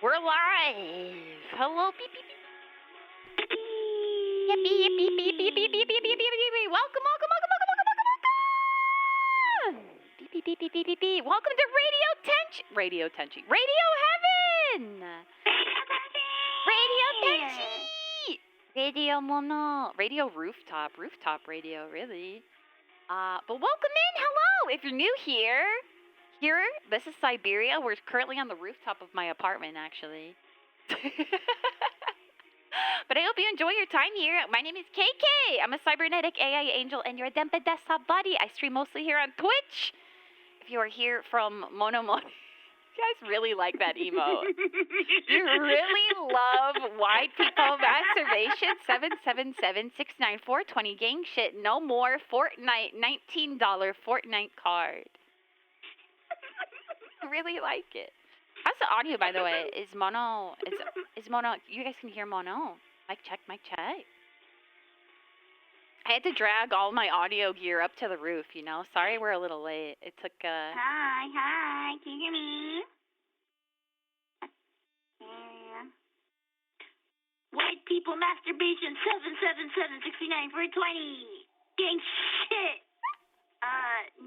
We're live. Hello, beep beep beep. Yippee yippee beep beep beep beep beep beep beep beep. Welcome, welcome, welcome, welcome, welcome, welcome, welcome. Beep beep beep beep beep beep beep. Welcome to Radio Tenchi. Radio Heaven. Radio Tenchi. Radio Mono. Radio Rooftop. Rooftop radio, really. But welcome in. Hello. If you're new here, this is Siberia. We're currently on the rooftop of my apartment, actually. But I hope you enjoy your time here. My name is KK. I'm a cybernetic AI angel, and you're a Dempa desktop buddy. I stream mostly here on Twitch. If you are here from Mono, you guys really like that emote. You really love white people masturbation. 777-694-20 gang shit. No more Fortnite $19 Fortnite card. I really like it. How's the audio, by the way? Is mono? Is mono? You guys can hear mono. Mic check. Mic check. I had to drag all my audio gear up to the roof. You know. Sorry, we're a little late. It took. Hi. Can you hear me? Yeah. White people masturbation 777-694-20. Gang shit.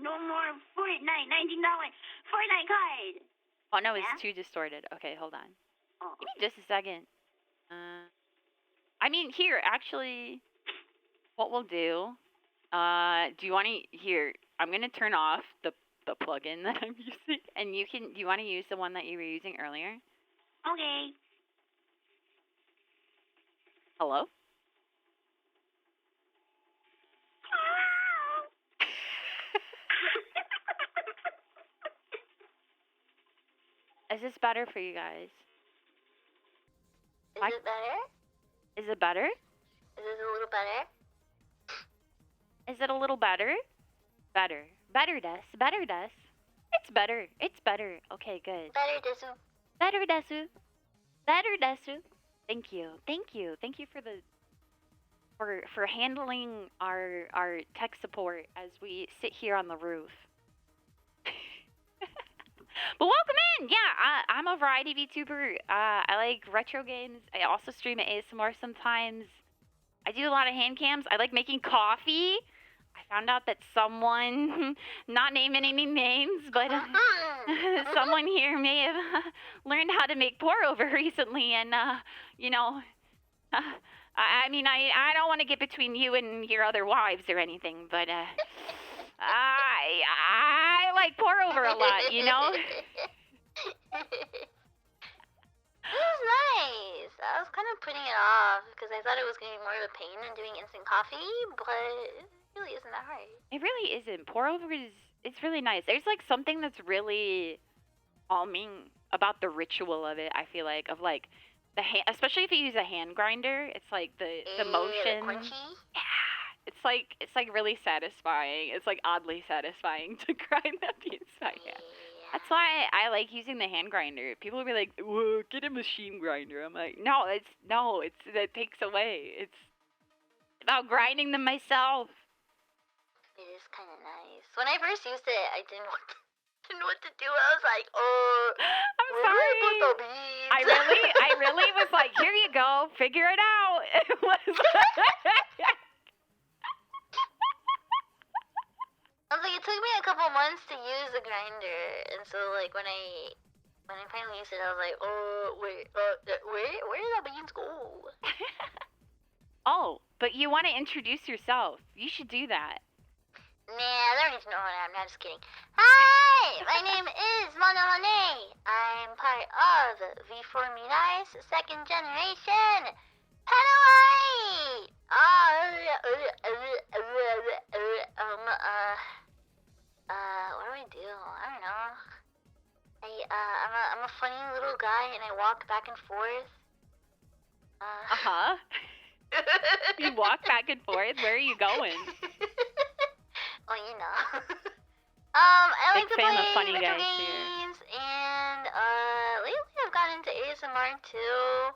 No more Fortnite $19 Fortnite card. Oh no, it's too distorted. Okay, hold on. Oh. Give me just a second. I mean, here, actually, what we'll do, do you want to, here, I'm going to turn off the plugin that I'm using, and do you want to use the one that you were using earlier? Okay. Hello? Is this better for you guys? Is it better? Is it better? Is it a little better? Is it a little better? Better. Better, Des. It's better. Okay, good. Better, DESU. Better, DESU. Thank you for handling our tech support as we sit here on the roof. But welcome in! Yeah, I'm a variety VTuber. I like retro games. I also stream ASMR sometimes. I do a lot of hand cams. I like making coffee. I found out that someone, not naming any names, but someone here may have learned how to make pour-over recently. And, you know, I mean, I don't want to get between you and your other wives or anything, but... I like pour over a lot, you know? It was nice. I was kind of putting it off because I thought it was going to be more of a pain than doing instant coffee, but it really isn't that hard. It really isn't. Pour over it's really nice. There's like something that's really calming about the ritual of it, I feel like, of like the hand, especially if you use a hand grinder, it's like the motion. Crunchy? Yeah. It's like really satisfying. It's like oddly satisfying to grind that inside. Yeah. That's why I like using the hand grinder. People will be like, "Whoa, get a machine grinder." I'm like, it takes away. It's about grinding them myself. It is kind of nice. When I first used it, I didn't know what to do. I was like, "Oh, I'm sorry." Put the beads? I really was like, "Here you go, figure it out." It was. I was like, it took me a couple months to use the grinder, and so like when I finally used it, I was like, oh wait, where did the beans go? Oh, but you want to introduce yourself? You should do that. Nah, I don't need to know who I am. No, I'm just kidding. Hi, my name is Monolane. I'm part of V4 Mirai's second generation Padawan. What do I do? I don't know. I'm a funny little guy, and I walk back and forth. You walk back and forth? Where are you going? Well, you know. I like to play funny retro guys games, and lately I've gotten into ASMR too.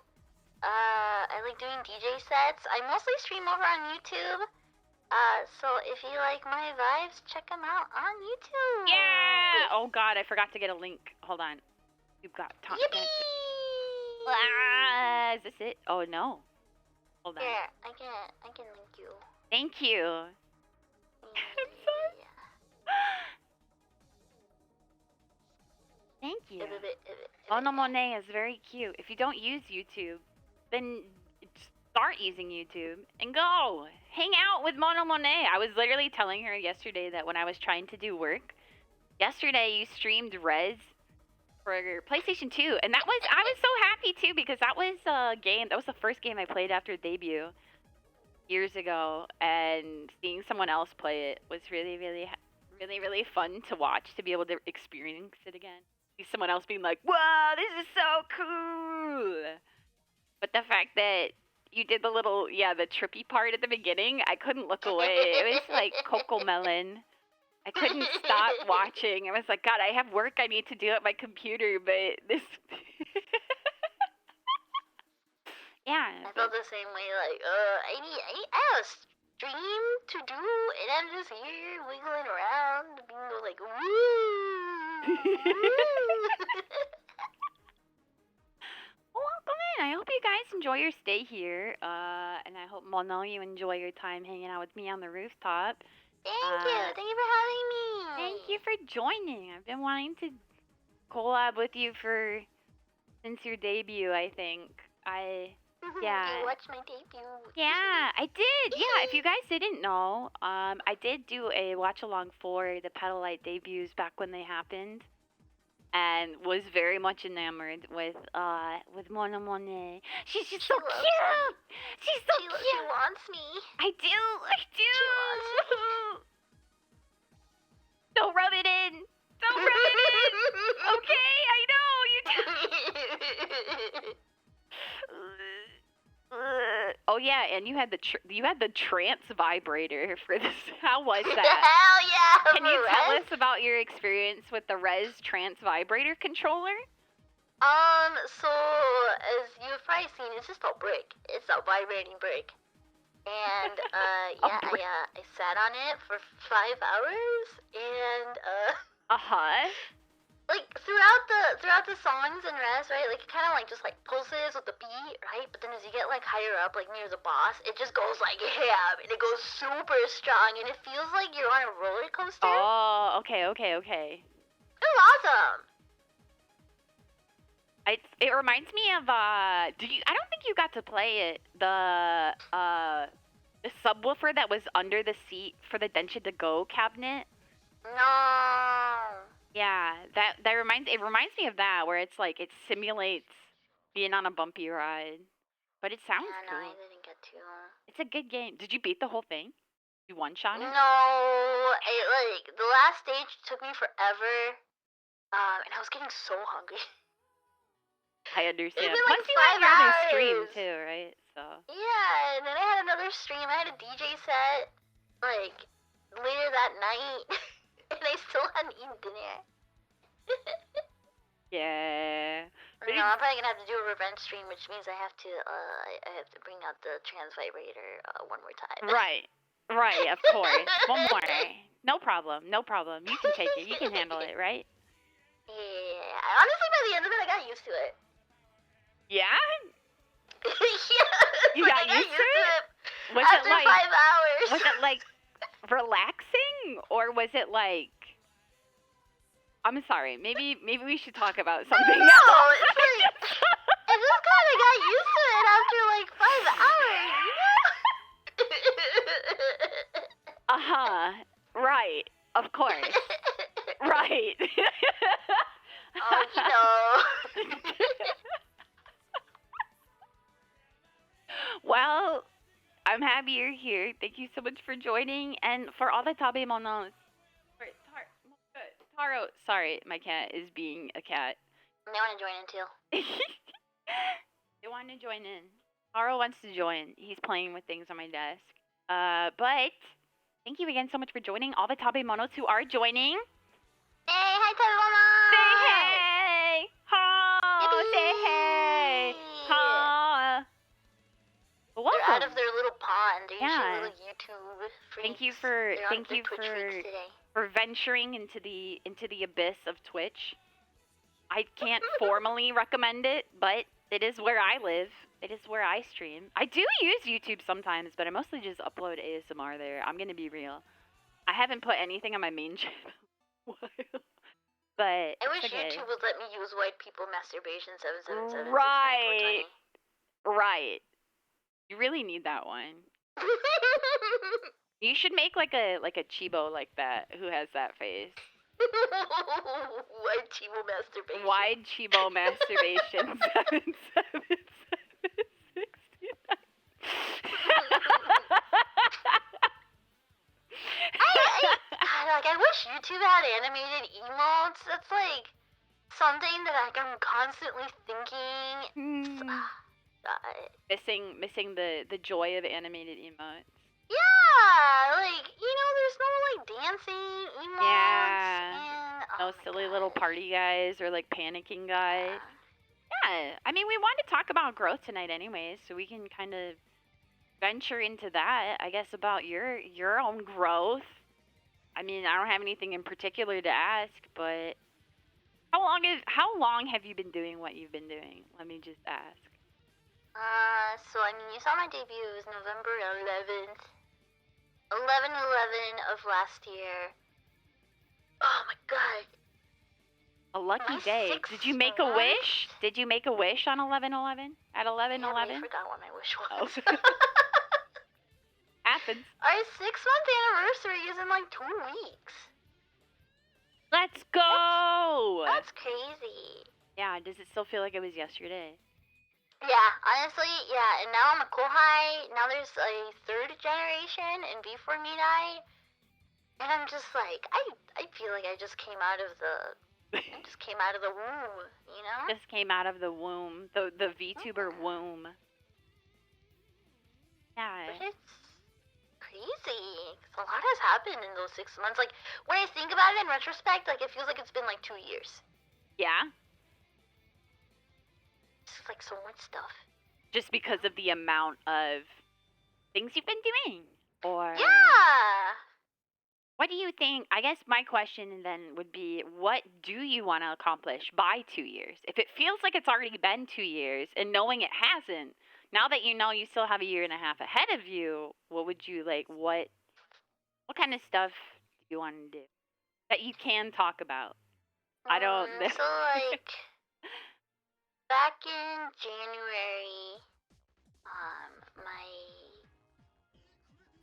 I like doing DJ sets. I mostly stream over on YouTube. So if you like my vibes, check them out on YouTube. Yeah! Oh god, I forgot to get a link. Hold on. You've got time. Yippee! Is this it? Oh no. Hold on. Here, I can link you. Thank you. I'm sorry. Thank you. Mono Monet is very cute. If you don't use YouTube, then start using YouTube and go hang out with Mono Monet. I was literally telling her yesterday that when I was trying to do work, yesterday you streamed Rez for PlayStation 2, and I was so happy too because that was a game. That was the first game I played after debut years ago, and seeing someone else play it was really fun to watch, to be able to experience it again. See someone else being like, "Wow, this is so cool!" But the fact that you did the little, the trippy part at the beginning, I couldn't look away. It was like Coco Melon. I couldn't stop watching. I was like, God, I have work I need to do at my computer, but this... Yeah. I felt the same way, like, I have a stream to do, and I'm just here wiggling around, being like, woo! Welcome in. I hope you guys enjoy your stay here, and I hope, Mono, you enjoy your time hanging out with me on the rooftop. Thank you for having me. Thank you for joining. I've been wanting to collab with you since your debut, I think. You watched my debut. Yeah, I did. Yeah, if you guys didn't know, I did do a watch along for the Petal Light debuts back when they happened, and was very much enamored with Mono Monet. She's just so cute. She's so cute. She wants me. I do. She wants me. Don't rub it in. Don't rub it in. Okay, I know you do. Oh yeah, and you had the trance vibrator for this. How was that? Hell yeah! Can you tell us about your experience with the Rez trance vibrator controller? So as you've probably seen, it's just a brick. It's a vibrating brick. And I sat on it for 5 hours, and like throughout the songs and Rez, right? Like it kind of like just like pulses with the beat, right? But then as you get like higher up, like near the boss, it just goes like ham, and it goes super strong, and it feels like you're on a roller coaster. Oh, okay. It was awesome. It reminds me of I don't think you got to play it, the subwoofer that was under the seat for the Densha to Go cabinet. No. Yeah, it reminds me of that, where it's like it simulates being on a bumpy ride, but it sounds cool. No, I didn't get to. It's a good game. Did you beat the whole thing? You one-shot it? No, the last stage took me forever, and I was getting so hungry. I understand. It's been Plus, like you had 5 another hours. stream too, right? So. Yeah, and then I had another stream. I had a DJ set, like, later that night, and I still hadn't eaten dinner. Yeah. No, I'm probably gonna have to do a revenge stream, which means I have to bring out the trans vibrator one more time. Right, of course. One more. No problem. You can take it. You can handle it, right? Yeah. Honestly, by the end of it, I got used to it. Yeah? Yeah. You got used to it? Was After it like 5 hours. Was it like relaxing, or was it like? I'm sorry. Maybe we should talk about something else. No, it's like I just kind of got used to it after like 5 hours. Right. Of course. Right. Oh, you know. Well, I'm happy you're here. Thank you so much for joining, and for all the Tabe Monos. Taro, sorry, my cat is being a cat. They want to join in too. They want to join in. Taro wants to join. He's playing with things on my desk. But thank you again so much for joining. All the Tabe Monos who are joining. Hey, hi Tabe Monos! Say hey! Ha! Yippee! Say hey! Ha! Welcome. They're out of their little pond. They're Yeah. little YouTube freaks. Thank you They're on their Twitch freaks today. for venturing into the abyss of Twitch. I can't formally recommend it, but It is where I live. It is where I stream. I do use YouTube sometimes, but I mostly just upload ASMR there. I'm gonna be real. I haven't put anything on my main channel. But I wish it's okay. YouTube would let me use white people masturbation 777 Right. Right. You really need that one. You should make like a chibo like that who has that face. White chibo masturbation. Wide chibo masturbation 77769. I wish YouTube had animated emotes. That's like something that like I'm constantly thinking. Missing the joy of animated emotes. Yeah, like there's no like dancing emotes. Yeah. And, No silly little party guys or like panicking guys. Yeah. I mean, we wanted to talk about growth tonight, anyways, so we can kind of venture into that. I guess about your own growth. I mean, I don't have anything in particular to ask, but how long have you been doing what you've been doing? Let me just ask. So I mean, you saw my debut was November 11th. 11/11 of last year. Oh my god. A lucky day. Did you make a wish? Did you make a wish on 11/11? At 11/11? I forgot what my wish was. Oh. Happens. Our 6-month anniversary is in like 2 weeks. Let's go! That's crazy. Yeah, does it still feel like it was yesterday? Yeah, honestly, yeah. And now I'm a Kohai. Now there's a 3rd generation in before me night. And I'm just like, I feel like I just came out of the womb, you know? Just came out of the womb. The VTuber womb. Yeah. But it's crazy. A lot has happened in those 6 months. Like, when I think about it in retrospect, like, it feels like it's been like 2 years. Yeah? It's like so much stuff. Just because of the amount of things you've been doing? Or... Yeah! What do you think? I guess my question then would be, what do you want to accomplish by 2 years? If it feels like it's already been 2 years and knowing it hasn't, now that you know you still have a year and a half ahead of you, what would you like? What kind of stuff do you want to do that you can talk about? I don't know. So like back in January,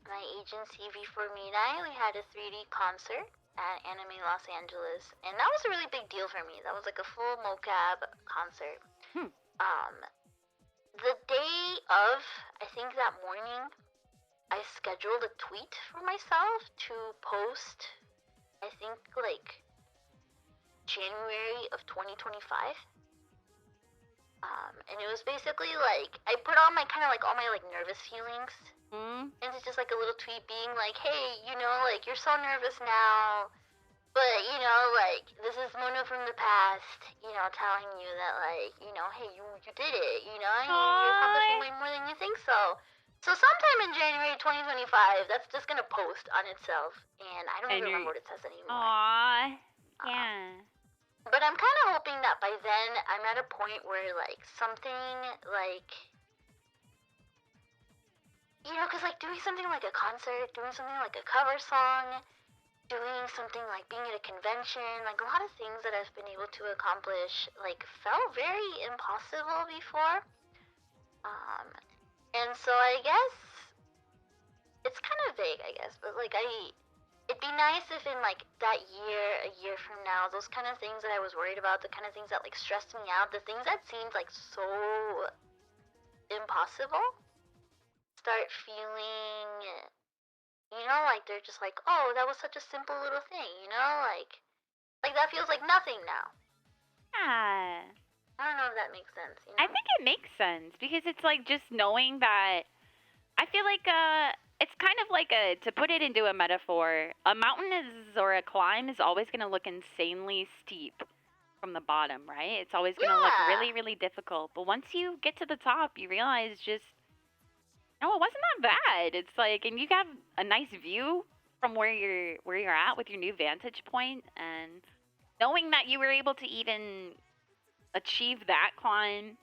my agency before midnight, we had a 3D concert at Anime Los Angeles, and that was a really big deal for me. That was like a full mocap concert. The day of, I think that morning, I scheduled a tweet for myself to post, I think like January of 2025. And it was basically like, I put on my all my like nervous feelings. And it's just like a little tweet being like, hey, like you're so nervous now, but like this is Mono from the past, telling you that like, hey, you did it, you're accomplishing way more than you think so. So sometime in January 2025, that's just gonna post on itself, and I don't even remember what it says anymore. Aww, yeah. But I'm kind of hoping that by then I'm at a point where like something like, because like doing something like a concert, doing something like a cover song, doing something like being at a convention, like a lot of things that I've been able to accomplish like felt very impossible before. And so I guess it's kind of vague, I guess, but like it'd be nice if in like that a year from now, those kind of things that I was worried about, the kind of things that like stressed me out, the things that seemed like so impossible, start feeling, like they're just like, oh, that was such a simple little thing, like that feels like nothing now. Yeah. I don't know if that makes sense. I think it makes sense because it's like just knowing that. I feel like it's kind of like to put it into a metaphor, a mountain or a climb is always going to look insanely steep from the bottom, right? It's always going to look really, really difficult. But once you get to the top, you realize just, no, it wasn't that bad. It's like, and you have a nice view from where you're at with your new vantage point, and knowing that you were able to even achieve that climb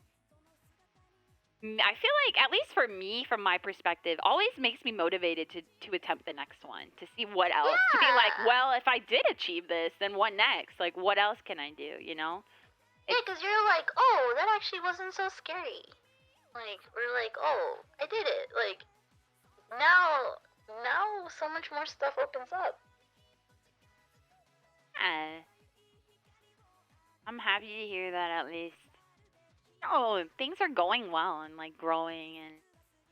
I feel like, at least for me, from my perspective, always makes me motivated to attempt the next one, to see what else, to be like, Yeah. well, if I did achieve this, then what next? Like, what else can I do? You know? Yeah, It's because you're like, oh, that actually wasn't so scary. Like, we're like, oh, I did it. Like, now so much more stuff opens up. I'm happy to hear that at least. Oh, things are going well and like growing, and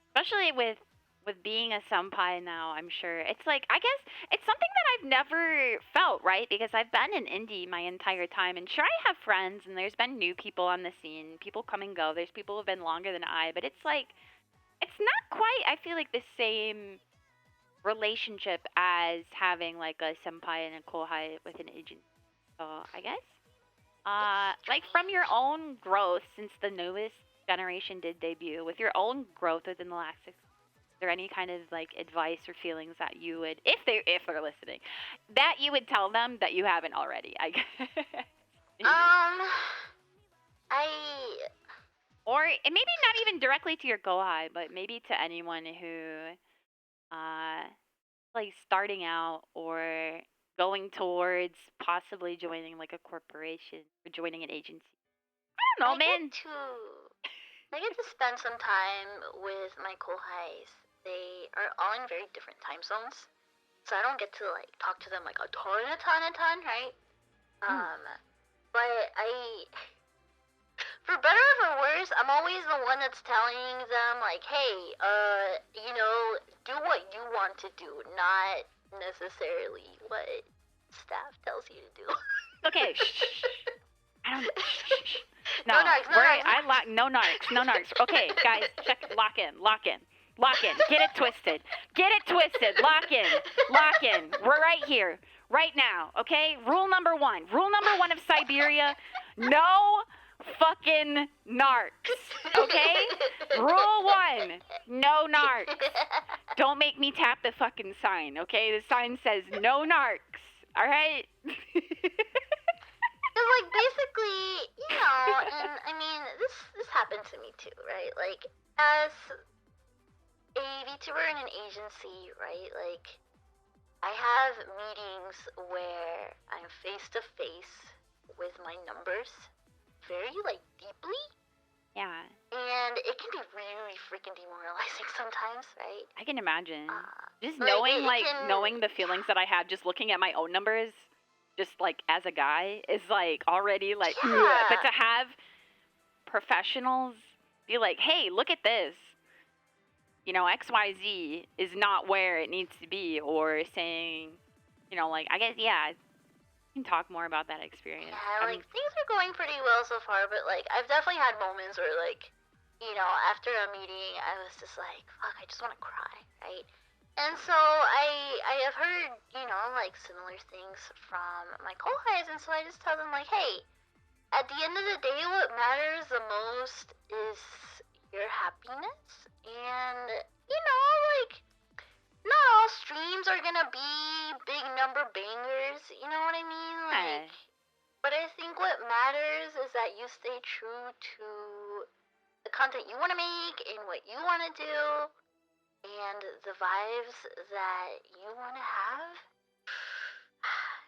especially with being a senpai now, I'm sure it's like, I guess it's something that I've never felt, right? Because I've been in indie my entire time, and sure, I have friends, and there's been new people on the scene. People come and go. There's people who've been longer than I, but it's like, it's not quite, I feel like, the same relationship as having like a senpai and a kohai with an agent. So I guess, It's like, from your strange. own growth since the newest generation did debut, with your own growth within the last 6, is there any kind of like advice or feelings that you would, if they're listening, that you would tell them that you haven't already? I guess. Maybe. I Or maybe not even directly to your kohai, but maybe to anyone who, uh, like, starting out or going towards possibly joining like a corporation or joining an agency. I don't know, I get man. to I get to spend some time with my kohais. They are all in very different time zones, so I don't get to like talk to them like a ton, right? Um, but for better or for worse, I'm always the one that's telling them like, hey, do what you want to do, not necessarily what staff tells you to do. Okay, shh. I don't. Shh. No No, narcs, no we're narcs. I lock. No narcs. No narcs. Okay, guys, check. Lock in. Lock in. Lock in. Get it twisted. Get it twisted. Lock in. Lock in. We're right here, right now. Okay. Rule number 1. Rule number 1 of Siberia: no fucking narcs. Okay. Rule 1: no narcs. Don't make me tap the fucking sign. Okay. The sign says no narcs. All right. Cause like basically, and I mean this happened to me too, right? Like as a VTuber in an agency, right? Like I have meetings where I'm face to face with my numbers very like deeply. Yeah. And it can be really freaking demoralizing sometimes, right? I can imagine. Just Like knowing, it can knowing the feelings that I have, just looking at my own numbers, just like as a guy, is like already like. Ugh. But to yeah. have professionals be like, hey, look at this. XYZ is not where it needs to be, or saying, like, I guess, yeah, you can talk more about that experience. Yeah, like things are going pretty well so far, but like I've definitely had moments where like, after a meeting I was just like, fuck, I just want to cry, right? And so I have heard, like similar things from my kohais, and so I just tell them like, hey, at the end of the day, what matters the most is your happiness, and like not all streams are gonna be big number bangers, you know what I mean? Like, but I think what matters is that you stay true to the content you want to make and what you want to do and the vibes that you want to have.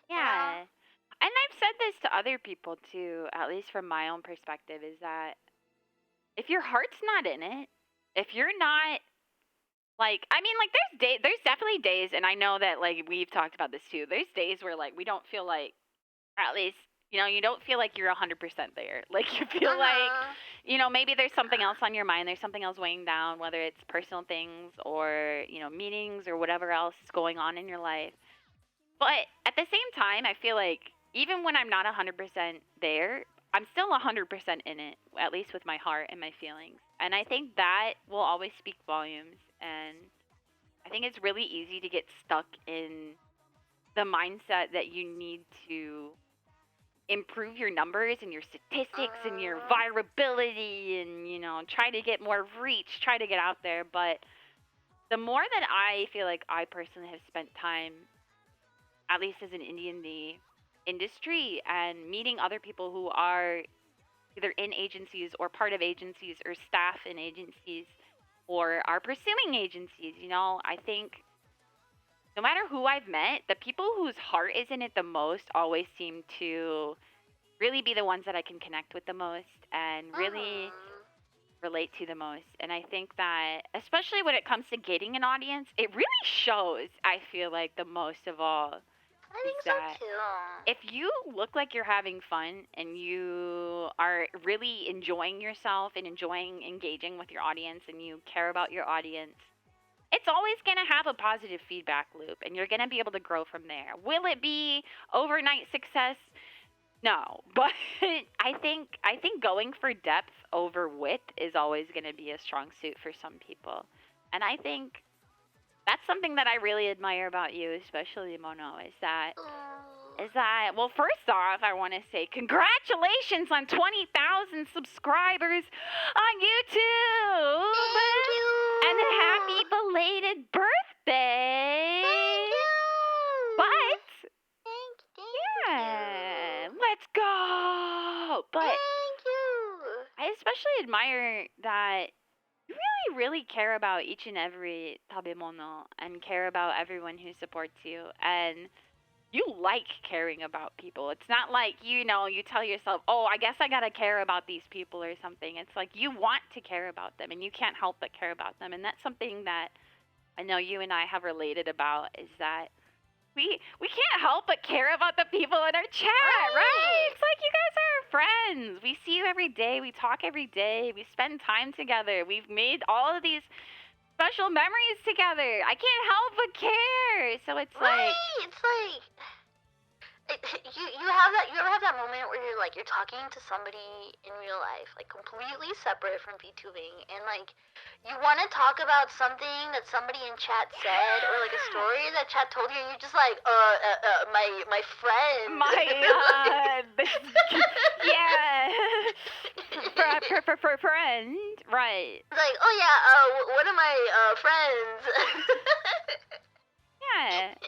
Yeah. And I've said this to other people too, at least from my own perspective, is that if your heart's not in it, if you're not, like, I mean, like, there's definitely days, and I know that, like, we've talked about this too. There's days where, like, we don't feel like, or at least, you don't feel like you're 100% there. Like, you feel like, maybe there's something else on your mind. There's something else weighing down, whether it's personal things or, meetings or whatever else is going on in your life. But at the same time, I feel like even when I'm not 100% there, I'm still 100% in it, at least with my heart and my feelings. And I think that will always speak volumes. And I think it's really easy to get stuck in the mindset that you need to improve your numbers and your statistics and your virability and, try to get more reach, try to get out there. But the more that I feel like I personally have spent time, at least as an indie in the industry, and meeting other people who are either in agencies or part of agencies or staff in agencies or are pursuing agencies. I think no matter who I've met, the people whose heart is in it the most always seem to really be the ones that I can connect with the most and really relate to the most. And I think that, especially when it comes to getting an audience, it really shows, I feel like, the most of all. I think so that too. If you look like you're having fun and you are really enjoying yourself and enjoying engaging with your audience and you care about your audience, it's always going to have a positive feedback loop and you're going to be able to grow from there. Will it be overnight success? No, but I think going for depth over width is always going to be a strong suit for some people. And I think that's something that I really admire about you, especially Mono, is that, well, first off, I want to say congratulations on 20,000 subscribers on YouTube. Thank you. And a happy belated birthday. Thank you. But, Thank yeah, let's go. But Thank you. I especially admire that you really care about each and every tabemono and care about everyone who supports you. And you like caring about people. It's not like, you tell yourself, oh, I guess I got to care about these people or something. It's like you want to care about them and you can't help but care about them. And that's something that I know you and I have related about, is that we can't help but care about the people in our chat, right? It's like you guys are our friends. We see you every day. We talk every day. We spend time together. We've made all of these special memories together. I can't help but care. So it's like, it's like you have that. You ever have that moment where you're talking to somebody in real life, like completely separate from VTubing, and like you want to talk about something that somebody in chat said, or like a story that chat told you, and you're just like, my friend, friend, right? Like, oh yeah, one of my friends. Yeah.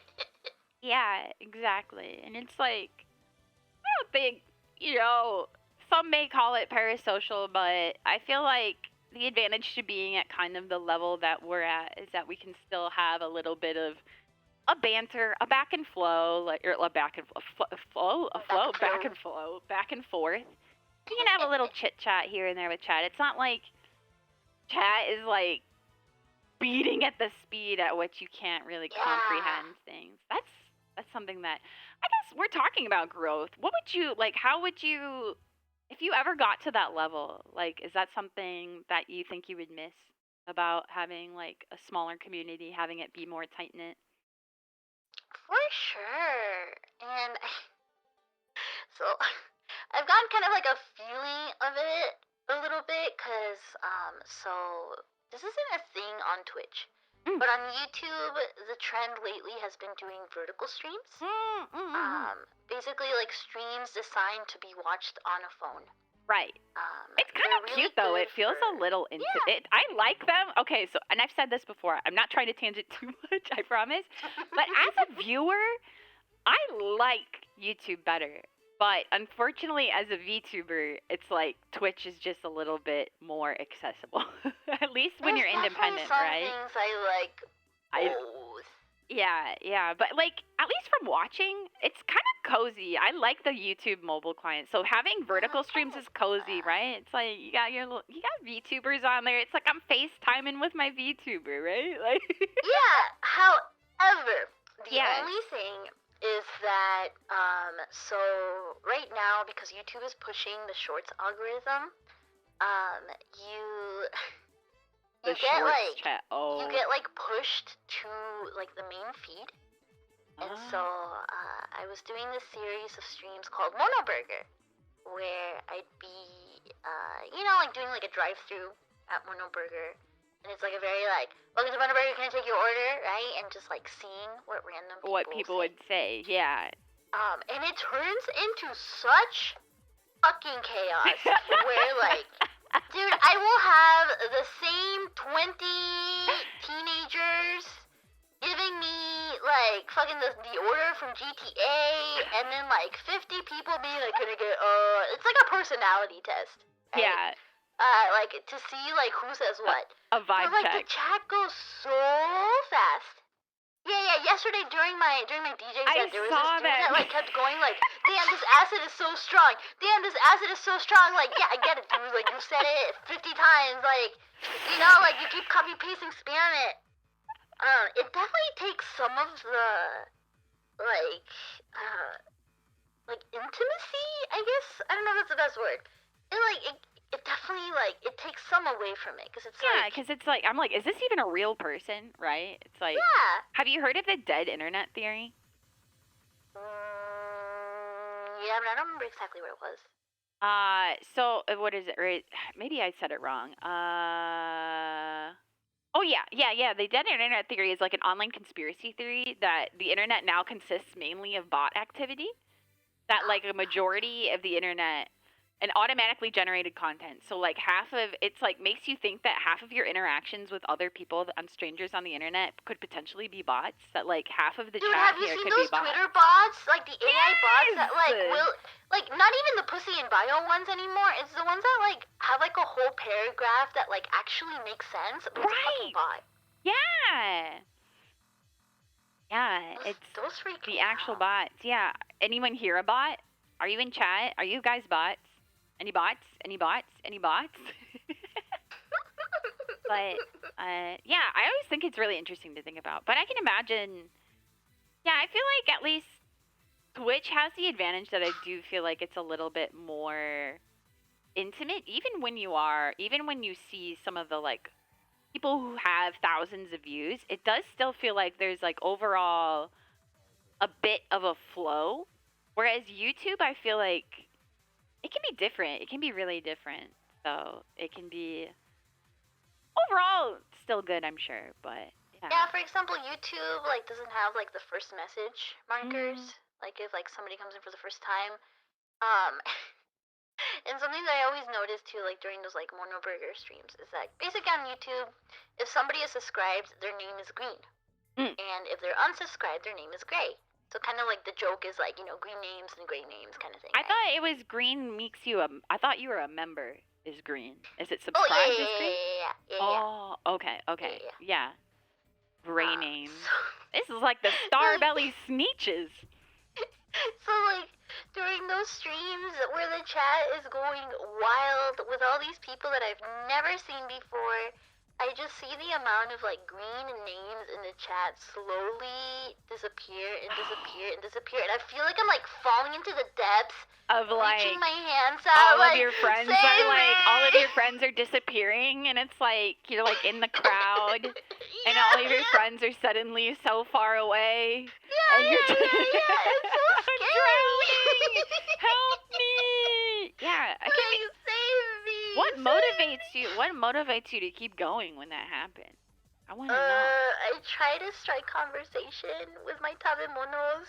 Yeah, exactly. And it's like, I don't think, some may call it parasocial, but I feel like the advantage to being at kind of the level that we're at is that we can still have a little bit of a banter, a back and flow, back and forth. You can have a little chit chat here and there with chat. It's not like chat is like beating at the speed at which you can't really comprehend things. That's something that, I guess, we're talking about growth. What would you, how would you, if you ever got to that level, is that something that you think you would miss about having, a smaller community, having it be more tight-knit? For sure. And so I've gotten kind of like a feeling of it a little bit, because, so this isn't a thing on Twitch. But on YouTube, the trend lately has been doing vertical streams. Basically, streams designed to be watched on a phone. Right. It's kind of really cute, though. It feels a little it. I like them. Okay, so, and I've said this before. I'm not trying to tangent too much, I promise. But as a viewer, I like YouTube better. But unfortunately, as a VTuber, it's like Twitch is just a little bit more accessible. At least when you're independent, right? Some things I like both. Yeah. But at least from watching, it's kind of cozy. I like the YouTube mobile client. So having vertical streams is cozy, right? It's like you got VTubers on there. It's like I'm FaceTiming with my VTuber, right? Yeah. However, the only thing is that, so right now, because YouTube is pushing the Shorts algorithm, you get pushed to the main feed, and so I was doing this series of streams called Mono Burger, where I'd be, doing a drive-through at Mono Burger. And it's a very welcome to Mono Burger, can I take your order, right? And just seeing what random people would say, yeah. And it turns into such fucking chaos where dude, I will have the same 20 teenagers giving me like fucking the order from GTA, and then like 50 people being like, "Can I get It's like a personality test. Right? Yeah. Like to see like who says what. A vibe but like check. the chat goes so fast. Yeah. Yesterday during my DJ set, there was this dude that like kept going like, "Damn, this acid is so strong. Damn, this acid is so strong." Like, yeah, I get it, dude. Like, you said it 50 times. Like, you know, like you keep copy pasting, spamming it. It definitely takes some of the like intimacy. I guess I don't know if that's the best word. It definitely like it takes some away from it because it's because it's like I'm like, is this even a real person? Right? It's like, have you heard of the dead internet theory? Yeah, but I don't remember exactly what it was. So what is it? Right? Maybe I said it wrong. Oh yeah. The dead internet theory is like an online conspiracy theory that the internet now consists mainly of bot activity. That like a majority of the internet and automatically generated content. So like half of it's like makes you think that half of your interactions with other people on strangers on the internet could potentially be bots. That like half of the Dude, chat have you here seen could those be bots. Twitter bots? Like the AI bots that like will like not even the pussy and bio ones anymore. It's the ones that like have like a whole paragraph that like actually makes sense, but it's a fucking bot. Yeah. It's those freak the actual bots. Yeah. Anyone hear a bot? Are you in chat? Are you guys bots? Any bots? Any bots? Any bots? But yeah, I always think it's really interesting to think about. But I can imagine. Yeah, I feel like at least Twitch has the advantage that I do feel like it's a little bit more intimate, even when you see some of the like people who have thousands of views. It does still feel like there's like overall a bit of a flow, whereas YouTube, I feel like it can be different. It can be really different. So it can be overall still good, I'm sure, but yeah. Yeah, for example, YouTube like doesn't have like the first message markers. Like if like somebody comes in for the first time. And something that I always notice too, like during those like Mono Burger streams, is that basically on YouTube, if somebody is subscribed, their name is green. And if they're unsubscribed, their name is gray. So kind of like the joke is like, you know, green names and gray names kind of thing. I thought it was green makes you I thought you were a member is green. Is it subscribed is green? Yeah. Oh, okay. Yeah. Gray names. So this is like the Starbelly Sneeches. So like during those streams where the chat is going wild with all these people that I've never seen before, I just see the amount of like green names in the chat slowly disappear and I feel like I'm like falling into the depths of like reaching my hands out. All of your friends are like all of your friends are disappearing and it's like you're like in the crowd and all of your friends are suddenly so far away. Yeah, it's so scary. Drowning! Help me! Yeah, I can save me. What motivates you to keep going when that happens? I want to know. I try to strike conversation with my tabemonos.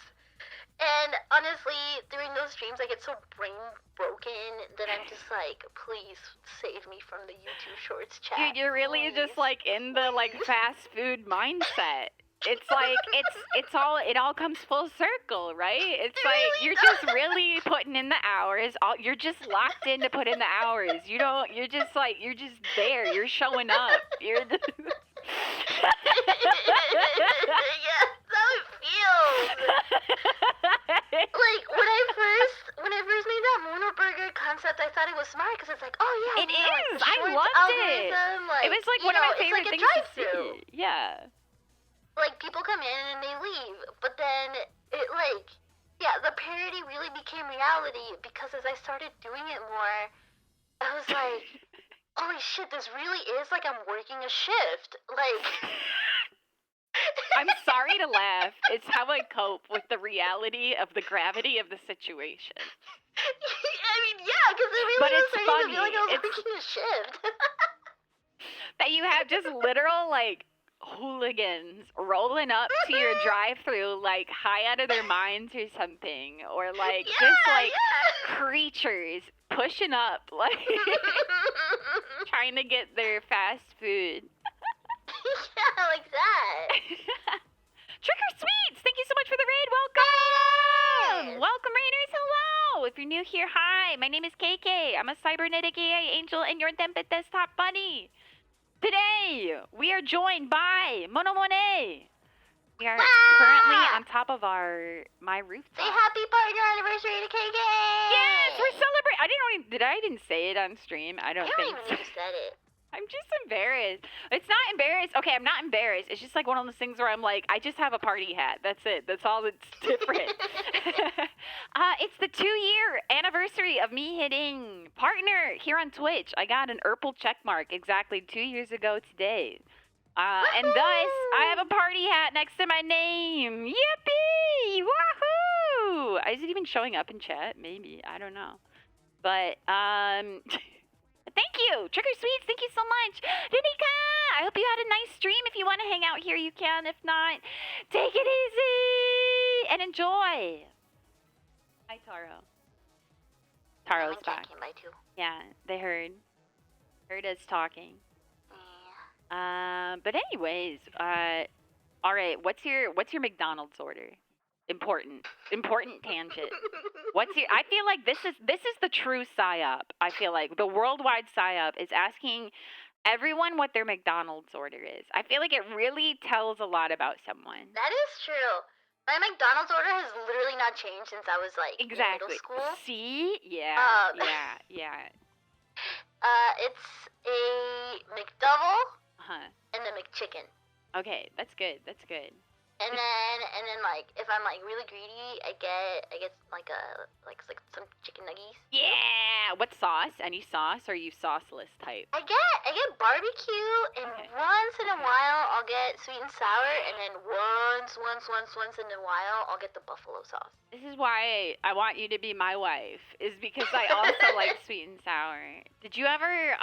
And honestly, during those streams, I get so brain broken that I'm just like, please save me from the YouTube Shorts chat. Dude, you're really just like in the like fast food mindset. It's like it all comes full circle, right? It's like really you're just really putting in the hours. You're just locked in to put in the hours. You're just there. You're showing up. You're the Yeah, that's how it feels. Like when I first made that Mono Burger concept, I thought it was smart because it's like, oh yeah, it is. Like, I loved it. Like, it was like one of my favorite like things to see. Yeah. Like people come in and they leave, but then it like, yeah, the parody really became reality because as I started doing it more, I was like, holy shit, this really is like I'm working a shift. Like. I'm sorry to laugh. It's how I cope with the reality of the gravity of the situation. I mean, yeah, because it really was starting to feel like I was working a shift. That you have just literal, like, hooligans rolling up to your drive-thru, like, high out of their minds or something. Or, like, creatures pushing up, like, trying to get their fast food. Yeah, like that. Trick or sweets! you're new here, hi. My name is KK. I'm a cybernetic AI angel and your Dempet desktop bunny. Today, we are joined by Mono Monet. We are currently on top of my rooftop. Say happy partner anniversary to KK! Yes, we're celebrating. I didn't say it on stream. I don't think even so. know you said it. I'm just embarrassed. It's not embarrassed. Okay, I'm not embarrassed. It's just like one of those things where I'm like, I just have a party hat. That's it. That's all that's different. It's the 2-year anniversary of me hitting partner here on Twitch. I got an Urple check mark exactly 2 years ago today. And thus, I have a party hat next to my name. Yippee! Woohoo! Is it even showing up in chat? Maybe. I don't know. But, thank you! Trigger Sweets, thank you so much! Danica! I hope you had a nice stream. If you want to hang out here, you can. If not, take it easy! And enjoy! Hi, Taro. Taro's back. Came by too. Yeah, they heard. Heard us talking. Yeah. But anyways, all right. What's your McDonald's order? Important tangent. I feel like this is the true psyop. I feel like the worldwide psyop is asking everyone what their McDonald's order is. I feel like it really tells a lot about someone. That is true. My McDonald's order has literally not changed since I was like in middle school. See? Yeah. Yeah. It's a McDouble and a McChicken. Okay, that's good. And then like if I'm like really greedy, I get like some chicken nuggies. Yeah. What sauce? Any sauce, or are you sauceless type? I get barbecue, and once in a while I'll get sweet and sour, and then once in a while I'll get the buffalo sauce. This is why I want you to be my wife, is because I also like sweet and sour. Did you ever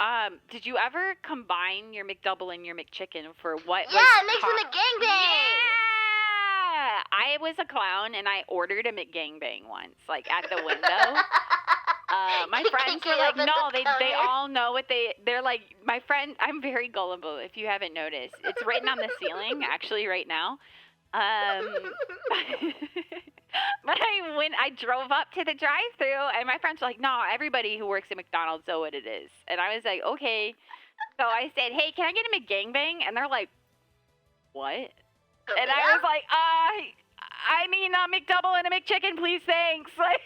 combine your McDouble and your McChicken for what? Yeah, it makes them a gangbang. Yeah. I was a clown and I ordered a McGangbang once, like at the window. My friends were like, no, they all know what they're like. My friend, I'm very gullible if you haven't noticed. It's written on the ceiling, actually, right now. But I drove up to the drive-thru and my friends were like, no, everybody who works at McDonald's know what it is. And I was like, okay. So I said, hey, can I get a McGangbang? And they're like, what? And I was like, I mean a McDouble and a McChicken, please, thanks. Like,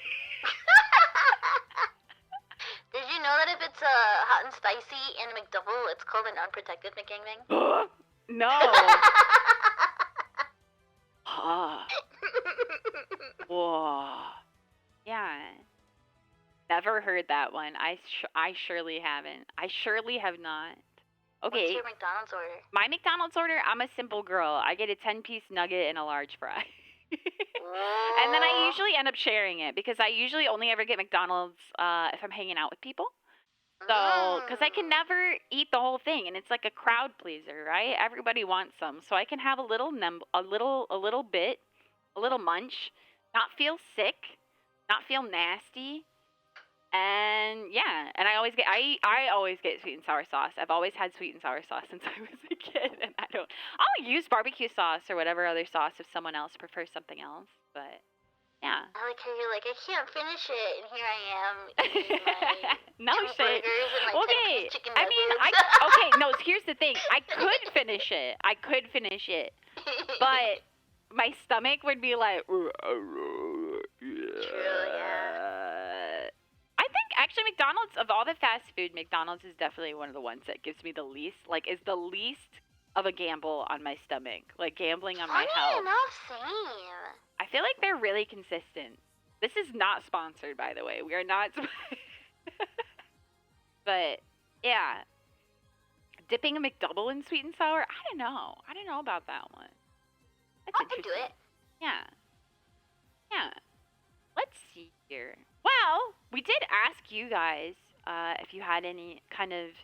did you know that if it's hot and spicy and a McDouble, it's called an unprotected McGangbang? No. Whoa. Yeah. Never heard that one. I surely haven't. I surely have not. Okay. What's your McDonald's order? My McDonald's order, I'm a simple girl. I get a 10-piece nugget and a large fry. And then I usually end up sharing it because I usually only ever get McDonald's if I'm hanging out with people. So, because I can never eat the whole thing, and it's like a crowd pleaser, right? Everybody wants some, so I can have a little bit, a little munch, not feel sick, not feel nasty. And yeah, and I always get sweet and sour sauce. I've always had sweet and sour sauce since I was a kid, and I'll use barbecue sauce or whatever other sauce if someone else prefers something else. But yeah. I like how you're like, I can't finish it, and here I am eating my no shit. And my Okay, chicken I mean, okay, no. Here's the thing. I could finish it, but my stomach would be like. True, yeah. I think actually McDonald's, of all the fast food, McDonald's is definitely one of the ones that gives me the least, is the least of a gamble on my stomach, like gambling on my health. Funny enough, same. I feel like they're really consistent. This is not sponsored, by the way. We are not. But yeah, dipping a McDouble in sweet and sour. I don't know about that one. That's I'll interesting. do it. Yeah. Let's see here. Well, we did ask you guys if you had any kind of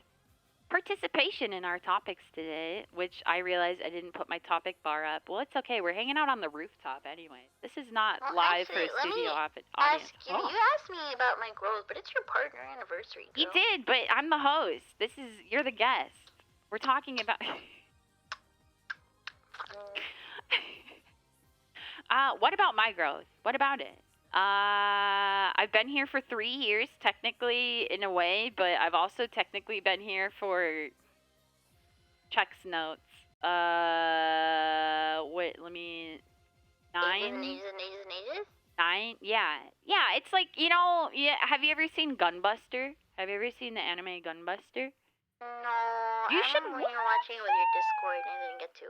participation in our topics today, which I realized I didn't put my topic bar up. Well, it's okay. We're hanging out on the rooftop anyway. This is not live actually, for a studio audience. You asked me about my growth, but it's your partner anniversary, girl. You did, but I'm the host. You're the guest. We're talking about... What about my growth? What about it? I've been here for 3 years, technically, in a way, but I've also technically been here for checks notes. Wait, let me... Ages and ages and ages and ages? 9? Yeah. Yeah, it's like, you know, yeah, have you ever seen Gunbuster? Have you ever seen the anime Gunbuster? No, You I should remember when you were watching it with your Discord and I didn't get to.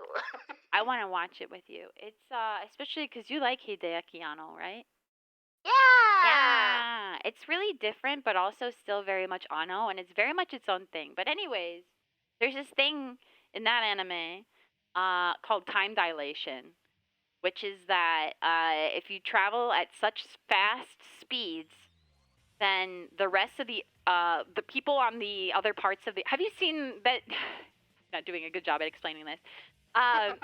I want to watch it with you. It's, especially because you like Hideaki Anno, right? Yeah! Yeah, it's really different, but also still very much Anno, and it's very much its own thing. But anyways, there's this thing in that anime, called time dilation, which is that if you travel at such fast speeds, then the rest of the people on the other parts of the have you seen that? Not doing a good job at explaining this. Um,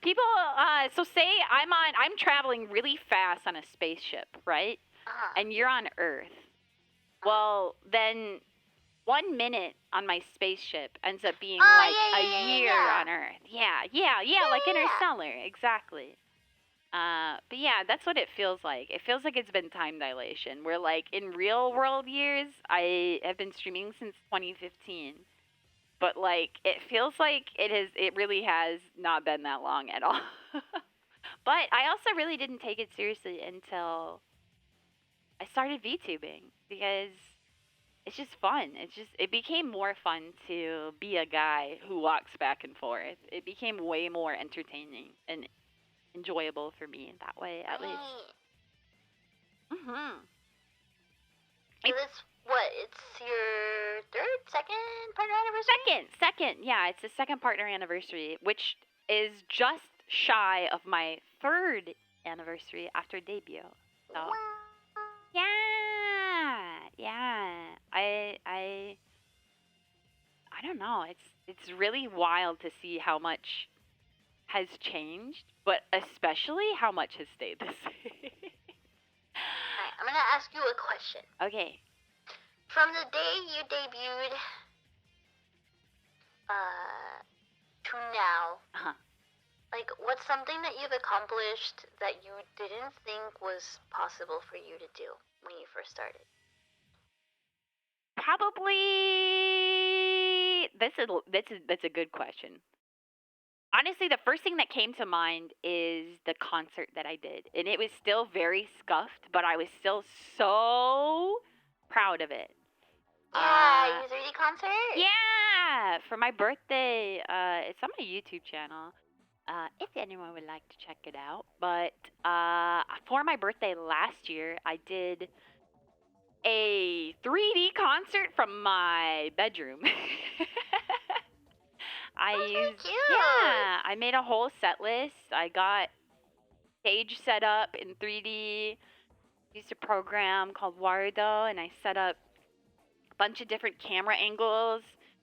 people, so say I'm traveling really fast on a spaceship, right? And you're on Earth. Well, then 1 minute on my spaceship ends up being like a year on Earth. Yeah, like Interstellar, exactly. But yeah, that's what it feels like. It feels like it's been time dilation. Where like in real world years, I have been streaming since 2015. But like it feels like it really has not been that long at all. But I also really didn't take it seriously until I started VTubing because it's just fun. It became more fun to be a guy who walks back and forth. It became way more entertaining and enjoyable for me in that way, at least. Mhm. So this it's your second partner anniversary? Second. Yeah, it's the second partner anniversary, which is just shy of my 3rd anniversary after debut. So yeah. I don't know. It's really wild to see how much has changed, but especially how much has stayed the same. Alright, I'm gonna ask you a question. Okay. From the day you debuted to now, like, what's something that you've accomplished that you didn't think was possible for you to do when you first started? Probably that's a good question. Honestly, the first thing that came to mind is the concert that I did. And it was still very scuffed, but I was still so proud of it. Yeah, your 3D concert? Yeah, for my birthday. It's on my YouTube channel. If anyone would like to check it out. But for my birthday last year, I did a 3D concert from my bedroom. I made a whole set list. I got stage set up in 3D. Used a program called Wardo, and I set up a bunch of different camera angles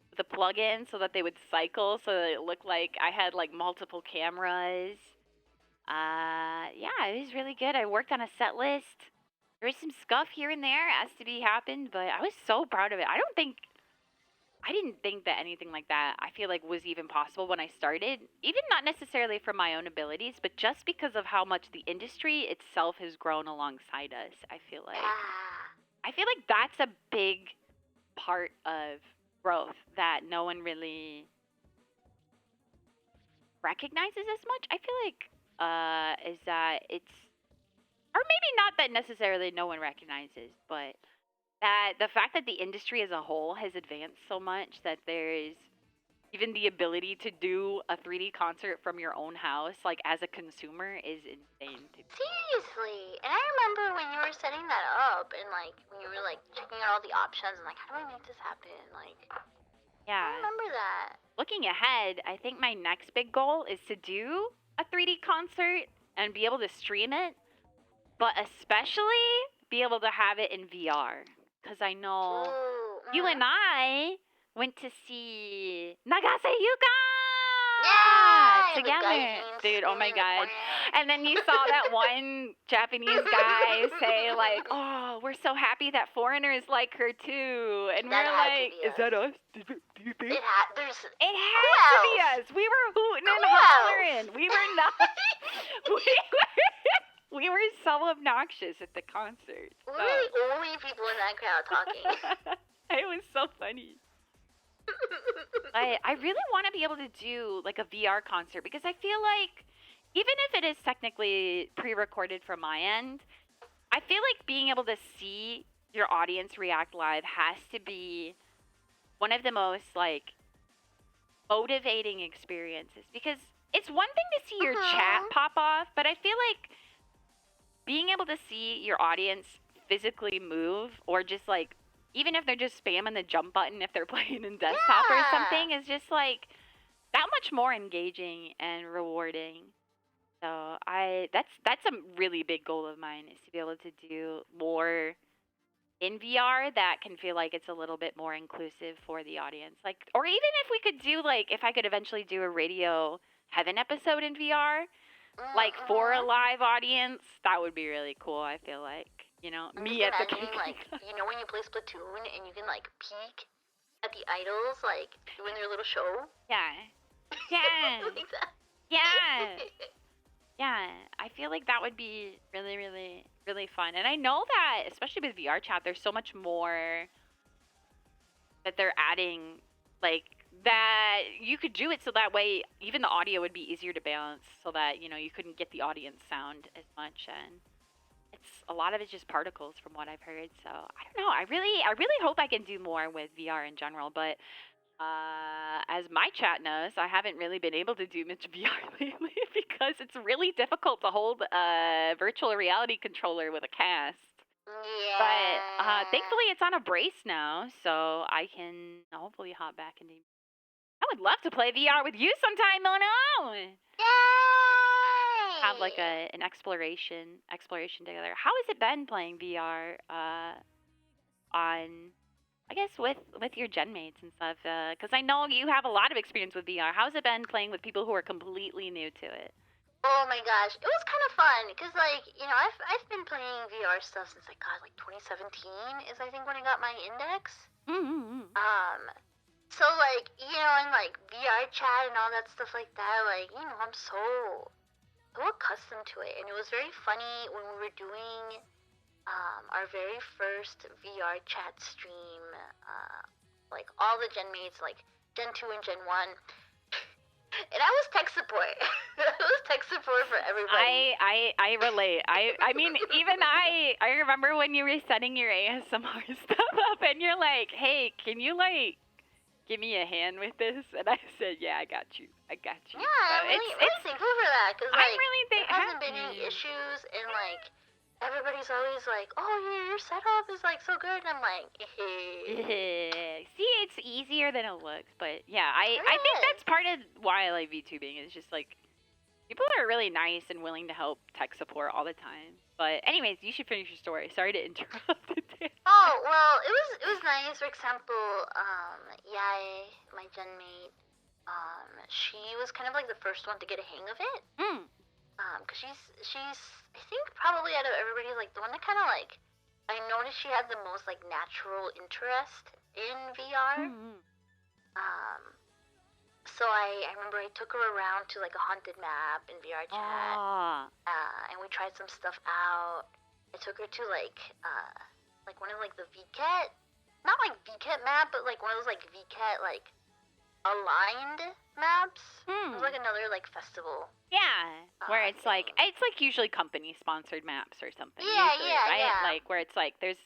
with a plug-in so that they would cycle, so that it looked like I had like multiple cameras. Yeah, it was really good. I worked on a set list. There was some scuff here and there as to be happened, but I was so proud of it. I didn't think that anything like that, I feel like, was even possible when I started. Even not necessarily from my own abilities, but just because of how much the industry itself has grown alongside us, I feel like. I feel like that's a big part of growth that no one really recognizes as much. I feel like is that it's, or maybe not that necessarily no one recognizes, but that the fact that the industry as a whole has advanced so much that there's even the ability to do a 3D concert from your own house, like as a consumer, is insane to me. Seriously. And I remember when you were setting that up and like when you were like checking out all the options and like, how do I make this happen? Like, yeah. I remember that. Looking ahead, I think my next big goal is to do a 3D concert and be able to stream it, but especially be able to have it in VR. Because I know you and I went to see Nagase Yuka together. Dude, oh my god. And then you saw that one Japanese guy say like, oh, we're so happy that foreigners like her too. And we're like, is that us? Do you think? It had to be us. We were hooting and hollering. We were not. we you were so obnoxious at the concert. We're the only people in that crowd talking. It was so funny. I really want to be able to do like a VR concert because I feel like even if it is technically pre-recorded from my end, I feel like being able to see your audience react live has to be one of the most like motivating experiences because it's one thing to see your chat pop off, but I feel like being able to see your audience physically move or just like even if they're just spamming the jump button if they're playing in desktop or something is just like that much more engaging and rewarding. So that's a really big goal of mine is to be able to do more in VR that can feel like it's a little bit more inclusive for the audience. Like or even if we could do like if I could eventually do a Radio Heaven episode in VR, like for a live audience, that would be really cool, I feel like. You know, me at the like, you know when you play Splatoon and you can like peek at the idols like doing their little show? Yeah. Yeah. Like that. Yeah. Yeah, I feel like that would be really, really, really fun. And I know that, especially with VR chat, there's so much more that they're adding, like, that you could do it so that way even the audio would be easier to balance so that, you know, you couldn't get the audience sound as much. And it's a lot of it's just particles from what I've heard. So I don't know. I really hope I can do more with VR in general, but as my chat knows, I haven't really been able to do much VR lately because it's really difficult to hold a virtual reality controller with a cast. Yeah. But thankfully it's on a brace now, so I can hopefully hop back into. I would love to play VR with you sometime, Mono. Yay! Have like an exploration together. How has it been playing VR on? I guess with your gen mates and stuff, because I know you have a lot of experience with VR. How's it been playing with people who are completely new to it? Oh my gosh, it was kind of fun because like you know I've been playing VR stuff since like 2017 is I think when I got my index. Mm-hmm. So like you know in like VR chat and all that stuff like that like you know I'm so accustomed to it and it was very funny when we were doing our very first VR chat stream, like all the Gen mates, like Gen 2 and Gen 1. And I was tech support. I was tech support for everybody. I relate. I mean, even I remember when you were setting your ASMR stuff up and you're like, hey, can you like give me a hand with this? And I said, yeah, I got you. Yeah, I'm really thankful for that because like, there hasn't been any happy. issues and like, everybody's always like, oh, your setup is like so good. And I'm like, See, it's easier than it looks, but yeah, I think that's part of why I like VTubing is just like people are really nice and willing to help tech support all the time. But anyways, you should finish your story. Sorry to interrupt. Oh well, it was nice. For example, Yai, my gen mate, she was kind of like the first one to get a hang of it. Cause she's I think probably out of everybody like the one that kind of like I noticed she had the most like natural interest in VR. So I remember I took her around to like a haunted map in VR chat, and we tried some stuff out. I took her to like one of like the VCAT, not like VCAT map, but like one of those like VCAT like aligned maps. It was like another like festival. Yeah, where it's like usually company sponsored maps or something. Yeah, usually, yeah, right? yeah. Like where it's like there's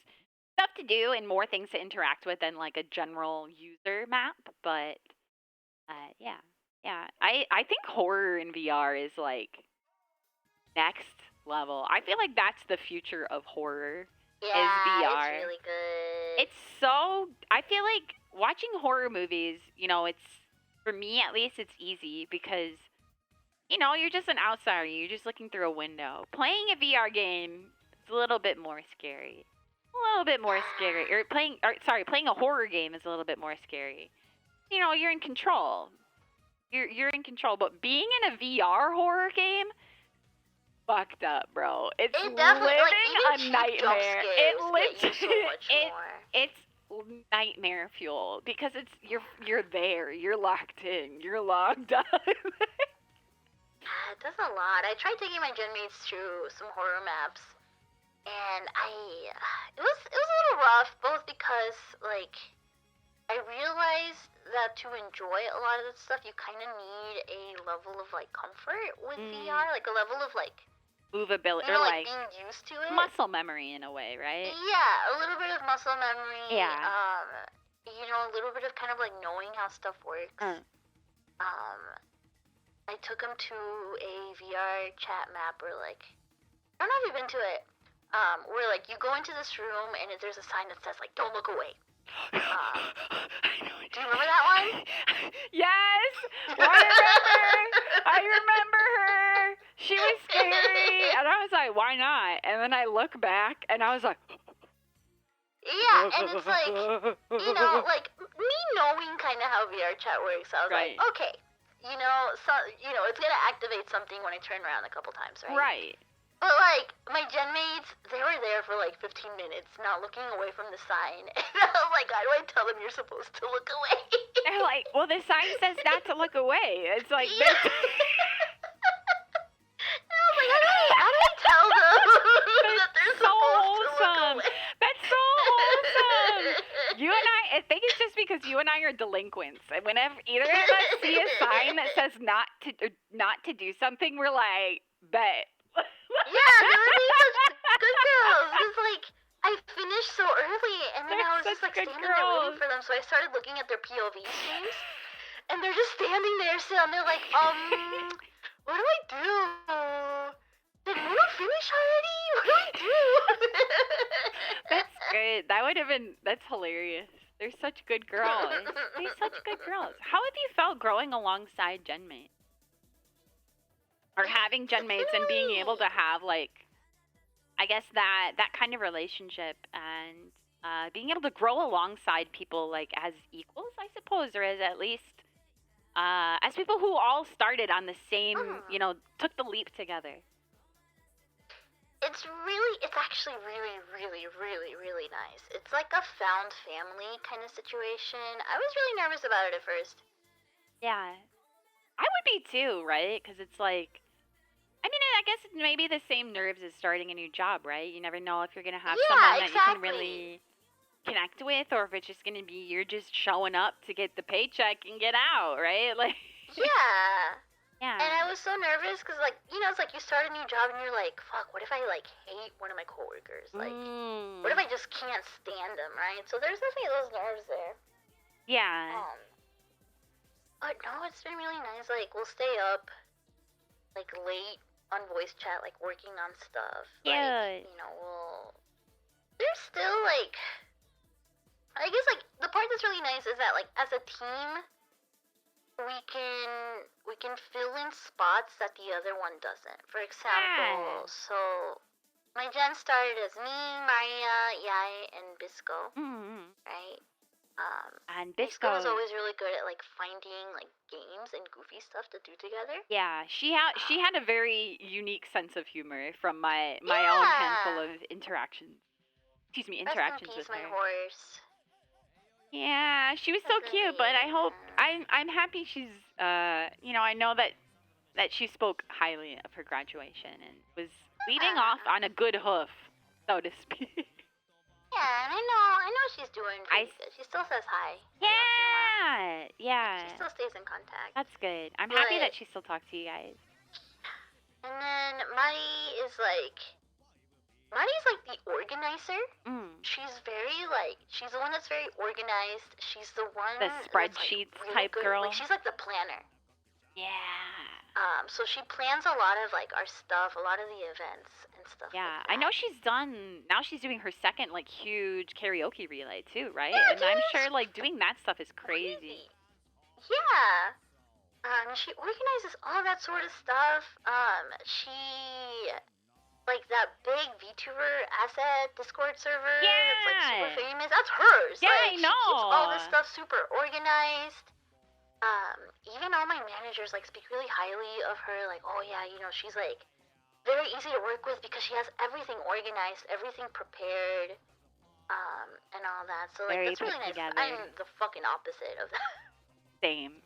stuff to do and more things to interact with than like a general user map. But yeah. I think horror in VR is like next level. I feel like that's the future of horror. Yeah, is VR. It's really good. It's so. I feel like watching horror movies. You know, it's for me at least. It's easy because you know you're just an outsider. You're just looking through a window. Playing a VR game, it's a little bit more scary. Playing a horror game is a little bit more scary. You know, you're in control. You're in control. But being in a VR horror game. Fucked up, bro. It's living a nightmare. It's nightmare fuel because it's you're there. You're locked in. You're logged up. Yeah, it does a lot. I tried taking my gen mates through some horror maps, and it was a little rough, both because like I realized that to enjoy a lot of this stuff, you kind of need a level of like comfort with VR, like a level of like Movability, you know, or like like being used to it. muscle memory in a way, right? Yeah, a little bit of muscle memory. Yeah. You know, a little bit of kind of like knowing how stuff works. I took him to a VR chat map where like I don't know if you've been to it. Where like you go into this room and there's a sign that says like "Don't look away." Do you remember that one? Yes, I remember her. She was scary, and I was like, "Why not?" And then I look back, and I was like, Yeah, and it's like, you know, like me knowing kind of how VR chat works, I was Right. like, okay, you know, it's gonna activate something when I turn around a couple times, right? Right. But like my gen mates, they were there for like 15 minutes, not looking away from the sign, and I was like, how do I tell them you're supposed to look away? They're like, well, the sign says not to look away. It's like, Yeah. And I was like, how do I tell them that they're so supposed to look wholesome. away? That's so wholesome. You and I think it's just because you and I are delinquents. And whenever either of us see a sign that says not to do something, we're like, bet. Yeah, they were being such good girls. Because, like, I finished so early, and then I was just, like, standing there waiting for them, so I started looking at their POV streams, and they're just standing there still, and they're like, what do I do? Did Luna finish already? What do I do? That's good. That's hilarious. They're such good girls. They're such good girls. How have you felt growing alongside gen mates? Or having gen mates and being able to have, like, I guess that kind of relationship, and being able to grow alongside people, like, as equals, I suppose, or as at least as people who all started on the same, took the leap together. It's actually really, really, really, really nice. It's like a found family kind of situation. I was really nervous about it at first. Yeah. I would be too, right? Because it's like, I mean, I guess it may be the same nerves as starting a new job, right? You never know if you're going to have someone that you can really connect with, or if it's just going to be you're just showing up to get the paycheck and get out, right? Like. Yeah. Yeah. And I was so nervous because, like, it's like you start a new job and you're like, fuck, what if I, like, hate one of my coworkers? Like, what if I just can't stand them, right? So there's definitely those nerves there. Yeah. But no, it's been really nice. Like, we'll stay up, like, late on voice chat, like, working on stuff. Yeah. Like, there's still, like, I guess, like, the part that's really nice is that, like, as a team, we can fill in spots that the other one doesn't. For example, so my gen started as me, Maria, Yai, and Bisco, right? And Bisco Bisco was always really good at like finding like games and goofy stuff to do together. Yeah, she had a very unique sense of humor from my own handful of interactions. Excuse me, interactions Rest in peace, with her. my horse. Yeah, she was so cute, but I hope I'm happy she's I know that she spoke highly of her graduation and was leading off on a good hoof, so to speak. Yeah, and I know she's doing pretty good. She still says hi. Yeah. She still stays in contact. That's good. I'm happy that she still talks to you guys. And then Maddie's like the organizer. She's she's the one that's very organized. She's the one the spreadsheets really type good. girl. Like, she's like the planner. Yeah. So she plans a lot of like our stuff, a lot of the events and stuff. Yeah, like that. I know she's doing her second like huge karaoke relay too, right? Yeah, and I'm sure like doing that stuff is crazy. Yeah. She organizes all that sort of stuff. She like that big VTuber asset Discord server that's like super famous. That's hers. Yeah, like, I know. She keeps all this stuff super organized. Even all my managers like speak really highly of her. Like, oh yeah, she's like very easy to work with because she has everything organized, everything prepared, and all that. So like that's really nice. Together. I'm the fucking opposite of that. Same.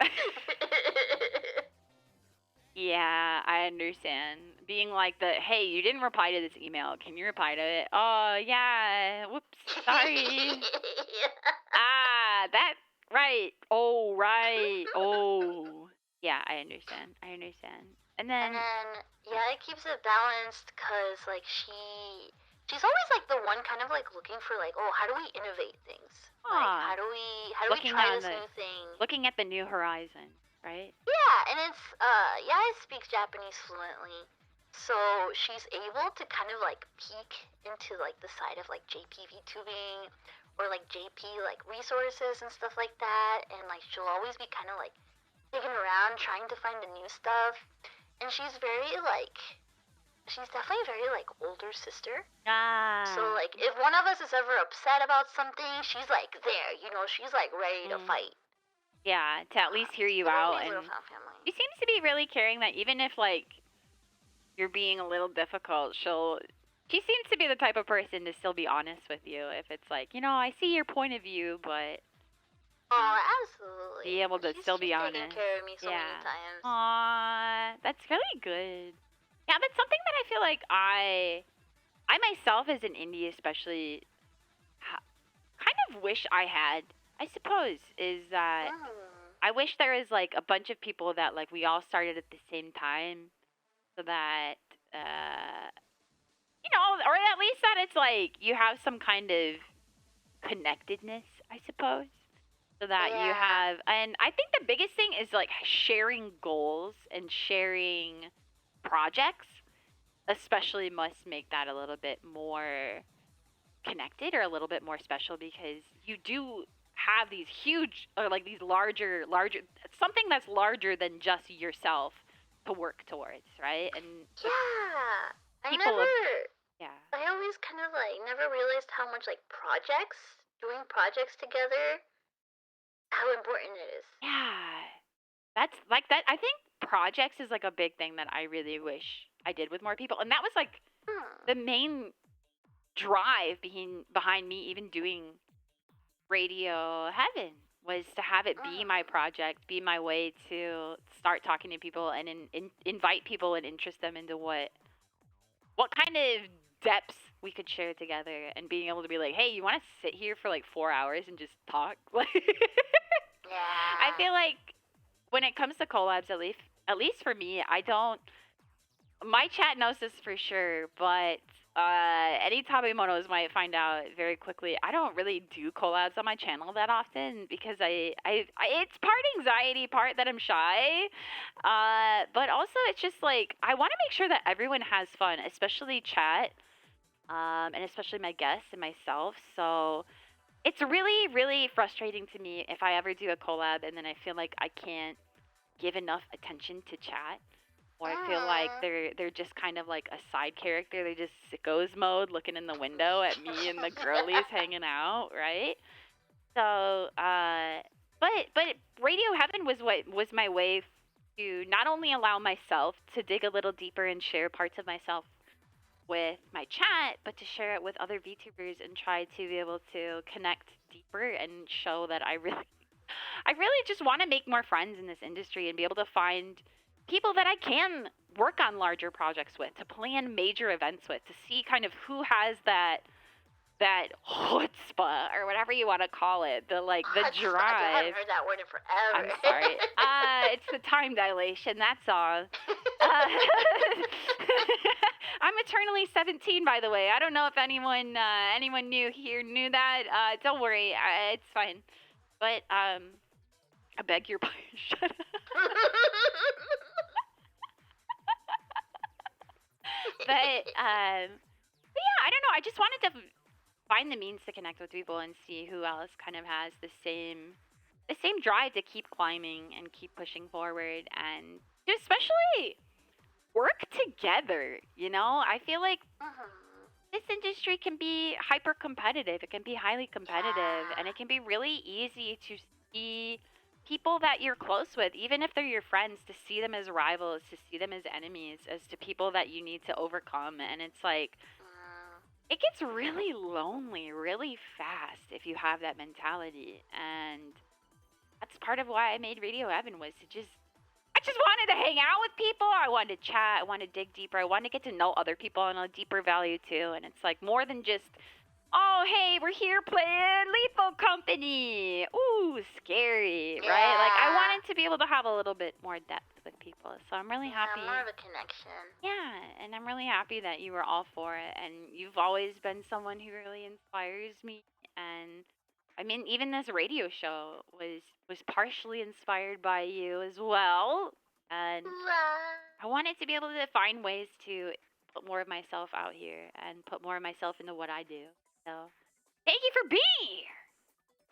Yeah, I understand. Being like hey, you didn't reply to this email. Can you reply to it? Oh, yeah. Whoops. Sorry. Ah, that, right. Oh, right. Oh. Yeah, I understand. I understand. And And then, then, yeah, it keeps it balanced because, like, she's always, like, the one kind of, like, looking for, like, oh, how do we innovate things? Like, ah, how do we looking try on this the, new thing? looking at the new horizon, right? Yeah, and yeah, I speak Japanese fluently. So she's able to kind of, like, peek into, like, the side of, like, JP VTubing or, like, JP, like, resources and stuff like that. And, like, she'll always be kind of, like, digging around trying to find the new stuff. And she's very, like, she's definitely very, like, older sister. So, Ah. like, if one of us is ever upset about something, she's, like, there, you know, she's, like, ready to fight. Yeah, to at least hear you It's a out. nice little And family. she seems to be really caring that even if, like, you're being a little difficult, she seems to be the type of person to still be honest with you. If it's like, I see your point of view, but Oh, absolutely. be able to still be she's honest. taken care of me so Yeah. many times. Aww, that's really good. Yeah, that's something that I feel like I myself as an indie especially kind of wish I had. I suppose is that I wish there was like a bunch of people that like we all started at the same time, so that or at least that it's like you have some kind of connectedness, I suppose. So that you Yeah. have, and I think the biggest thing is like sharing goals and sharing projects, especially must make that a little bit more connected or a little bit more special because you do have these huge or like these larger something that's larger than just yourself to work towards, right? And Yeah. people yeah. I always kind of like never realized how much like doing projects together, how important it is. Yeah. That's like that. I think projects is like a big thing that I really wish I did with more people. And that was like the main drive behind me even doing Radio Heaven was to have it be my project, be my way to start talking to people and invite people and interest them into what kind of depths we could share together and being able to be like, hey, you want to sit here for like 4 hours and just talk? Like, Yeah. I feel like when it comes to collabs, at least for me, I don't. My chat knows this for sure, but any Tabemonos might find out very quickly. I don't really do collabs on my channel that often because it's part anxiety, part that I'm shy, but also it's just like I want to make sure that everyone has fun, especially chat, and especially my guests and myself. So it's really, really frustrating to me if I ever do a collab and then I feel like I can't give enough attention to chat, or I feel like they're just kind of like a side character. They just sickos mode looking in the window at me and the girlies hanging out, right? So, but Radio Heaven was my way to not only allow myself to dig a little deeper and share parts of myself with my chat, but to share it with other VTubers and try to be able to connect deeper and show that I really just want to make more friends in this industry and be able to find people that I can work on larger projects with, to plan major events with, to see kind of who has that chutzpah or whatever you want to call it, the drive. I haven't heard that word in forever. I'm sorry. It's the time dilation. That's all. I'm eternally 17, by the way. I don't know if anyone knew that. Don't worry, it's fine. But I beg your pardon. Shut up. But yeah, I don't know. I just wanted to find the means to connect with people and see who else kind of has the same drive to keep climbing and keep pushing forward and to especially work together. I feel like this industry can be hyper competitive. It can be highly competitive, and it can be really easy to see people that you're close with, even if they're your friends, to see them as rivals, to see them as enemies, as to people that you need to overcome. And it's like, it gets really lonely really fast if you have that mentality. And that's part of why I made Radio Evan, was to just, I just wanted to hang out with people. I wanted to chat. I wanted to dig deeper. I wanted to get to know other people on a deeper value too. And it's like more than just, oh, hey, we're here playing Lethal Company. Ooh, scary, right? Like, I wanted to be able to have a little bit more depth with people. So I'm really happy. More of a connection. Yeah, and I'm really happy that you were all for it. And you've always been someone who really inspires me. And I mean, even this radio show was partially inspired by you as well. And I wanted to be able to find ways to put more of myself out here and put more of myself into what I do. So, thank you for being here.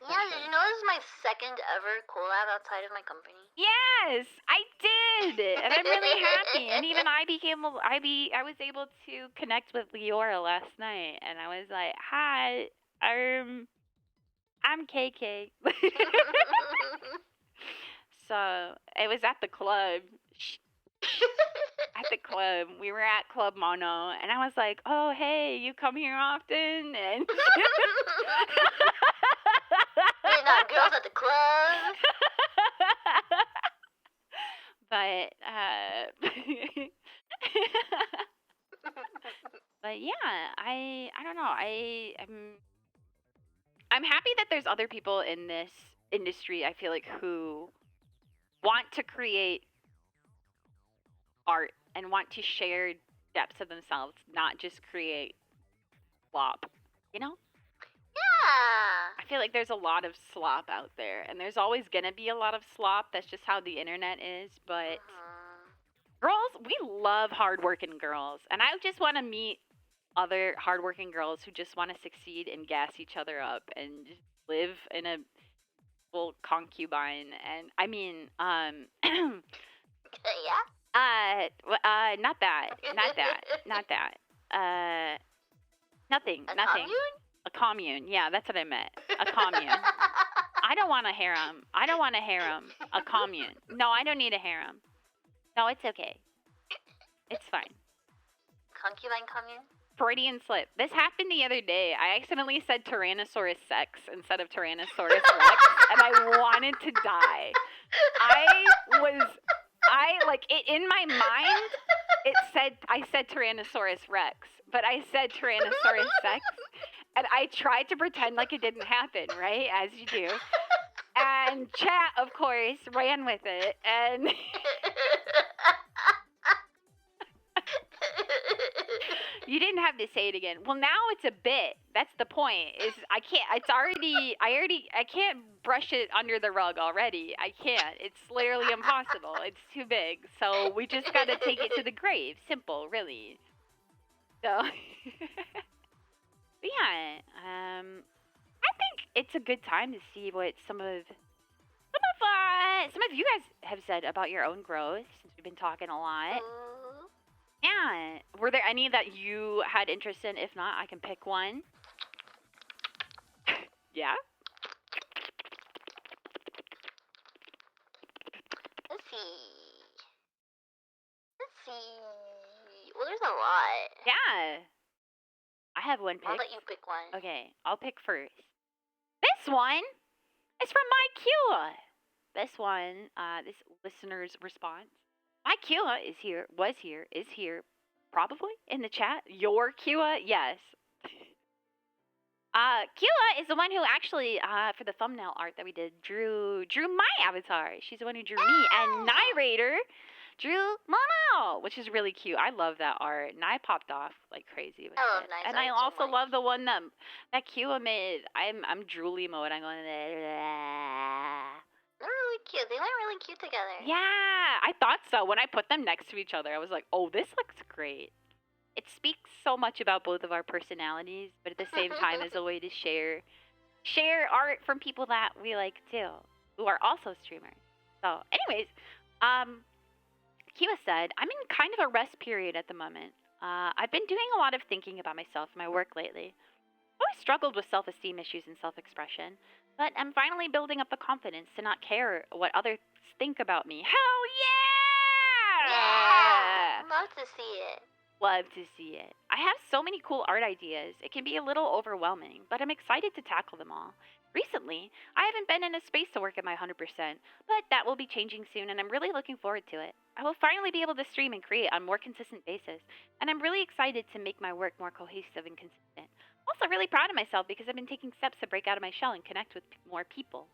Yeah, did you know this is my second ever collab outside of my company? Yes, I did, and I'm really happy. And even I was able to connect with Leora last night, and I was like, "Hi, I'm KK." So it was at the club. At the club, we were at Club Mono, and I was like, "Oh, hey, you come here often?" And You're not girls at the club. But but yeah, I don't know. I'm happy that there's other people in this industry, I feel like, who want to create art and want to share depths of themselves, not just create slop, you know? Yeah. I feel like there's a lot of slop out there, and there's always gonna be a lot of slop. That's just how the internet is. But girls, we love hardworking girls, and I just want to meet other hardworking girls who just want to succeed and gas each other up and just live in a full concubine. And I mean, Yeah. not that, nothing. Commune? A commune. Yeah, that's what I meant. A commune. I don't want a harem. A commune. No, I don't need a harem. No, it's okay. It's fine. Concubine commune? Freudian slip. This happened the other day. I accidentally said Tyrannosaurus sex instead of Tyrannosaurus rex, and I wanted to die. In my mind, I said Tyrannosaurus rex, but I said Tyrannosaurus sex, and I tried to pretend like it didn't happen, right? As you do. And chat, of course, ran with it, and you didn't have to say it again. Well, now it's a bit. That's the point. I can't brush it under the rug already. I can't. It's literally impossible. It's too big. So we just got to take it to the grave. Simple, really. So, but yeah, I think it's a good time to see what some of you guys have said about your own growth, since we've been talking a lot. Yeah. Were there any that you had interest in? If not, I can pick one. Yeah? Let's see. Well, there's a lot. Yeah. I have one pick. I'll let you pick one. Okay, I'll pick first. This one is from my Kua. This one, this listener's response. My Kua is here, probably in the chat. Your Kua, yes. Kua is the one who actually, for the thumbnail art that we did, drew my avatar. She's the one who drew me, and Narrator drew Mono, which is really cute. I love that art, and I popped off like crazy with it. I love nice and art I so also much. love the one that Kua made. I'm drooly mode. I'm going. They're really cute. They went really cute together. Yeah, I thought so. When I put them next to each other, I was like, oh, this looks great. It speaks so much about both of our personalities, but at the same time is a way to share art from people that we like too, who are also streamers. So anyways, Kiwa said, I'm in kind of a rest period at the moment. I've been doing a lot of thinking about myself and my work lately. I've always struggled with self-esteem issues and self-expression, but I'm finally building up the confidence to not care what others think about me. Hell yeah! Yeah! Love to see it. Love to see it. I have so many cool art ideas. It can be a little overwhelming, but I'm excited to tackle them all. Recently, I haven't been in a space to work at my 100%, but that will be changing soon, and I'm really looking forward to it. I will finally be able to stream and create on a more consistent basis, and I'm really excited to make my work more cohesive and consistent. Also, really proud of myself because I've been taking steps to break out of my shell and connect with more people.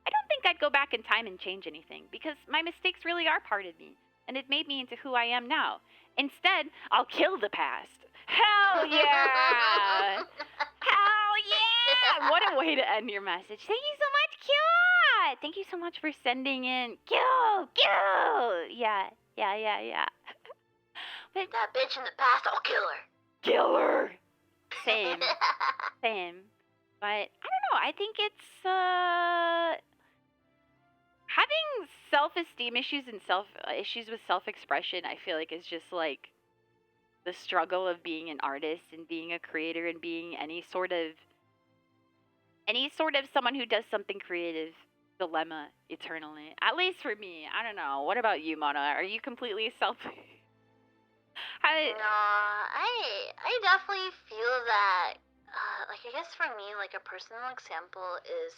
I don't think I'd go back in time and change anything, because my mistakes really are part of me, and it made me into who I am now. Instead, I'll kill the past. Hell yeah! Hell yeah! What a way to end your message. Thank you so much, Q! Thank you so much for sending in. Q! Yeah. But That bitch in the past, I'll kill her. kill her! Same. But I don't know. I think it's having self-esteem issues and issues with self-expression. I feel like is just like the struggle of being an artist and being a creator and being any sort of someone who does something creative dilemma eternally. At least for me. I don't know. What about you, Mona? Are you completely self? No, I definitely feel that, like, I guess for me, like, a personal example is,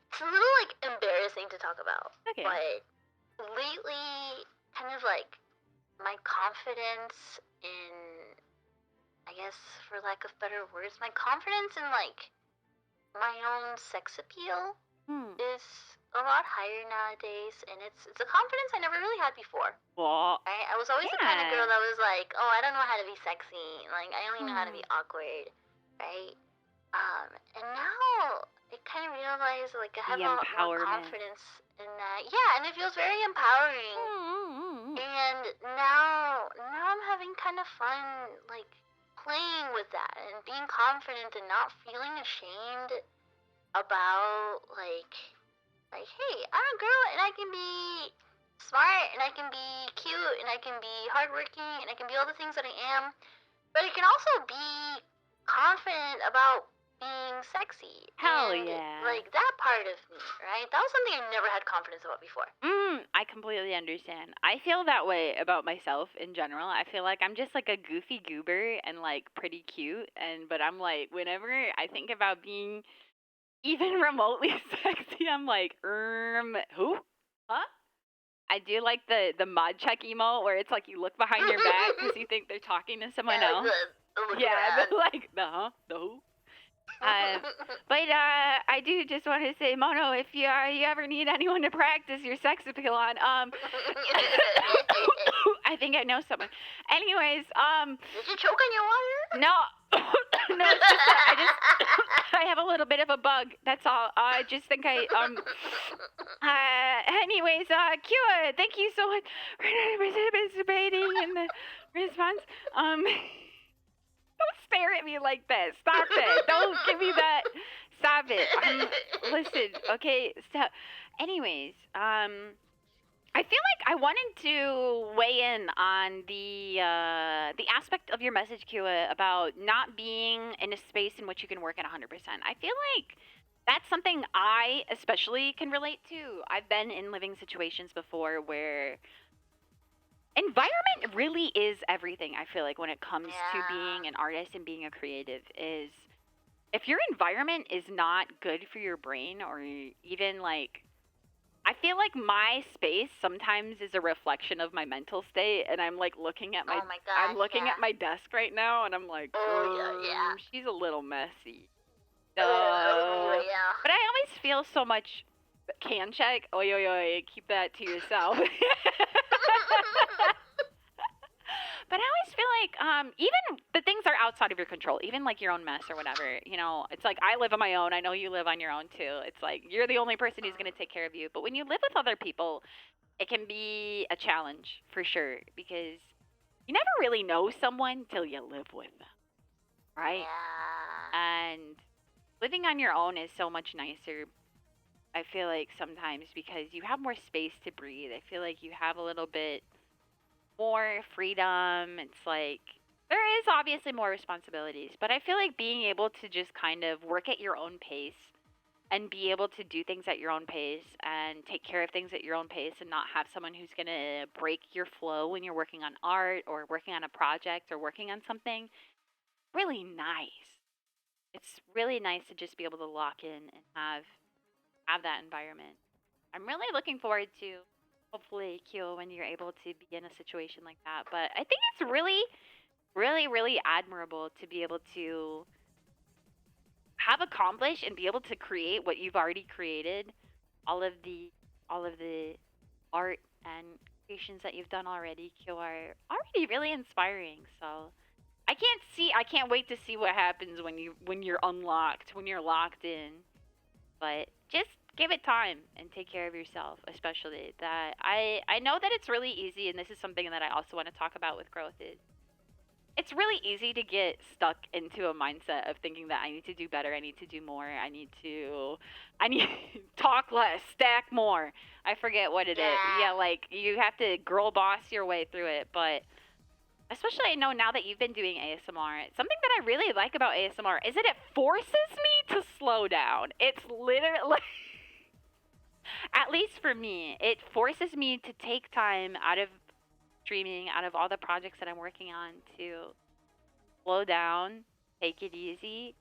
it's a little, like, embarrassing to talk about. Okay. But lately, kind of, like, my confidence in, I guess, for lack of better words, my confidence in, like, my own sex appeal is a lot higher nowadays, and it's a confidence I never really had before. Well, Right? I was always the kind of girl that was like, oh, I don't know how to be sexy. Like, I only know how to be awkward, right? And now I kind of realize, like, I have a lot more confidence in that. Yeah, and it feels very empowering. And now I'm having kind of fun, like, playing with that and being confident and not feeling ashamed about, like, hey, I'm a girl and I can be smart and I can be cute and I can be hardworking and I can be all the things that I am, but I can also be confident about being sexy. Hell and, yeah. like, that part of me, right? That was something I never had confidence about before. I completely understand. I feel that way about myself in general. I feel like I'm just like a goofy goober and like pretty cute, but I'm like, whenever I think about being even remotely sexy, I'm like, who? Huh? I do like the mod check emote where it's like you look behind your back because you think they're talking to someone else. The who? But I do just want to say, Mono, if you ever need anyone to practice your sex appeal on, I think I know someone. Anyways, Did you choke on your water? No, no, it's just that I have a little bit of a bug. That's all. I just think anyways, Kua, thank you so much for participating in the response. Don't stare at me like that. Stop it. Don't give me that. Stop it. Listen, okay, stop. Anyways, I feel like I wanted to weigh in on the aspect of your message, Kua, about not being in a space in which you can work at 100%. I feel like that's something I especially can relate to. I've been in living situations before where environment really is everything. I feel like when it comes to being an artist and being a creative, is if your environment is not good for your brain, or even like, I feel like my space sometimes is a reflection of my mental state, and I'm like looking at Oh my gosh, I'm looking at my desk right now, and I'm like, she's a little messy. But I always feel so much. Can check. Oi, keep that to yourself. But I always feel like even the things are outside of your control, even like your own mess or whatever, you know, it's like I live on my own. I know you live on your own too. It's like you're the only person who's going to take care of you. But when you live with other people, it can be a challenge for sure, because you never really know someone till you live with them, right? Yeah. And living on your own is so much nicer, I feel like, sometimes, because you have more space to breathe. I feel like you have a little bit more freedom. It's like there is obviously more responsibilities, but I feel like being able to just kind of work at your own pace and be able to do things at your own pace and take care of things at your own pace and not have someone who's going to break your flow when you're working on art or working on a project or working on something, really nice. It's really nice to just be able to lock in and have that environment. I'm really looking forward to hopefully Kyo when you're able to be in a situation like that. But I think it's really, really, really admirable to be able to have accomplished and be able to create what you've already created, all of the art and creations that you've done already, Kyo, are already really inspiring. So I can't wait to see what happens when you're unlocked, when you're locked in. But just give it time and take care of yourself, especially that I know that it's really easy, and this is something that I also want to talk about with growth is it's really easy to get stuck into a mindset of thinking that I need to do better, I need to do more, I need to talk less, stack more. I forget what it is. Yeah, like you have to girl boss your way through it, but especially I know now that you've been doing ASMR, something that I really like about ASMR is that it forces me to slow down. It's literally at least for me, it forces me to take time out of streaming, out of all the projects that I'm working on to slow down, take it easy,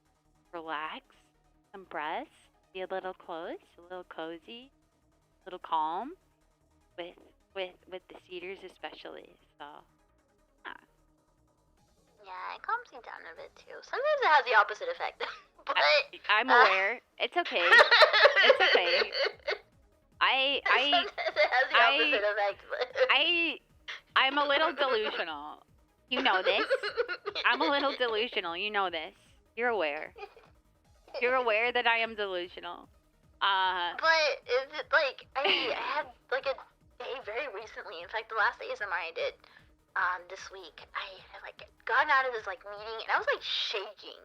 relax, some breaths, be a little close, a little cozy, a little calm with the cedars especially. So yeah. Yeah, it calms me down a bit too. Sometimes it has the opposite effect, but I'm aware. It's okay. It's okay. Sometimes it has the opposite effect, but I'm a little delusional. You know this. I'm a little delusional. You know this. You're aware. You're aware that I am delusional. But is it like I had like a day very recently. In fact, the last ASMR I did this week, I had like gotten out of this like meeting and I was like shaking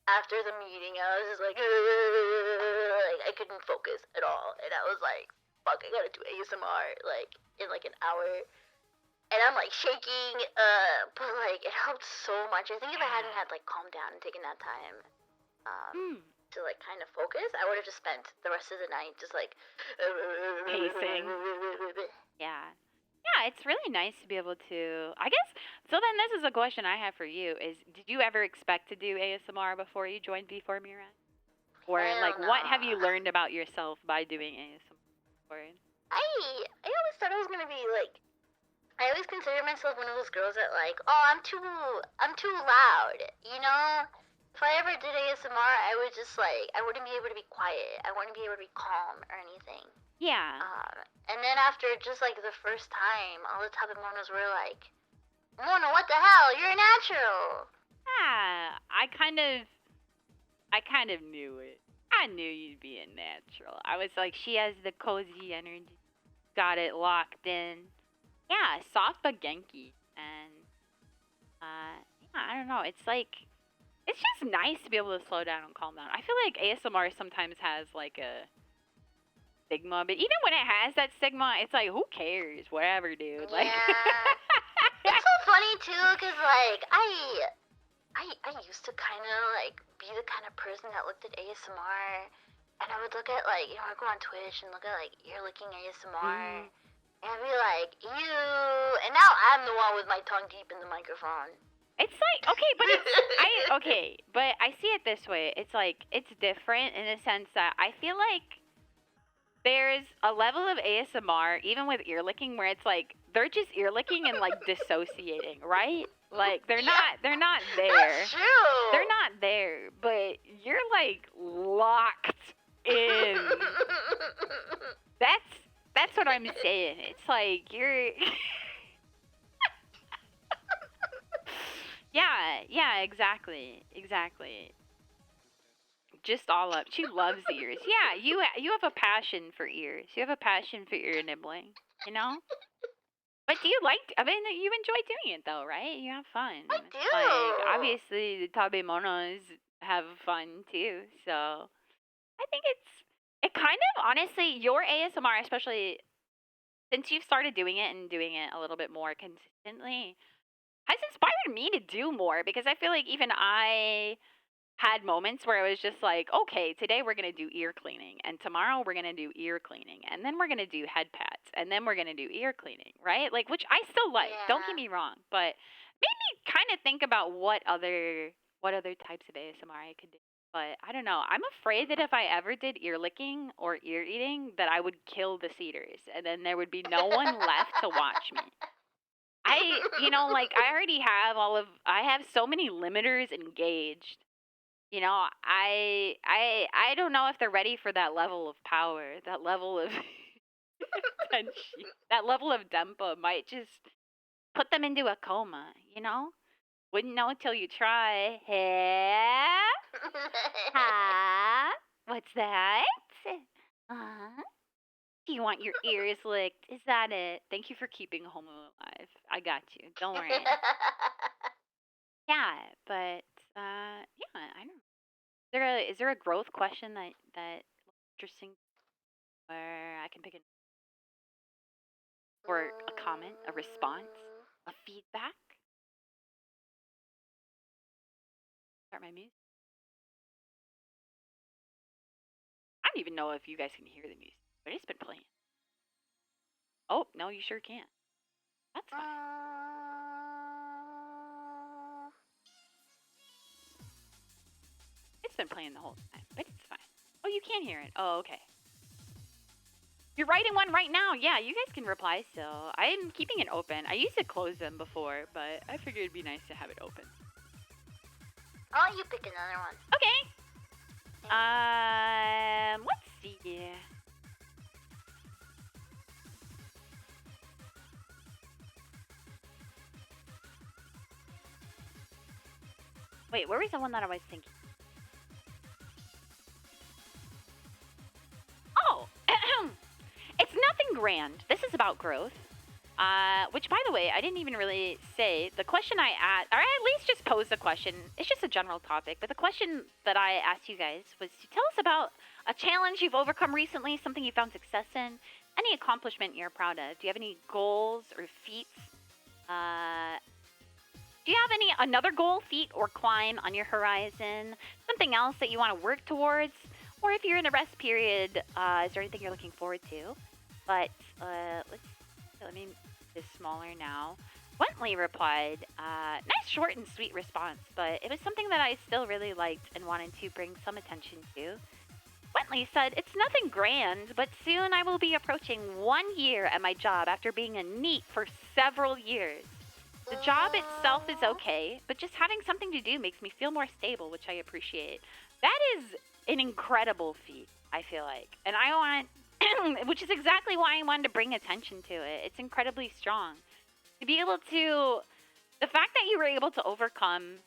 after the meeting. I was just like I couldn't focus at all, and I was like, fuck, I gotta do ASMR like in like an hour. And I'm like shaking, but like it helped so much. I think if I hadn't had like calmed down and taken that time to like kind of focus, I would have just spent the rest of the night just like pacing. Yeah. Yeah, it's really nice to be able to. I guess so. Then this is a question I have for you: is did you ever expect to do ASMR before you joined Before Mira? Or like, what have you learned about yourself by doing ASMR? I always thought I was gonna be like. I always consider myself one of those girls that like, oh, I'm too loud, you know? If I ever did ASMR, I would just like, I wouldn't be able to be quiet. I wouldn't be able to be calm or anything. Yeah. And then after just like the first time, all the Tabemonos were like, Mona, what the hell? You're a natural. Yeah, I kind of knew it. I knew you'd be a natural. I was like, she has the cozy energy. Got it locked in. Yeah, soft but genki. And, yeah, I don't know. It's like, it's just nice to be able to slow down and calm down. I feel like ASMR sometimes has like a stigma, but even when it has that stigma, it's like, who cares? Whatever, dude. Like, yeah. It's so funny too, cause like I used to kind of like be the kind of person that looked at ASMR, and I would look at like I go on Twitch and look at like ear licking ASMR. And I'd be like, ew. And now I'm the one with my tongue deep in the microphone. It's like, okay, but but I see it this way. It's like, it's different in the sense that I feel like there's a level of ASMR, even with ear licking, where it's like, they're just ear licking and like dissociating, right? Like, they're not there. That's true. They're not there, but you're like locked in. That's what I'm saying. It's like you're. yeah, exactly. Just all up. She loves ears. Yeah, you have a passion for ears. You have a passion for ear nibbling. You know. But do you like? I mean, you enjoy doing it though, right? You have fun. I do. Like obviously the tabemonos have fun too. So I think it kind of honestly your ASMR, especially since you've started doing it and doing it a little bit more consistently, has inspired me to do more because I feel like even I had moments where it was just like, okay, today we're going to do ear cleaning, and tomorrow we're going to do ear cleaning, and then we're going to do head pats, and then we're going to do ear cleaning, right? Like, which I still like. Don't get Yeah. me wrong, but made me kind of think about what other types of ASMR I could do. But I don't know. I'm afraid that if I ever did ear licking or ear eating, that I would kill the cedars, and then there would be no one left to watch me. Like I already have I have so many limiters engaged. I don't know if they're ready for that level of power, that level of tension, that level of dempa might just put them into a coma, Wouldn't know until you try. Huh? What's that? Uh-huh. Do you want your ears licked? Is that it? Thank you for keeping Homo alive. I got you. Don't worry. Yeah, but yeah, I don't know. Is there a growth question that looks interesting where I can pick or a comment, a response, a feedback? Start my music. I don't even know if you guys can hear the music, but it's been playing. Oh no, you sure can. That's fine. It's been playing the whole time, but it's fine. Oh, you can hear it. Oh, okay. You're writing one right now. Yeah, you guys can reply still. I'm keeping it open. I used to close them before, but I figured it'd be nice to have it open. I'll let you pick another one. Okay. Let's see. Wait, where was the one that I was thinking? Oh, it's nothing grand. This is about growth. Which, by the way, I didn't even really say. The question I asked, or at least just pose the question. It's just a general topic, but the question that I asked you guys was to tell us about a challenge you've overcome recently, something you found success in, any accomplishment you're proud of. Do you have any goals or feats? Do you have another goal, feat, or climb on your horizon? Something else that you want to work towards? Or if you're in a rest period, is there anything you're looking forward to? But let me make this smaller now. Wentley replied, nice short and sweet response, but it was something that I still really liked and wanted to bring some attention to. Wentley said, it's nothing grand, but soon I will be approaching 1 year at my job after being a NEET for several years. The job itself is okay, but just having something to do makes me feel more stable, which I appreciate. That is an incredible feat, I feel like. And I want, which is exactly why I wanted to bring attention to it. It's incredibly strong. To be able to, the fact that you were able to overcome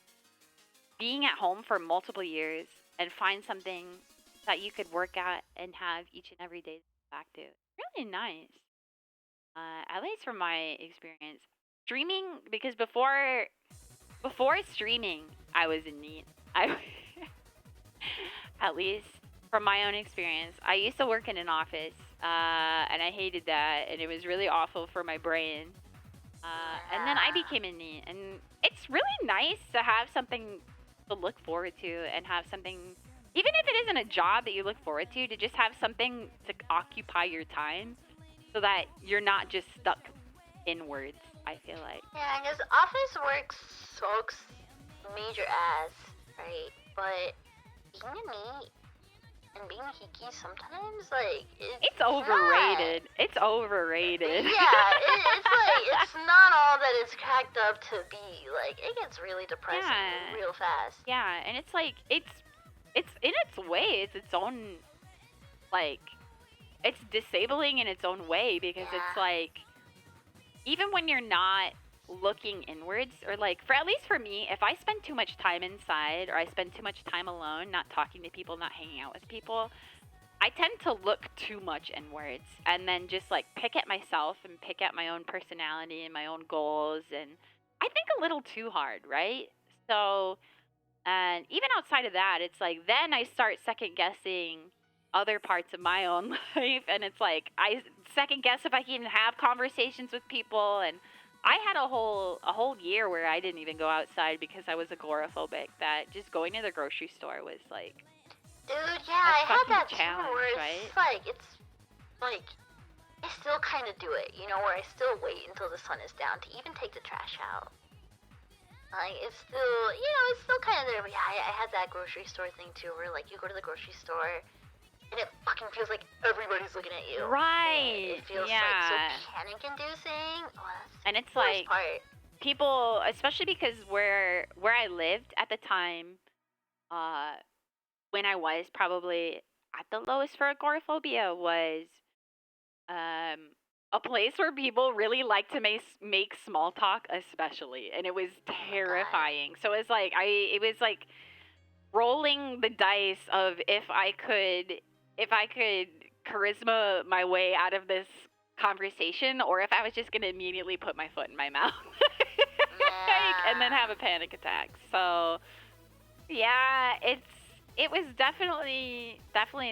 being at home for multiple years and find something that you could work at and have each and every day back to. Really nice. At least from my experience. Streaming, because before streaming, I was in need. At least from my own experience, I used to work in an office, and I hated that, and it was really awful for my brain. And then I became a NEET, and it's really nice to have something to look forward to and have something, even if it isn't a job that you look forward to just have something to occupy your time so that you're not just stuck inwards, I feel like. Yeah, because office work sucks major ass, right? But being a NEET and being a hiki sometimes, like, it's overrated. It's overrated. Yeah, it's like, it's not all that it's cracked up to be. Like, it gets really depressing real fast. Yeah, and it's like, it's in its way, it's its own, like, it's disabling in its own way because it's like, even when you're not looking inwards, or like, at least for me, if I spend too much time inside or I spend too much time alone, not talking to people, not hanging out with people, I tend to look too much inwards and then just like pick at myself and pick at my own personality and my own goals, and I think a little too hard, right? So, and even outside of that, it's like then I start second guessing other parts of my own life, and it's like I second guess if I can even have conversations with people, and I had a whole year where I didn't even go outside because I was agoraphobic. That just going to the grocery store was like Dude, a yeah, I had fucking that too, challenge, where right? it's like, I still kind of do it, you know, where I still wait until the sun is down to even take the trash out. Like, it's still, you know, it's still kind of there, but yeah, I had that grocery store thing too, where like, you go to the grocery store, and it fucking feels like everybody's looking at you. Right. It feels yeah. like so panic-inducing. Oh, that's and it's the worst like part. people, especially because where I lived at the time, when I was probably at the lowest for agoraphobia was a place where people really like to make small talk, especially, and it was terrifying. So it was like rolling the dice of if I could charisma my way out of this conversation, or if I was just gonna immediately put my foot in my mouth, and then have a panic attack. So yeah, it was definitely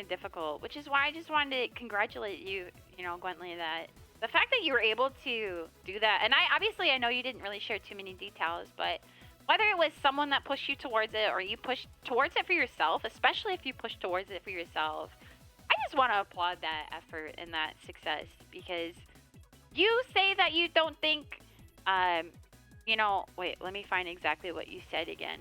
difficult, which is why I just wanted to congratulate you, Gwentley, that the fact that you were able to do that. And I know you didn't really share too many details, but whether it was someone that pushed you towards it or you pushed towards it for yourself, especially if you pushed towards it for yourself, I just want to applaud that effort and that success, because you say that you don't think, wait, let me find exactly what you said again.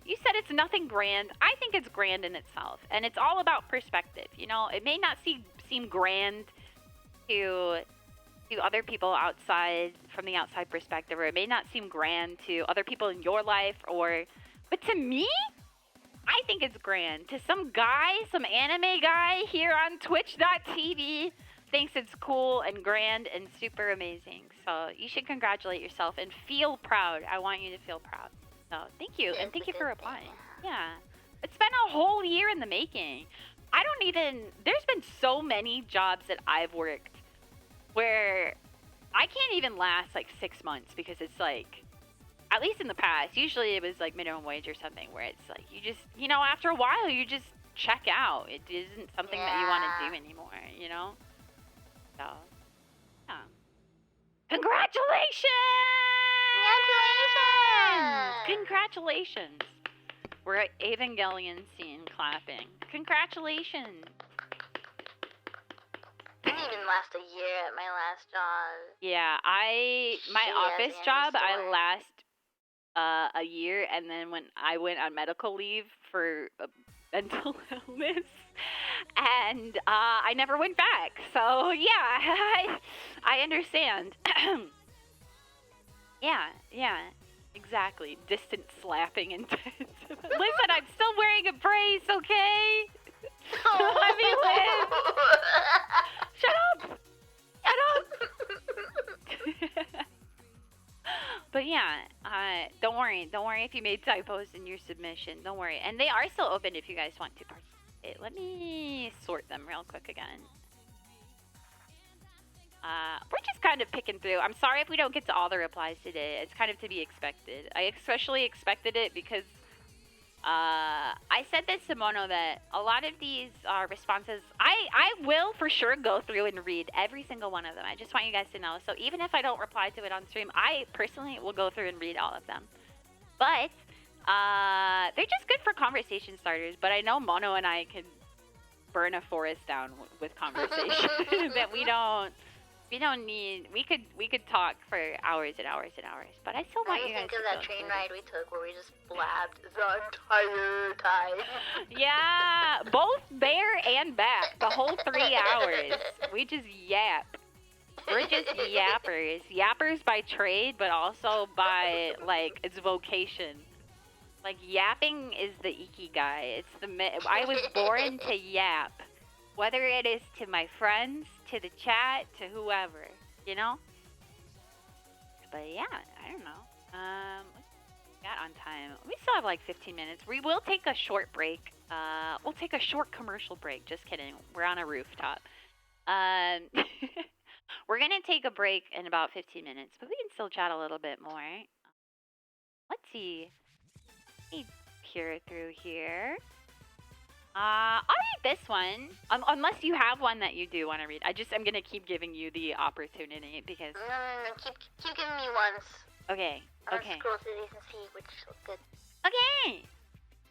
You said it's nothing grand. I think it's grand in itself, and it's all about perspective. It may not seem grand to other people outside, from the outside perspective, or it may not seem grand to other people in your life, but to me, I think it's grand. To some anime guy here on Twitch.tv thinks it's cool and grand and super amazing. So you should congratulate yourself and feel proud. I want you to feel proud. So thank you, and thank you for replying. Yeah. It's been a whole year in the making. There's been so many jobs that I've worked where I can't even last like 6 months, because it's like, at least in the past, usually it was like minimum wage or something, where it's like you just, after a while you just check out. It isn't something that you want to do anymore, So, yeah. Congratulations! Congratulations! We're at Evangelion scene clapping. Congratulations! I didn't even last a year at my last job. Yeah, my office job, I last a year, and then when I went on medical leave for mental illness, and I never went back. So yeah, I understand. Yeah, exactly. Distant slapping and listen, I'm still wearing a brace, okay? Let me live. Shut up. But yeah, don't worry if you made typos in your submission. Don't worry, and they are still open if you guys want to participate. Let me sort them real quick again. We're just kind of picking through. I'm sorry if we don't get to all the replies today. It's kind of to be expected. I especially expected it because I said this to Mono, that a lot of these responses, I will for sure go through and read every single one of them. I just want you guys to know. So even if I don't reply to it on stream, I personally will go through and read all of them. But they're just good for conversation starters. But I know Mono and I can burn a forest down with conversation that we don't need. We could talk for hours and hours and hours, but I still want you guys to think of that train ride we took where we just blabbed the entire time. Yeah, both there and back, the whole 3 hours. We just yap. We're just yappers. Yappers by trade, but also by, like, its vocation. Like, yapping is the ikigai. I was born to yap. Whether it is to my friends, to the chat, to whoever, But yeah, I don't know. What's got on time? We still have like 15 minutes. We will take a short break. We'll take a short commercial break. Just kidding. We're on a rooftop. We're gonna take a break in about 15 minutes, but we can still chat a little bit more. Let's see. Let me peer through here. I'll read this one. Unless you have one that you do want to read. I'm gonna keep giving you the opportunity because. No. Keep giving me ones. Okay. I'm Okay. gonna scroll through these and see which look good. Okay.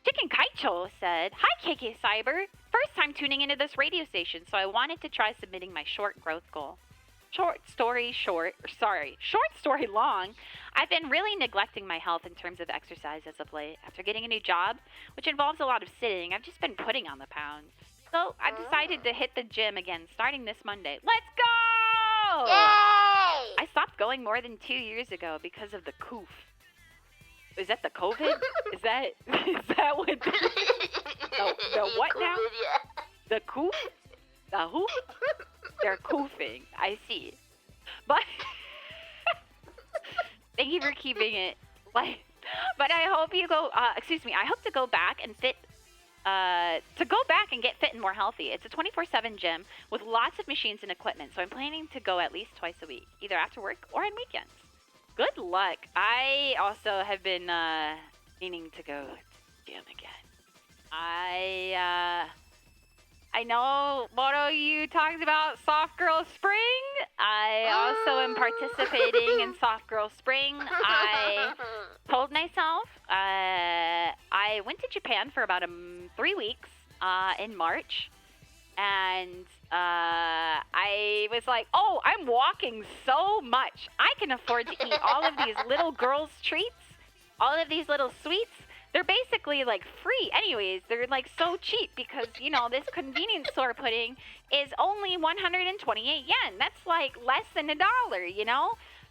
Chicken Kaicho said, "Hi KKcyber. First time tuning into this radio station, so I wanted to try submitting my short growth goal. Short story long. I've been really neglecting my health in terms of exercise as of late. After getting a new job, which involves a lot of sitting, I've just been putting on the pounds. So I've decided to hit the gym again starting this Monday. Let's go! Yay! I stopped going more than 2 years ago because of the coof. Is that the COVID? is that what the what now? Yeah. The coof? The who? They're coofing. I see. But thank you for keeping it light. But I hope you go. I hope to go back and fit. To go back and get fit and more healthy. It's a 24/7 gym with lots of machines and equipment, so I'm planning to go at least twice a week, either after work or on weekends. Good luck. I also have been meaning to go to the gym again. I know, Moto, you talked about Soft Girl Spring. I also am participating in Soft Girl Spring. I told myself I went to Japan for about 3 weeks in March. And I was like, oh, I'm walking so much. I can afford to eat all of these little girls' treats, all of these little sweets. They're basically like free. Anyways, they're like so cheap because, this convenience store pudding is only 128 yen. That's like less than $1,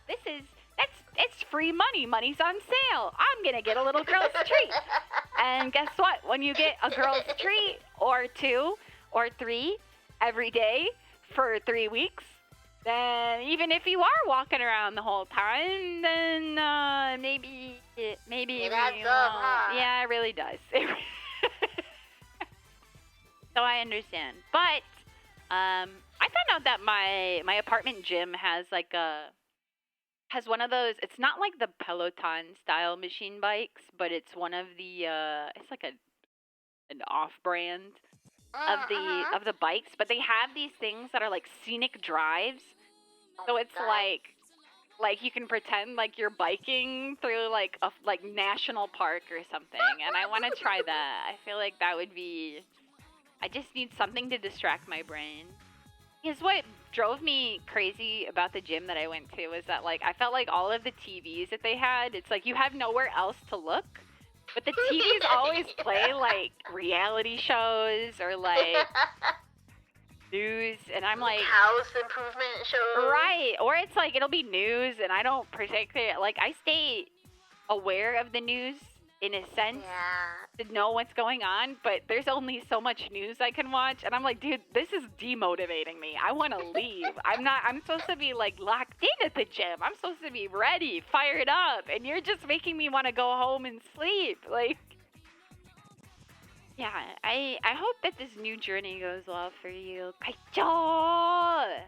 It's free money. Money's on sale. I'm going to get a little girl's treat. And guess what? When you get a girl's treat or 2 or 3 every day for 3 weeks, then even if you are walking around the whole time, then maybe it adds up, huh? Yeah, it really does. So I understand. But I found out that my apartment gym has one of those. It's not like the Peloton style machine bikes, but it's one of the it's like an off brand of the bikes, but they have these things that are like scenic drives. So it's like you can pretend like you're biking through like a national park or something, and I want to try that. I feel like that would be. I just need something to distract my brain. Because what drove me crazy about the gym that I went to was that I felt like all of the TVs that they had, it's like you have nowhere else to look. But the TVs always play reality shows or news, and I'm like house improvement shows. Right, or it's it'll be news, and I don't particularly I stay aware of the news in a sense to know what's going on, but there's only so much news I can watch, and I'm like, dude, this is demotivating me. I want to leave. I'm supposed to be locked in at the gym. I'm supposed to be ready, fired up, and you're just making me want to go home and sleep. Yeah, I hope that this new journey goes well for you. Kaicho!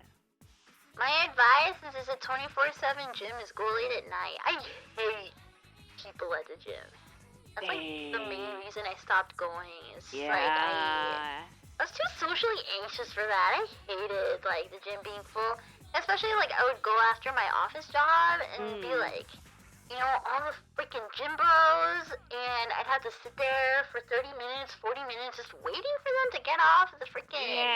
My advice is a 24/7 gym is go late at night. I hate people at the gym. That's the main reason I stopped going. It's I was too socially anxious for that. I hated the gym being full. Especially I would go after my office job and be all the freaking gym bros, and I'd have to sit there for 30 minutes, 40 minutes, just waiting for them to get off the freaking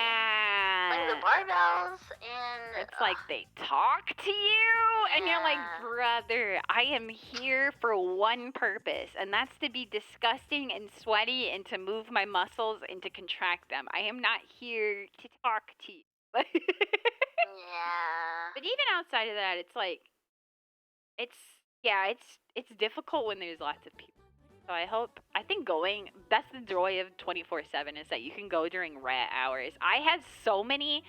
the barbells, and it's they talk to you, and you're like, brother, I am here for one purpose, and that's to be disgusting and sweaty and to move my muscles and to contract them. I am not here to talk to you. But even outside of that, it's difficult when there's lots of people. So I think that's the joy of 24/7 is that you can go during rat hours. I had so many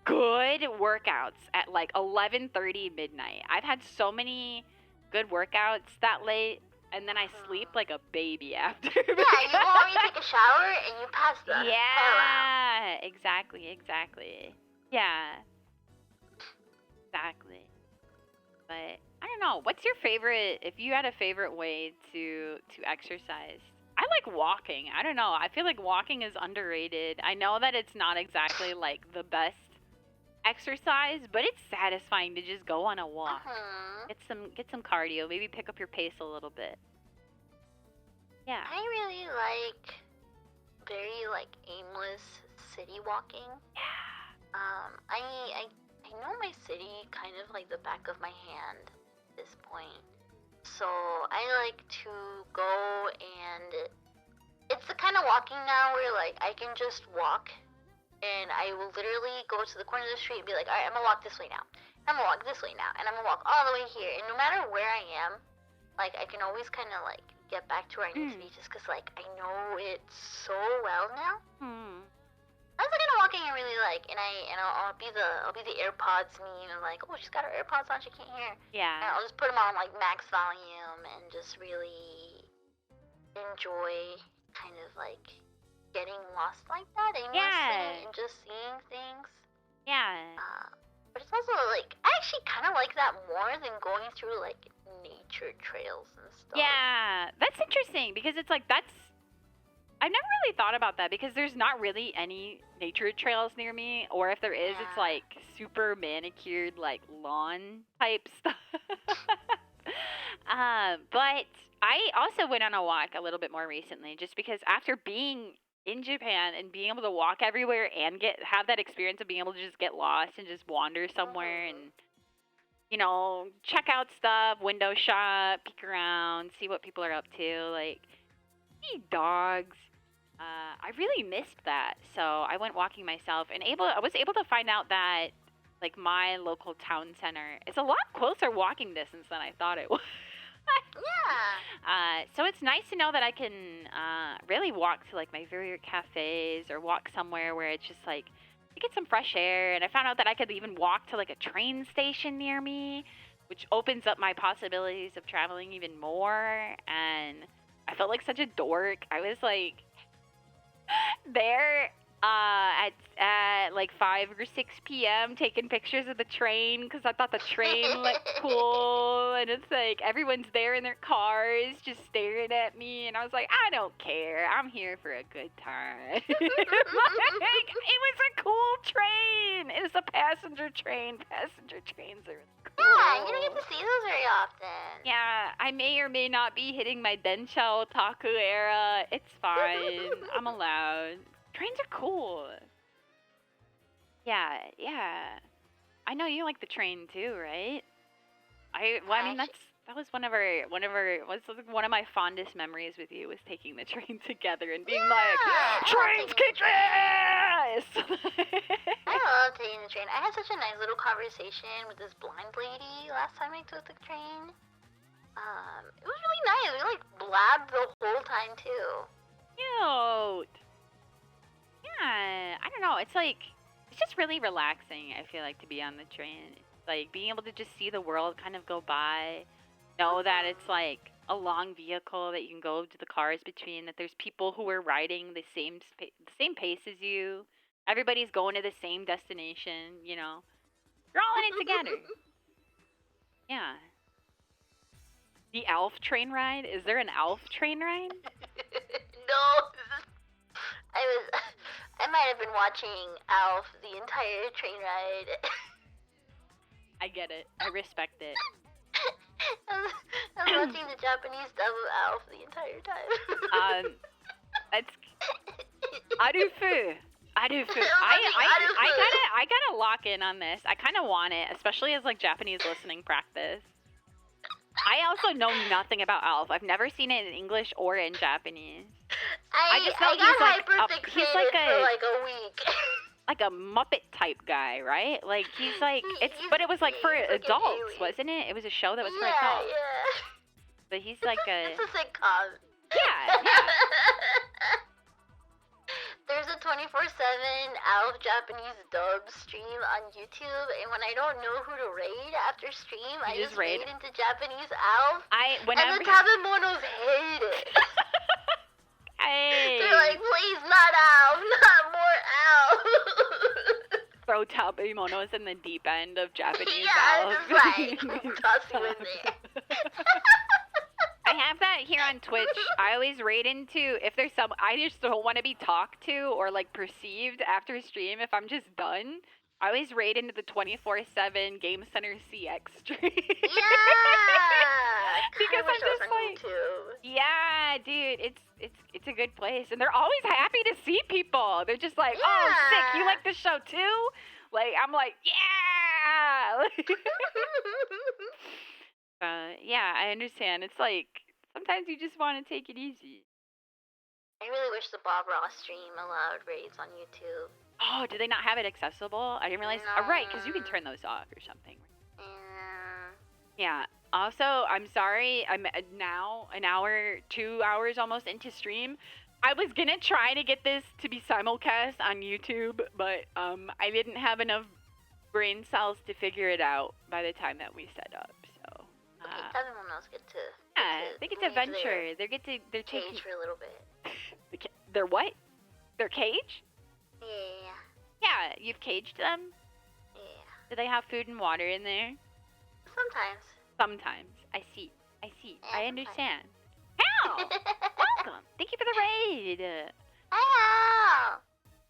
good workouts at 11:30 midnight. I've had so many good workouts that late, and then I sleep like a baby after. Yeah, you go home, you take a shower, and you pass the hell out. Exactly. Yeah. Exactly. But I don't know. What's your favorite? If you had a favorite way to exercise, I like walking. I don't know. I feel like walking is underrated. I know that it's not exactly like the best exercise, but it's satisfying to just go on a walk. Get some cardio, maybe pick up your pace a little bit. Yeah. I really like very like aimless city walking. Yeah. I know my city kind of like the back of my hand at this point. So I like to go, and it's the kind of walking now where like I can just walk, and I will literally go to the corner of the street and be like, all right, I'm gonna walk this way now. I'm gonna walk this way now, and I'm gonna walk all the way here. And no matter where I am, like I can always kind of like get back to where I need to be, just cause like I know it so well now. That's the kind of walking I really like, and I'll be the AirPods meme, and like, oh, she's got her AirPods on, she can't hear. Yeah. And I'll just put them on like max volume and just really enjoy kind of like getting lost like that, aimlessly, and just seeing things. Yeah. But it's also like I actually kind of like that more than going through like nature trails and stuff. Yeah, that's interesting because it's like I've never really thought about that because there's not really any nature trails near me, or if there is, it's like super manicured, like lawn type stuff. But I also went on a walk a little bit more recently, just because after being in Japan and being able to walk everywhere and have that experience of being able to just get lost and just wander somewhere and, you know, check out stuff, window shop, peek around, see what people are up to, like see dogs. I really missed that, so I went walking myself, and I was able to find out that like my local town center is a lot closer walking distance than I thought it was. So it's nice to know that I can really walk to like my favorite cafes or walk somewhere where it's just like to get some fresh air. And I found out that I could even walk to like a train station near me, which opens up my possibilities of traveling even more. And I felt like such a dork. I was like there at like 5 or 6 p.m. taking pictures of the train because I thought the train looked cool, and it's like everyone's there in their cars just staring at me, and I was like, I don't care, I'm here for a good time. Like, it was a cool train. It was a passenger train. Passenger trains are cool. Yeah, you don't get to see those very often. Yeah, I may or may not be hitting my Densha otaku era. It's fine. I'm allowed. Trains are cool. Yeah. I know you like the train too, right? I mean that was one of my fondest memories with you was taking the train together and being like, trains kick ass! I love taking the train. I had such a nice little conversation with this blind lady last time I took the train. It was really nice. We like blabbed the whole time too. Cute. Yeah, I don't know. It's like, it's just really relaxing, I feel like, to be on the train. It's like being able to just see the world kind of go by. Know that it's like a long vehicle that you can go to the cars between, that there's people who are riding the same pace as you. Everybody's going to the same destination, you know. You're all in it together. Yeah. The Alf train ride? Is there an Alf train ride? No. I might have been watching Alf the entire train ride. I get it. I respect it. I was watching the Japanese dub of Alf the entire time. That's Arufu. I gotta lock in on this. I kind of want it, especially as like Japanese listening practice. I also know nothing about Alf. I've never seen it in English or in Japanese. I just know he's like a week. Like a Muppet type guy, right? Like he's like but it was like for adults, wasn't it? It was a show that was for adults. Yeah. But he's like It's a sitcom. Yeah. There's a 24/7 Alf Japanese dub stream on YouTube, and when I don't know who to raid after stream, I just raid into Japanese Alf. And the Tabemonos hate it. Hey. They're like, please, not Alf, not more Alf. Throw Tabemonos in the deep end of Japanese Alf. Alf. Yeah, just like, toss you in there. I have that that here on Twitch, I always raid into if there's some I just don't want to be talked to or like perceived after stream if I'm just done. I always raid into the 24/7 Game Center CX stream. Yeah. Because I'm just like, YouTube. yeah, dude, it's a good place, and they're always happy to see people. They're just like, oh, sick, you Yeah. like the show too? Like, I'm like, yeah. Yeah, I understand. It's like sometimes you just want to take it easy. I really wish the Bob Ross stream allowed raids on YouTube. Oh, do they not have it accessible? I didn't realize. No. Right, because you can turn those off or something. Yeah. Yeah. Also, I'm sorry. I'm now an hour, 2 hours almost into stream. I was gonna try to get this to be simulcast on YouTube, but I didn't have enough brain cells to figure it out by the time that we set up. So. Okay, everyone else get to. Yeah, they get to leave their venture. They're taking. Cage for a little bit. Their what? Their cage? Yeah. Yeah, you've caged them. Yeah. Do they have food and water in there? Sometimes. Sometimes. I see. Yeah, I understand. How? Welcome. Thank you for the raid. Hello.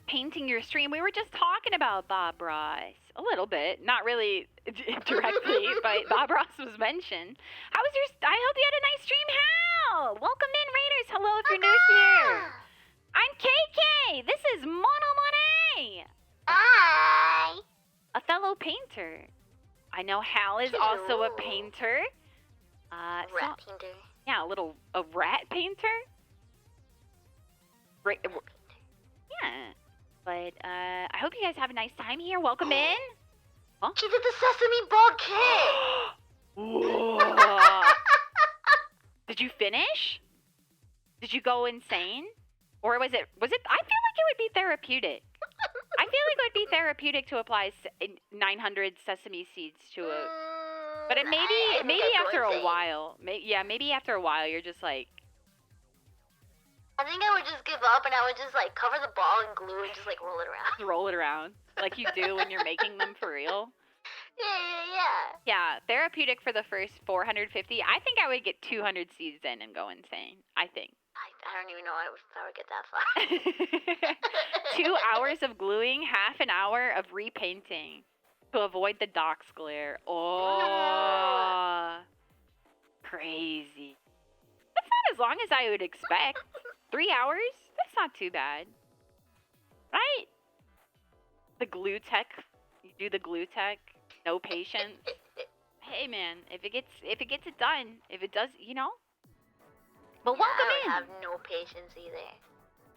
Painting your stream. We were just talking about Bob Ross. A little bit. Not really directly, but Bob Ross was mentioned. How was your... I hope you had a nice stream. How? Welcome in, Raiders. Hello if you're new here. I'm KK. This is Mono Monet. Hi. A fellow painter. I know Hal is also a painter. Rat painter. Yeah, a rat painter. Right. Yeah. But I hope you guys have a nice time here. Welcome in. Huh? She did the sesame ball kit. Whoa. Did you finish? Did you go insane? Or was it I feel like it would be therapeutic. I feel like it would be therapeutic to apply 900 sesame seeds to it. But it maybe after a while. Maybe after a while you're just like, I think I would just give up and I would just like cover the ball in glue and just like roll it around. roll it around like you do when you're making them for real. Yeah. Yeah, therapeutic for the first 450. I think I would get 200 seeds in and go insane. I think. I don't even know if I would get that far. 2 hours of gluing, half an hour of repainting to avoid the dox glare. Oh, crazy. That's not as long as I would expect. 3 hours? That's not too bad. Right? The glue tech. You do the glue tech. No patience. Hey man, if it gets it done, if it does, you know. But welcome in. I have no patience either.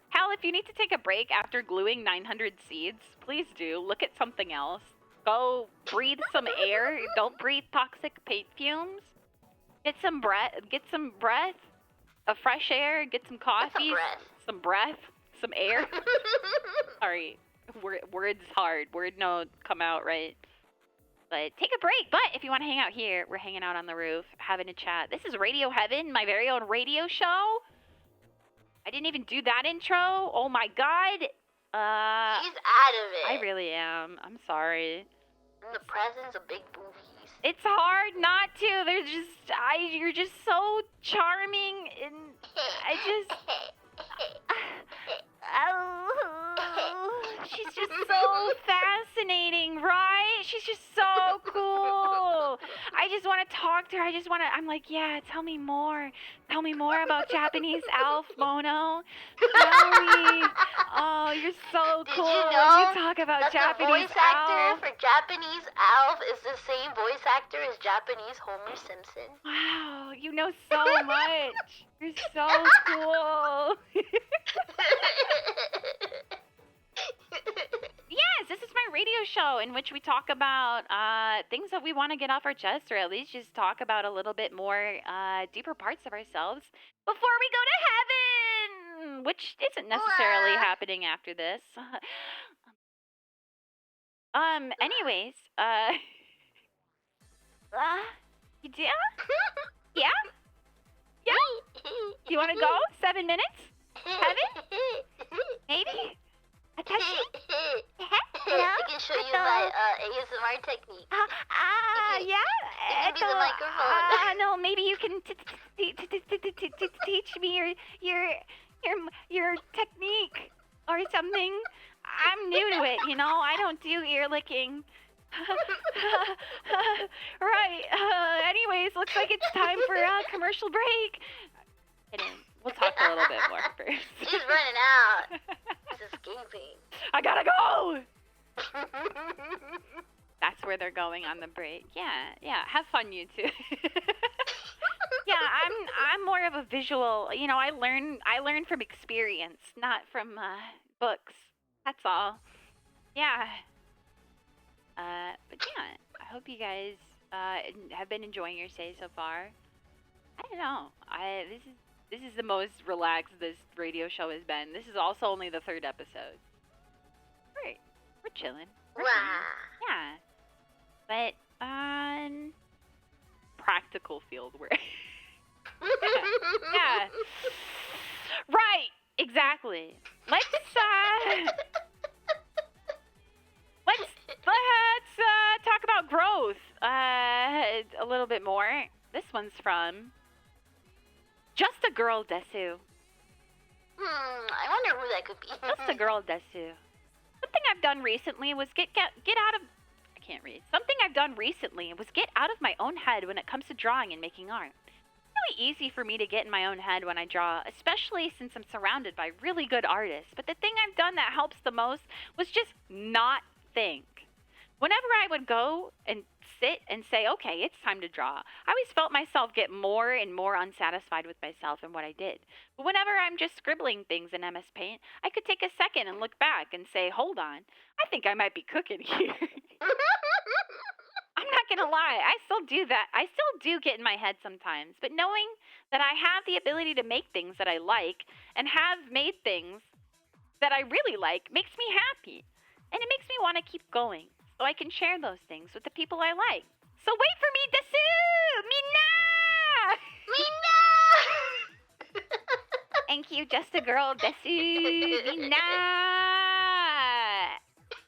Hal, if you need to take a break after gluing 900 seeds, please do. Look at something else. Go breathe some air. Don't breathe toxic paint fumes. Get some breath. Of fresh air. Get some coffee. Some breath. Some air. Sorry, word's hard. Word no come out right. But take a break. But if you want to hang out here, we're hanging out on the roof, having a chat. This is Radio Heaven, my very own radio show. I didn't even do that intro. Oh my god. She's out of it. I really am. I'm sorry. In the presence of big boobies. It's hard not to. You're just so charming, and I just. She's just so fascinating, right? She's just so cool. I just want to talk to her. I'm like, yeah, tell me more. Tell me more about Japanese Alf, Mono. Tell me. Oh, you're so cool. Did you know when you talk about that Japanese the voice actor Alf. for Japanese Alf is the same voice actor as Japanese Homer Simpson? Wow, you know so much. You're so cool. Yes, this is my radio show in which we talk about things that we want to get off our chest, or at least just talk about a little bit more deeper parts of ourselves before we go to heaven, which isn't necessarily happening after this. Anyways, you do? Yeah? Yeah? You want to go? 7 minutes? Heaven? Maybe? Atashi? Hello? I can show you my ASMR technique. Yeah? can be the microphone. No, maybe you can teach me your technique or something. I'm new to it, I don't do ear licking. Right. Anyways, looks like it's time for a commercial break. We'll talk a little bit more first. She's running out. She's escaping. I gotta go! That's where they're going on the break. Yeah. Have fun, you two. Yeah, I'm more of a visual. I learn from experience, not from books. That's all. Yeah. But yeah, I hope you guys have been enjoying your stay so far. I don't know. This is the most relaxed this radio show has been. This is also only the 3rd episode. We're chilling. We're fine. Yeah. But on practical field work. Yeah. Right. Exactly. Let's talk about growth a little bit more. This one's from Just a Girl DESU. I wonder who that could be. Just a Girl DESU. Something I've done recently was get out of... I can't read. Something I've done recently was get out of my own head when it comes to drawing and making art. It's really easy for me to get in my own head when I draw, especially since I'm surrounded by really good artists. But the thing I've done that helps the most was just not think. Whenever I would go and sit and say, okay, it's time to draw, I always felt myself get more and more unsatisfied with myself and what I did. But whenever I'm just scribbling things in MS Paint, I could take a second and look back and say, hold on, I think I might be cooking here. I'm not going to lie, I still do that. I still do get in my head sometimes. But knowing that I have the ability to make things that I like and have made things that I really like makes me happy. And it makes me want to keep going, so I can share those things with the people I like. So wait for me, DESU! Mina! Thank you, Just a Girl, DESU! Mina!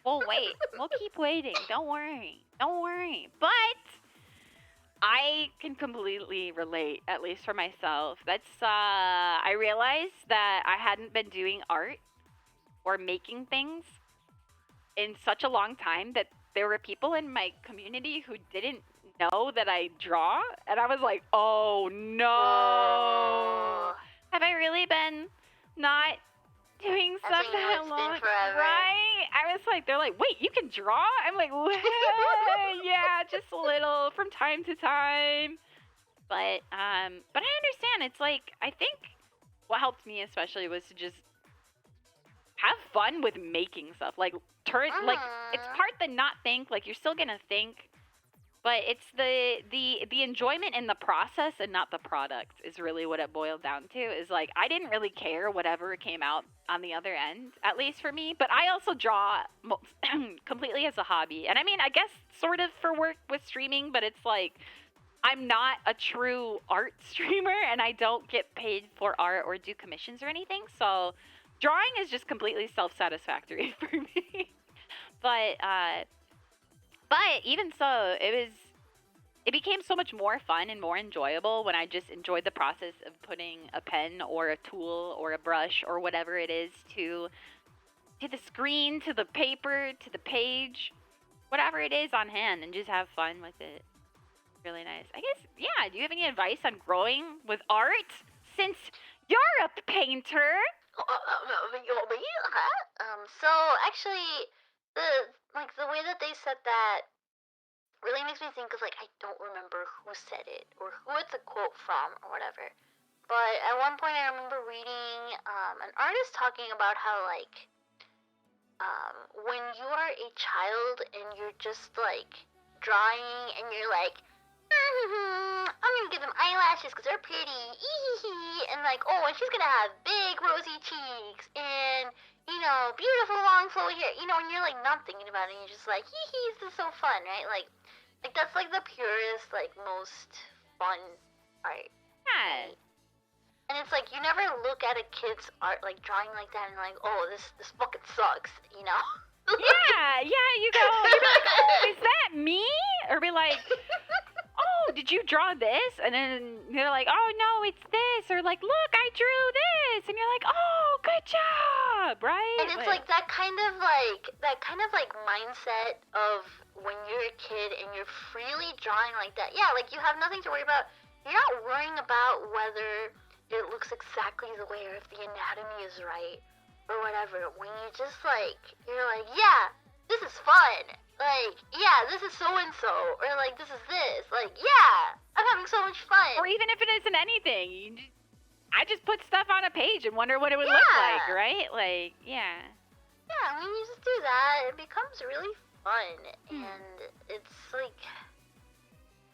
We'll wait. We'll keep waiting. Don't worry. But I can completely relate, at least for myself. I realized that I hadn't been doing art or making things in such a long time that there were people in my community who didn't know that I draw, and I was like, oh no. Have I really been not doing stuff that long? Right? I was like, they're like, wait, you can draw? I'm like, yeah, just a little from time to time. But I understand. It's like, I think what helped me especially was to just have fun with making stuff. Like, it's part the not think. Like, you're still gonna think, but it's the enjoyment in the process and not the product is really what it boiled down to. Is like, I didn't really care whatever came out on the other end, at least for me. But I also draw completely as a hobby, and I mean, I guess sort of for work with streaming, but it's like, I'm not a true art streamer, and I don't get paid for art or do commissions or anything, so drawing is just completely self-satisfactory for me. But even so, it became so much more fun and more enjoyable when I just enjoyed the process of putting a pen or a tool or a brush or whatever it is to the screen, to the paper, to the page, whatever it is on hand, and just have fun with it. Really nice. I guess, yeah, do you have any advice on growing with art since you're a painter? So actually, the way that they said that really makes me think of, like, I don't remember who said it or who it's a quote from or whatever. But at one point I remember reading an artist talking about how, like, when you are a child and you're just, like, drawing and you're like, I'm gonna give them eyelashes because they're pretty, and like, oh, and she's gonna have big rosy cheeks and, you know, beautiful long flowy hair, you know, and you're like not thinking about it, and you're just like, this is so fun, right? Like that's like the purest, like, most fun art. Yeah. And it's like, you never look at a kid's art, like, drawing like that and like, oh, this fucking sucks, you know? Yeah, you go, you'd be like, oh, is that me? Or be like, oh, did you draw this? And then they're like, oh no, it's this, or like, look, I drew this, and you're like, oh, good job, right? And it's like that kind of like mindset of when you're a kid and you're freely drawing like that. Yeah, like you have nothing to worry about. You're not worrying about whether it looks exactly the way or if the anatomy is right or whatever. When you just like, you're like, yeah, this is fun. Like, yeah, this is so-and-so. Or like, this is this. Like, yeah, I'm having so much fun. Or even if it isn't anything, I just put stuff on a page and wonder what it would look like, right? Like, yeah. Yeah, when you just do that, it becomes really fun. And it's like,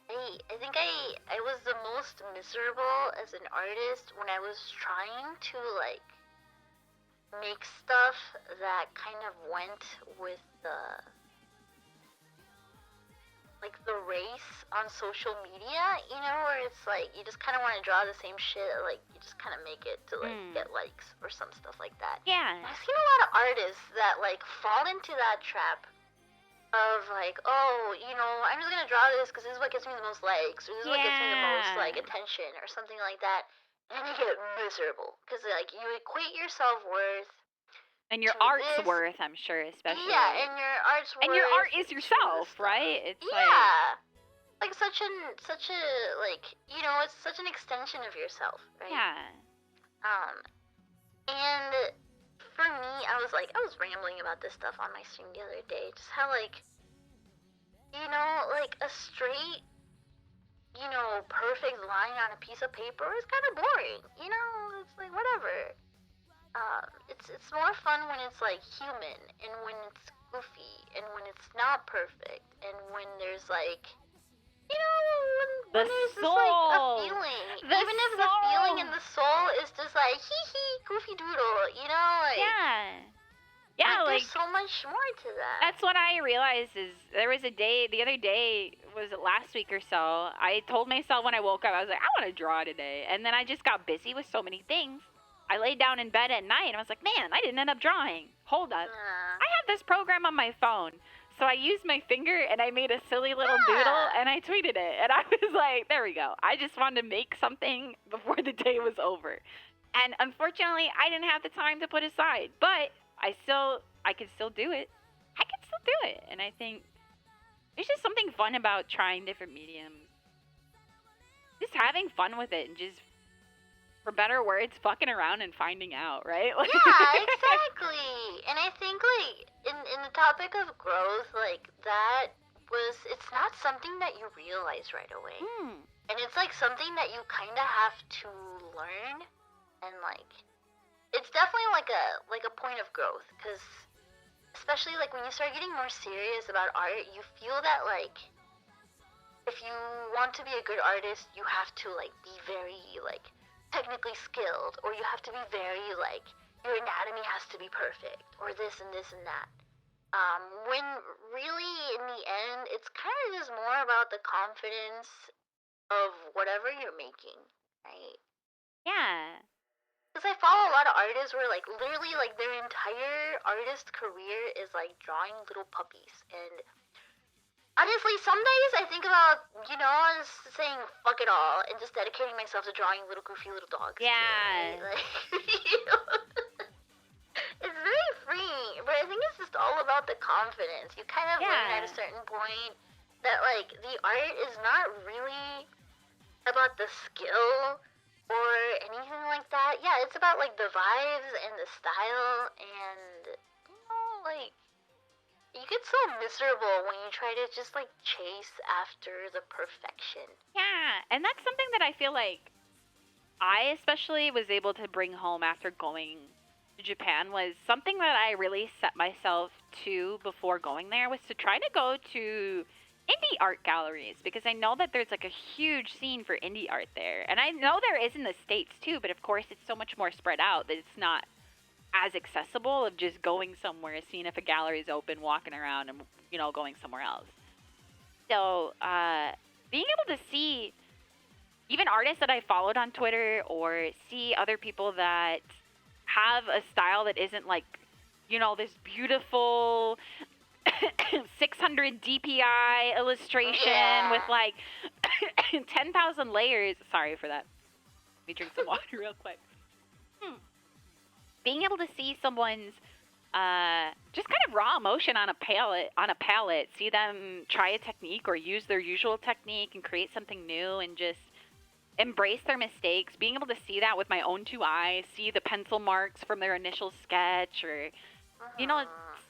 I think I was the most miserable as an artist when I was trying to like make stuff that kind of went with the race on social media, you know, where it's like you just kind of want to draw the same shit, like you just kind of make it to like get likes or some stuff like that. Yeah. I've seen a lot of artists that like fall into that trap of like, oh, you know, I'm just gonna draw this because this is what gets me the most likes, or this is what gets me the most like attention, or something like that, and you get miserable because like you equate your self-worth and your art's worth, I'm sure, especially. Yeah, and your art's worth. And your art is yourself, right? It's like such a like, you know, it's such an extension of yourself, right? Yeah. And for me, I was rambling about this stuff on my stream the other day, just how like, you know, like a straight, you know, perfect line on a piece of paper is kind of boring, you know. It's like whatever. It's more fun when it's like human, and when it's goofy, and when it's not perfect, and when there's like, you know, when there's just like a feeling, even if the feeling in the soul is just like hee hee goofy doodle, you know, like like there's so much more to that. That's what I realized is there was a day the other day, was it last week or so, I told myself when I woke up, I was like, I want to draw today, and then I just got busy with so many things. I laid down in bed at night and I was like, man, I didn't end up drawing. Hold up. I have this program on my phone. So I used my finger and I made a silly little doodle and I tweeted it. And I was like, there we go. I just wanted to make something before the day was over. And unfortunately, I didn't have the time to put aside. But I could still do it. I could still do it. And I think there's just something fun about trying different mediums. Just having fun with it and just, for better words, fucking around and finding out, right? Like, yeah, exactly. And I think, like, in the topic of growth, like, it's not something that you realize right away. And it's, like, something that you kind of have to learn. And, like, it's definitely, like a point of growth. Because, especially, like, when you start getting more serious about art, you feel that, like, if you want to be a good artist, you have to, like, be very, like, technically skilled, or you have to be very like, your anatomy has to be perfect, or this and this and that. When really in the end, it's kind of just more about the confidence of whatever you're making, right? yeah. Because I follow a lot of artists where like literally like their entire artist career is like drawing little puppies. And honestly, some days I think about, you know, just saying fuck it all and just dedicating myself to drawing little goofy little dogs. Yeah. Like, you know, it's very freeing, but I think it's just all about the confidence. You kind of learn at a certain point that like the art is not really about the skill or anything like that. Yeah, it's about like the vibes and the style, and you know, like, you get so miserable when you try to just, like, chase after the perfection. Yeah, and that's something that I feel like I especially was able to bring home after going to Japan, was something that I really set myself to before going there, was to try to go to indie art galleries, because I know that there's, like, a huge scene for indie art there. And I know there is in the States, too, but of course it's so much more spread out that it's not as accessible of just going somewhere, seeing if a gallery is open, walking around, and, you know, going somewhere else. So, being able to see even artists that I followed on Twitter, or see other people that have a style that isn't like, you know, this beautiful 600 DPI illustration with like 10,000 layers. Sorry for that. Let me drink some water real quick. Being able to see someone's just kind of raw emotion on a palette, see them try a technique or use their usual technique and create something new and just embrace their mistakes, being able to see that with my own two eyes, see the pencil marks from their initial sketch, or, you know,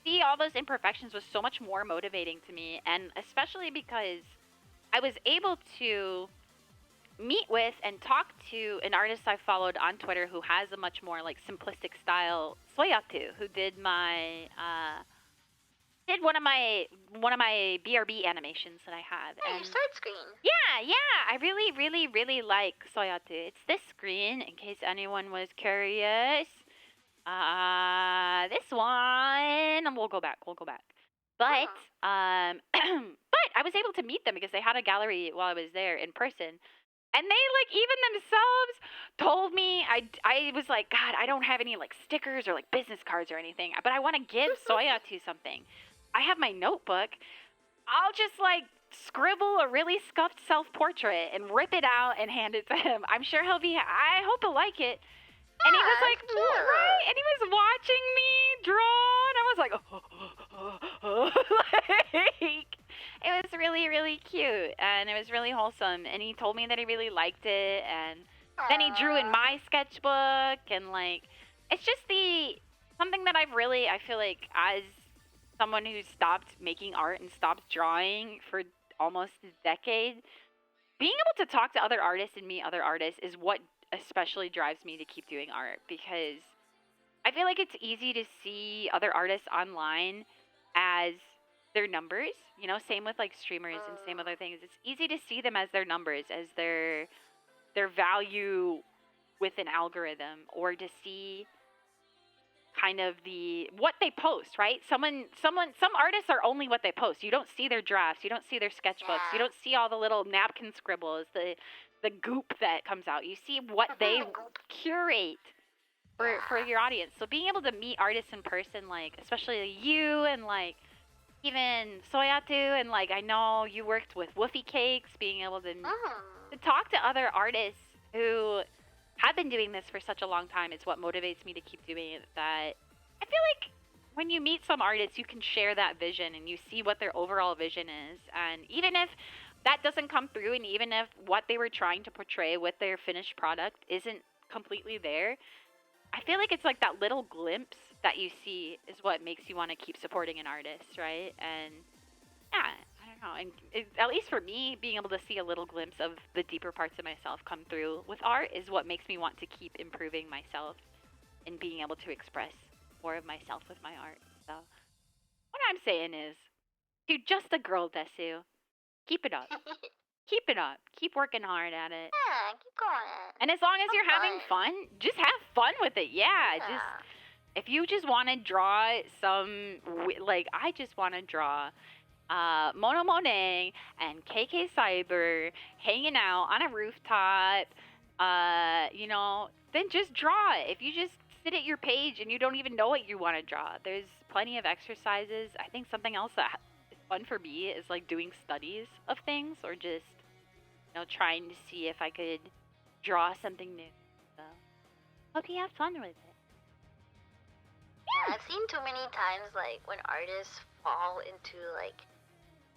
see all those imperfections was so much more motivating to me. And especially because I was able to meet with and talk to an artist I followed on Twitter who has a much more like simplistic style, Soyatu, who did my one of my BRB animations that I have. Yeah, and your start screen. yeah, I really like Soyatu. It's this screen, in case anyone was curious. This one. We'll go back. But but I was able to meet them because they had a gallery while I was there in person. And they, like, even themselves told me, I was like, God, I don't have any, like, stickers or, like, business cards or anything, but I want to give Soyatu something. I have my notebook. I'll just, like, scribble a really scuffed self-portrait and rip it out and hand it to him. I'm sure I hope he'll like it. And he was like, right? And he was watching me draw, and I was like, like, it was really, really cute, and it was really wholesome. And he told me that he really liked it, and then he drew in my sketchbook, and like, it's just something that I feel like, as someone who stopped making art and stopped drawing for almost a decade, being able to talk to other artists and meet other artists is what especially drives me to keep doing art, because I feel like it's easy to see other artists online as their numbers, you know, same with like streamers and same other things. It's easy to see them as their numbers, as their value with an algorithm, or to see kind of what they post, right? Some artists are only what they post. You don't see their drafts, you don't see their sketchbooks, you don't see all the little napkin scribbles, the goop that comes out. You see what they curate for your audience. So being able to meet artists in person, like especially you and like even Soyatu, and like I know you worked with Woofy Cakes, being able to talk to other artists who have been doing this for such a long time is what motivates me to keep doing it. That I feel like when you meet some artists, you can share that vision and you see what their overall vision is. And even if that doesn't come through, and even if what they were trying to portray with their finished product isn't completely there, I feel like it's like that little glimpse that you see is what makes you want to keep supporting an artist, right? And yeah, I don't know. And at least for me, being able to see a little glimpse of the deeper parts of myself come through with art is what makes me want to keep improving myself and being able to express more of myself with my art. So what I'm saying is, dude, just a girl, DESU. Keep it up. Keep it up. Keep working hard at it. Yeah, keep going. And as long as you're having fun, just have fun with it. Yeah. Just if you just want to draw some, like I just want to draw Mono Monet and KKcyber hanging out on a rooftop, you know, then just draw it. If you just sit at your page and you don't even know what you want to draw, there's plenty of exercises. I think something else that is fun for me is like doing studies of things, or just, you know, trying to see if I could draw something new. So hope you have fun with it. Yeah, I've seen too many times like when artists fall into like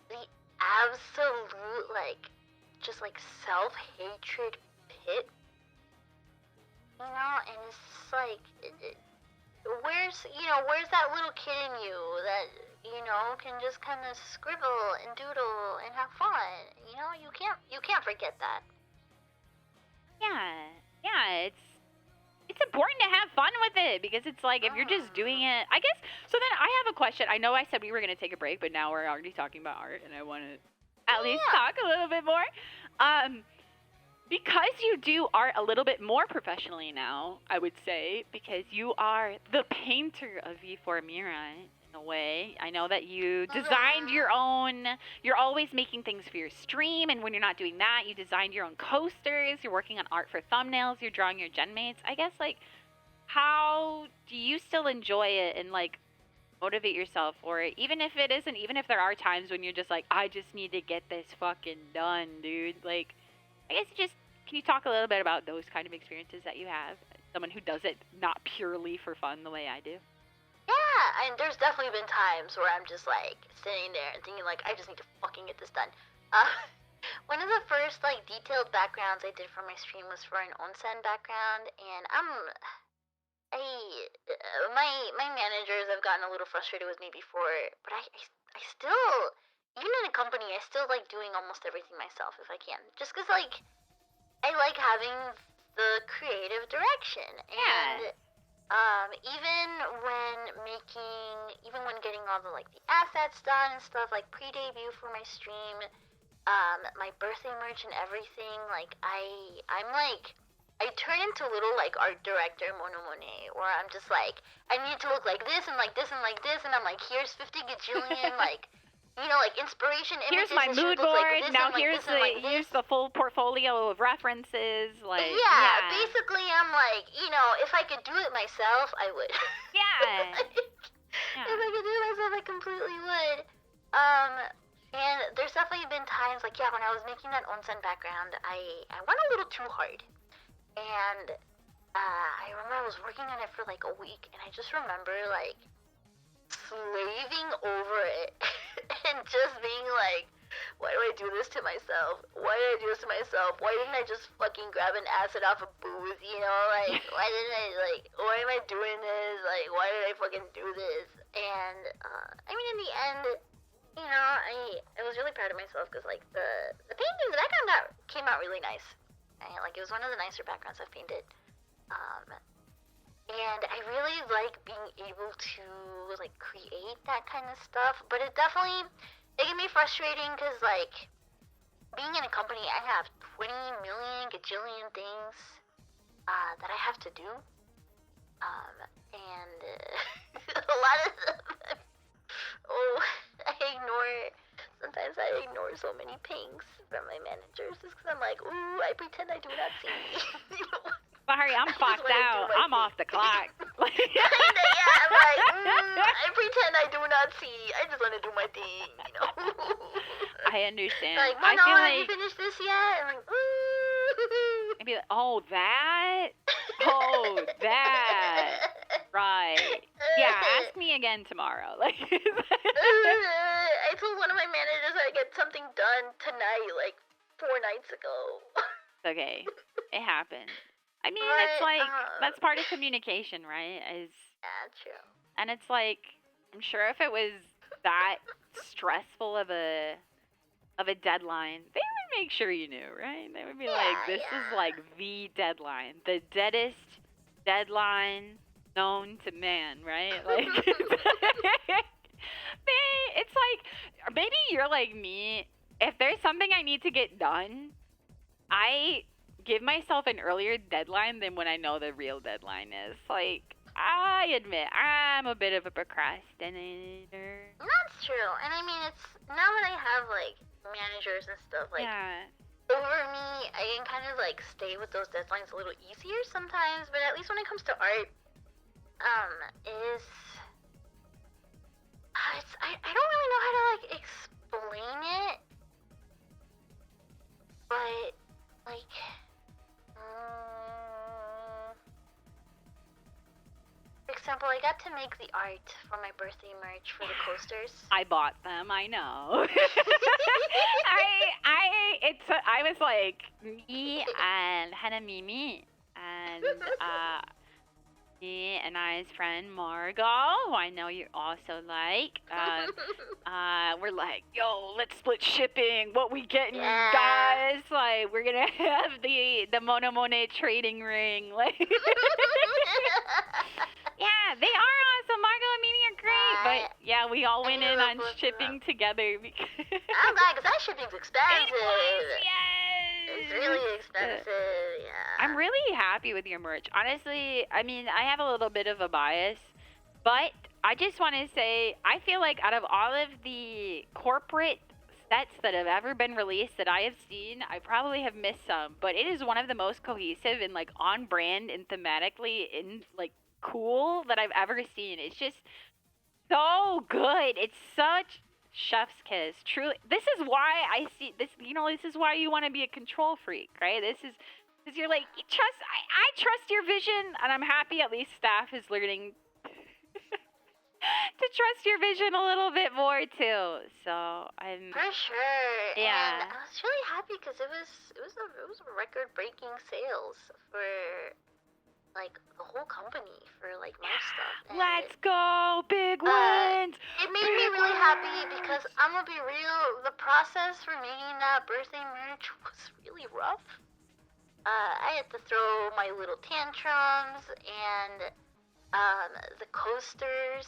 the absolute like just like self-hatred pit, you know, and it's just like where's that little kid in you that, you know, can just kind of scribble and doodle and have fun, you know? You can't forget that. Yeah, it's important to have fun with it, because it's like, if you're just doing it, I guess. So then I have a question. I know I said we were going to take a break, but now we're already talking about art, and I want to at least talk a little bit more. Because you do art a little bit more professionally now, I would say, because you are the painter of V4 Mirai, in a way. I know that you designed your own, you're always making things for your stream, and when you're not doing that, you designed your own coasters, you're working on art for thumbnails, you're drawing your genmates. I guess, like, how do you still enjoy it, and, like, motivate yourself for it. Even if it isn't, even if there are times when you're just like, I just need to get this fucking done, dude. Like, I guess can you talk a little bit about those kind of experiences that you have? Someone who does it not purely for fun the way I do. Yeah, and there's definitely been times where I'm just like sitting there and thinking like I just need to fucking get this done. Uh, one of the first like detailed backgrounds I did for my stream was for an onsen background, and my managers have gotten a little frustrated with me before, but I still, even in a company, I still like doing almost everything myself if I can, just cause like I like having the creative direction. Yeah. And even when getting all the like the assets done and stuff, like pre-debut for my stream, my birthday merch and everything, like I'm like I turn into little like art director Mono Monet, where I'm just like I need to look like this and like this and like this, and I'm like here's 50 gajillion like like inspiration images. Here's my mood board. Like now like here's use the full portfolio of references. Like yeah, basically I'm like if I could do it myself, I would. Yeah. If I could do it myself, I completely would. And there's definitely been times like when I was making that onsen background, I went a little too hard, and I remember I was working on it for like a week, and I just remember like slaving over it and just being like, why do I do this to myself? Why did I do this to myself? Why didn't I just fucking grab an acid off a booth, Like, why didn't I, why am I doing this? Like, why did I fucking do this? And, I mean, in the end, I was really proud of myself because, like, the painting, the background came out really nice. It was one of the nicer backgrounds I've painted. And I really like being able to, like, create that kind of stuff, but it can be frustrating because, like, being in a company, I have 20 million gajillion things that I have to do. And a lot of them, sometimes I ignore so many pings from my managers just because I'm like, ooh, I pretend I do not see. Sorry, I'm clocked out. I'm off the clock. I'm like, I pretend I do not see. I just want to do my thing, I understand. Like, I feel have you finished this yet? I'm like, I'd be like, oh, that? Oh, that. Right. Yeah, ask me again tomorrow. I told one of my managers I'd get something done tonight, like 4 nights ago. Okay. It happened. I mean, But, it's like, that's part of communication, right? Yeah, true. And it's like, I'm sure if it was that stressful of a deadline, they would make sure you knew, right? They would be like, this is like the deadline. The deadest deadline known to man, right? Like, it's like, maybe you're like me. If there's something I need to get done, I give myself an earlier deadline than when I know the real deadline is. Like, I admit, I'm a bit of a procrastinator. That's true. And I mean, it's, now that I have, like, managers and stuff, like, over me, I can kind of, like, stay with those deadlines a little easier sometimes, but at least when it comes to art, I don't really know how to, like, explain it, but, like, for example, I got to make the art for my birthday merch for the coasters. I bought them, I know. I was like, me and Hana Mimi and me and I's friend Margot, who I know you also like, we're like, yo, let's split shipping. What we getting, guys? Like, we're gonna have the Mono Monet trading ring. Like, yeah, they are awesome. Margot and Mimi are great, but yeah, we all went in on shipping together because I'm glad because that shipping's expensive. It was, yes. It's really expensive, yeah. I'm really happy with your merch. Honestly, I mean, I have a little bit of a bias, but I just want to say, I feel like out of all of the corporate sets that have ever been released that I have seen, I probably have missed some, but it is one of the most cohesive and, like, on brand and thematically and, like, cool that I've ever seen. It's just so good. It's such chef's kiss. Truly, this is why I see this. You know, this is why you want to be a control freak, right? This is because you're like, you trust. I trust your vision, and I'm happy at least staff is learning to trust your vision a little bit more too. So I'm For sure. And yeah. I was really happy because it was a record breaking sales for like the whole company for like merch stuff. And Let's go, big uh, wins. it made me really happy because I'm gonna be real, the process for making that birthday merch was really rough. I had to throw my little tantrums and the coasters.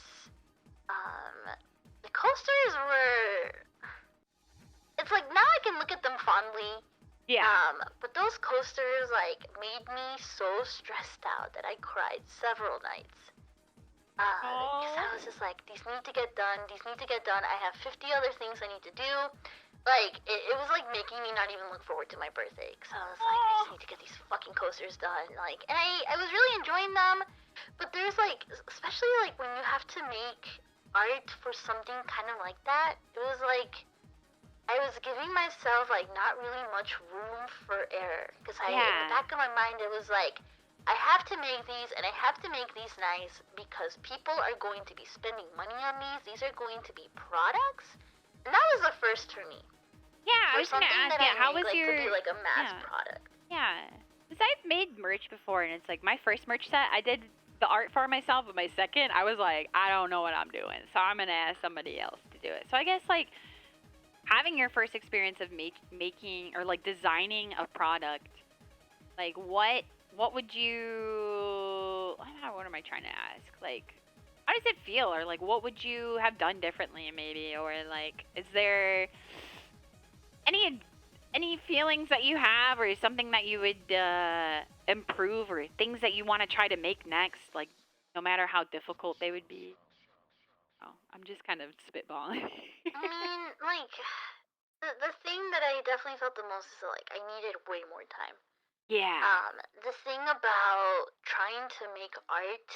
The coasters were. It's like now I can look at them fondly. Yeah. But those coasters like made me so stressed out that I cried several nights. Because I was just like, these need to get done. These need to get done. I have 50 other things I need to do. Like it was like making me not even look forward to my birthday. Because I was like, I just need to get these fucking coasters done. Like, and I was really enjoying them. But there's like, especially like when you have to make art for something kind of like that, it was like I was giving myself like not really much room for error because in the back of my mind it was like I have to make these and I have to make these nice because people are going to be spending money on these. These are going to be products, and that was the first for me. Yeah, I was gonna ask. Yeah, how was your? To be like a mass product. Yeah, because I've made merch before, and it's like my first merch set. I did the art for myself, but my second, I was like, I don't know what I'm doing, so I'm gonna ask somebody else to do it. So I guess like having your first experience of making or like designing a product, like what would you? What am I trying to ask? Like, how does it feel, or like what would you have done differently, maybe, or like, is there any feelings that you have, or something that you would improve, or things that you want to try to make next, like no matter how difficult they would be? Oh, I'm just kind of spitballing. I mean, like the thing that I definitely felt the most is like I needed way more time. Yeah. The thing about trying to make art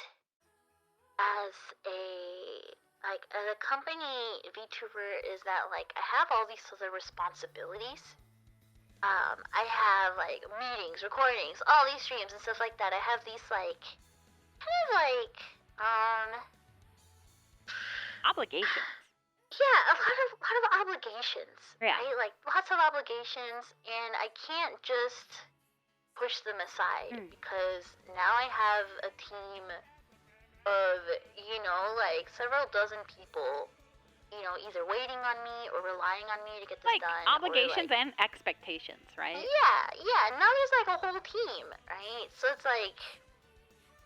as a company VTuber is that like I have all these other responsibilities. I have like meetings, recordings, all these streams and stuff like that. I have these like kind of like obligations. Yeah, a lot of obligations. Yeah. Right? Like lots of obligations, and I can't just push them aside because now I have a team of, like several dozen people, either waiting on me or relying on me to get this like done. Obligations and expectations, right? Yeah. Now there's like a whole team, right? So it's like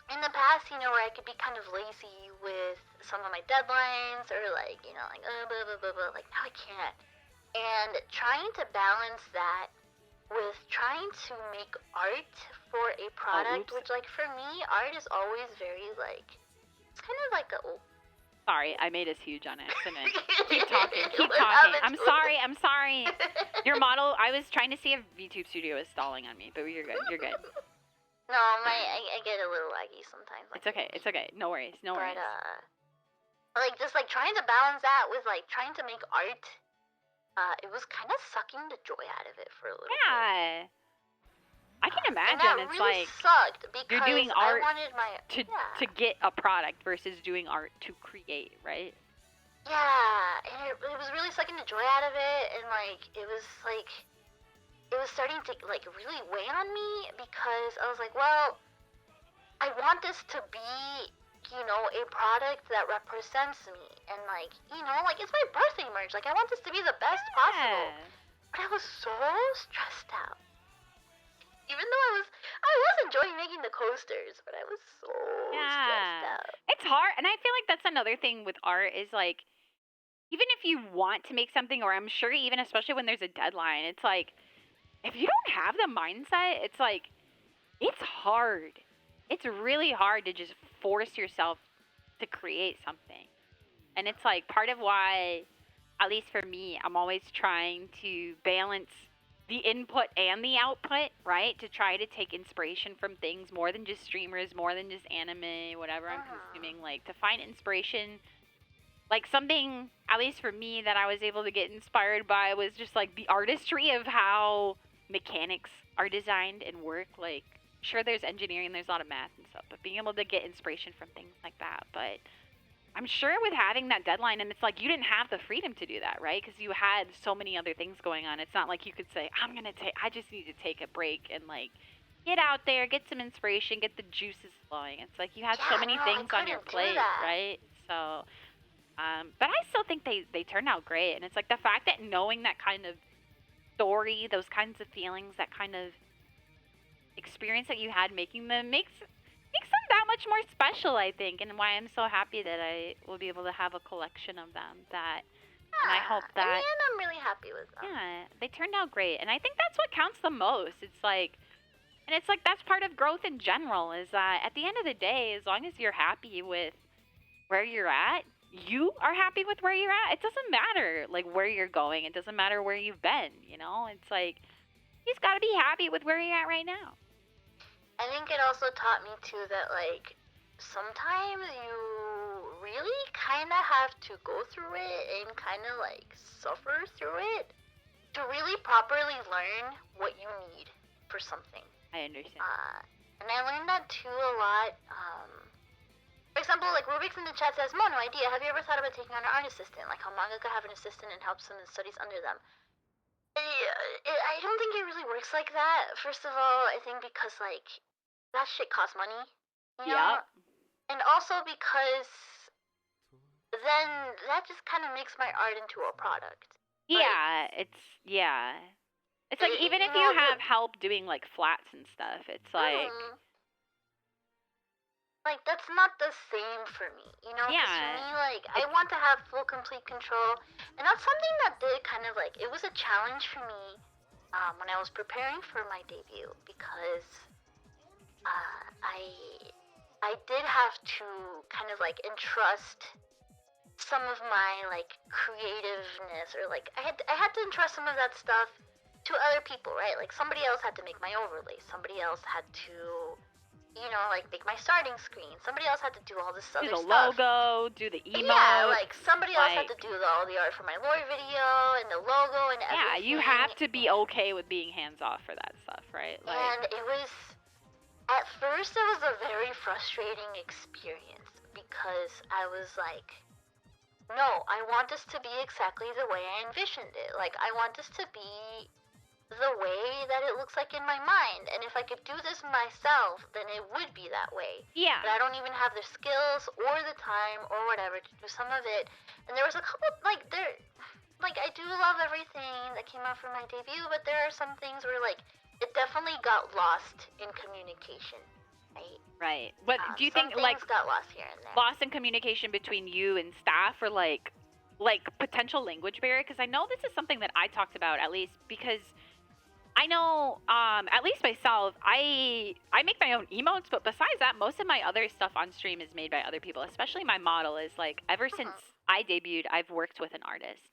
in the past, where I could be kind of lazy with some of my deadlines or like, blah, blah, blah, blah. Like now I can't. And trying to balance that with trying to make art for a product, which like for me, art is always very like, it's kind of like a... Sorry, I made us huge on accident. Keep talking. I'm sorry. Your model, I was trying to see if VTube Studio is stalling on me, but you're good. No, I get a little laggy sometimes. Like It's okay. No worries. But, like, just, like, trying to balance that with, like, trying to make art, it was kind of sucking the joy out of it for a little bit. Yeah. I can imagine and that it's really like sucked because you're doing art I wanted my... to get a product versus doing art to create, right? Yeah, and it was really sucking the joy out of it, and, like, it was starting to, like, really weigh on me because I was like, well, I want this to be, a product that represents me, and, like, like, it's my birthday merch, like, I want this to be the best possible, but I was so stressed out. Even though I was enjoying making the coasters, but I was so stressed out. It's hard, and I feel like that's another thing with art is, like, even if you want to make something, or I'm sure even especially when there's a deadline, it's like, if you don't have the mindset, it's like, it's hard. It's really hard to just force yourself to create something. And it's like part of why, at least for me, I'm always trying to balance the input and the output, right? To try to take inspiration from things more than just streamers, more than just anime, whatever I'm consuming. Like, to find inspiration like something, at least for me, that I was able to get inspired by was just like the artistry of how mechanics are designed and work. Like, sure, there's engineering, there's a lot of math and stuff, but being able to get inspiration from things like that. But I'm sure with having that deadline, and it's like you didn't have the freedom to do that, right? Because you had so many other things going on. It's not like you could say, I just need to take a break and like get out there, get some inspiration, get the juices flowing. It's like you had so Yeah, many no, I things on your couldn't do plate, that. right? So, but I still think they turned out great. And it's like the fact that knowing that kind of story, those kinds of feelings, that kind of experience that you had making them makes them that much more special, I think, and why I'm so happy that I will be able to have a collection of them. And I hope Yeah, in the that, end, I'm really happy with them. yeah, they turned out great. And I think that's what counts the most. It's like that's part of growth in general. Is that at the end of the day, as long as you're happy with where you're at, you are happy with where you're at. It doesn't matter like where you're going. It doesn't matter where you've been. It's like you just got to be happy with where you're at right now. I think it also taught me too that like sometimes you really kind of have to go through it and kind of like suffer through it to really properly learn what you need for something. I understand. And I learned that too a lot. For example, like Rubik's in the chat says, Mo, no idea. Have you ever thought about taking on an art assistant? Like how manga could have an assistant and help them in studies under them. I don't think it really works like that. First of all, I think because like that shit costs money, you know? Yep. And also because then that just kind of makes my art into a product. Yeah, It's like even if you have help doing like flats and stuff, it's like like that's not the same for me, you know? 'Cause yeah, for me, like I want to have full, complete control, and that's something that did kind of like it was a challenge for me when I was preparing for my debut because I did have to kind of like entrust some of my like creativeness or like I had to entrust some of that stuff to other people, right? Like somebody else had to make my overlay, somebody else had to like make my starting screen. Somebody else had to do all this other stuff. Do the logo, do the emote. Yeah, like somebody else had to do all the art for my lore video and the logo and everything. Yeah, you have to be okay with being hands off for that stuff, right? Like, and it was at first it was a very frustrating experience because I was like, no, I want this to be exactly the way I envisioned it. Like I want this to be the way that it looks like in my mind, and if I could do this myself, then it would be that way. Yeah. But I don't even have the skills or the time or whatever to do some of it. And there was a couple I do love everything that came out for my debut, but there are some things where like it definitely got lost in communication. Right. What do you think like got lost here and there? Lost in communication between you and staff, or like potential language barrier? Because I know this is something that I talked about, at least because I know, at least myself, I make my own emotes, but besides that, most of my other stuff on stream is made by other people. Especially my model is like ever since I debuted, I've worked with an artist.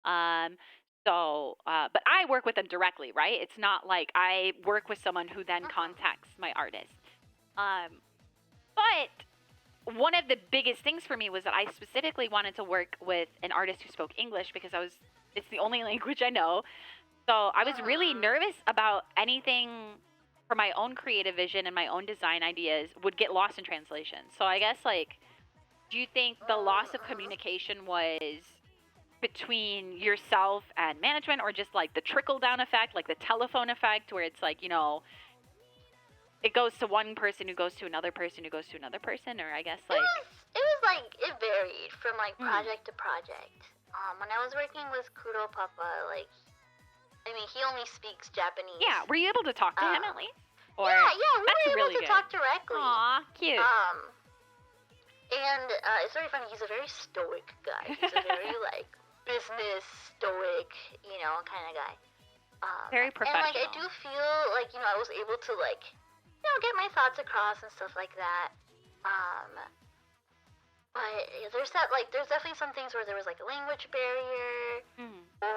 But I work with them directly, right? It's not like I work with someone who then contacts my artist. But one of the biggest things for me was that I specifically wanted to work with an artist who spoke English because it's the only language I know. So I was really nervous about anything for my own creative vision and my own design ideas would get lost in translation. So I guess do you think the loss of communication was between yourself and management, or just like the trickle down effect, like the telephone effect, where it's like, it goes to one person who goes to another person who goes to another person, or I guess like it was like it varied from like project to project. When I was working with Kuro Papa, like I mean, he only speaks Japanese. Yeah, were you able to talk to him at least? Or, yeah, we were able to good. talk directly. Aw, cute. And it's very funny. He's a very stoic guy. He's a very like business stoic, kind of guy. Very professional. And like I do feel like I was able to like get my thoughts across and stuff like that. But there's definitely some things where there was like a language barrier, or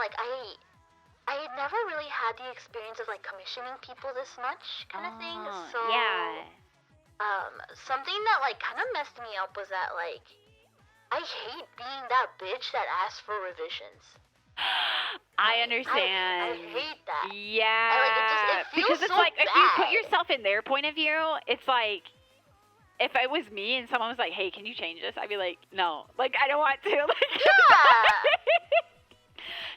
like I had never really had the experience of like commissioning people this much kind of thing. So yeah. Something that like kind of messed me up was that like I hate being that bitch that asks for revisions. I I understand. hate that. Yeah. It feels Because it's so like, if you put bad. yourself in their point of view, it's like, if it was me and someone was like, hey, can you change this? I'd be like, no. Like, I don't want to. Like, Yeah.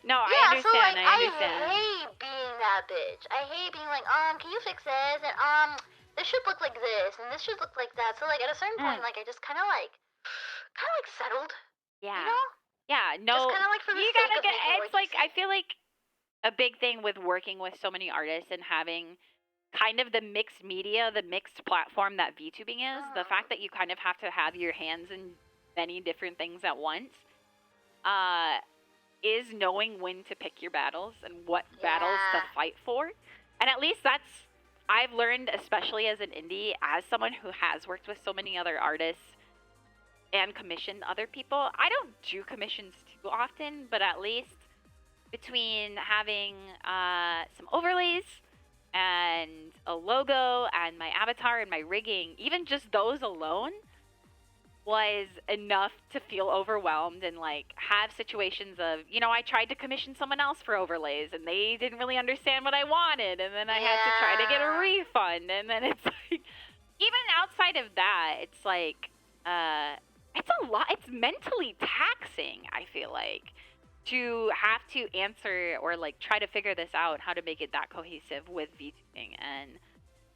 no, I Yeah, so understand. like I I understand. hate being that bitch. I hate being like, can you fix this? And this should look like this, and this should look like that. So like at a certain point, like I just kind of like settled. Yeah. You know? Yeah, Just no, kind of like for the you sake gotta of get, making it it's look like, I decent. feel like a big thing with working with so many artists and having kind of the mixed media, the mixed platform that VTubing is, the fact that you kind of have to have your hands in many different things at once, is knowing when to pick your battles and what battles to fight for. And at least that's, I've learned, especially as an indie, as someone who has worked with so many other artists and commissioned other people. I don't do commissions too often, but at least between having some overlays and a logo and my avatar and my rigging, even just those alone was enough to feel overwhelmed and like have situations of, you know, I tried to commission someone else for overlays and they didn't really understand what I wanted, and then I had to try to get a refund, and then it's like, even outside of that, it's like it's a lot, it's mentally taxing, I feel like, to have to answer or like try to figure this out, how to make it that cohesive with VTubing. And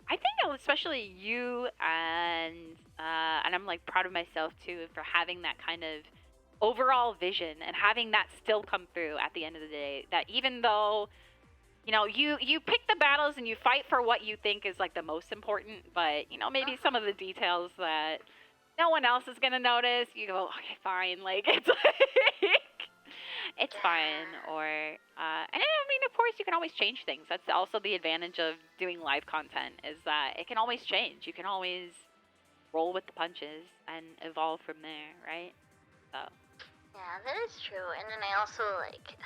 I think especially you and I'm like proud of myself too for having that kind of overall vision and having that still come through at the end of the day. That even though, you know, you pick the battles and you fight for what you think is like the most important, but you know, maybe some of the details that no one else is gonna notice, you go, okay, fine, like it's like it's fine. Or and I mean, of course, you can always change things. That's also the advantage of doing live content, is that it can always change. You can always roll with the punches and evolve from there, right? So Yeah, that is true. And then I also like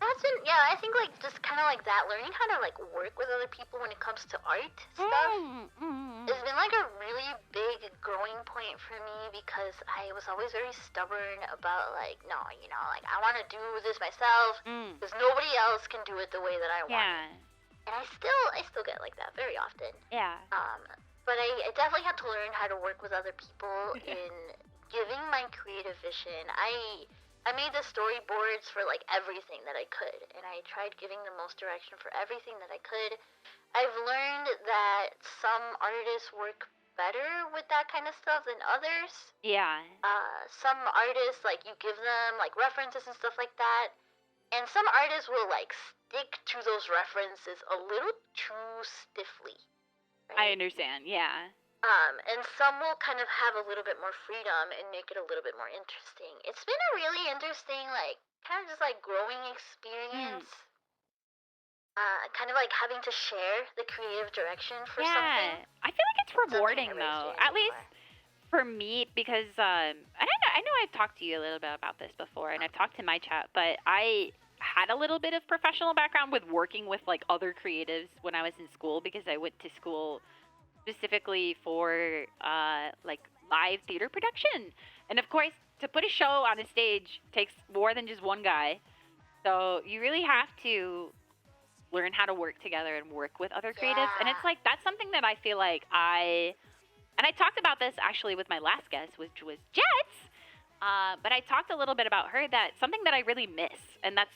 that's been, yeah, I think like just kind of like that, learning how to like work with other people when it comes to art stuff has been like a really big growing point for me, because I was always very stubborn about like, no, you know, like I want to do this myself because nobody else can do it the way that I want. yeah, And I still get like that very often. yeah, But I definitely had to learn how to work with other people in giving my creative vision. I made the storyboards for like everything that I could, and I tried giving the most direction for everything that I could. I've learned that some artists work better with that kind of stuff than others. yeah. Some artists, like, you give them like references and stuff like that, and some artists will like stick to those references a little too stiffly. I understand. Yeah. And some will kind of have a little bit more freedom and make it a little bit more interesting. It's been a really interesting, like, kind of just like growing experience. Kind of like having to share the creative direction for something. I feel like it's rewarding Something I've though. experienced At least for me, because I know I've talked to you a little bit about this before, and I've talked to my chat, but I had a little bit of professional background with working with like other creatives when I was in school, because I went to school specifically for like live theater production. And of course, to put a show on a stage takes more than just one guy. So you really have to learn how to work together and work with other creatives. And it's like, that's something that I feel like and I talked about this actually with my last guest, which was Jets. But I talked a little bit about her, that something that I really miss, and that's,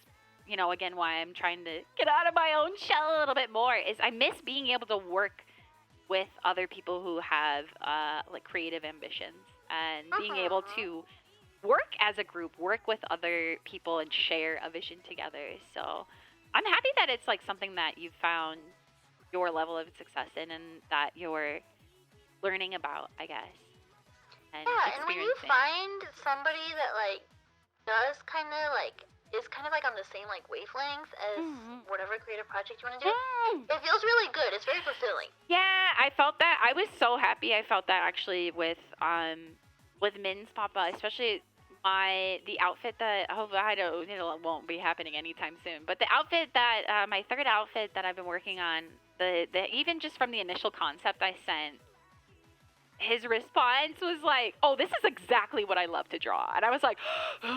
you know, again, why I'm trying to get out of my own shell a little bit more, is I miss being able to work with other people who have like creative ambitions, and being able to work as a group, work with other people and share a vision together. So I'm happy that it's like something that you've found your level of success in, and that you're learning about, I guess. And and when you find somebody that like does kind of like is kind of like on the same like wavelength as whatever creative project you want to do, it feels really good. It's very fulfilling. Yeah, I felt that. I was so happy. I felt that actually with Min's Papa, especially the outfit that, oh, I don't, you know, it won't be happening anytime soon. But the outfit that my third outfit that I've been working on, the even just from the initial concept I sent, his response was like, "Oh, this is exactly what I love to draw," and I was like, Yay! he's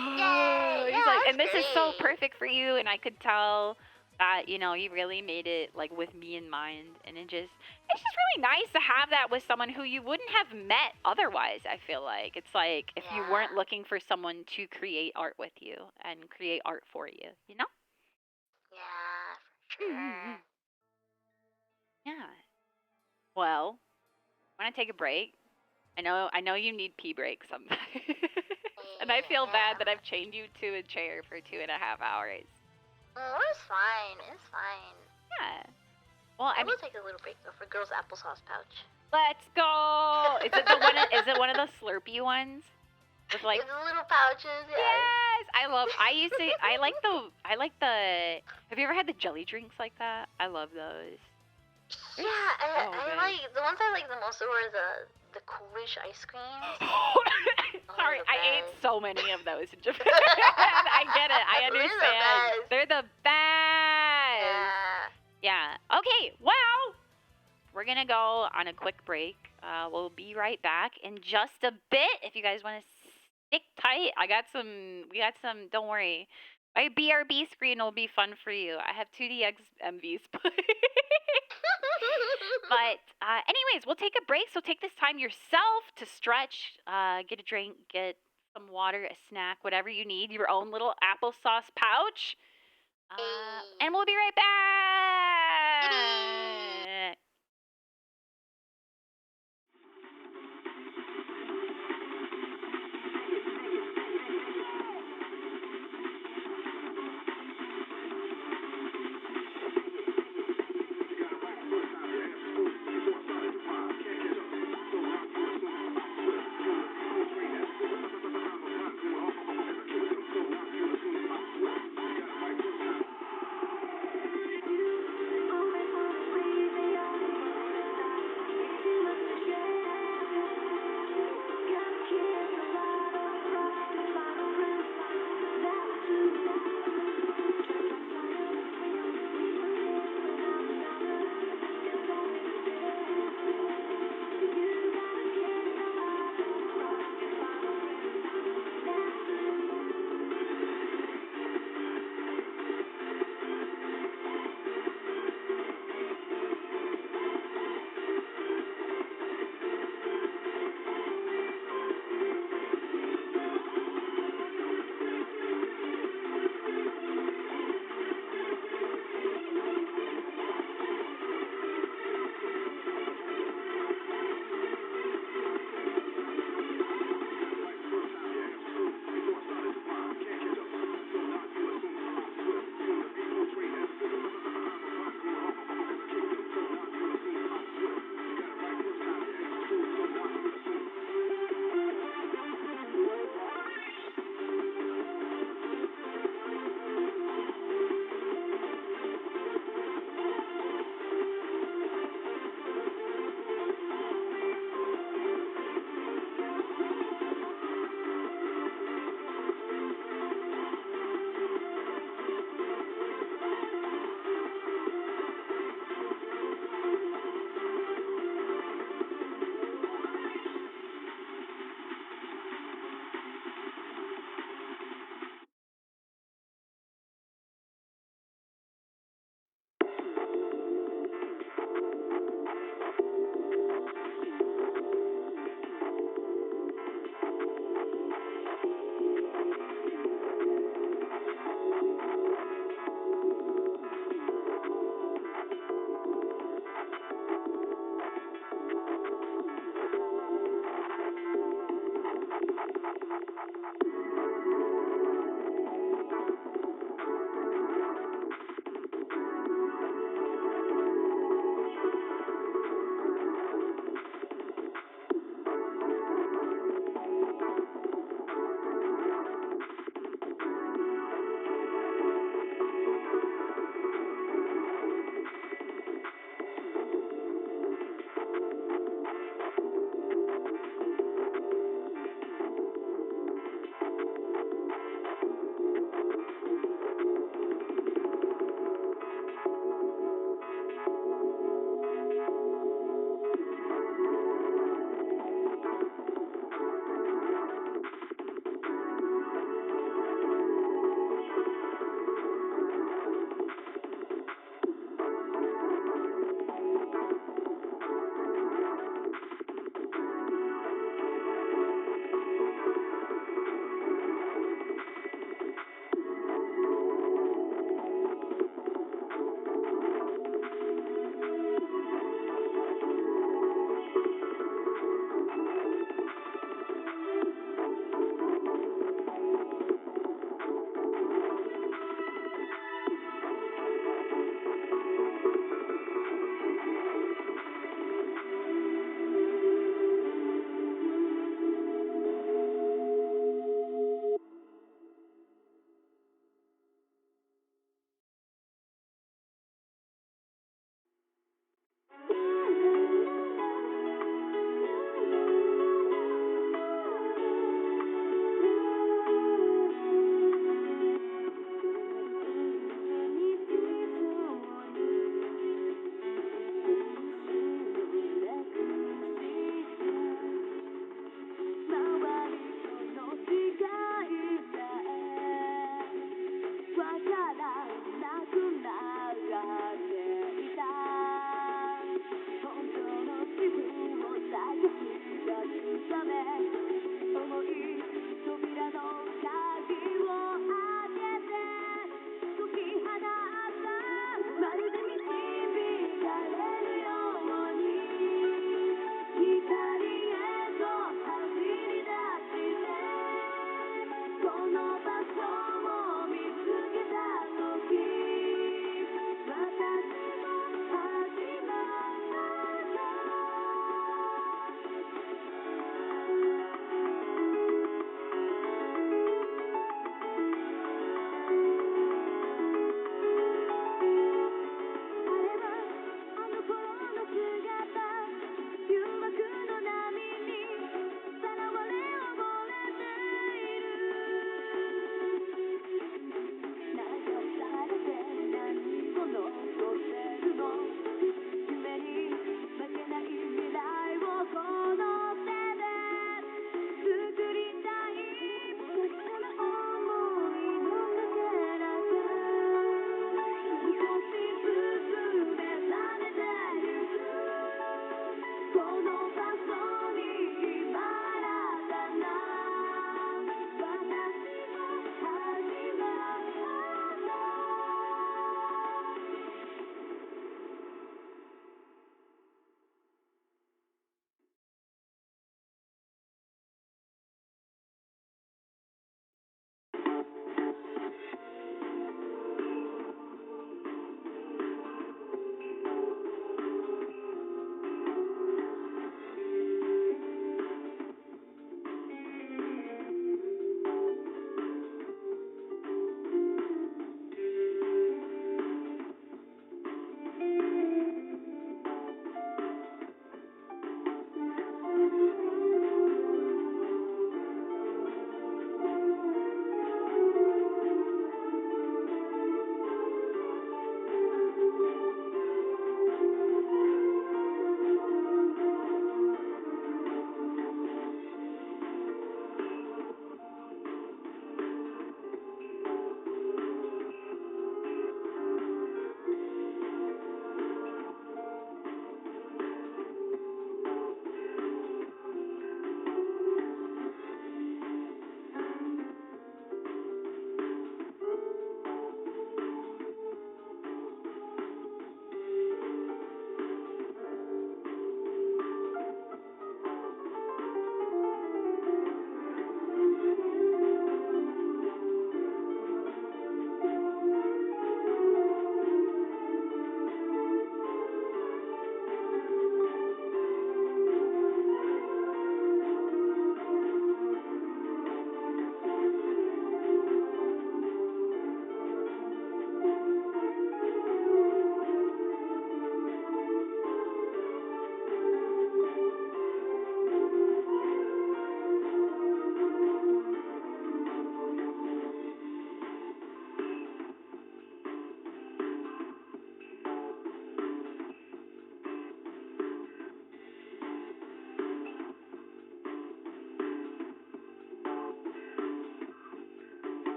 Yeah, like, that's "And this is so great. perfect for you," and I could tell that you really made it like with me in mind, and it's just really nice to have that with someone who you wouldn't have met otherwise. I feel like it's like if you weren't Yeah. looking for someone to create art with you and create art for you, you know? Yeah, for sure. Yeah. Well, want to take a break? I know you need pee breaks sometimes. And I feel Yeah. bad that I've chained you to a chair for 2.5 hours. Oh, it's fine. It's fine. Yeah. Well, I I mean, will take a little break though for girls' applesauce pouch. let's go. Is it the one? Is it one of the Slurpee ones? With like, It's the little pouches, yes. yes, I used to. I like the. Have you ever had the jelly drinks like that? I love those. They're Yeah, so I good. like the ones I like the most were the coolish ice creams. Sorry, the I ate best. so many of those in Japan. I get it. I They're the understand. best. They're the best. Yeah. Yeah. Okay. Well, we're gonna go on a quick break. We'll be right back in just a bit. If you guys want to stick tight, we got some. Don't worry. My BRB screen will be fun for you. I have 2DX MVs. But anyways, we'll take a break. So take this time yourself to stretch, get a drink, get some water, a snack, whatever you need, your own little applesauce pouch. And we'll be right back.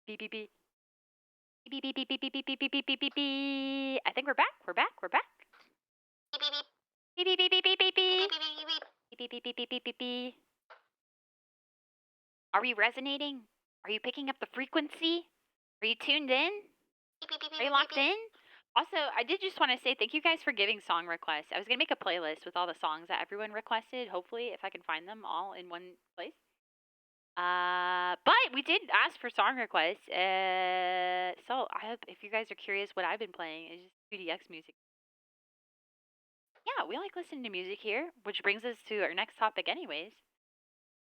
Beep beep beep. Beep beep beep beep beep beep beep beep beep beep beep beep. I think we're back. We're back. We're back. Beep beep beep. Beep beep beep beep beep beep beep. Beep beep beep beep. Beep beep beep beep beep beep beep. Are we resonating? Are you picking up the frequency? Are you tuned in? Beep beep beep beep. Are you locked in? Also, I did just want to say thank you guys for giving song requests. I was going to make a playlist with all the songs that everyone requested, hopefully, if I can find them all in one place. But we did ask for song requests. So I hope if you guys are curious what I've been playing, it's just 2DX music. Yeah, we like listening to music here, which brings us to our next topic anyways.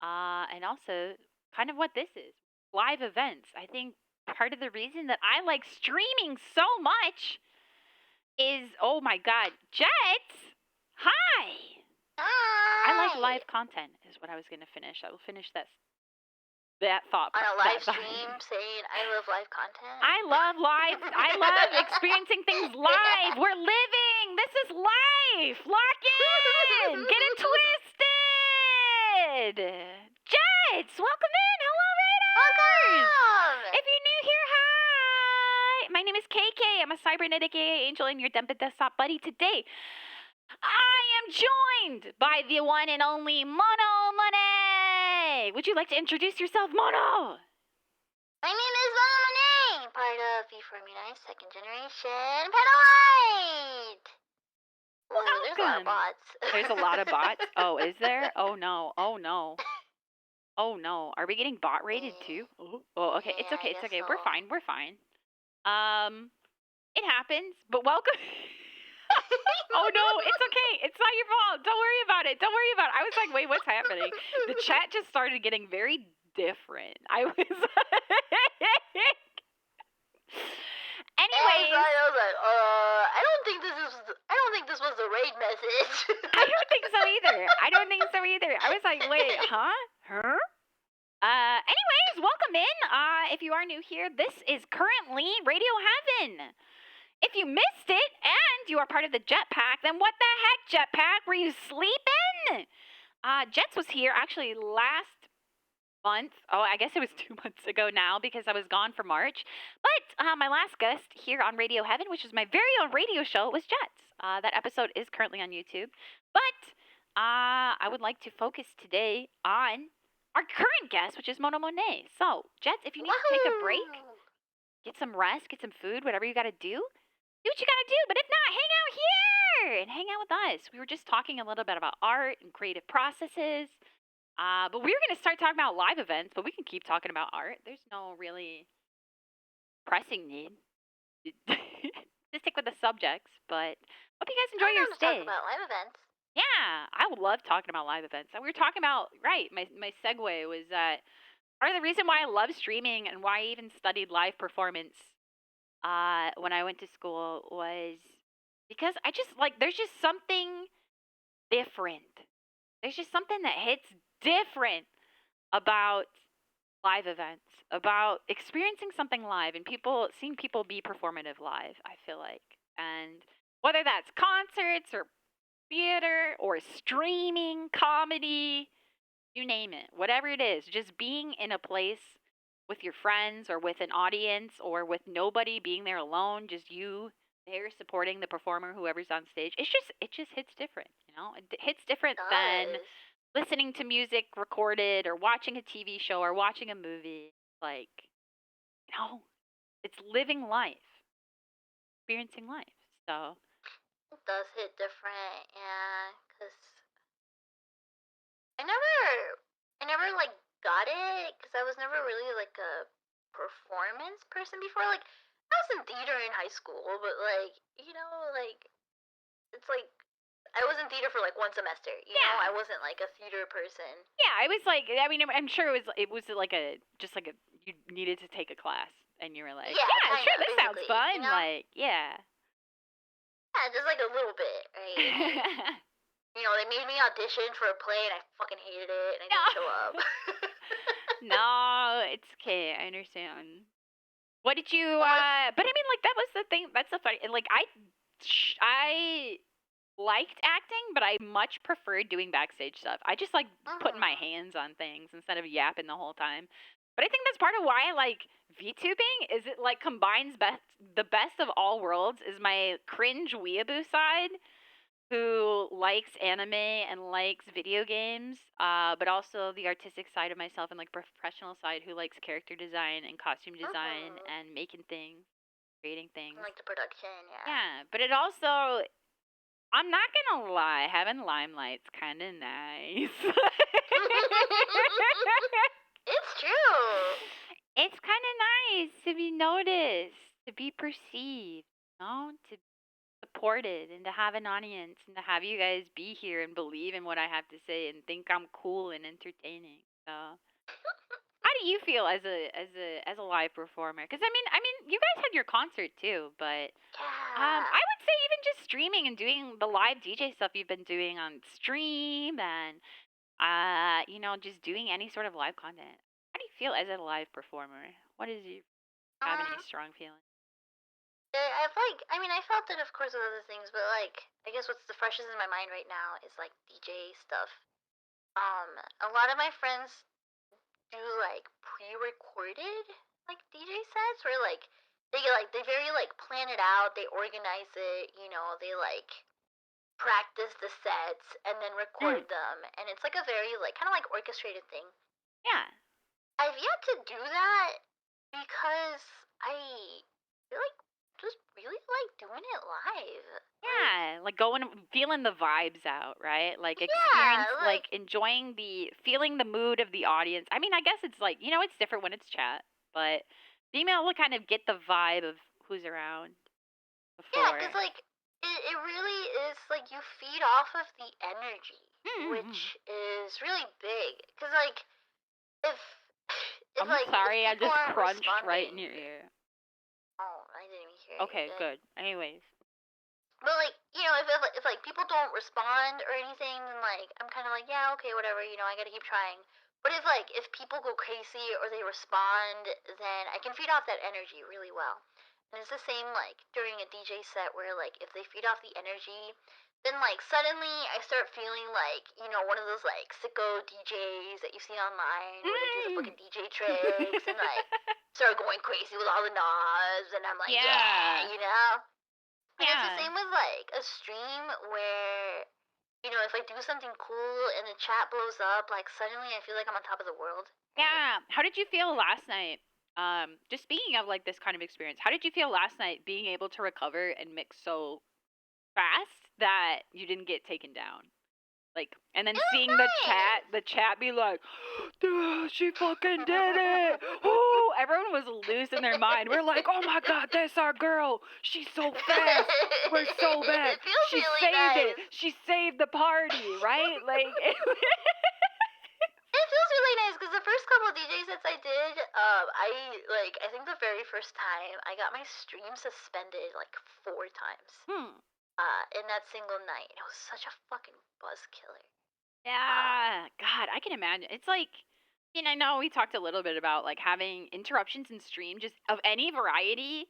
And also kind of what this is. Live events. I think part of the reason that I like streaming so much is, oh my god, Jet! Hi! Hi. I like live content is what I was going to finish. I will finish that thought. On a live that stream saying I love live content. I love live. I love experiencing things live. We're living. This is life. Lock in. Get it twisted. Jets, welcome in. Hello, Raiders. Welcome. If you're new here, hi. My name is KK. I'm a cybernetic AA angel and your Dempa Desktop buddy. Today, I am joined by the one and only Mono Money. Would you like to introduce yourself, Mono? My name is Mono Money. part of V49 second generation Pedalite! Well, Ooh, there's a lot of welcome. bots. There's a lot of bots. Oh, is there? Oh no. Oh no. Oh no. Are we getting bot rated too? Oh, okay. It's Yeah, okay. I It's guess okay. so. We're fine. We're fine. It happens. But welcome. Oh no, it's okay. It's not your fault. Don't worry about it. Don't worry about it. I was like, wait, what's happening? The chat just started getting very different. I was Anyways, I was like, I don't think this was the raid message. I don't think so either. I don't think so either. I was like, wait, huh? Huh? Anyways, welcome in. If you are new here, this is currently Radio Heaven. If you missed it and you are part of the Jetpack, then what the heck, Jetpack? Were you sleeping? Jets was here actually last month. Oh, I guess it was 2 months ago now because I was gone for March. But my last guest here on Radio Heaven, which is my very own radio show, was Jets. That episode is currently on YouTube. But I would like to focus today on our current guest, which is Mono Monet. So, Jets, if you need to take a break, get some rest, get some food, whatever you got to do what you got to do. But if not, hang out here and hang out with us. We were just talking a little bit about art and creative processes. But we were going to start talking about live events, but we can keep talking about art. There's no really pressing need to stick with the subjects. But hope you guys enjoy your stay. Talk about live events. Yeah, I would love talking about live events. We were talking about, right, my segue was that part of the reason why I love streaming and why I even studied live performance when I went to school was because I just like there's just something different. There's just something that hits different about live events, about experiencing something live and seeing people be performative live, I feel like. And whether that's concerts or theater or streaming, comedy, you name it, whatever it is, just being in a place with your friends or with an audience or with nobody being there alone, just you there supporting the performer, whoever's on stage. It just hits different, you know? It hits different than listening to music recorded or watching a TV show or watching a movie. Like, you know, it's living life, experiencing life. So it does hit different, yeah, because I never like got it, because I was never really like a performance person before. Like, I was in theater in high school, but like, you know, like, it's like I was in theater for like one semester, you know? I wasn't like a theater person. Yeah, I was like, I mean, I'm sure it was like you needed to take a class and you were like, yeah, sure, this sounds fun. You know? Like, yeah. Yeah, just like a little bit, right? You know, they made me audition for a play and I fucking hated it and I didn't show up. No, it's okay. I understand. What did you, but I mean, like, that was the thing. That's the funny, like, I liked acting, but I much preferred doing backstage stuff. I just like putting my hands on things instead of yapping the whole time. But I think that's part of why I like VTubing is it like combines the best of all worlds is my cringe weeaboo side who likes anime and likes video games, but also the artistic side of myself and like professional side who likes character design and costume design and making things, creating things. Like the production, yeah. Yeah, but it also, I'm not gonna lie, having Limelight's kind of nice. It's true. It's kind of nice to be noticed, to be perceived, you know, to be supported and to have an audience and to have you guys be here and believe in what I have to say and think I'm cool and entertaining. So, how do you feel as a live performer? Because I mean, you guys had your concert too, but I would say even just streaming and doing the live DJ stuff you've been doing on stream and you know, just doing any sort of live content. How do you feel as a live performer? What is you have any strong feeling? I felt it, of course, with other things, but like, I guess what's the freshest in my mind right now is like DJ stuff. A lot of my friends do like pre-recorded like DJ sets where like they very like plan it out, they organize it, you know, they like practice the sets and then record them, and it's like a very like kind of like orchestrated thing. Yeah. I've yet to do that because I feel like just really like doing it live. Yeah, like going, feeling the vibes out, right? Like Yeah, enjoying feeling the mood of the audience. I mean, I guess it's like, it's different when it's chat, but being able to kind of get the vibe of who's around yeah, before. because like it really is like you feed off of the energy, Mm-hmm. which is really big. Because like if if I'm like if sorry, I people just aren't crunched right responding, in your ear. oh, I didn't even hear it. Okay, You're good. good. Anyways. But like if like people don't respond or anything, then like I'm kind of like yeah okay whatever I gotta keep trying. But if people go crazy or they respond, then I can feed off that energy really well. And it's the same like during a DJ set where like if they feed off the energy, then like suddenly I start feeling like one of those like sicko DJs that you see online where they do the fucking DJ tricks and like start going crazy with all the knobs, and I'm like Yeah. yeah. And it's the Yeah. same with like a stream where, if I do something cool and the chat blows up, like suddenly I feel like I'm on top of the world. Yeah. How did you feel last night? Just speaking of like this kind of experience, how did you feel last night being able to recover and mix so fast that you didn't get taken down? Like, and then It was seeing nice. the chat be like, "Dude, she fucking did it! Ooh!" Everyone was losing their mind. We're like, "Oh my god, that's our girl! She's so fast! We're so bad! It feels She really saved it! nice. She saved the party!" Right? Like, It feels really nice because the first couple of DJ sets I did, I think the very first time I got my stream suspended like 4 times. In that single night. It was such a fucking buzz killer. Yeah, God, I can imagine. It's like, I know we talked a little bit about like having interruptions in stream, just of any variety.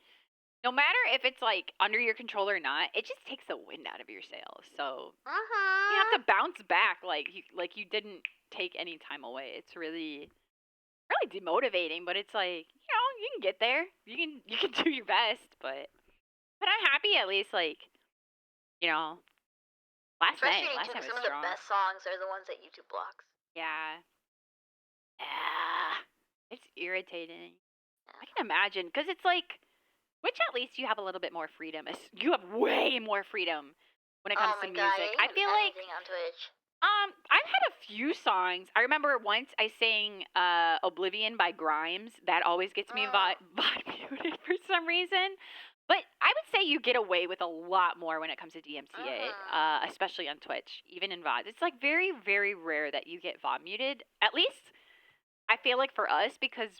No matter if it's like under your control or not, it just takes the wind out of your sails. So you have to bounce back like you didn't take any time away. It's really demotivating, but it's like, you can get there. You can do your best, but I'm happy at least like, last night Frustrating too was because some of the strong. best songs are the ones that YouTube blocks. Yeah. Yeah. It's irritating. I can imagine because it's like, which at least you have a little bit more freedom. You have way more freedom when it comes Oh to my god, music. yeah, I you feel have like anything on Twitch. I've had a few songs. I remember once I sang Oblivion by Grimes. That always gets me vibe muted for some reason. But I would say you get away with a lot more when it comes to DMCA, especially on Twitch, even in VOD. It's like very, very rare that you get VOD muted. At least I feel like for us, because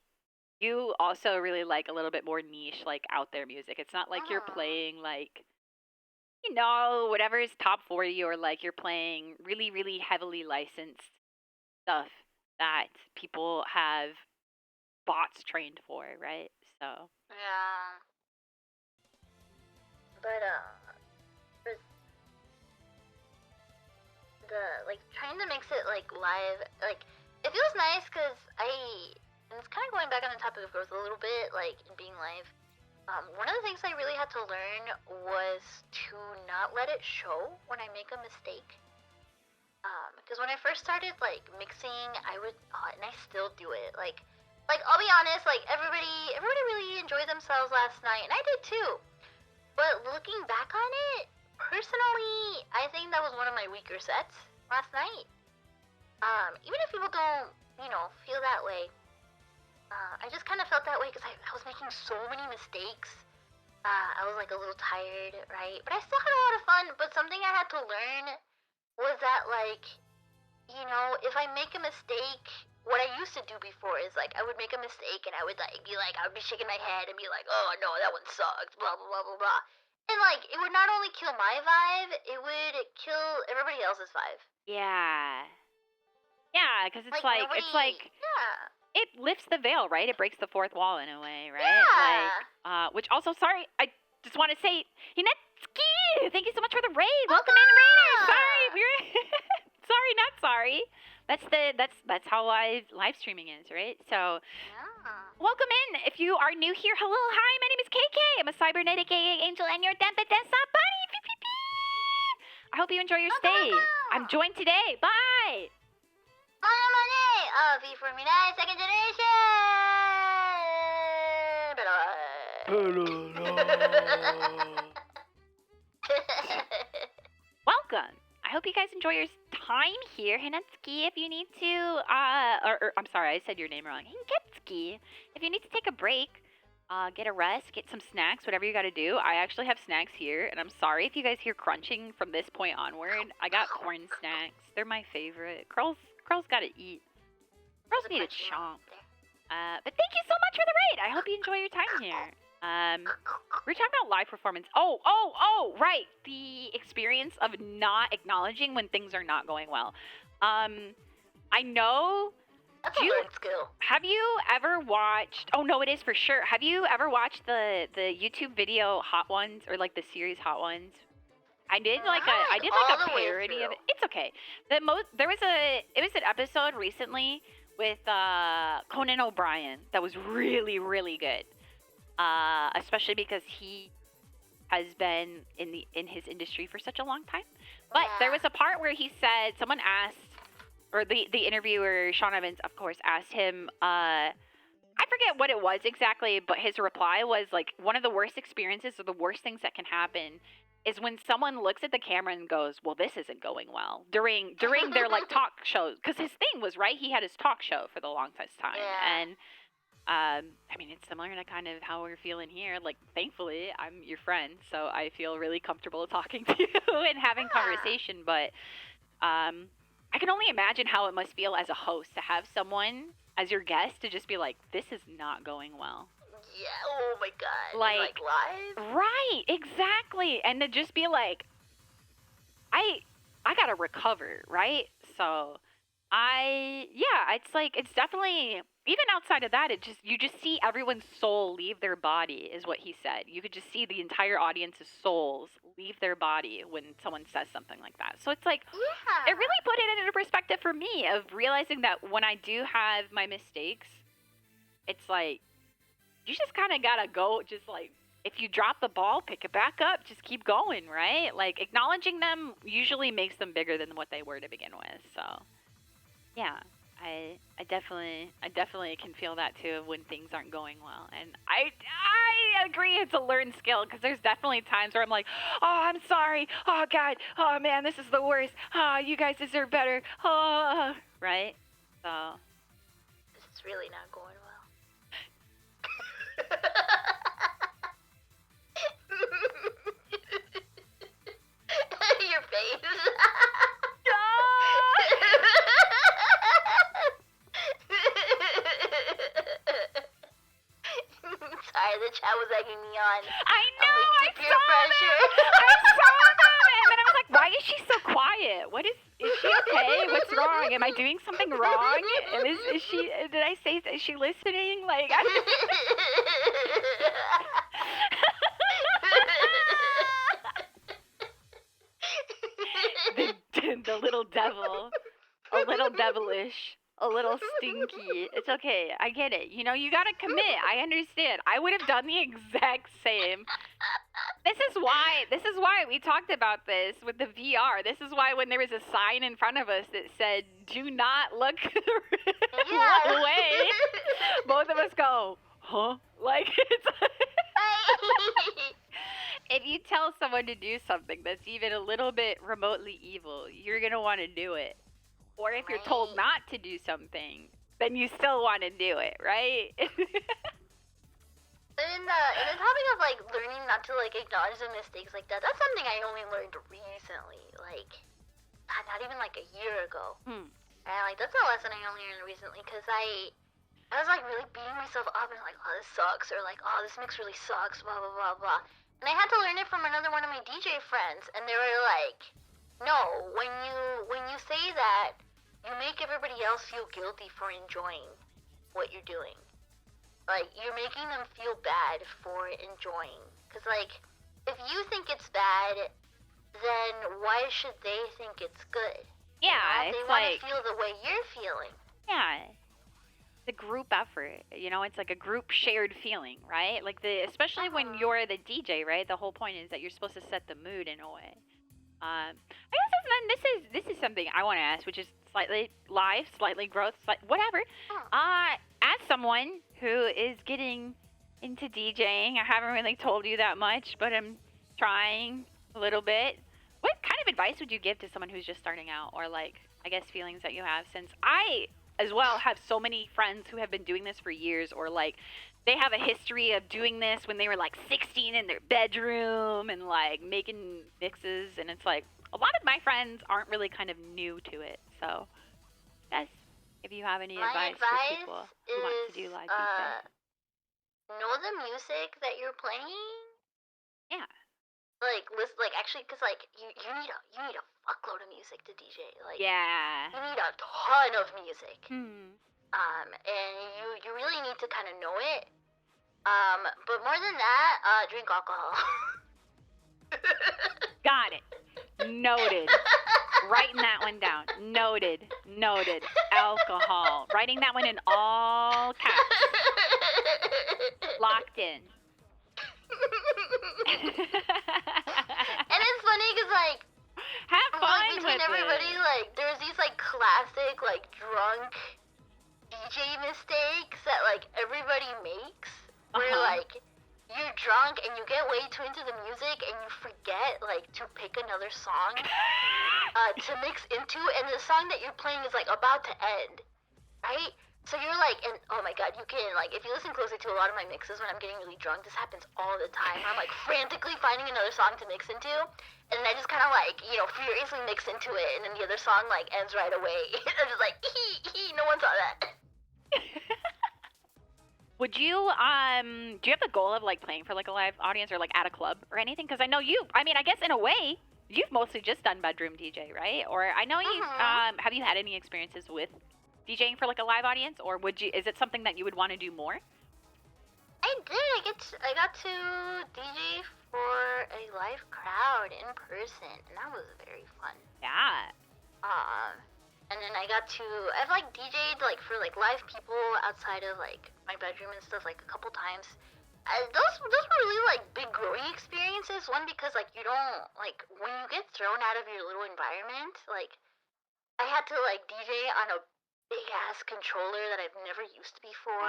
you also really like a little bit more niche, like out there music. It's not like you're playing like, whatever is top 40, or like you're playing really, really heavily licensed stuff that people have bots trained for, right? So. Yeah. But, trying to mix it, like, live, like, it feels nice because and it's kind of going back on the topic of growth a little bit, like, being live. One of the things I really had to learn was to not let it show when I make a mistake. Because when I first started, like, mixing, I would, and I still do it, like, I'll be honest, like, everybody really enjoyed themselves last night, and I did too. But looking back on it, personally, I think that was one of my weaker sets last night. Even if people don't, feel that way, I just kind of felt that way because I was making so many mistakes. I was like a little tired, right? But I still had a lot of fun. But something I had to learn was that, like, if I make a mistake, what I used to do before is like I would make a mistake and I would like I would be shaking my head and be like, oh no, that one sucks, blah blah blah blah blah. And like it would not only kill my vibe, it would kill everybody else's vibe. Yeah. Yeah, because it's Like like, nobody, yeah. it lifts the veil, right? It breaks the fourth wall in a way, right? Yeah. Like, which also, sorry, I just want to say, Hinetsuki, thank you so much for the raid. Welcome in, Rainer. Sorry, we're sorry, not sorry. That's how live streaming is, right? So, welcome in. If you are new here, hello, hi, my name is KK. I'm a cybernetic AA angel, and your Dempatessa buddy. I hope you enjoy your stay. I'm joined today by V for me, second generation. Welcome. I hope you guys enjoy your time here, Hinetsky. If you need to, I'm sorry, I said your name wrong. Hinetsky. If you need to take a break, get a rest, get some snacks, whatever you got to do. I actually have snacks here, and I'm sorry if you guys hear crunching from this point onward. I got corn snacks. They're my favorite. Curls got to eat. Curls need a chomp. But thank you so much for the raid. I hope you enjoy your time here. We're talking about live performance. Oh, right. The experience of not acknowledging when things are not going well. I know. That's a learned skill. Have you ever watched? Oh no, it is for sure. Have you ever watched the YouTube video Hot Ones, or like the series Hot Ones? I did like a parody of it. It's okay. It was an episode recently with Conan O'Brien that was really, really good. Especially because he has been in his industry for such a long time. But there was a part where he said, someone asked, or the interviewer, Sean Evans, of course, asked him, I forget what it was exactly, but his reply was like, one of the worst experiences or the worst things that can happen is when someone looks at the camera and goes, well, this isn't going well, during their like talk shows. Because his thing was, right, he had his talk show for the longest time. Yeah. And I mean, it's similar to kind of how we're feeling here. Like, thankfully, I'm your friend, so I feel really comfortable talking to you and having conversation. But I can only imagine how it must feel as a host to have someone as your guest to just be like, this is not going well. Yeah, oh my god. Like live? Right, exactly. And to just be like, I gotta recover, right? So it's definitely, even outside of that, you just see everyone's soul leave their body, is what he said. You could just see the entire audience's souls leave their body when someone says something like that. So it's like, yeah. It really put it into perspective for me of realizing that when I do have my mistakes, it's like, you just kind of gotta go, just like, if you drop the ball, pick it back up, just keep going, right? Like, acknowledging them usually makes them bigger than what they were to begin with. So yeah, I definitely can feel that too when things aren't going well. And I agree, it's a learned skill, because there's definitely times where I'm like, oh, I'm sorry, oh god, oh man, this is the worst, oh, you guys deserve better, oh, right? So this is really not going well. Your face. Sorry, the chat was egging me on. I know, I saw peer pressure. that, and then I was like, why is she so quiet? Is she okay? What's wrong? Am I doing something wrong? And is she, did I say, is she listening? Like, the little devil, a little devilish, a little stinky. It's okay. I get it. You know, you gotta commit. I understand. I would have done the exact same. This is why we talked about this with the VR. This is why when there was a sign in front of us that said, do not look away, both of us go, huh? Like, it's if you tell someone to do something that's even a little bit remotely evil, you're going to want to do it. Or if you're told not to do something, then you still want to do it, right? In the topic of, like, learning not to, like, acknowledge the mistakes like that, that's something I only learned recently. Like, not even, like, a year ago. And, like, that's a lesson I only learned recently, because I was, like, really beating myself up and, like, oh, this sucks, or, like, oh, this mix really sucks, blah, blah, blah, blah. And I had to learn it from another one of my DJ friends, and they were like, no, when you say that, you make everybody else feel guilty for enjoying what you're doing. Like, you're making them feel bad for enjoying. Because, like, if you think it's bad, then why should they think it's good? Yeah, They it's want like, to feel the way you're feeling. yeah, the group effort, you know, it's like a group shared feeling, right? Like, especially when you're the DJ, right? The whole point is that you're supposed to set the mood in a way. I guess then this is something I want to ask, which is slightly live, slightly growth, whatever. As someone who is getting into DJing. I haven't really told you that much, but I'm trying a little bit. What kind of advice would you give to someone who's just starting out, or like, I guess, feelings that you have, since I as well have so many friends who have been doing this for years, or like they have a history of doing this when they were like 16 in their bedroom and like making mixes, and it's like a lot of my friends aren't really kind of new to it. So, yes, if you have any My advice for advice people who want to do is live DJ. know the music that you're playing. Yeah. Like listen, like actually, cause like you need a fuckload of music to DJ. Like Yeah. you need a ton of music. Hmm. And you really need to kind of know it. But more than that, drink alcohol. Got it. Noted. Writing that one down. Noted. Noted. Alcohol. Writing that one in all caps. Locked in. And it's funny because like have fun between with everybody, it. like there's these like classic like drunk DJ mistakes that like everybody makes, where like you're drunk and you get way too into the music and you forget like to pick another song to mix into, and the song that you're playing is like about to end, right? So you're like, and oh my god, you can like, if you listen closely to a lot of my mixes when I'm getting really drunk, this happens all the time. I'm like frantically finding another song to mix into, and then I just kind of like, you know, furiously mix into it, and then the other song like ends right away. I'm just like, no one saw that. Would you do you have the goal of like playing for like a live audience or like at a club or anything? Because I know you, I mean, I guess in a way you've mostly just done bedroom DJ, right? Or I know you have you had any experiences with DJing for like a live audience, or would you, is it something that you would want to do more? I did. I got to DJ for a live crowd in person, and that was very fun. Yeah. And then I've like DJ'd like for like live people outside of like my bedroom and stuff like a couple times. Those were really like big growing experiences. One, because like you don't, like when you get thrown out of your little environment, like I had to like DJ on a big ass controller that I've never used before.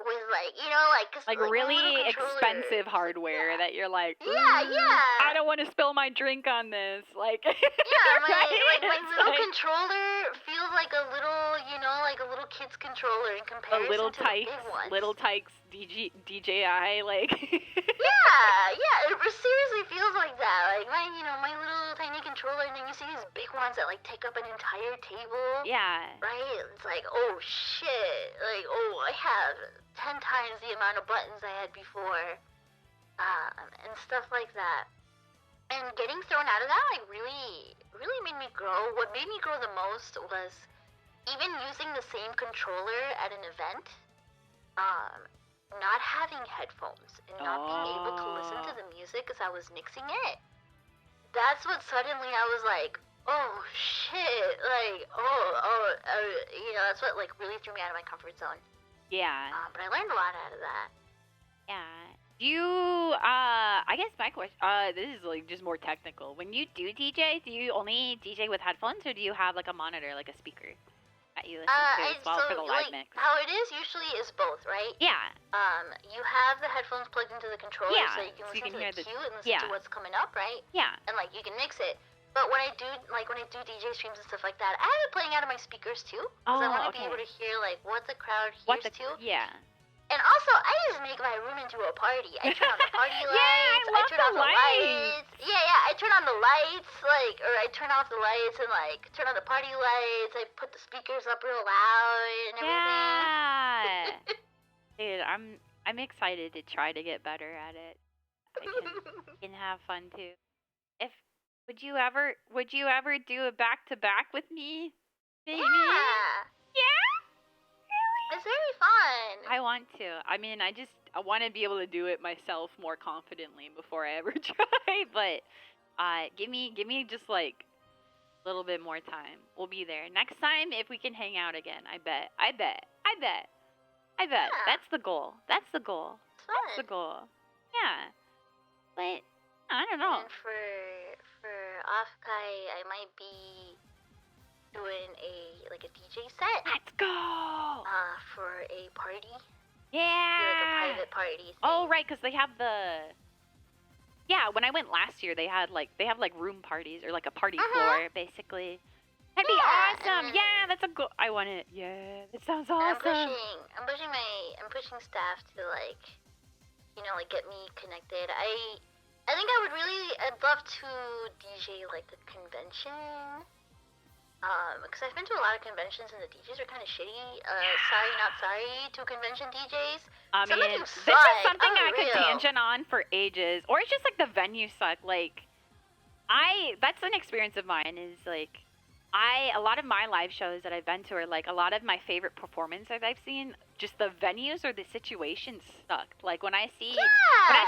With like, you know, like, cause, like really expensive hardware that you're like, yeah. I don't want to spill my drink on this. Like, yeah, right? my little controller feels like a little, you know, like a little kid's controller in comparison a little to Tykes, the big ones. Little Tykes DJI, like. yeah, it seriously feels like that. Like my little tiny controller, and then you see these big ones that like take up an entire table. Yeah. Right? It's like, oh shit, like, oh, I have 10 times the amount of buttons I had before, and stuff like that. And getting thrown out of that, like, really made me grow. What made me grow the most was even using the same controller at an event, not having headphones and not being able to listen to the music as I was mixing it. That's what suddenly I was like, oh shit, like, you know, that's what like really threw me out of my comfort zone. Yeah. But I learned a lot out of that. Yeah. Do you, I guess my question, this is like just more technical. When you do DJ, do you only DJ with headphones, or do you have like a monitor, like a speaker that you listen to as well for the live like, mix? How it is usually is both, right? Yeah. You have the headphones plugged into the controller, so you can listen to the cue and listen to what's coming up, right? Yeah. And like you can mix it. But when I do DJ streams and stuff like that, I have it playing out of my speakers too, because I want to be able to hear like what the crowd hears too. Yeah. And also, I just make my room into a party. I turn on the party lights. I turn on the lights. Yeah, I turn on the lights, like, or I turn off the lights and like turn on the party lights. I put the speakers up real loud and everything. Yeah. Dude, I'm excited to try to get better at it. I can have fun too. Would you ever do a back-to-back with me? Maybe? Yeah? Really? It's very fun. I want to. I mean, I want to be able to do it myself more confidently before I ever try. But give me just like a little bit more time. We'll be there next time if we can hang out again. I bet. Yeah. That's the goal. It's fun. That's the goal. Yeah. But I don't know. And for Offkai, I might be doing a DJ set. Let's go. For a party Do like a Yeah. private party thing. Oh, right, because they have the. Yeah, when I went last year, they have like room parties or like a party floor, basically. That'd be Yeah, awesome. and then- Yeah, that's a go. I want it. Yeah, that sounds And awesome. I'm pushing staff to like, you know, like get me connected. I think I'd love to DJ like the convention. Because I've been to a lot of conventions and the DJs are kind of shitty. Sorry, not sorry to convention DJs. I Some of mean, them this is suck, something I could unreal. tangent on for ages, or it's just like the venue suck. Like, that's an experience of mine. Is like, a lot of my live shows that I've been to, or like a lot of my favorite performances I've seen, just the venues or the situations sucked. Like when I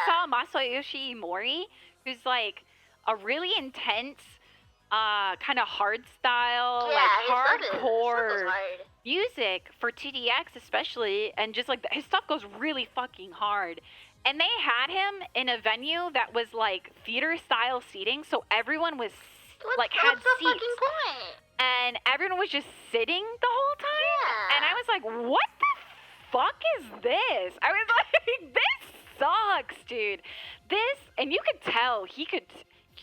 saw Masayoshi Mori, who's like a really intense, kind of hard style, Yeah, like his stuff is hardcore hard. music for TDX especially, and just like his stuff goes really fucking hard. And they had him in a venue that was like theater style seating, so everyone was had What's the seats, fucking point? and everyone was just sitting the whole time. Yeah. And I was like, what the fuck is this? I was like, this sucks, dude. This, and you could tell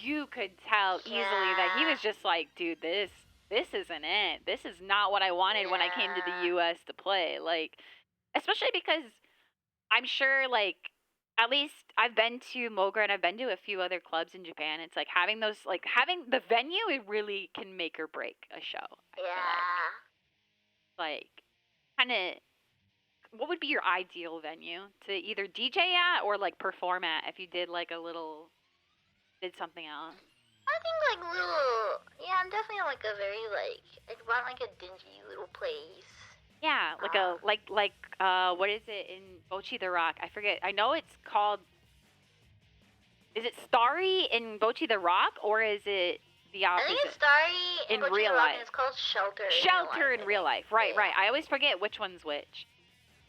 you could tell easily that he was just like, dude, this isn't it. This is not what I wanted when I came to the US to play. Like, especially because I'm sure, like, at least I've been to Mogra and I've been to a few other clubs in Japan. It's like having the venue, it really can make or break a show. I feel like kind of, what would be your ideal venue to either DJ at or like perform at if you did like did something else? I think like I'm definitely like a very I'd want like a dingy little place. Yeah, like what is it in Bochi the Rock? I forget. I know it's called. Is it Starry in Bochi the Rock, or is it the opposite? I think it's Starry in Bochi real the Rock, life. and it's called Shelter. Shelter in real life. Right, Yeah. right. I always forget which one's which.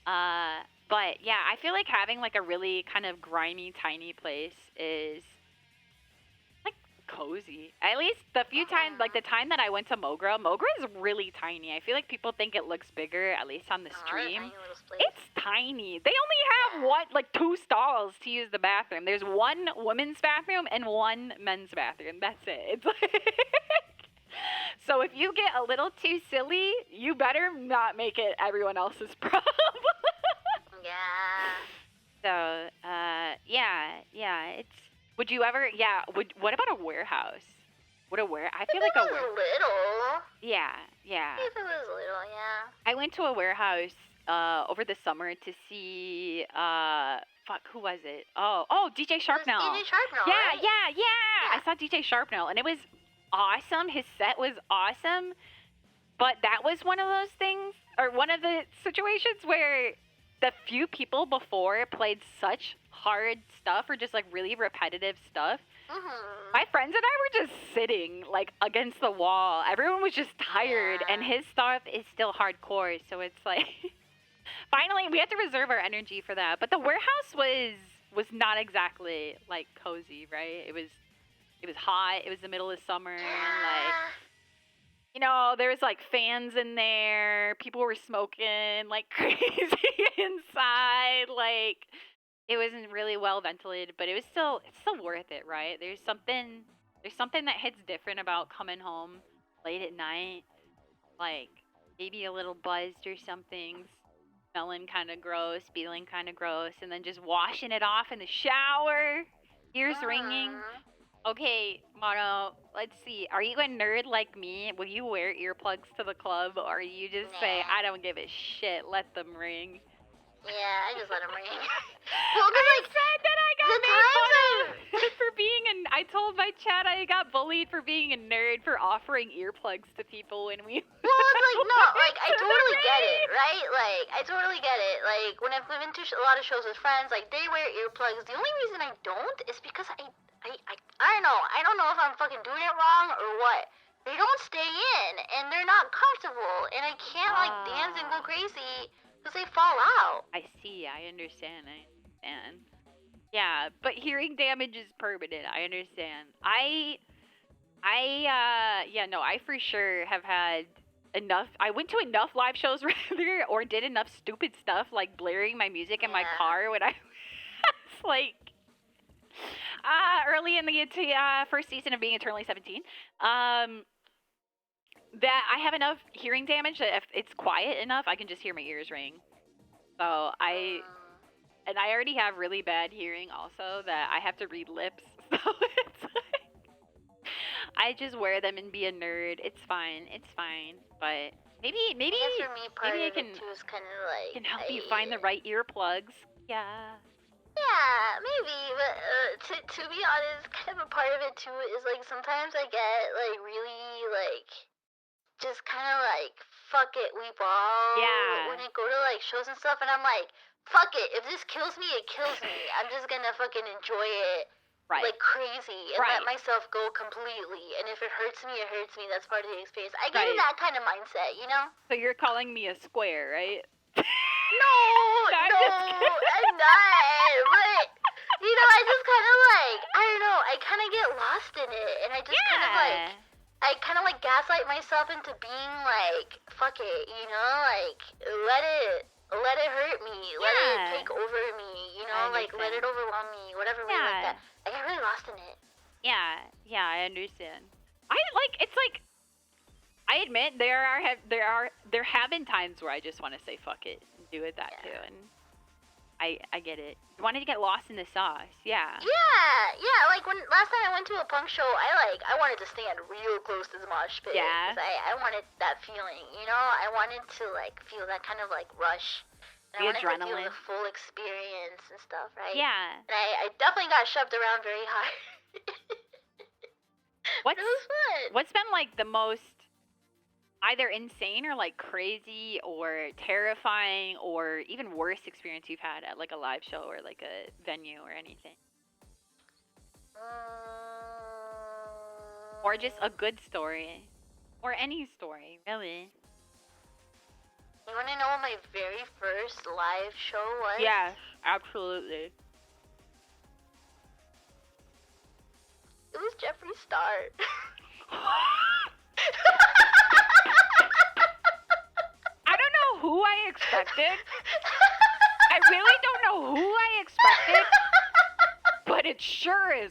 But yeah, I feel like having like a really kind of grimy, tiny place is like cozy. At least the few times, like the time that I went to Mogra is really tiny. I feel like people think it looks bigger, at least on the stream. It's tiny. They only have two stalls to use the bathroom. There's one women's bathroom and one men's bathroom. That's it. It's like so if you get a little too silly, you better not make it everyone else's problem. Yeah. So, yeah, it's. Would you ever? Yeah. What about a warehouse? I feel like a little. Yeah. If it was little, yeah. I went to a warehouse over the summer to see who was it? Oh, DJ Sharpnel. DJ Sharpnel. Yeah, right? yeah. I saw DJ Sharpnel, and it was awesome. His set was awesome, but that was one of those things, or one of the situations where the few people before played such hard stuff or just like really repetitive stuff. Mm-hmm. My friends and I were just sitting like against the wall. Everyone was just tired, and his stuff is still hardcore. So it's like, finally, we had to reserve our energy for that. But the warehouse was not exactly like cozy, right? It was hot. It was the middle of summer, and like, you know, there was like fans in there. People were smoking like crazy inside. Like, it wasn't really well ventilated, but it's still worth it, right? There's something that hits different about coming home late at night, like maybe a little buzzed or something, smelling kind of gross, feeling kind of gross, and then just washing it off in the shower, ears ringing. Okay, Mono, let's see. Are you a nerd like me? Will you wear earplugs to the club, or you just say, I don't give a shit, let them ring? Yeah, I just let them ring. Well, I said that I got made fun of for being I told my chat I got bullied for being a nerd for offering earplugs to people when we... Well, it's like, no, like, I totally get it, right? Like, I totally get it. Like, when I've been to a lot of shows with friends, like, they wear earplugs. The only reason I don't is because I don't know. I don't know if I'm fucking doing it wrong or what. They don't stay in, and they're not comfortable, and I can't, like, dance and go crazy because they fall out. I see. I understand. Yeah, but hearing damage is permanent. I understand. I for sure have had enough. I went to enough live shows rather, or did enough stupid stuff like blaring my music in my car when I was like early in the first season of being Eternally 17. That I have enough hearing damage that if it's quiet enough, I can just hear my ears ring. So I already have really bad hearing also that I have to read lips. So it's like, I just wear them and be a nerd. It's fine. It's fine. But maybe I guess for me, part maybe I of can it too is kind of like can help you find the right earplugs. Yeah. Yeah, maybe, but to be honest, kind of a part of it too is like sometimes I get like really like just kind of like fuck it, we ball. Yeah. When I go to like shows and stuff, and I'm like, fuck it, if this kills me, it kills me. I'm just gonna fucking enjoy it. Right. Like crazy and Right. let myself go completely. And if it hurts me, it hurts me. That's part of the experience. I get in Right. that kind of mindset, you know? So you're calling me a square, right? No, I'm no, just kidding. I'm not. But you know, I just kind of like, I don't know. I kind of get lost in it, and I just kind of like, I kind of like gaslight myself into being like, fuck it, you know, like let it hurt me, let it take over me, you know, like let it overwhelm me, whatever way like that. I get really lost in it. Yeah, I understand. It's like I admit there have been times where I just want to say fuck it and do it that too, and I get it. You wanted to get lost in the sauce, yeah. Yeah. Like when last time I went to a punk show, I wanted to stand real close to the mosh pit. Yeah. 'Cause I wanted that feeling, you know. I wanted to like feel that kind of like rush. And The I wanted adrenaline. to feel the full experience and stuff, right? Yeah. And I definitely got shoved around very hard. It was fun. What's been like the most either insane or like crazy or terrifying or even worse experience you've had at like a live show or like a venue or anything? Or just a good story. Or any story, really. You want to know what my very first live show was? Yeah, absolutely. It was Jeffree Star. I don't know who I expected. I really don't know who I expected. But it sure as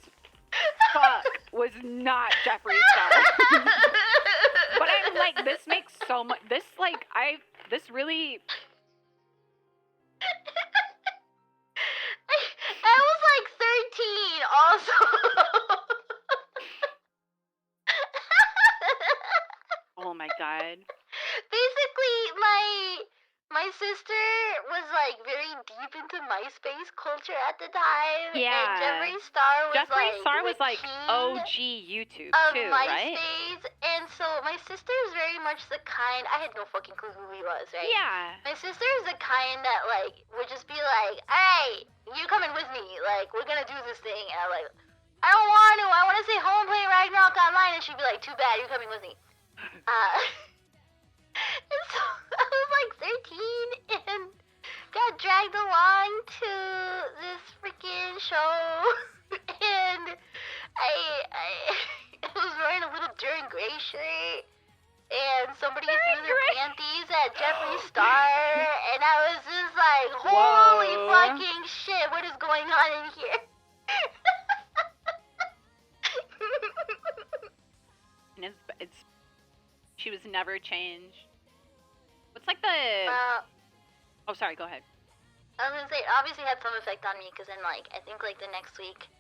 fuck was not Jeffree Star. But I'm like, this makes so much. This really. I was like 13 also. Oh my god. Basically, my sister was like very deep into MySpace culture at the time. Yeah. And Jeffree Star was like king OG YouTube of too, MySpace, right? and so my sister is very much the kind. I had no fucking clue who he was, right? Yeah. My sister is the kind that like would just be like, "Alright, you coming with me? Like we're gonna do this thing." And I'm like, "I don't want to. I want to stay home and play Ragnarok online." And she'd be like, "Too bad, you're coming with me." And so I was like 13 and got dragged along to this freaking show, and I was wearing a little Duran Gray shirt, and somebody threw their panties at Jeffree Star, and I was just like, holy fucking shit, what is going on in here? And she was never changed. What's like the? Oh, sorry. Go ahead. I was gonna say, it obviously had some effect on me, because then like I think like the next week,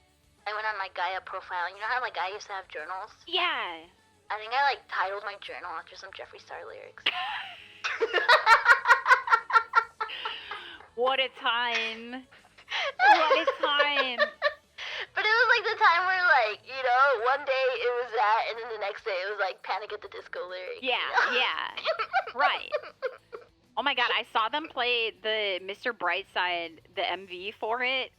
I went on my Gaia profile. You know how like I used to have journals? Yeah. I think I like titled my journal after some Jeffree Star lyrics. What a time! What a time! But it was like the time where like, you know, one day it was that, and then the next day it was like Panic at the Disco lyrics. Yeah, you know? yeah. Right. Oh my god, I saw them play the Mr. Brightside, the MV for it,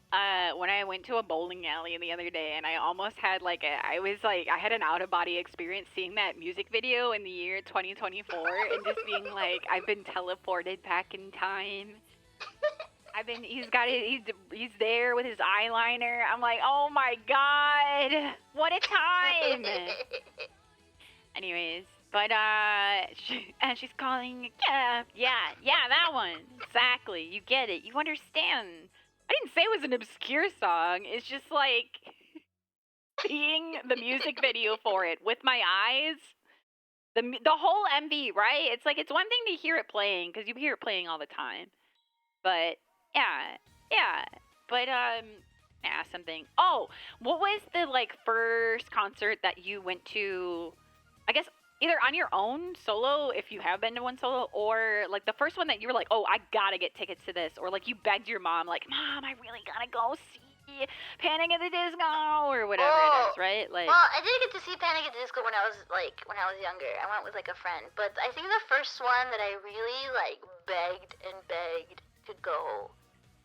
when I went to a bowling alley the other day, and I almost had like I had an out-of-body experience seeing that music video in the year 2024, and just being like, I've been teleported back in time. He's there with his eyeliner. I'm like, oh my god, what a time. Anyways, But and she's calling, yeah, that one. Exactly. You get it. You understand. I didn't say it was an obscure song. It's just like seeing the music video for it with my eyes. The whole MV, right? It's like it's one thing to hear it playing because you hear it playing all the time. But yeah. But something. Oh, what was the like first concert that you went to? I guess either on your own solo, if you have been to one solo, or like the first one that you were like, oh, I gotta get tickets to this, or like you begged your mom, like, Mom, I really gotta go see Panic at the Disco, or whatever it is, right? Like, well, I did get to see Panic at the Disco when I was younger. I went with like a friend, but I think the first one that I really like begged to go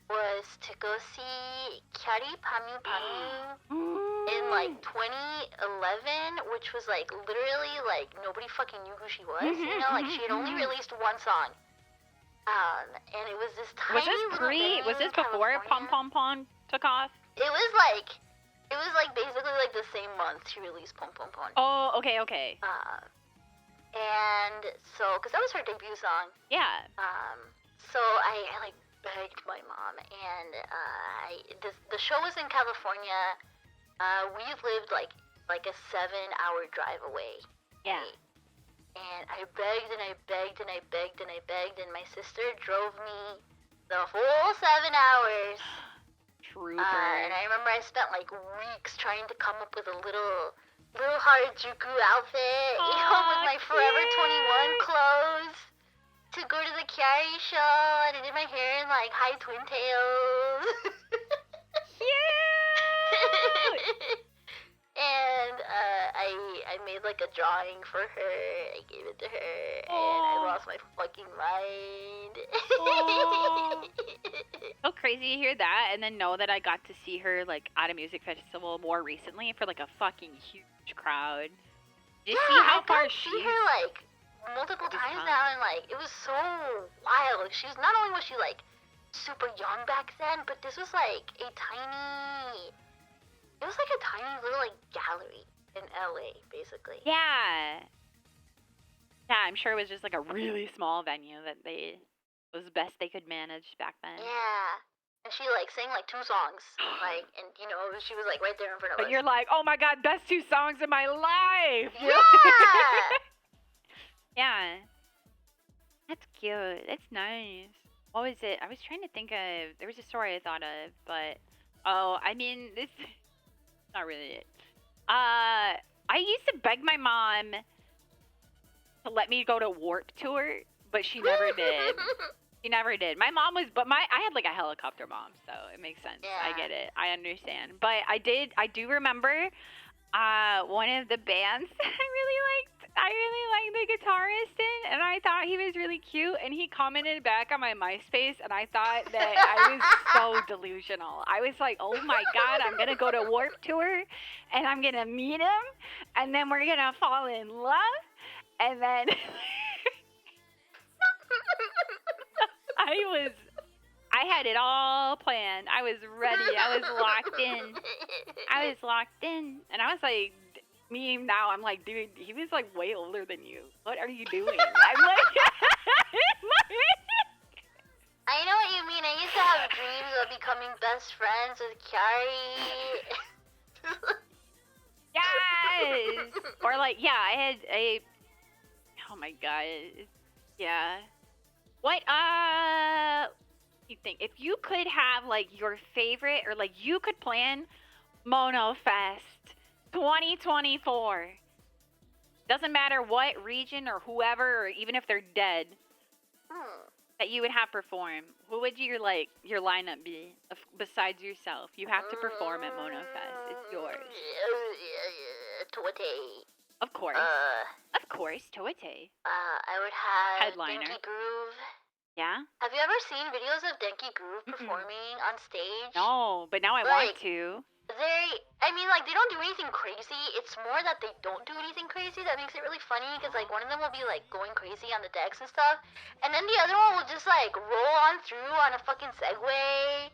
was to go see Kyari Pamu in like 2011, which was like literally like nobody fucking knew who she was. You know, like she had only released one song. And it was this tiny was this before Pom Pom Pom took off? It was like basically like the same month she released Pom Pom Pom. Oh, okay. And so, cause that was her debut song. Yeah. So I like begged my mom, and the show was in California. We lived like a 7-hour drive away. Yeah. Right? And I begged and I begged and I begged and I begged, and my sister drove me the whole 7 hours. Trooper. And I remember I spent like weeks trying to come up with a little Harajuku outfit, you know, with my Forever 21 clothes to go to the Kyari show, and I did my hair in like high twin tails. Cute! And I made like a drawing for her. I gave it to her, and I lost my fucking mind. So crazy to hear that, and then know that I got to see her like at a music festival more recently for like a fucking huge crowd. Did you see how far she's see her like multiple times now, and like it was so wild. She was, not only was she like super young back then, but this was like a tiny. It was like a tiny little like gallery in LA, basically. Yeah, I'm sure it was just like a really small venue that was the best they could manage back then. Yeah. And she like sang like 2 songs, like, and you know, she was like right there in front of us. But you're like, oh my god, best 2 songs in my life. Yeah. Yeah. That's cute. That's nice. What was it? I was trying to think of. There was a story I thought of, but I mean, this not really it. I used to beg my mom to let me go to Warp Tour, but she never did. She never did. My mom was, but I had like a helicopter mom, so it makes sense. Yeah. I get it. I understand. But I do remember one of the bands I really liked the guitarist in, and I thought he was really cute, and he commented back on my MySpace, and I thought that I was so delusional. I was like, oh my god, I'm gonna go to Warp Tour, and I'm gonna meet him, and then we're gonna fall in love, and then I had it all planned. I was ready. I was locked in. And I was like, I'm like, dude, he was like way older than you. What are you doing? I'm like, I know what you mean. I used to have dreams of becoming best friends with Kyari. Yes! Or like, yeah, oh my god. Yeah. What, you think, if you could have, like, your favorite, or, like, you could plan MonoFest 2024. Doesn't matter what region or whoever, or even if they're dead, that you would have perform. Who would your lineup be, besides yourself? You have to perform at MonoFest. It's yours. Toate. Of course. Of course, Toate. I would have Headliner. Denki Groove. Yeah? Have you ever seen videos of Denki Groove performing on stage? No, but now I want to. They don't do anything crazy. It's more that they don't do anything crazy that makes it really funny, because like one of them will be like going crazy on the decks and stuff, and then the other one will just like roll on through on a fucking Segway,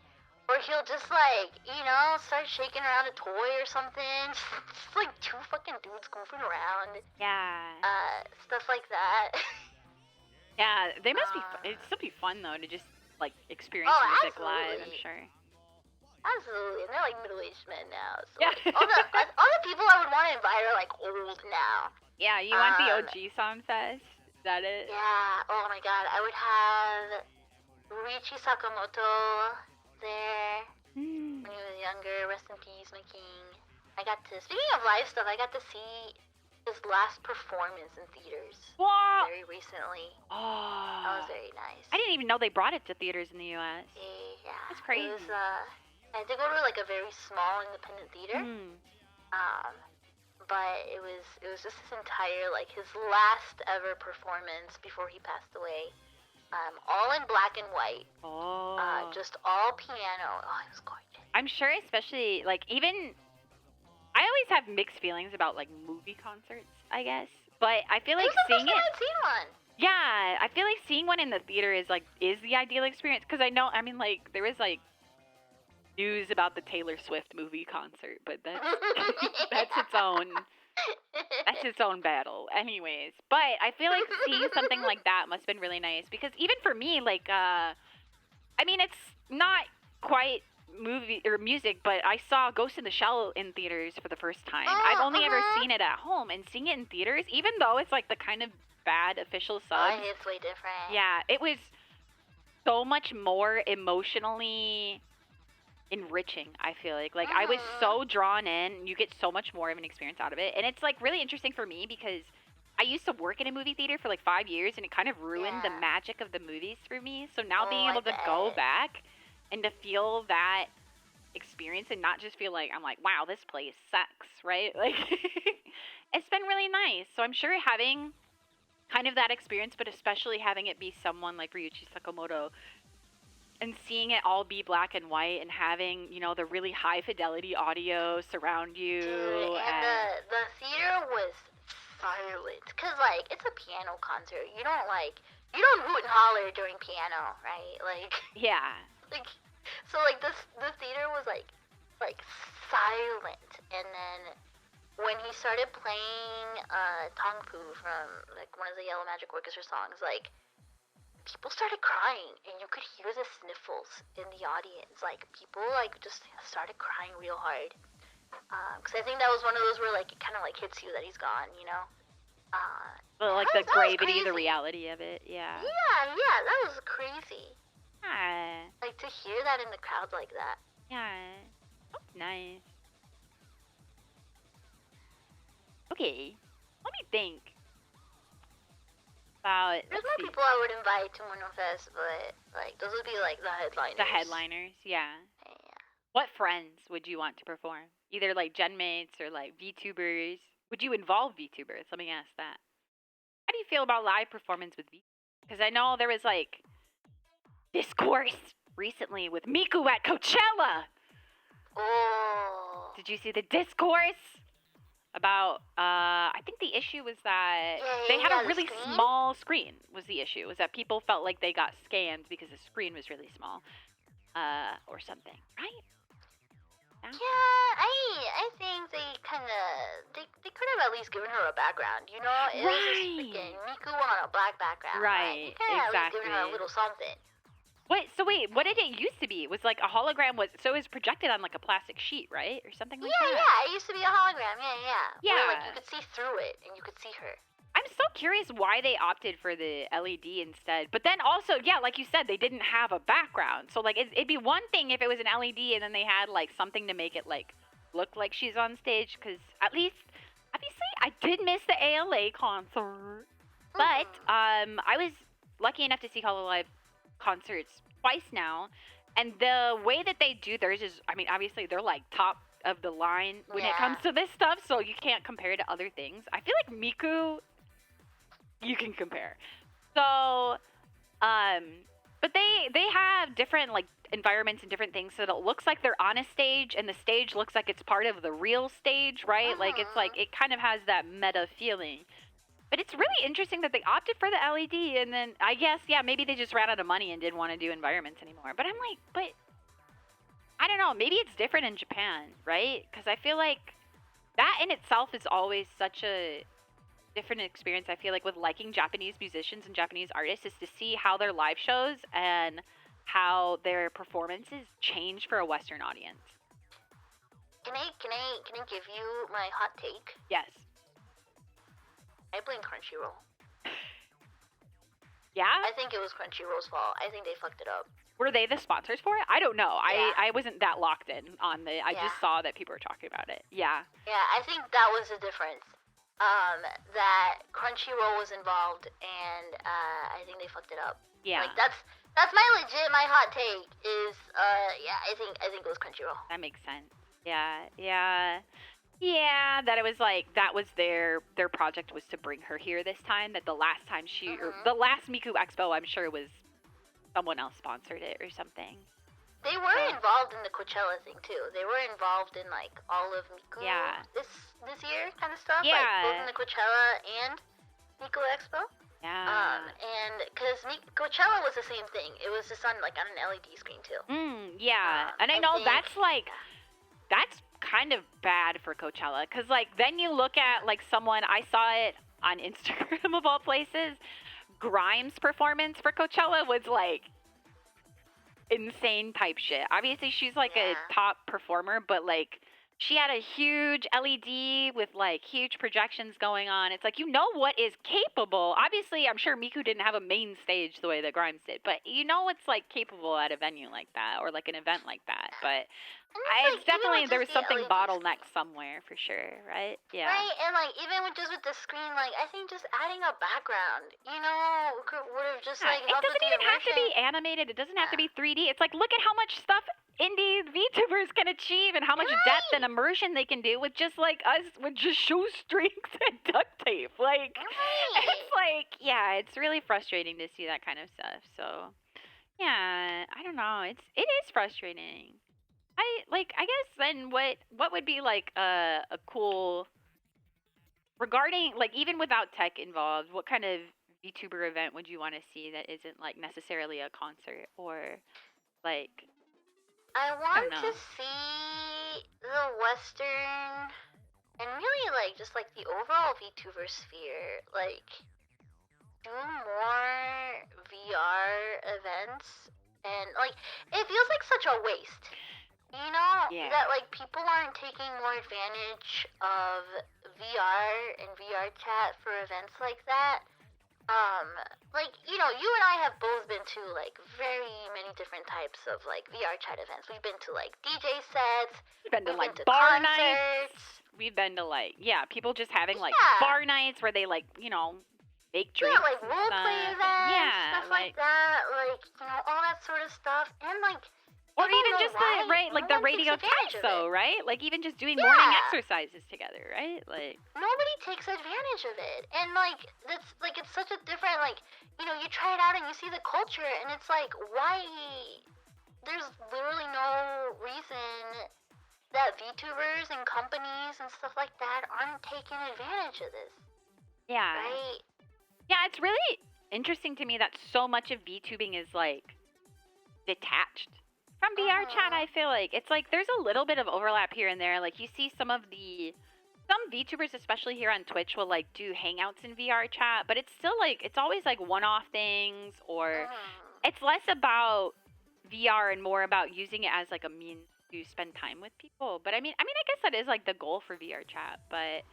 or he'll just like, you know, start shaking around a toy or something. Just like 2 fucking dudes what's goofing around, Yeah. stuff like that. Yeah, they must be. It'd still be fun though to just like experience Oh, music live. I'm absolutely. sure. Absolutely, and they're like middle-aged men now. So Yeah. like, all the people I would want to invite are like old now. Yeah, you want the OG Song Fest? Is that it? Yeah. Oh my God, I would have Ryuichi Sakamoto there when he was younger. Rest in peace, my king. Speaking of live stuff, I got to see his last performance in theaters What? very recently. Oh. That was very nice. I didn't even know they brought it to theaters in the U.S. Yeah. That's crazy. It was, I did go to like a very small independent theater. But it was just his entire, like, his last ever performance before he passed away. All in black and white. Oh. Just all piano. Oh, it was gorgeous. I'm sure, especially like even. I always have mixed feelings about like movie concerts, I guess. But I feel like seeing it. I've seen one. Yeah, I feel like seeing one in the theater is the ideal experience because I know. I mean, like there was like news about the Taylor Swift movie concert, but that's its own battle. Anyways, but I feel like seeing something like that must have been really nice because even for me, like, I mean, it's not quite movie or music, but I saw Ghost in the Shell in theaters for the first time. I've only ever seen it at home, and seeing it in theaters, even though it's like the kind of bad official subs. It's way different. Yeah, it was so much more emotionally enriching. I feel like I was so drawn in. You get so much more of an experience out of it, and it's like really interesting for me because I used to work in a movie theater for like 5 years, and it kind of ruined the magic of the movies for me. So now being able to go back and to feel that experience and not just feel like I'm like, wow, this place sucks, right? Like it's been really nice. So I'm sure having kind of that experience, but especially having it be someone like Ryuichi Sakamoto and seeing it all be black and white and having, you know, the really high fidelity audio surround you. Dude, and the theater was silent. Cause like, it's a piano concert. You don't hoot and holler during piano, right? Like, yeah. Like, so like the theater was like silent. And then when he started playing Tongpu from like one of the Yellow Magic Orchestra songs, like, people started crying, and you could hear the sniffles in the audience. Like, people, like, just started crying real hard. Because I think that was one of those where, like, it kind of, like, hits you that he's gone, you know? Well, like, the gravity, the reality of it, yeah. Yeah, that was crazy. Yeah. Like, to hear that in the crowd like that. Yeah. That's nice. Okay. Let me think. There's more people I would invite to Monofest, but like those would be like the headliners. The headliners, yeah. What friends would you want to perform? Either like gen mates or like VTubers. Would you involve VTubers? Let me ask that. How do you feel about live performance with VTubers? Because I know there was like discourse recently with Miku at Coachella. Oh. Did you see the discourse? About, I think the issue was that they had a really small screen was the issue. Was that people felt like they got scammed because the screen was really small, or something, right? Yeah, I think they could have at least given her a background, you know? It was just freaking Miku on a black background. Right, You could have at least given her a little something. Wait, what did it used to be? It was like a hologram so it was projected on like a plastic sheet, right? Or something like that? Yeah, it used to be a hologram, yeah. Yeah. Where, like, you could see through it, and you could see her. I'm so curious why they opted for the LED instead. But then also, yeah, like you said, they didn't have a background. So, like, it'd be one thing if it was an LED and then they had, like, something to make it, like, look like she's on stage. Because at least, obviously, I did miss the ALA concert. But I was lucky enough to see HoloLive concerts twice now, and the way that they do theirs is, I mean, obviously they're like top of the line when it comes to this stuff, so you can't compare to other things. I feel like Miku, you can compare. So, but they have different like environments and different things, so that it looks like they're on a stage, and the stage looks like it's part of the real stage, right? Like it's like it kind of has that meta feeling. But it's really interesting that they opted for the LED, and then I guess, yeah, maybe they just ran out of money and didn't want to do environments anymore. But I'm like, but I don't know. Maybe it's different in Japan, right? Because I feel like that in itself is always such a different experience. I feel like with liking Japanese musicians and Japanese artists is to see how their live shows and how their performances change for a Western audience. Can I give you my hot take? Yes. I blame Crunchyroll. Yeah? I think it was Crunchyroll's fault. I think they fucked it up. Were they the sponsors for it? I don't know. Yeah. I wasn't that locked in on the. I Yeah. just saw that people were talking about it. Yeah. Yeah, I think that was the difference. That Crunchyroll was involved, and I think they fucked it up. Yeah. Like that's my hot take is yeah, I think it was Crunchyroll. That makes sense. Yeah. That it was like that was their project was to bring her here this time. That the last time or the last Miku Expo, I'm sure was someone else sponsored it or something. They were involved in the Coachella thing too. They were involved in like all of Miku this year kind of stuff. Yeah. Like both in the Coachella and Miku Expo. Yeah. And because Coachella was the same thing. It was just on an LED screen too. Yeah. And I know that's kind of bad for Coachella, because like then you look at like someone, I saw it on Instagram of all places, Grimes' performance for Coachella was like insane type shit. Obviously she's like a top performer, but like she had a huge LED with like huge projections going on. It's like, you know what is capable. Obviously, I'm sure Miku didn't have a main stage the way that Grimes did, but you know it's like capable at a venue like that or like an event like that. But it's definitely, there was something bottlenecked somewhere for sure, right? Yeah. Right, and like even with the screen, like I think just adding a background, you know, would have just like it helped with doesn't the even have to be immersion. animated. It doesn't have to be 3D. It's like, look at how much stuff indie VTubers can achieve and how much depth and immersion they can do with just like us with just shoestrings and duct tape. Like, it's like, yeah, it's really frustrating to see that kind of stuff. So, yeah, I don't know. It is frustrating. I guess then what would be like a cool, regarding like even without tech involved, what kind of VTuber event would you want to see that isn't like necessarily a concert or like, I want to see the Western and really like just like the overall VTuber sphere like do more VR events, and like it feels like such a waste. You know, that like people aren't taking more advantage of VR and VR chat for events like that. Like, you know, you and I have both been to like very many different types of like VR chat events. We've been to like DJ sets, we've been to like bar nights. We've been to like, people just having like bar nights where they like, you know, make drinks. Yeah, like role play events, stuff like that, like, you know, all that sort of stuff. And like, or even just the radio chat show, right? Like even just doing morning exercises together, right? Like nobody takes advantage of it, and like that's like it's such a different like, you know, you try it out and you see the culture, and it's like, why? There's literally no reason that VTubers and companies and stuff like that aren't taking advantage of this. Yeah. Right. Yeah, it's really interesting to me that so much of VTubing is like detached from VR chat. I feel like it's like there's a little bit of overlap here and there. Like you see some VTubers, especially here on Twitch, will like do hangouts in VR chat, but it's still like it's always like one-off things, or it's less about VR and more about using it as like a means to spend time with people. But I mean, I guess that is like the goal for VR chat, but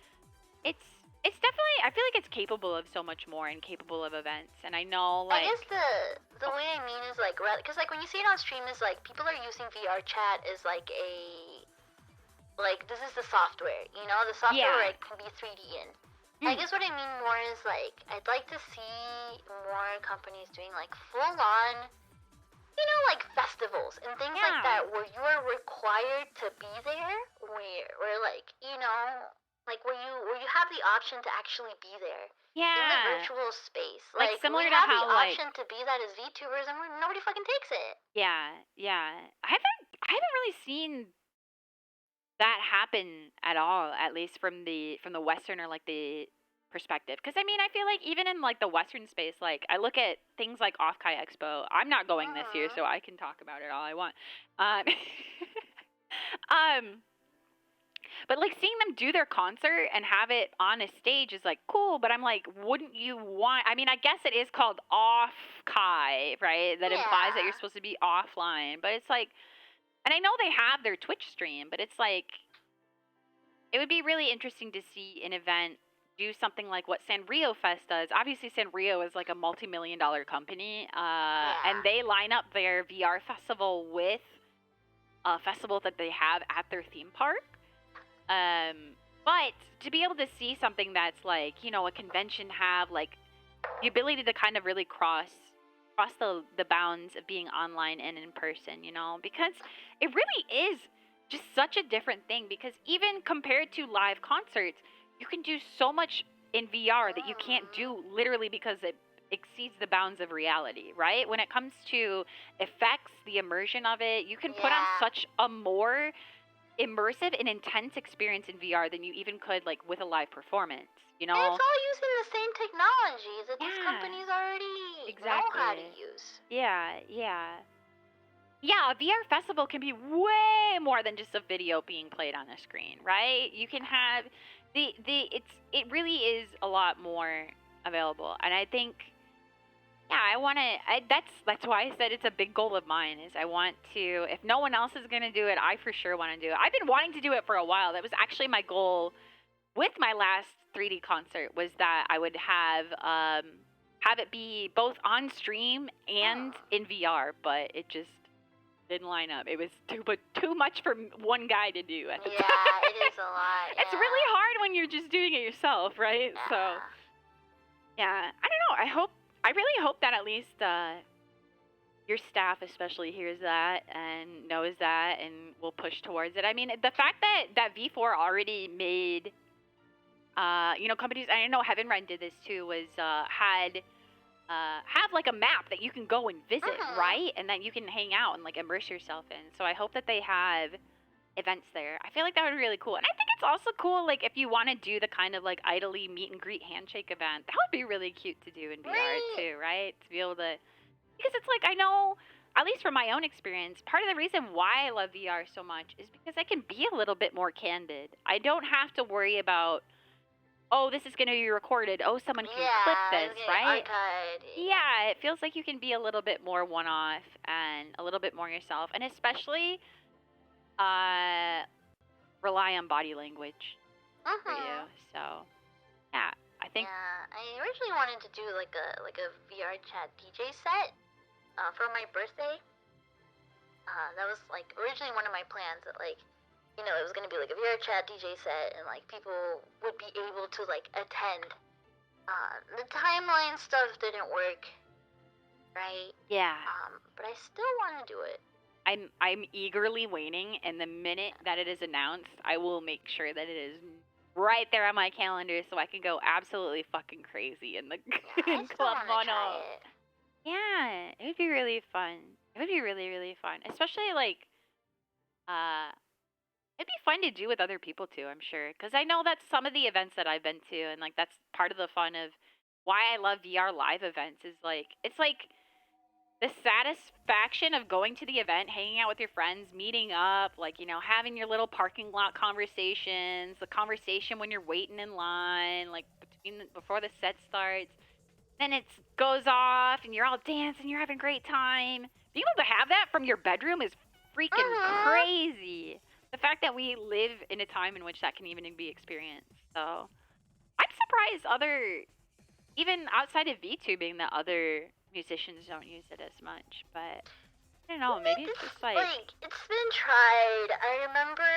it's definitely, I feel like it's capable of so much more and capable of events. And I know, like, I guess the way I mean is like, because like when you see it on stream is like people are using VR chat as like this is the software, you know, the software where it can be 3D in. I guess what I mean more is like I'd like to see more companies doing like full on, you know, like festivals and things like that where you are required to be there, where like, you know, like where you have the option to actually be there in the virtual space, like similar we to have how the option to be that as VTubers, and nobody fucking takes it. Yeah. I haven't really seen that happen at all, at least from the Western or like the perspective. Because I mean, I feel like even in like the Western space, like I look at things like Off-Kai Expo. I'm not going this year, so I can talk about it all I want. But like seeing them do their concert and have it on a stage is like cool, but I'm like, wouldn't you want, I mean, I guess it is called off Kai, right? That implies that you're Yeah. supposed to be offline, but it's like, and I know they have their Twitch stream, but it's like, it would be really interesting to see an event do something like what Sanrio Fest does. Obviously, Sanrio is like a multi-million-dollar company, and Yeah. they line up their VR festival with a festival that they have at their theme park. But to be able to see something that's like, you know, a convention have like the ability to kind of really cross the bounds of being online and in person, you know, because it really is just such a different thing, because even compared to live concerts, you can do so much in VR that you can't do literally because it exceeds the bounds of reality, right? When it comes to effects, the immersion of it, you can put on Yeah. such a more immersive and intense experience in VR than you even could like with a live performance, you And know? it's all using the same technologies that these Yeah, companies already know how to exactly. use. Yeah, yeah. Yeah, a VR festival can be way more than just a video being played on a screen, right? You can have it really is a lot more available. And I think yeah, that's why I said it's a big goal of mine is I want to, if no one else is going to do it, I for sure want to do it. I've been wanting to do it for a while. That was actually my goal with my last 3D concert, was that I would have it be both on stream and in VR, but it just didn't line up. It was too much for one guy to do at the time. Yeah, it is a lot. It's really hard when you're just doing it yourself, right? Yeah. So yeah, I don't know. I really hope that at least your staff especially hears that and knows that and will push towards it. I mean, the fact that V4 already made you know, companies, I know Heaven Run did this too, was have like a map that you can go and visit, right? And that you can hang out and like immerse yourself in. So I hope that they have events there. I feel like that would be really cool. And I think it's also cool, like, if you want to do the kind of like idly meet and greet handshake event, that would be really cute to do in VR too, right? To be able to, because it's like, I know, at least from my own experience, part of the reason why I love VR so much is because I can be a little bit more candid. I don't have to worry about, oh, this is going to be recorded. Oh, someone can clip this, right? Yeah, it feels like you can be a little bit more one-off and a little bit more yourself, and especially rely on body language for you. So, yeah, I think. Yeah, I originally wanted to do like a VR chat DJ set for my birthday. That was like originally one of my plans. That like, you know, it was gonna be like a VR chat DJ set, and like people would be able to like attend. The timeline stuff didn't work, right? Yeah. But I still want to do it. I'm eagerly waiting, and the minute that it is announced, I will make sure that it is right there on my calendar so I can go absolutely fucking crazy in the Yeah, I still Club want to Mono. try it. Yeah, it would be really fun. It would be really, really fun. Especially like it'd be fun to do with other people too, I'm sure. Because I know that's some of the events that I've been to, and like that's part of the fun of why I love VR live events is like, it's like the satisfaction of going to the event, hanging out with your friends, meeting up, like, you know, having your little parking lot conversations, the conversation when you're waiting in line, like before the set starts. Then it goes off and you're all dancing, you're having a great time. Being able to have that from your bedroom is freaking crazy. The fact that we live in a time in which that can even be experienced. So I'm surprised even outside of VTubing, that other musicians don't use it as much. But I don't know, maybe it's just like it's been tried. I remember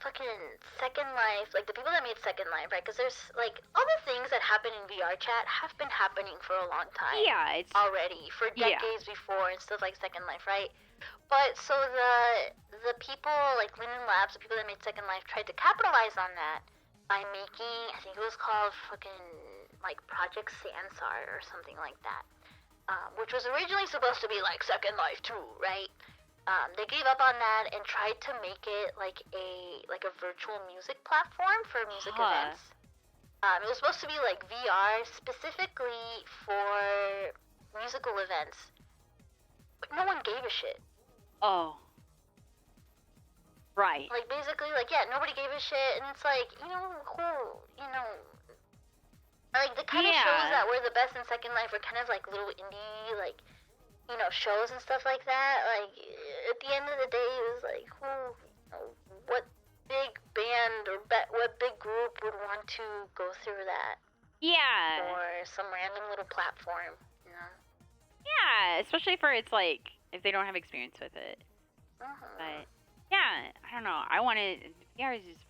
fucking Second Life, like the people that made Second Life, right? Because there's like all the things that happen in VR chat have been happening for a long time. Yeah, it's already for decades before and stuff like Second Life, right? But so the people like Linden Labs, the people that made Second Life, tried to capitalize on that by making, I think it was called fucking like Project Sansar or something like that. Which was originally supposed to be like Second Life 2, right? They gave up on that and tried to make it like a virtual music platform for music events. It was supposed to be like VR specifically for musical events, but no one gave a shit. oh. Right. Like, basically, like, yeah, nobody gave a shit, and it's like, like, the kind of shows that were the best in Second Life were kind of like little indie, like, shows and stuff like that. Like, at the end of the day, it was like, what big band or what big group would want to go through that? Yeah. Or some random little platform, Yeah, especially for it's like, if they don't have experience with it. But, yeah, I don't know. I wanted, VR is just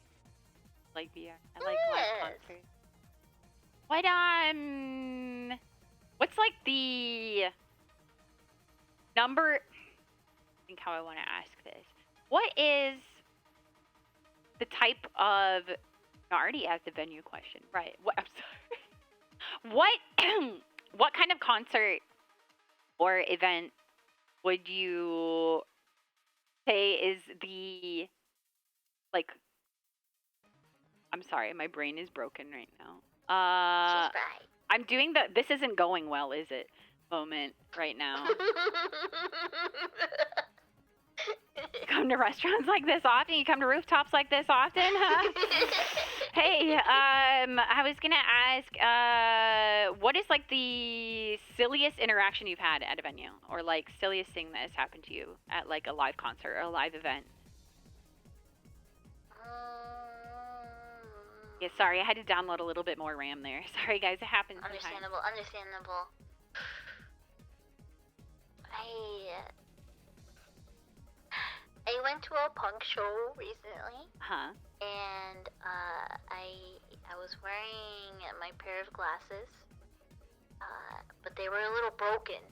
like VR. I like live concerts. What's like the number, I think how I want to ask this. What is the type of, I already asked the venue question, right? What, I'm sorry. What kind of concert or event would you say is the, like, I'm sorry, my brain is broken right now. She's right. I'm doing the, this isn't going well, is it? Moment right now. You come to restaurants like this often? You come to rooftops like this often, huh? Hey, I was gonna ask, what is like the silliest interaction you've had at a venue, or like silliest thing that has happened to you at like a live concert or a live event? Yeah, sorry, I had to download a little bit more RAM there. Sorry, guys, it happens sometimes. Understandable. I went to a punk show recently. And I was wearing my pair of glasses, but they were a little broken.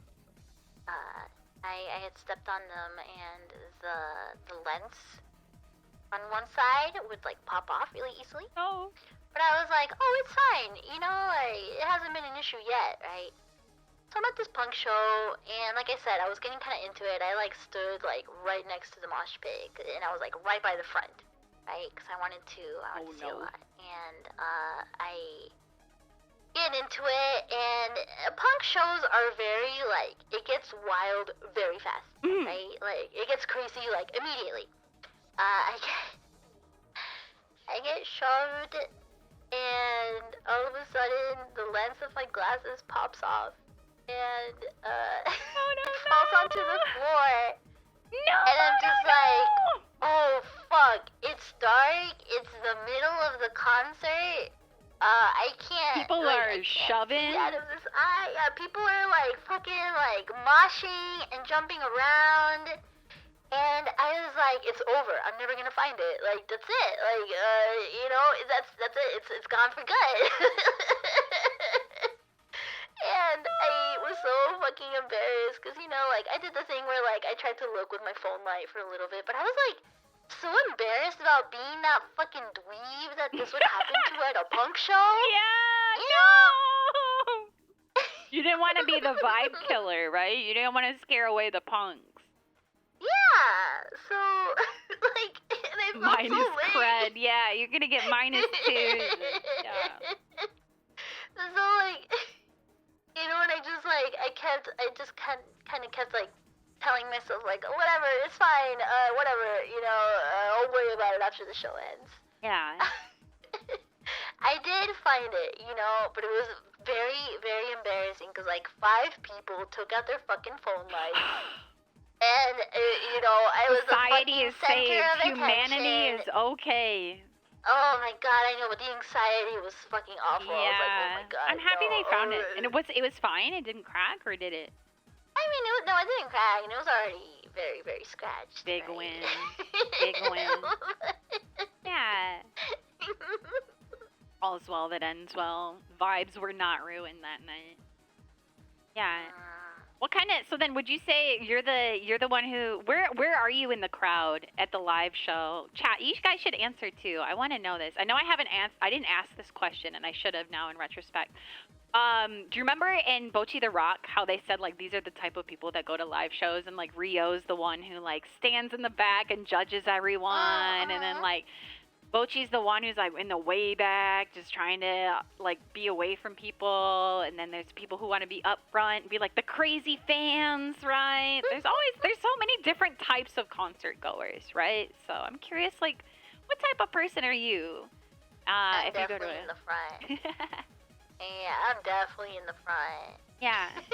I had stepped on them, and the lens on one side would like pop off really easily. Oh. But I was like, oh, it's fine. Like, it hasn't been an issue yet, right? So I'm at this punk show, and like I said, I was getting kind of into it. I like stood like right next to the mosh pit, and I was like right by the front, right? Because I wanted to see a lot. And I get into it, and punk shows are very like, it gets wild very fast, right? Like, it gets crazy like immediately. I get shoved, and all of a sudden the lens of my glasses pops off, and falls onto the floor. And I'm just like, oh fuck, it's dark, it's the middle of the concert, I can't. People are shoving? Out of this eye. Yeah, people are like fucking like moshing and jumping around. And I was like, it's over. I'm never gonna find it. Like, that's it. Like, that's it. It's gone for good. And I was so fucking embarrassed because, like, I did the thing where, like, I tried to look with my phone light for a little bit, but I was, like, so embarrassed about being that fucking dweeb that this would happen to at a punk show. Yeah, no! You didn't want to be the vibe killer, right? You didn't want to scare away the punks. Yeah, so, like, and I felt minus so late. cred, yeah, you're gonna get -2. Yeah. So, like, and I just, like, I just kind of kept, like, telling myself, like, whatever, it's fine, whatever, I'll worry about it after the show ends. Yeah. I did find it, but it was very, very embarrassing, because, like, 5 people took out their fucking phone lights. And, I was Society the is fucking center saved. of Humanity attention. is okay. Oh my god, I know, but the anxiety was fucking awful. Yeah. I was like, oh my god. I'm happy they found it. And it was fine? It didn't crack, or did it? I mean, it didn't crack, and it was already very, very scratched. Big right? win. Big win. Yeah. All's well that ends well. Vibes were not ruined that night. Yeah. What kind of, so then would you say you're the one who, where are you in the crowd at the live show? Chat, you guys should answer too. I want to know this. I know I didn't ask this question, and I should have now in retrospect. Do you remember in Bocce the Rock how they said like these are the type of people that go to live shows, and like Rio's the one who like stands in the back and judges everyone, and then like Bochi's the one who's like in the way back, just trying to like be away from people, and then there's people who want to be up front and be like the crazy fans, right? There's so many different types of concert goers, right? So I'm curious, like, what type of person are you? I'm if you go to definitely in the front. Yeah, I'm definitely in the front. Yeah. And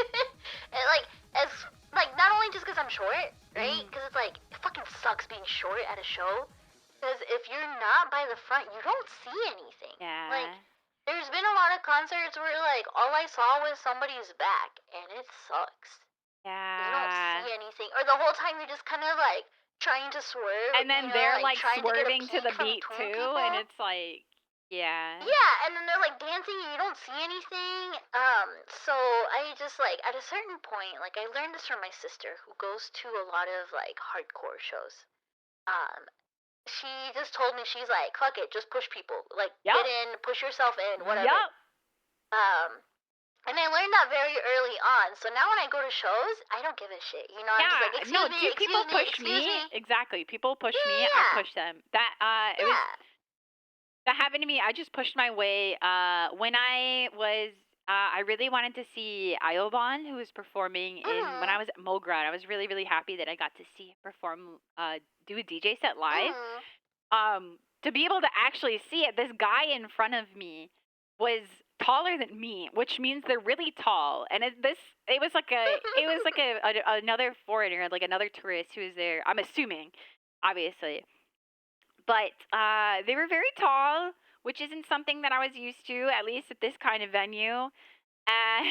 not only just because I'm short, right? Because it's like, it fucking sucks being short at a show. Because if you're not by the front, you don't see anything. Yeah. Like, there's been a lot of concerts where, like, all I saw was somebody's back, and it sucks. You don't Yeah. see anything. Or the whole time you're just kind of, like, trying to swerve. And then you know, they're like trying swerving to, to the from beat between too, people. and it's like, yeah. Yeah, and then they're like dancing and you don't see anything. So I just like at a certain point, like I learned this from my sister who goes to a lot of like hardcore shows. Um, she just told me she's like, fuck it, just push people. Like Yup. get in, push yourself in, whatever. Yup. And I learned that very early on. So now when I go to shows, I don't give a shit. You know, I'm just like, excuse me, people excuse push me, excuse me. Exactly. People push me, Yeah. I push them. That happened to me. I just pushed my way. When I was, I really wanted to see Ioban, who was performing when I was at Mograd. I was really, really happy that I got to see him perform, do a DJ set live. To be able to actually see it, this guy in front of me was taller than me, which means they're really tall. And it was like another foreigner, like another tourist who was there. I'm assuming, obviously. But they were very tall, which isn't something that I was used to, at least at this kind of venue. And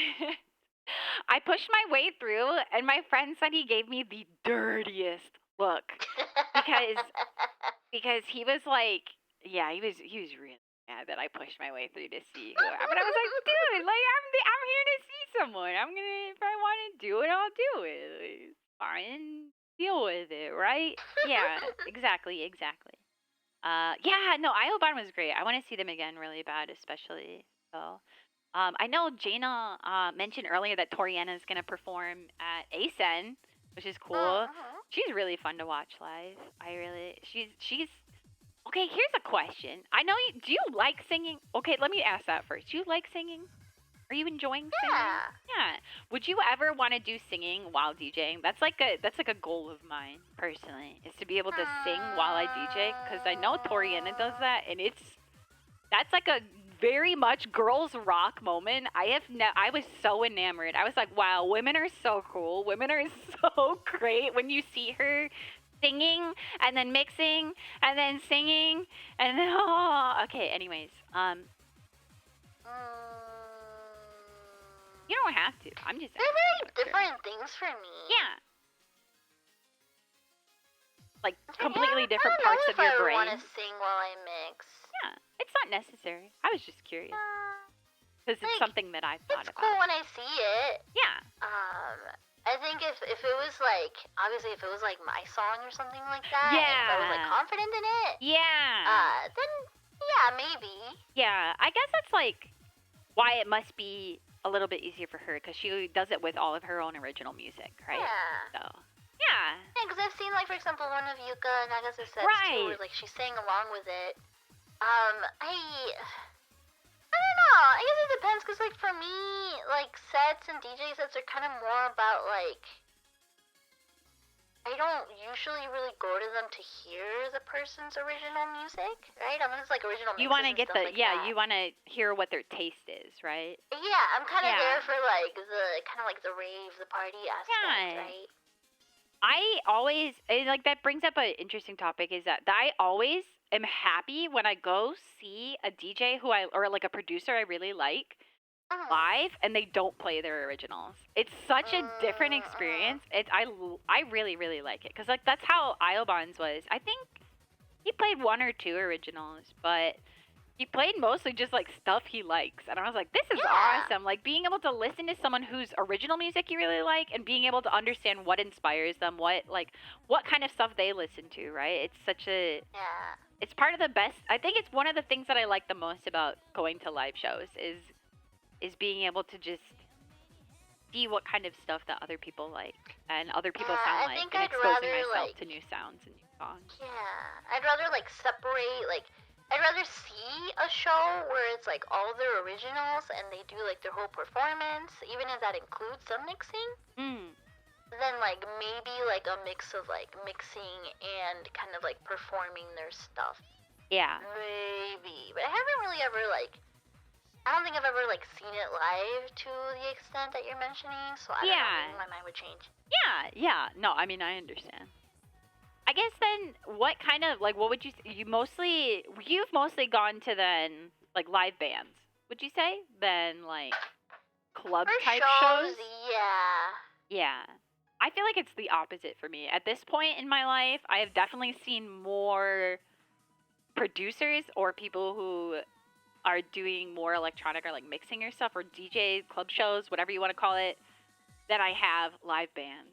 I pushed my way through, and my friend said he gave me the dirtiest look because he was like, yeah, he was really mad that I pushed my way through to see who. But I was like, dude, like I'm here to see someone. If I want to do it, I'll do it. Like, fine, deal with it, right? Yeah, exactly. No, Ioban was great. I want to see them again really bad, especially. So, I know Jaina mentioned earlier that Toriana is going to perform at ASEN, which is cool. She's really fun to watch live. She's okay. Here's a question. I know you. Do you like singing? Okay, let me ask that first. Do you like singing? Are you enjoying singing? Yeah. Would you ever want to do singing while DJing? That's like a goal of mine personally, is to be able to sing while I DJ, because I know Toriana does that, and that's like a very much girls rock moment. I was so enamored. I was like, wow, women are so cool. Women are so great when you see her singing and then mixing and then singing and then okay. Anyways, you don't have to. I'm just. They're very different things for me. Yeah. Like completely different parts of your brain. I want to sing while I mix. Yeah, it's not necessary. I was just curious because it's something that I've thought about. It's cool when I see it. Yeah. I think if it was like, obviously if it was like my song or something like that, yeah, and if I was like confident in it, yeah, then yeah, maybe. Yeah, I guess that's like why it must be a little bit easier for her, because she does it with all of her own original music, right? Yeah. So, yeah. Yeah, because I've seen, like, for example, one of Yuka Nagasa's sets, too, where, like, she sang along with it. I don't know. I guess it depends, because, like, for me, like, sets and DJ sets are kind of more about, like, I don't usually really go to them to hear the person's original music, right? I mean, it's like original music. You want to get you want to hear what their taste is, right? Yeah, I'm kind of there for like the rave, the party aspect, right? I always that brings up an interesting topic, is that I always am happy when I go see a DJ or like a producer I really like live, and they don't play their originals. It's such a different experience. I really, really like it, because like that's how Ioban's was. I think he played one or two originals, but he played mostly just like stuff he likes, and I was like, this is awesome. Like being able to listen to someone whose original music you really like, and being able to understand what inspires them, what kind of stuff they listen to, right? It's such a it's part of the best. I think it's one of the things that I like the most about going to live shows is being able to just see what kind of stuff that other people like and other people sound like, and exposing myself to new sounds and new songs. Yeah, I'd rather like separate, like I'd rather see a show where it's like all their originals and they do like their whole performance, even if that includes some mixing. Than like maybe like a mix of like mixing and kind of like performing their stuff. Yeah. Maybe, but I haven't really ever like. I don't think I've ever like seen it live to the extent that you're mentioning. So I don't know. Maybe my mind would change. Yeah. No, I mean, I understand. I guess then, what kind of like what would you've mostly gone to then like live bands? Would you say then like club For type shows? Yeah. Yeah. I feel like it's the opposite for me. At this point in my life, I have definitely seen more producers or people who are doing more electronic or like mixing or stuff or DJ club shows, whatever you want to call it, than I have live bands.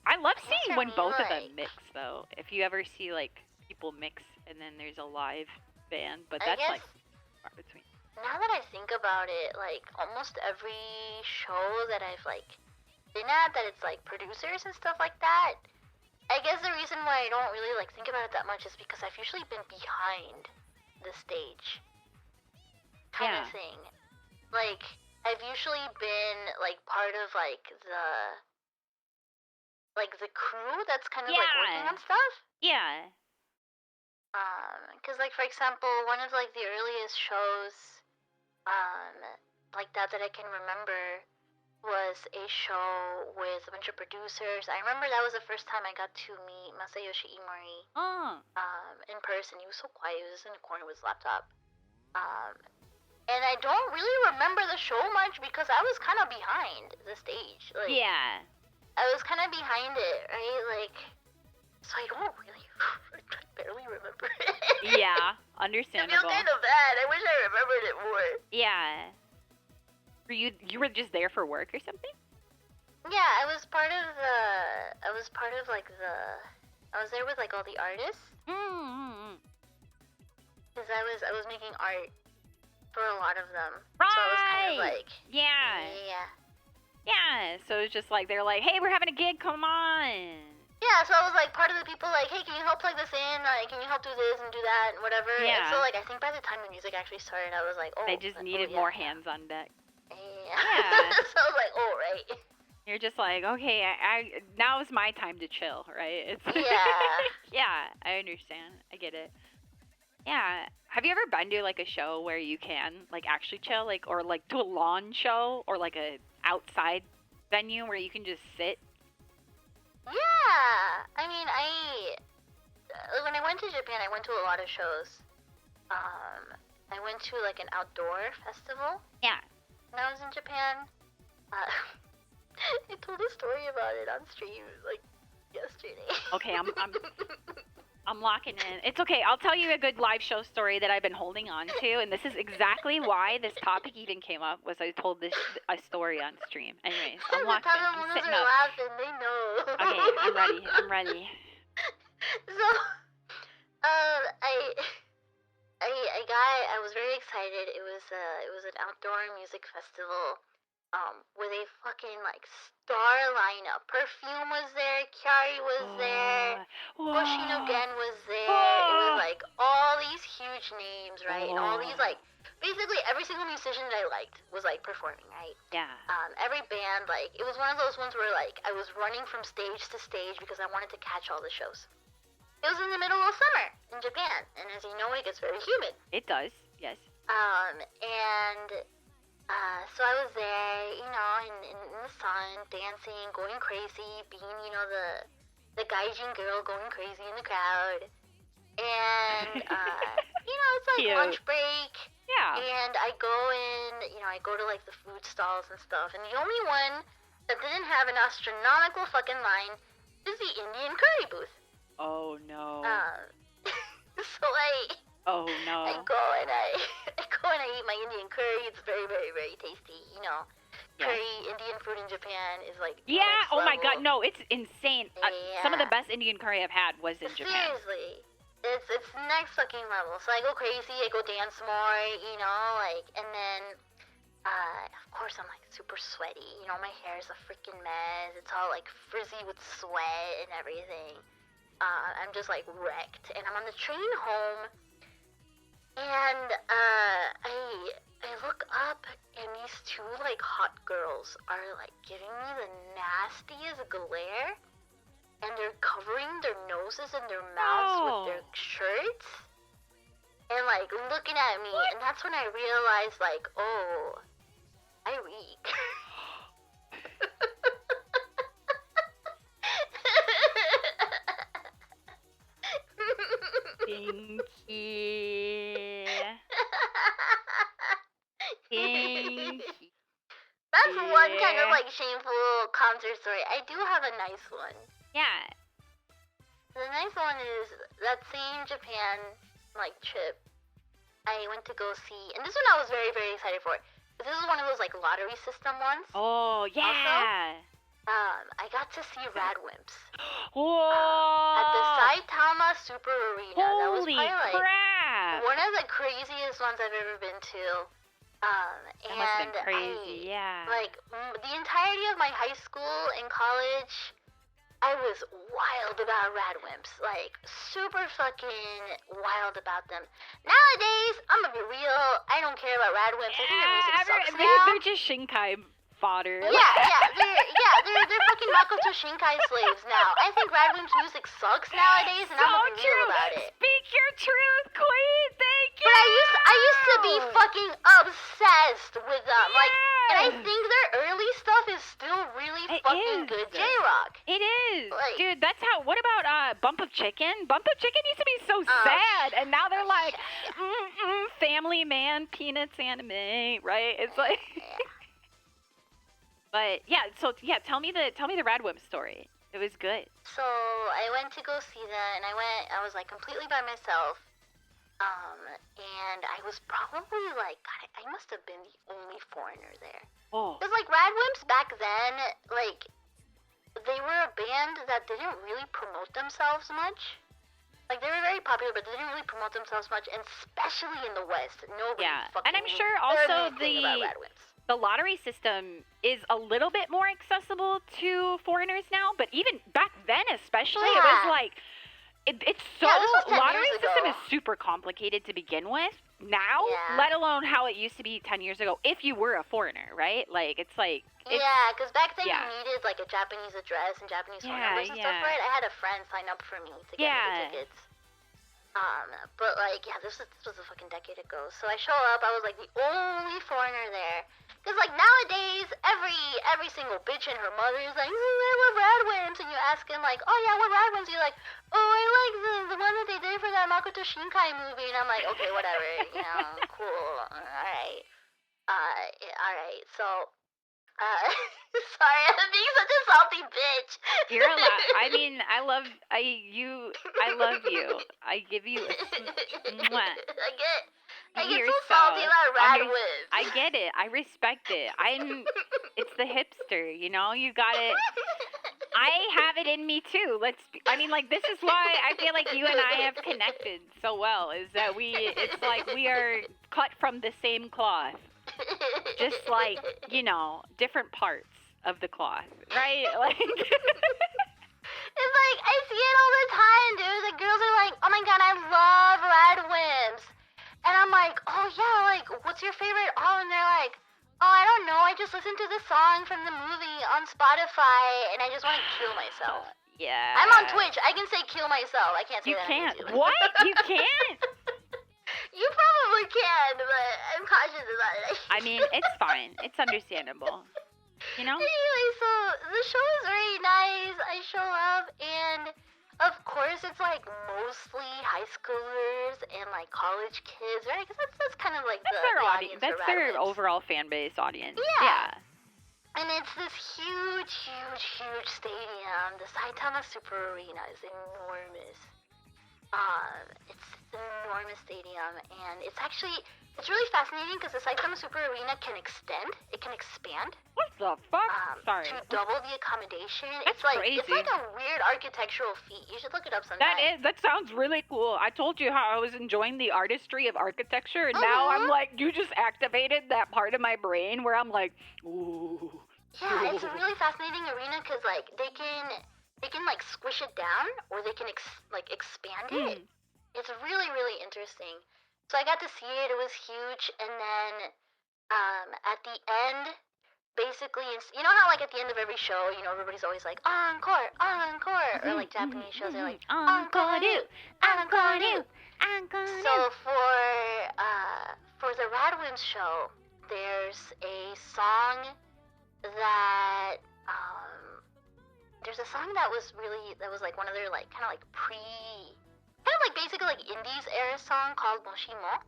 I love seeing when both of them mix though. If you ever see like people mix and then there's a live band, but that's like far between. Now that I think about it, like almost every show that I've like been at that it's like producers and stuff like that, I guess the reason why I don't really like think about it that much is because I've usually been behind the stage kind of thing. Like I've usually been like part of like the crew that's kind of like working on stuff. Yeah. Cause like for example, one of like the earliest shows, like that I can remember was a show with a bunch of producers. I remember that was the first time I got to meet Masayoshi Imori. In person. He was so quiet. He was in the corner with his laptop. And I don't really remember the show much because I was kind of behind the stage. Like, yeah. I was kind of behind it, right? Like, so I don't really, I barely remember it. Yeah, understandable. I feel kind of bad. I wish I remembered it more. Yeah. You were just there for work or something? Yeah, I was part of I was there with like all the artists. Because I was making art for a lot of them. Right. So I was kind of like, yeah. Yeah, so it's just like, they're like, hey, we're having a gig, come on. Yeah, so I was like part of the people like, hey, can you help plug this in? Like, can you help do this and do that and whatever? Yeah. And so like, I think by the time the music actually started, I was like, oh. They just needed more hands on deck. Yeah. So I was like, oh, right. You're just like, okay, I now is my time to chill, right? It's yeah, I understand. I get it. Yeah. Have you ever been to like a show where you can like actually chill, like, or like to a lawn show or like a outside venue where you can just sit? Yeah. I mean, when I went to Japan, I went to a lot of shows. I went to like an outdoor festival. Yeah. When I was in Japan. I told a story about it on stream like yesterday. Okay, I'm locking in. It's okay. I'll tell you a good live show story that I've been holding on to, and this is exactly why this topic even came up. Was I told a story on stream. Anyways, I'm locked in. I'm sitting up. Laughing, they know. Okay, I'm ready. So, I was very excited. It was an outdoor music festival. With a fucking like star lineup. Perfume was there, Kyari was there, Hoshino Gen was there. It was like all these huge names, right? And all these like basically every single musician that I liked was like performing, right? Yeah. Every band, like it was one of those ones where like I was running from stage to stage because I wanted to catch all the shows. It was in the middle of summer in Japan, and as you know, it gets very humid. It does, yes. So I was there, you know, in the sun, dancing, going crazy, being, you know, the gaijin girl going crazy in the crowd. And, you know, it's like cute. Lunch break. Yeah. And I go in, you know, I go to like the food stalls and stuff. And the only one that didn't have an astronomical fucking line is the Indian curry booth. Oh, no. So oh no. I go and I eat my Indian curry. It's very, very, very tasty. You know, curry, Indian food in Japan is like oh my god, no, it's insane. Some of the best Indian curry I've had was in Japan. Seriously, it's next fucking level. So I go crazy. I go dance more. You know, like, and then of course I'm like super sweaty. You know, my hair is a freaking mess. It's all like frizzy with sweat and everything. I'm just like wrecked, and I'm on the train home. And I look up and these two like hot girls are like giving me the nastiest glare, and they're covering their noses and their mouths with their shirts and like looking at me, and that's when I realized like, oh, I reek. Pinky. Pinky. That's one kind of like shameful concert story. I do have a nice one. Yeah. The nice one is that same Japan like trip I went to go see, and this one I was very, very excited for. This is one of those like lottery system ones. Oh yeah. Also, I got to see Radwimps. Whoa. At the Saitama Super Arena. That was Holy probably like crap. one of the craziest ones I've ever been to. That must have been crazy, yeah. Like, the entirety of my high school and college, I was wild about Radwimps. Like, super fucking wild about them. Nowadays, I'm gonna be real, I don't care about Radwimps. I think their music sucks now. They're just Shinkai fodder. They're fucking Makoto Shinkai slaves now. I think Radwimps music sucks nowadays, and I'm gonna be real about it. Speak your truth, queen. Thank you. But I used to be fucking obsessed with them. Yeah. Like, and I think their early stuff is still really fucking good J-rock. It is. Like, dude, that's how. What about Bump of Chicken? Bump of Chicken used to be so sad, and now they're like, family man, peanuts anime, right? It's like. But yeah, so yeah, tell me the Radwimp story. It was good. So I went to go see that, and I was like completely by myself. And I was probably like, God, I must have been the only foreigner there. Oh. Because like Radwimps back then, like, they were a band that didn't really promote themselves much. Like, they were very popular, but they didn't really promote themselves much, and especially in the West, nobody fucking and I'm knew sure also anything about Radwimps. The lottery system is a little bit more accessible to foreigners now, but even back then especially, it was like, it's so, lottery system is super complicated to begin with now, let alone how it used to be 10 years ago, if you were a foreigner, right? Like, it's like... because back then you needed, like, a Japanese address and Japanese phone numbers and stuff, right? I had a friend sign up for me to get me the tickets. But, like, this was a fucking decade ago. So I show up, I was, like, the only foreigner there. Because, like, nowadays, every single bitch and her mother is like, I love Radwimps. And you ask them, like, oh, yeah, what Radwimps? You're like, oh, I like the one that they did for that Makoto Shinkai movie. And I'm like, okay, whatever, you know, cool, alright. Alright, so... sorry, I'm being such a salty bitch. You're allowed. I mean, I love you. I give you a mwah. I get so salty about Radwimps. I get it. I respect it. It's the hipster, you know? You got it. I have it in me too. This is why I feel like you and I have connected so well, is that it's like we are cut from the same cloth. Just like, you know, different parts of the cloth, right? Like, it's like, I see it all the time, dude. The girls are like, oh my god, I love Radwimps. And I'm like, oh yeah, like, what's your favorite? Oh, and they're like, oh, I don't know, I just listened to the song from the movie on Spotify, and I just want to kill myself. Yeah. I'm on Twitch. I can say kill myself. I can't say that on YouTube. What? You can't? You probably can, but I'm cautious about it. I mean, it's fine. It's understandable. You know? Anyway, so the show is very nice. I show up, and of course, it's like mostly high schoolers and like college kids, right? Because that's kind of like their audience. That's their overall fan base audience. Yeah. And it's this huge stadium. The Saitama Super Arena is enormous. It's an enormous stadium, and it's really fascinating because the Saitama Super Arena can extend. It can expand. What the fuck? Sorry. To double the accommodation. That's crazy. It's like a weird architectural feat. You should look it up sometime. That sounds really cool. I told you how I was enjoying the artistry of architecture, and now I'm like, you just activated that part of my brain where I'm like, ooh. Yeah, it's a really fascinating arena because like they can like squish it down, or they can expand it. It's really, really interesting. So I got to see it. It was huge. And then at the end, basically, you know how like at the end of every show, you know, everybody's always like encore, encore, or like Japanese shows, they're like encore, encore. So for the Radwimps show, there's a song that there's a song that was like one of their like kind of like basically like indies era song called Moshimo.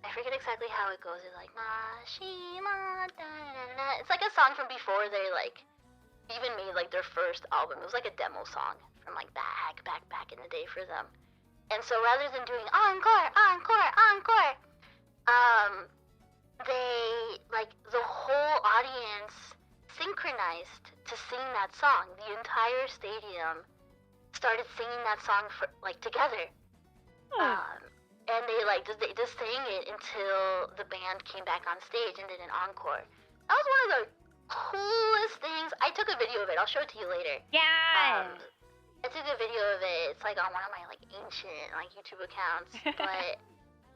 I forget exactly how it goes. It's like Moshimo, da, da, da. It's like a song from before they like even made like their first album. It was like a demo song from like back in the day for them. And so rather than doing encore, encore, encore, they like the whole audience synchronized to sing that song. The entire stadium started singing that song for like together. And they just sang it until the band came back on stage and did an encore. That was one of the coolest things. I took a video of it. I'll show it to you later. Yeah. I took a video of it. It's like on one of my like ancient like YouTube accounts. But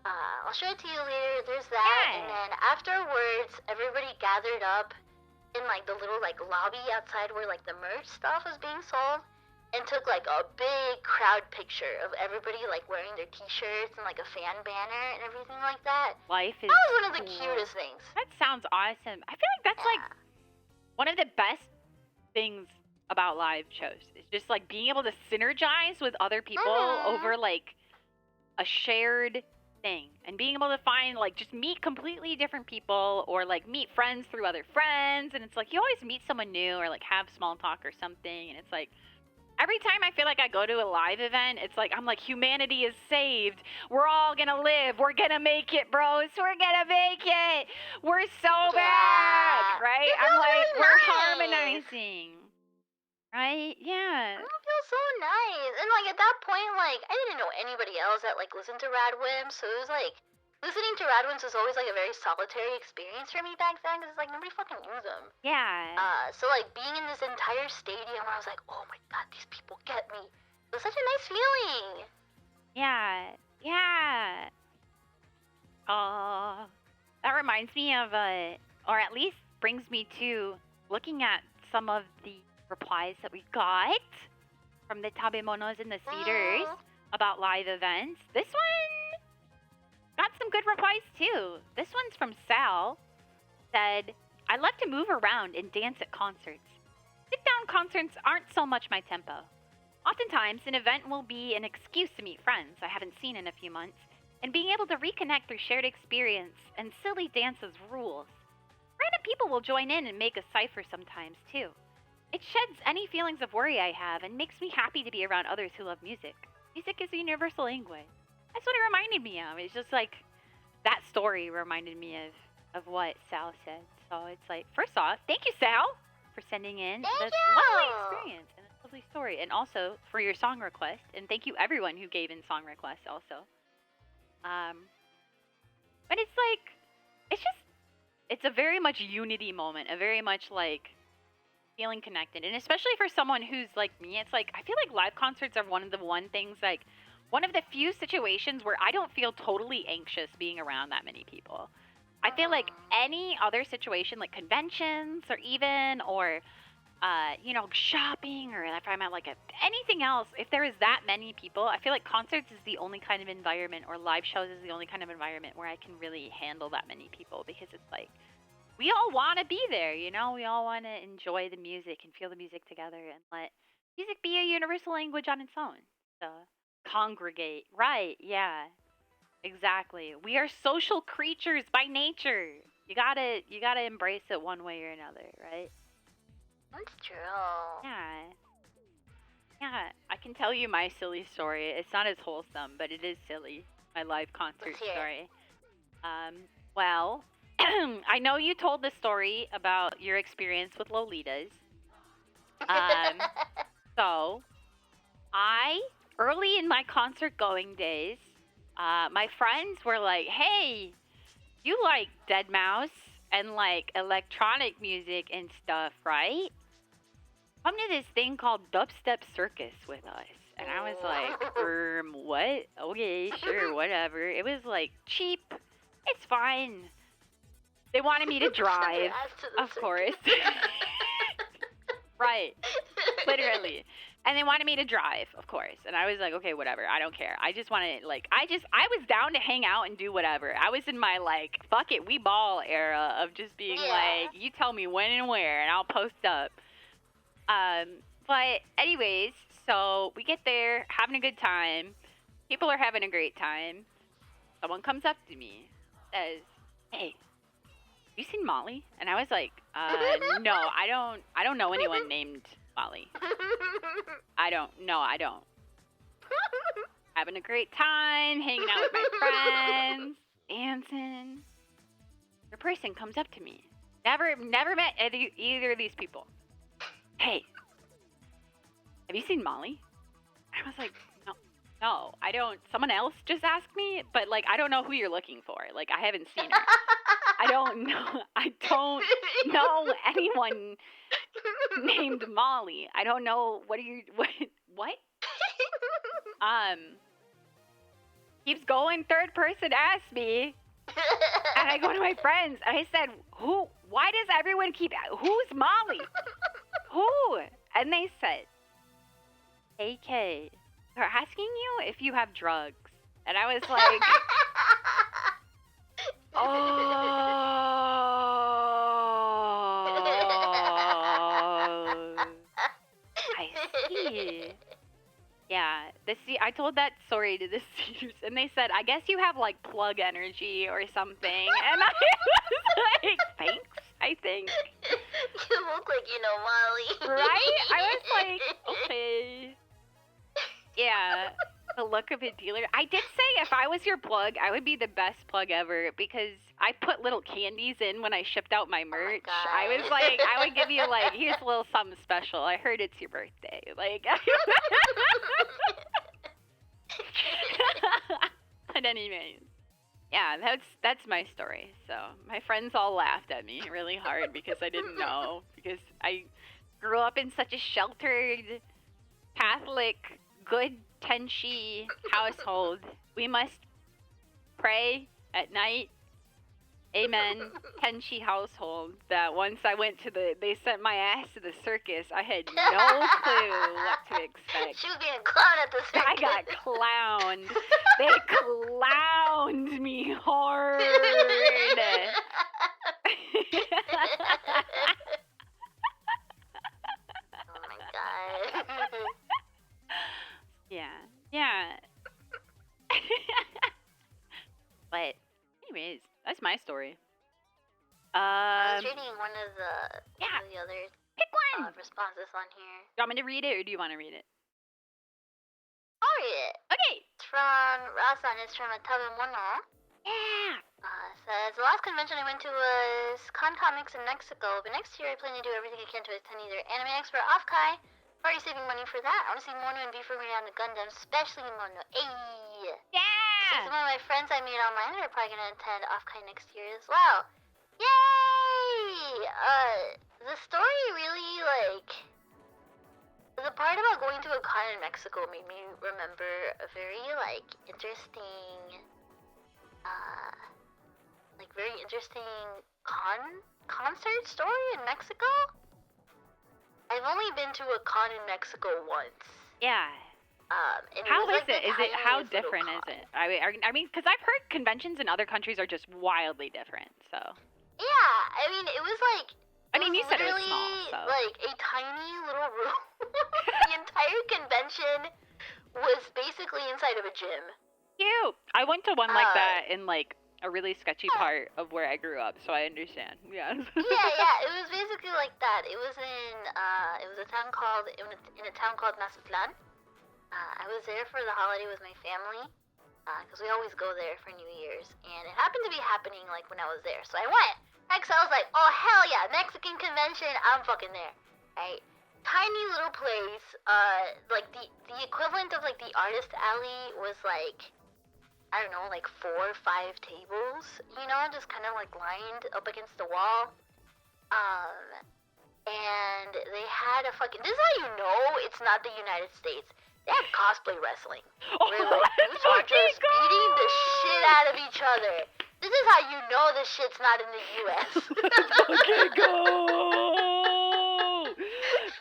I'll show it to you later. There's that. Yeah. And then afterwards, everybody gathered up in like the little like lobby outside where like the merch stuff was being sold. And took like a big crowd picture of everybody like wearing their t-shirts and like a fan banner and everything like that. Life is That was one of the cool. cutest things. That sounds awesome. I feel like that's like one of the best things about live shows. It's just like being able to synergize with other people over like a shared thing and being able to find like just meet completely different people or like meet friends through other friends. And it's like you always meet someone new or like have small talk or something. And it's like every time I feel like I go to a live event, it's like I'm like humanity is saved. We're all gonna live. We're gonna make it, bros. We're gonna make it. We're so back, right? I'm like really we're nice. harmonizing, right? Yeah. It feels so nice. And like at that point, like I didn't know anybody else that like listened to Radwimps, so it was like listening to Radwimps was always like a very solitary experience for me back then because it's like nobody fucking knew them. Yeah. So like being in this entire stadium, I was like, oh my god, these people get me. It was such a nice feeling. Yeah. Yeah. That reminds me of or at least brings me to looking at some of the replies that we got from the tabemonos and the cedars about live events. This one got some good replies too. This one's from Sal. Said, I love to move around and dance at concerts. Sit-down concerts aren't so much my tempo. Oftentimes, an event will be an excuse to meet friends I haven't seen in a few months, and being able to reconnect through shared experience and silly dances rules. Random people will join in and make a cipher sometimes too. It sheds any feelings of worry I have and makes me happy to be around others who love music. Music is a universal language. That's what it reminded me of. It's just like that story reminded me of what Sal said. So it's like, first off, thank you, Sal, for sending in this lovely experience and this lovely story. And also for your song request. And thank you everyone who gave in song requests also. But it's like, it's a very much unity moment. A very much like feeling connected. And especially for someone who's like me, it's like, I feel like live concerts are one of the few situations where I don't feel totally anxious being around that many people. I feel like any other situation, like conventions or even, or, shopping, or if I'm at like anything else, if there is that many people, I feel like concerts is the only kind of environment, or live shows is the only kind of environment where I can really handle that many people, because it's like, we all want to be there, you know? We all want to enjoy the music and feel the music together and let music be a universal language on its own. So, congregate. Right, yeah. Exactly. We are social creatures by nature. You gotta embrace it one way or another, right? That's true. Yeah. Yeah. I can tell you my silly story. It's not as wholesome, but it is silly. My live concert story. Well, I know you told the story about your experience with Lolitas. So, early in my concert going days, my friends were like, hey, you like deadmau5 and like electronic music and stuff, right? Come to this thing called Dubstep Circus with us. And I was like, what? Okay, sure, whatever. It was like cheap. It's fine. They wanted me to drive, of course. Right. Literally. And they wanted me to drive, of course. And I was like, okay, whatever. I don't care. I just wanted, like, I was down to hang out and do whatever. I was in my, like, fuck it, we ball era of just being like, you tell me when and where, and I'll post up. But anyways, so we get there, having a good time. People are having a great time. Someone comes up to me, says, hey, have you seen Molly? And I was like, no, I don't know anyone named Molly. I don't. Having a great time, hanging out with my friends, dancing. The person comes up to me. Never met either of these people. Hey, have you seen Molly? I was like, no, I don't. Someone else just asked me, but like, I don't know who you're looking for. Like, I haven't seen her. I don't know anyone named Molly. I don't know. What? Keeps going. Third person asked me, and I go to my friends, and I said, who? Why does everyone keep? Who's Molly? Who? And they said, KK. They're asking you if you have drugs, and I was like, oh, I see. Yeah, I told that story to the Sears, and they said, I guess you have, like, plug energy or something. And I was like, thanks, I think. You look like you know Molly. Right? I was like, okay. Yeah, the look of a dealer. I did say if I was your plug, I would be the best plug ever, because I put little candies in when I shipped out my merch. Oh my I was like, I would give you, like, here's a little something special. I heard it's your birthday. Like, but anyways, yeah, that's my story. So my friends all laughed at me really hard because I didn't know, because I grew up in such a sheltered Catholic good Tenshi household. We must pray at night. Amen. Tenshi household. That once I went to they sent my ass to the circus. I had no clue what to expect. She was being a clown at the circus. I got clowned. They clowned me hard. Oh my god. Yeah. But anyways, that's my story. I was reading one of the other Pick one. responses on here. Do you want me to read it, or do you want to read it? I'll read it. Okay. It's from Rasan. It's from a Tabemono. Yeah. Says, the last convention I went to was Con Comics in Mexico, but next year I plan to do everything I can to attend either Anime Expo or Offkai. Already saving money for that. I want to see Mono and be familiar on the Gundam, especially Mono. Ayy! Yeah! Some of my friends I made online are probably going to attend Offkai next year as well. Yay! The story really, the part about going to a con in Mexico made me remember a very, interesting, concert story in Mexico. I've only been to a con in Mexico once. Yeah. And how is it? How different is it? I mean, because I've heard conventions in other countries are just wildly different. So. Yeah, I mean, it was like. I mean, you said it was small, so. Like a tiny little room. The entire convention was basically inside of a gym. Cute. I went to one like that in like a really sketchy part of where I grew up, so I understand. Yeah. yeah. It was basically like that. It was in a town called Mazatlan. I was there for the holiday with my family, because we always go there for New Year's, and it happened to be happening like when I was there, so I went. Because I was like, oh hell yeah, Mexican convention, I'm fucking there, right? Tiny little place, like the equivalent of like the artist alley was like, I don't know, like 4 or 5 tables, you know, just kind of like lined up against the wall. And they had a fucking, this is how you know it's not the United States. They have cosplay wrestling. Oh, Where like let's dudes are fucking just beating the shit out of each other. This is how you know this shit's not in the U.S. Let's fucking go!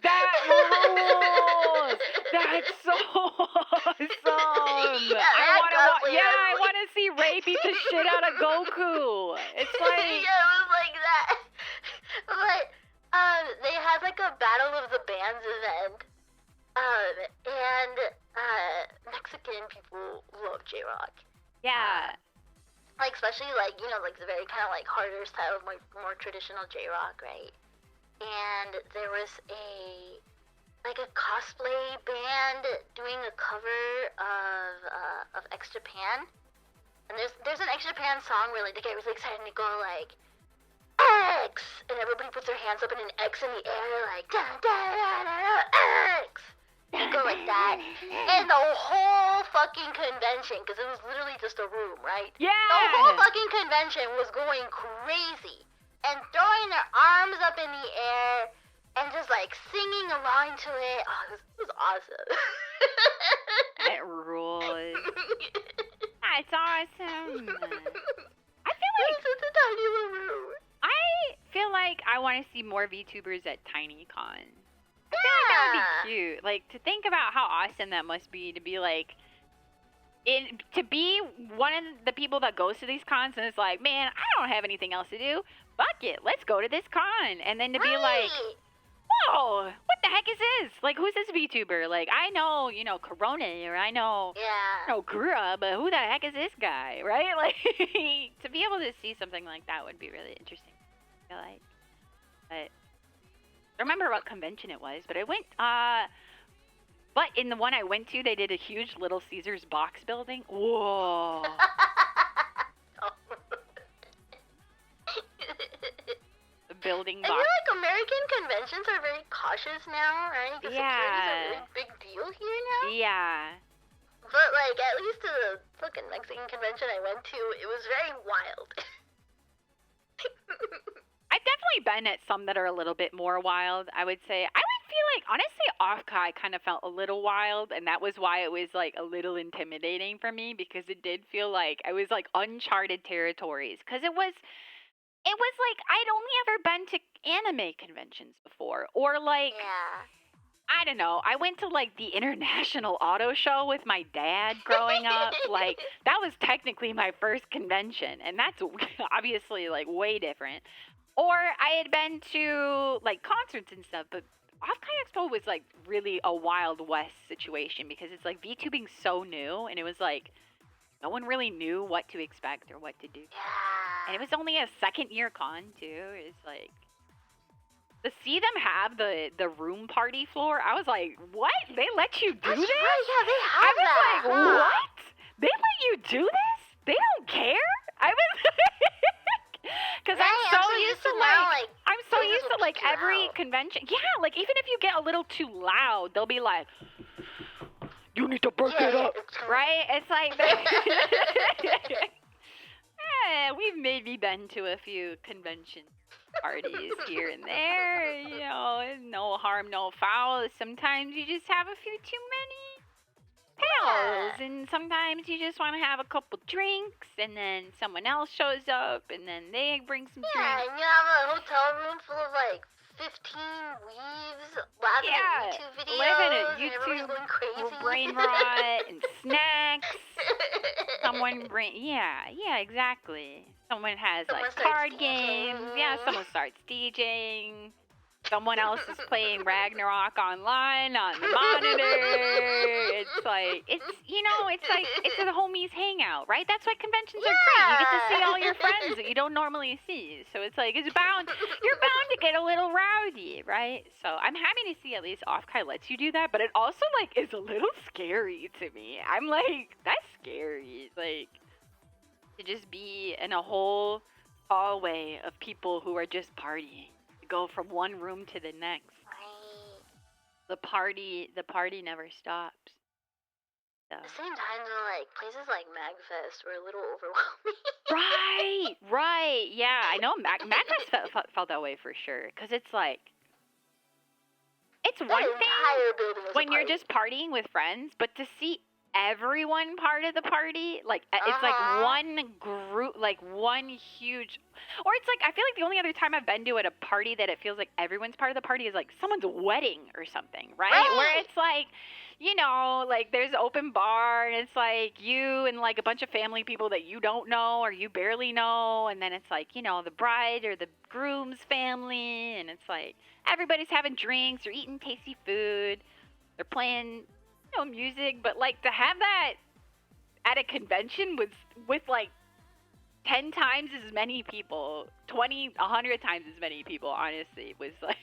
That rules! That's so awesome! Yeah, they had cosplay I wrestling. want to see Ray beat the shit out of Goku. It's like... Yeah, it was like that. But they had like a Battle of the Bands event. And Mexican people love J-Rock. Yeah. Like especially like, you know, like the very kind of like harder style of more traditional J-Rock, right? And there was a cosplay band doing a cover of X Japan. And there's an X Japan song where like they get really excited and they go like X, and everybody puts their hands up in an X in the air like da da da da da X. They go like that, and the whole fucking convention, because it was literally just a room, right? Yeah! The whole fucking convention was going crazy and throwing their arms up in the air and just like singing along to it. Oh, this was awesome. That rules. That's awesome. I feel It like was just a tiny little room. I want to see more VTubers at TinyCon. I feel like that would be cute. Like, to think about how awesome that must be to be like, to be one of the people that goes to these cons and is like, man, I don't have anything else to do. Fuck it, let's go to this con. And then to be like, whoa, what the heck is this? Like, who's this VTuber? Like, I know, you know, Corona, or I know, Gura, but who the heck is this guy, right? Like, to be able to see something like that would be really interesting, I feel like. But I don't remember what convention it was, but I went, but in the one I went to, they did a huge Little Caesars box building. Whoa. The building box. I feel like American conventions are very cautious now, right? Because security's a really big deal here now. Yeah. But, like, at least to the fucking Mexican convention I went to, it was very wild. I've definitely been at some that are a little bit more wild, I would say. I would feel like, honestly, Off-Kai kind of felt a little wild, and that was why it was, like, a little intimidating for me, because it did feel like I was, like, uncharted territories. Because it was like, I'd only ever been to anime conventions before, or, like, I don't know, I went to, like, the International Auto Show with my dad growing up. Like, that was technically my first convention, and that's obviously, like, way different. Or I had been to, like, concerts and stuff, but Off-Kai Expo was, like, really a Wild West situation because it's, like, VTubing's so new, and it was, like, no one really knew what to expect or what to do. And it was only a second-year con, too. It's, like, to see them have the room party floor, I was like, what? They let you do this? Right, yeah, they have I was that. like, what? They let you do this? They don't care? I was... Because I'm so used to, like, I'm so used to, like, every convention. Yeah, like, even if you get a little too loud, they'll be like, you need to break it up, right? It's like, we've maybe been to a few convention parties here and there, you know, no harm, no foul. Sometimes you just have a few too many pals, and sometimes you just want to have a couple drinks, and then someone else shows up, and then they bring some drinks. Yeah, and you have a hotel room full of, like, 15 weaves laughing at YouTube videos, living at and everybody's going crazy. Brain rot and snacks. Someone exactly. Someone has, like, card games. Yeah, someone starts DJing. Someone else is playing Ragnarok online on the monitor. It's like, it's like, it's a homies hangout, right? That's why conventions are great. You get to see all your friends that you don't normally see. So it's like, you're bound to get a little rowdy, right? So I'm happy to see at least Off-Kai lets you do that, but it also, like, is a little scary to me. I'm like, that's scary. Like, to just be in a whole hallway of people who are just partying. Go from one room to the next. Right. The party never stops. So. At the same time, though, like, places like MagFest were a little overwhelming. Right. Yeah, I know MagFest felt that way for sure. Because it's like, It's That one thing entire building was when a you're party. just partying with friends, but to see everyone part of the party, like it's like one group, like one huge, or it's like I feel like the only other time I've been to at a party that it feels like everyone's part of the party is like someone's wedding or something, right? Where it's like, like there's an open bar and it's like you and like a bunch of family people that you don't know or you barely know, and then it's like the bride or the groom's family, and it's like everybody's having drinks, they're eating tasty food, they're playing music, but like to have that at a convention with like 10 times as many people, 20, 100 times as many people, honestly, was like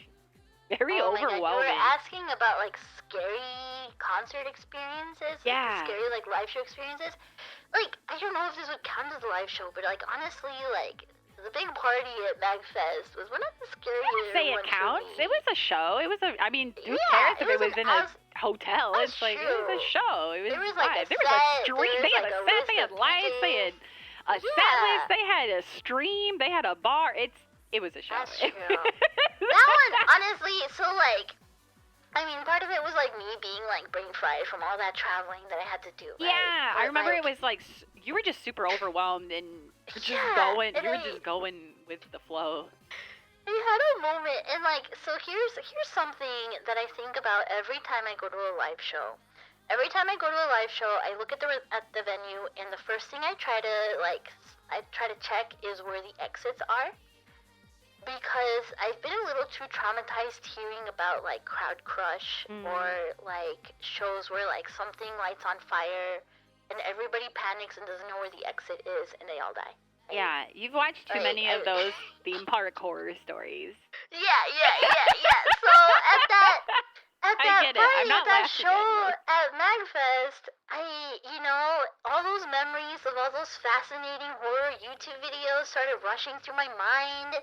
very overwhelming. You were asking about like scary concert experiences, yeah, like, scary like live show experiences. Like I don't know if this would count as a live show, but like honestly, like the big party at MagFest was one of the scariest. I wouldn't say it counts. It was a show. It was I mean, who Yeah, cares if it it was was in a hotel? It's like it was a show. It was There was like live. There was a stream. They had a set. They had lights. They had a set list. They had a stream. They had a bar. It was a show. That's true. That one, honestly, so like, I mean, part of it was like me being like brain fried from all that traveling that I had to do. Right? Yeah, I remember it was like you were just super overwhelmed and just going. You were just going with the flow. I had a moment, and like, so here's something that I think about every time I go to a live show. Every time I go to a live show, I look at the venue, and the first thing I try to check is where the exits are. Because I've been a little too traumatized hearing about like crowd crush or like shows where like something lights on fire and everybody panics and doesn't know where the exit is and they all die. Right? Yeah, you've watched too many of those theme park horror stories. Yeah. So at that show at MagFest, all those memories of all those fascinating horror YouTube videos started rushing through my mind.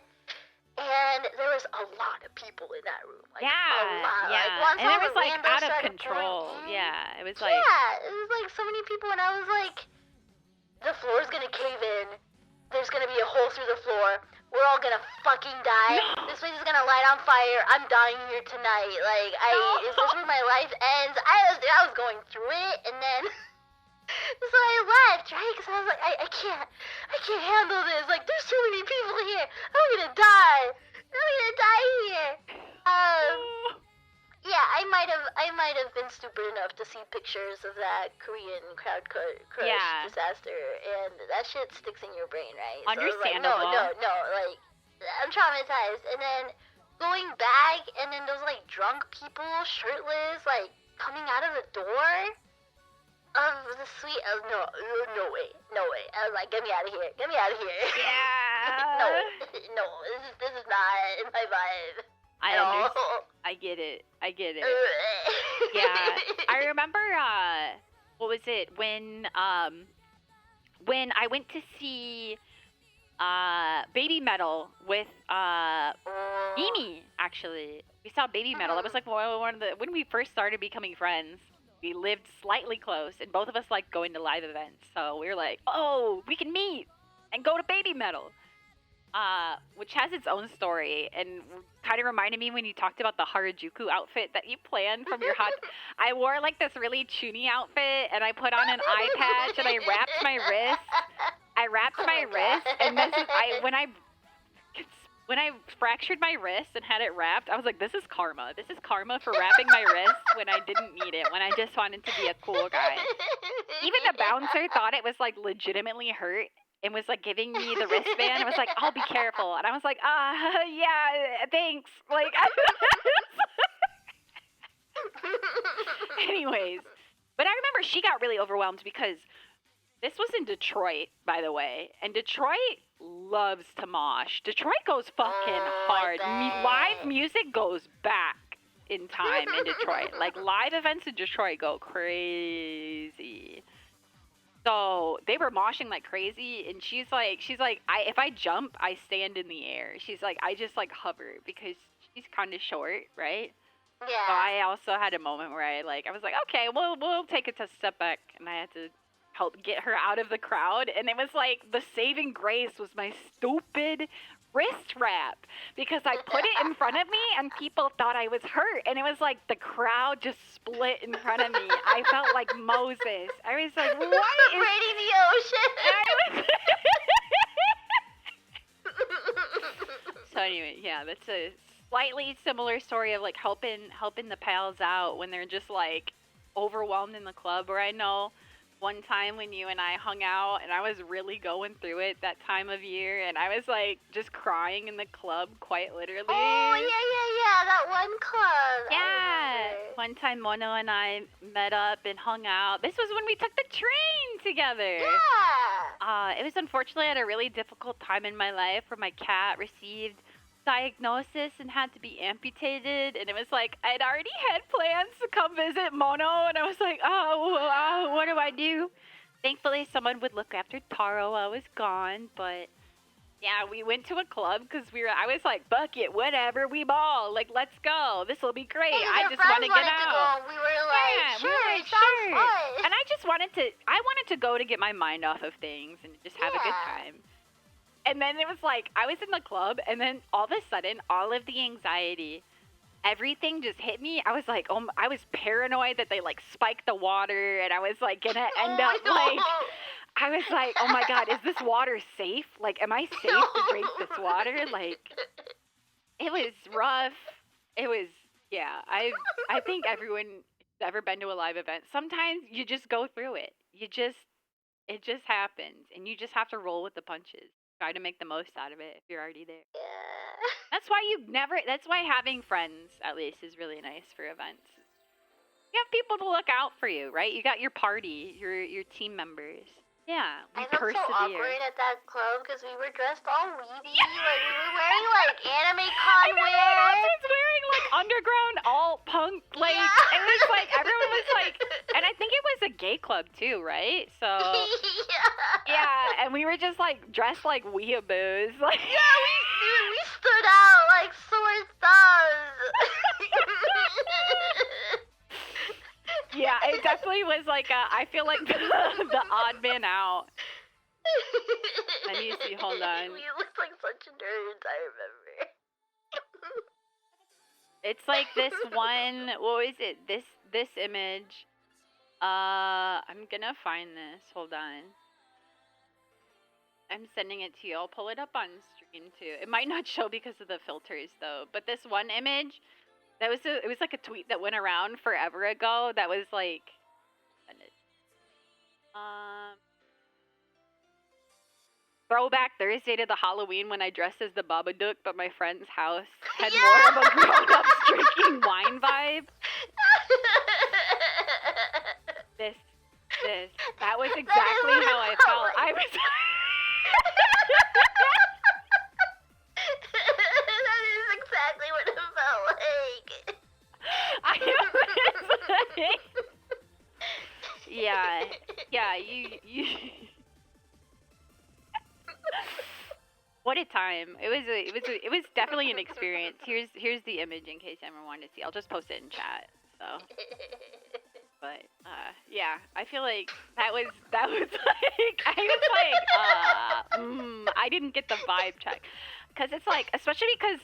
And there was a lot of people in that room. Like, a lot. Yeah. Like, once and it was like out of control. Yeah, it was like... Yeah, it was like so many people, and I was like, the floor's gonna cave in. There's gonna be a hole through the floor. We're all gonna fucking die. No. This place is gonna light on fire. I'm dying here tonight. Like, is this where my life ends? I was going through it, and then... So I left, right? Because I was like, I can't handle this. Like, there's too many people here. I'm gonna die here. Yeah, I might have been stupid enough to see pictures of that Korean crowd crush disaster, and that shit sticks in your brain, right? Understandable. So I was like, no, like, I'm traumatized. And then going back, and then those like drunk people, shirtless, like coming out of the door. The suite. No way. I was like, get me out of here. Yeah. No, this is not in my vibe. I get it. Yeah. I remember, what was it, when I went to see, Baby Metal with, Mimi, actually. We saw Baby Metal. That was like when we first started becoming friends. We lived slightly close, and both of us like going to live events. So we were like, oh, we can meet and go to Baby Metal, which has its own story, and kind of reminded me when you talked about the Harajuku outfit that you planned from your hot. I wore like this really chuny outfit, and I put on an eye patch, and I wrapped my wrist. And this is when I fractured my wrist and had it wrapped, I was like, this is karma. This is karma for wrapping my wrist when I didn't need it, when I just wanted to be a cool guy. Even the bouncer thought it was like legitimately hurt and was like giving me the wristband and was like, I'll be careful. And I was like, yeah, thanks. Like, anyways. But I remember she got really overwhelmed because this was in Detroit, by the way, and Detroit loves to mosh. Detroit goes fucking hard. Live music goes back in time in Detroit. Like, live events in Detroit go crazy. So they were moshing like crazy, and she's like, if I jump, I stand in the air. She's like, I just like hover because she's kind of short, right? Yeah. So I also had a moment where I was like, okay, we'll take it a step back, and I had to help get her out of the crowd. And it was like the saving grace was my stupid wrist wrap because I put it in front of me and people thought I was hurt. And it was like the crowd just split in front of me. I felt like Moses. I was like, what is... Braiding the ocean. So anyway, yeah, that's a slightly similar story of like helping the pals out when they're just like overwhelmed in the club. Or I know one time when you and I hung out and I was really going through it that time of year and I was like just crying in the club quite literally. Oh yeah, that one club. Yeah. One time Mono and I met up and hung out. This was when we took the train together. Yeah. It was unfortunately at a really difficult time in my life where my cat received diagnosis and had to be amputated, and it was like I'd already had plans to come visit Mono, and I was like, what do I do? Thankfully, someone would look after Taro while I was gone, but yeah, we went to a club because I was like, fuck it, whatever, we ball, like, let's go, this will be great. I just want to get out. We were like, yeah, sure, sounds fun. And I wanted to go to get my mind off of things and just have a good time. And then it was like, I was in the club, and then all of a sudden, all of the anxiety, everything just hit me. I was like, I was paranoid that they, like, spiked the water, and I was, like, gonna end up, like, I was like, oh, my God, is this water safe? Like, am I safe to drink this water? Like, it was rough. It was, yeah, I think everyone who's ever been to a live event, sometimes you just go through it. It just happens, and you just have to roll with the punches. Try to make the most out of it if you're already there. Yeah. That's why having friends, at least, is really nice for events. You have people to look out for you, right? You got your party, your team members. Yeah, we I felt so awkward at that club because we were dressed all weedy. Yeah. Like, we were wearing, like, anime con wear. Everyone was wearing, like, underground alt-punk, like, it was, like, everyone was, like, and I think it was a gay club, too, right? So, yeah, and we were just, like, dressed like weeaboos. Like, yeah, we stood out like sore thumbs. Yeah, it definitely was like I feel like the odd man out. Let me see, hold on. We looked like such nerds, I remember. It's like this one, what was it? This image. I'm gonna find this. Hold on. I'm sending it to you. I'll pull it up on stream too. It might not show because of the filters though, but this one image, it was like a tweet that went around forever ago that was like, throwback Thursday to the Halloween when I dressed as the Babadook, but my friend's house had more of a grown-ups drinking wine vibe. That was exactly how I felt. Like. I was. That is exactly what it felt like. Yeah, you. What a time! It was definitely an experience. Here's the image in case anyone wanted to see. I'll just post it in chat. So, but yeah, I feel like that was like I didn't get the vibe check because it's like, especially because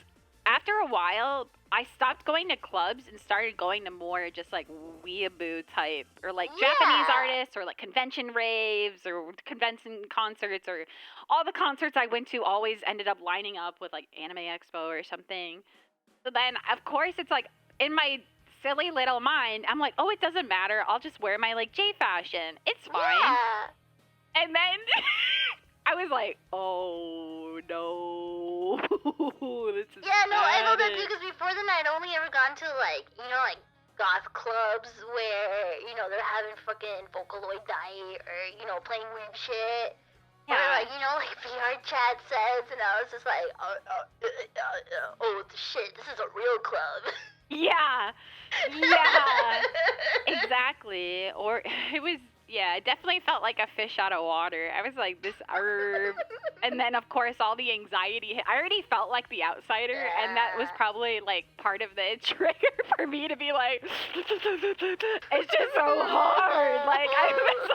after a while I stopped going to clubs and started going to more just like weeaboo type or like Japanese artists or like convention raves or convention concerts, or all the concerts I went to always ended up lining up with like Anime Expo or something. So then of course it's like in my silly little mind I'm like, oh, it doesn't matter, I'll just wear my like J fashion, it's fine. And then I was like, oh no, this is I know that too, because before then I'd only ever gone to like, like goth clubs where, they're having fucking Vocaloid night or, playing weird shit. Yeah. Or like, like VR chat sets, and I was just like, oh shit, this is a real club. Yeah, exactly. Or it was, yeah, it definitely felt like a fish out of water. I was like, this herb. And then, of course, all the anxiety. I already felt like the outsider, and that was probably, like, part of the trigger for me to be like, it's just so hard. Like, I was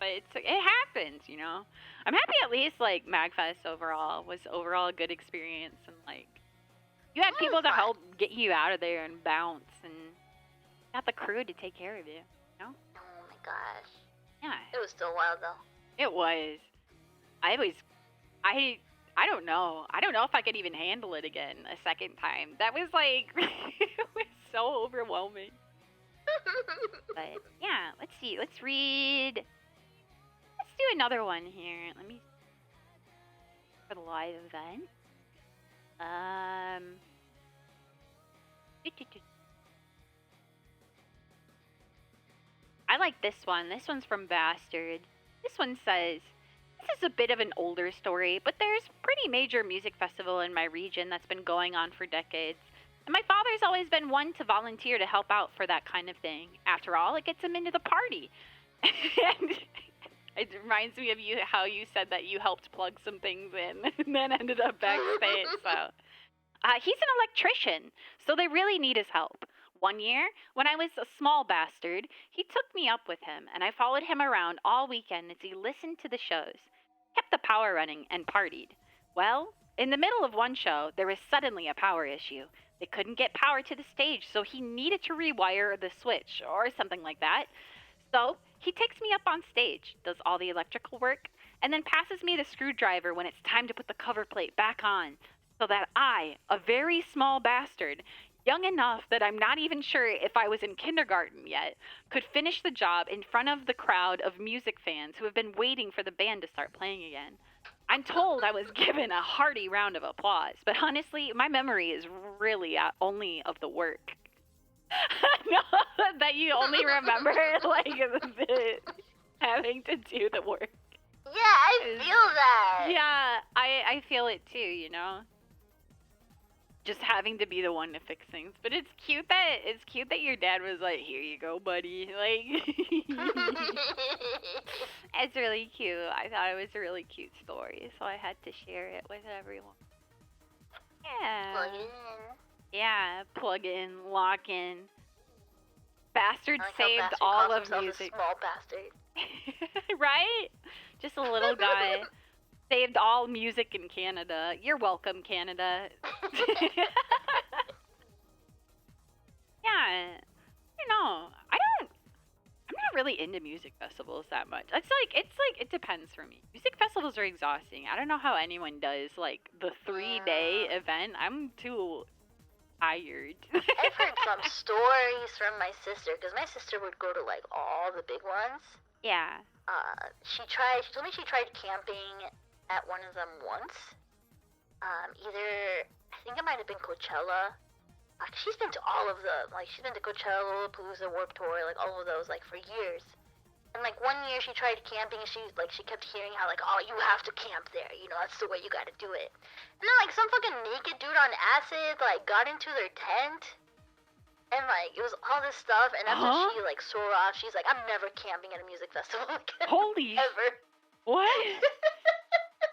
but it happens, you know. I'm happy at least like MagFest overall was overall a good experience, and like you had people to fun. help get you out of there and bounce, and got the crew to take care of you. You know? Oh my gosh. Yeah. It was still wild though. It was. I don't know. I don't know if I could even handle it again a second time. That was like it was so overwhelming. But yeah, let's see. Let's read. Let's do another one here. Let me for the live event. I like this one. This one's from Bastard. This one says, this is a bit of an older story, but there's a pretty major music festival in my region that's been going on for decades. And my father's always been one to volunteer to help out for that kind of thing. After all, it gets him into the party. And it reminds me of you, how you said that you helped plug some things in and then ended up backstage. So he's an electrician, so they really need his help. One year, when I was a small bastard, he took me up with him, and I followed him around all weekend as he listened to the shows, kept the power running, and partied. Well, in the middle of one show, there was suddenly a power issue. They couldn't get power to the stage, so he needed to rewire the switch, or something like that. So, he takes me up on stage, does all the electrical work, and then passes me the screwdriver when it's time to put the cover plate back on, so that I, a very small bastard, young enough that I'm not even sure if I was in kindergarten yet, could finish the job in front of the crowd of music fans who have been waiting for the band to start playing again. I'm told I was given a hearty round of applause, but honestly, my memory is really only of the work. No, that you only remember, like, having to do the work. Yeah, I feel that. Yeah, I feel it too, you know? Just having to be the one to fix things. But it's cute that your dad was like, here you go, buddy. Like, it's really cute. I thought it was a really cute story, so I had to share it with everyone. Yeah. Plug in. Yeah, plug in, lock in. Bastard I like how saved Bastard all calls of himself music. A small bastard. Right? Just a little guy. Saved all music in Canada. You're welcome, Canada. Yeah. I don't know. I'm not really into music festivals that much. It's like it depends for me. Music festivals are exhausting. I don't know how anyone does like the 3-day event. I'm too tired. I've heard some stories from my sister, because my sister would go to like all the big ones. Yeah. She told me she tried camping at one of them once. Either, I think it might have been Coachella. She's been to all of them. Like, she's been to Coachella, Lollapalooza, Warped Tour, like all of those, like for years. And like one year she tried camping, and she kept hearing how like, oh, you have to camp there. You know, that's the way you gotta do it. And then like some fucking naked dude on acid like got into their tent. And like it was all this stuff, and after she like swore off, she's like, I'm never camping at a music festival again. Holy ever. What?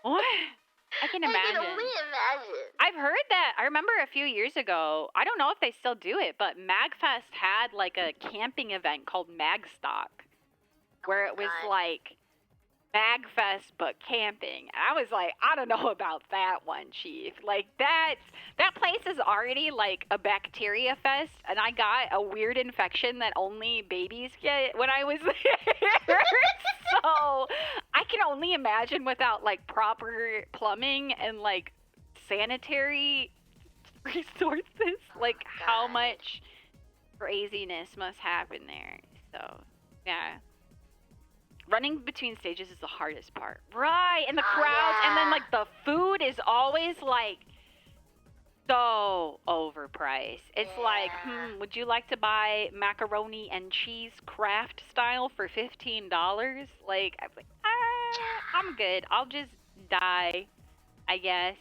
What? I can imagine. I can only imagine. I've heard that. I remember a few years ago, I don't know if they still do it, but MagFest had like a camping event called Magstock, where it was like MagFest but camping. And I was like, I don't know about that one, Chief. Like that place is already like a bacteria fest, and I got a weird infection that only babies get when I was there. So I can only imagine without like proper plumbing and like sanitary resources, like how much craziness must happen there. So yeah. Running between stages is the hardest part. Right, and the crowds, and then like the food is always like so overpriced. It's like, would you like to buy macaroni and cheese craft style for $15? Like, I'm like, I'm good. I'll just die, I guess.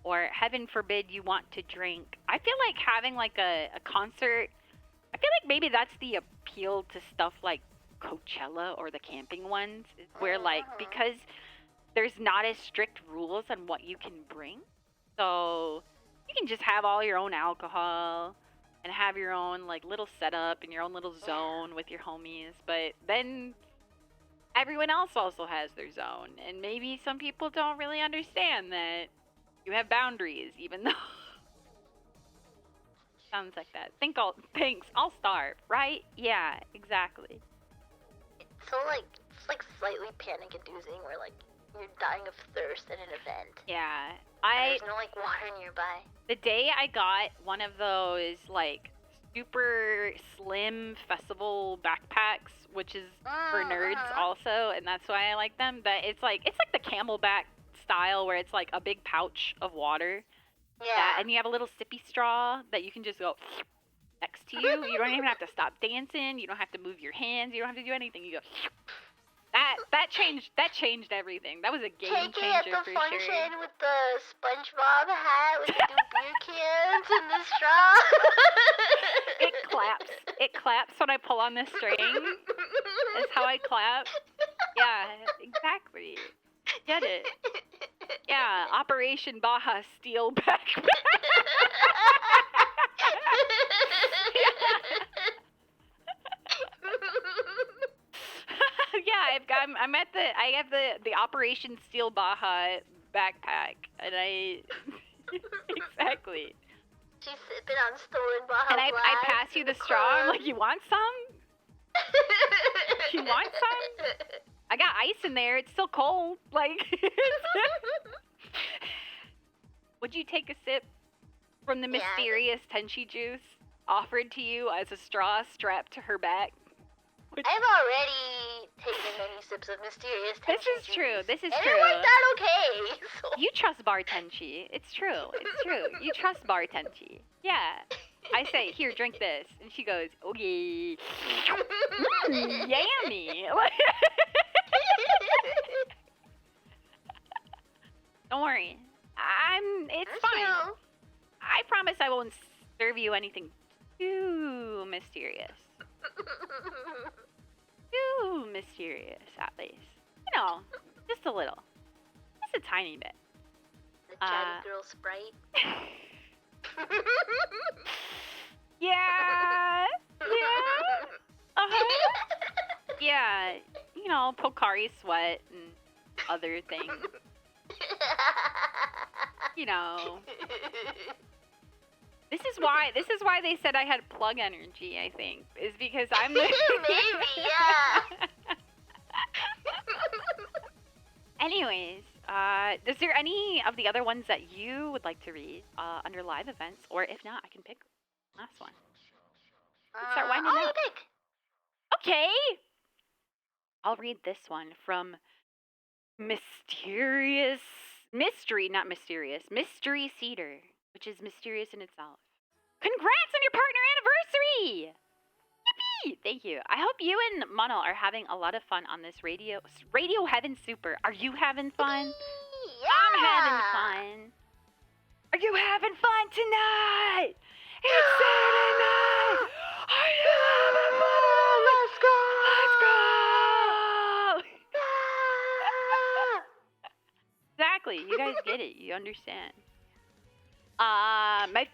Or heaven forbid you want to drink. I feel like having like a concert, I feel like maybe that's the appeal to stuff like Coachella or the camping ones, is where like, because there's not as strict rules on what you can bring, so you can just have all your own alcohol and have your own like little setup and your own little zone with your homies. But then everyone else also has their zone, and maybe some people don't really understand that you have boundaries, even though. Sounds like that. Thanks, I'll starve, right? Yeah, exactly. So it's like slightly panic inducing where like you're dying of thirst at an event. Yeah. There's no like water nearby. The day I got one of those like super slim festival backpacks, which is for nerds also, and that's why I like them. But it's like the camelback style where it's like a big pouch of water. Yeah. And you have a little sippy straw that you can just go next to you. You don't even have to stop dancing. You don't have to move your hands. You don't have to do anything. You go. That changed everything. That was a game KK changer at the for function sure. with the SpongeBob hat with the two beer cans and the straw. It claps. It claps when I pull on the string. That's how I clap. Yeah, exactly. Get it. Yeah, Operation Baja Steel Backpack. Yeah, I have the Operation Steel Baja backpack, and I exactly. She's sipping on stolen Baja And I Blast pass you the straw. I'm like, you want some? You want some? I got ice in there. It's still cold. Like, would you take a sip from the mysterious Tenchi juice offered to you as a straw strapped to her back? I've already taken many sips of mysterious Tenchi This is true. This is and true. it worked out okay. So. You trust Bar Tenchi. It's true. It's true. You trust Bar Tenchi. Yeah. I say, here, drink this. And she goes, okay. Yummy. Don't worry. It's fine. True. I promise I won't serve you anything too mysterious. Too mysterious, at least. You know, just a little. Just a tiny bit. The chatty girl Sprite. Yeah. Yeah. Uh-huh. Yeah. You know, Pocari Sweat and other things. You know. This is why they said I had plug energy, I think. Is because I'm the Maybe, yeah. Anyways, is there any of the other ones that you would like to read under live events? Or if not, I can pick last one. Let's start winding up. Pick. Okay. I'll read this one from Mystery Cedar, which is mysterious in itself. Congrats on your partner anniversary! Yippee! Thank you. I hope you and Mono are having a lot of fun on this Radio Heaven Super. Are you having fun? Yeah. I'm having fun. Are you having fun tonight? It's Saturday night. Are you having fun? Let's go. Let's go. Exactly. You guys get it. You understand. My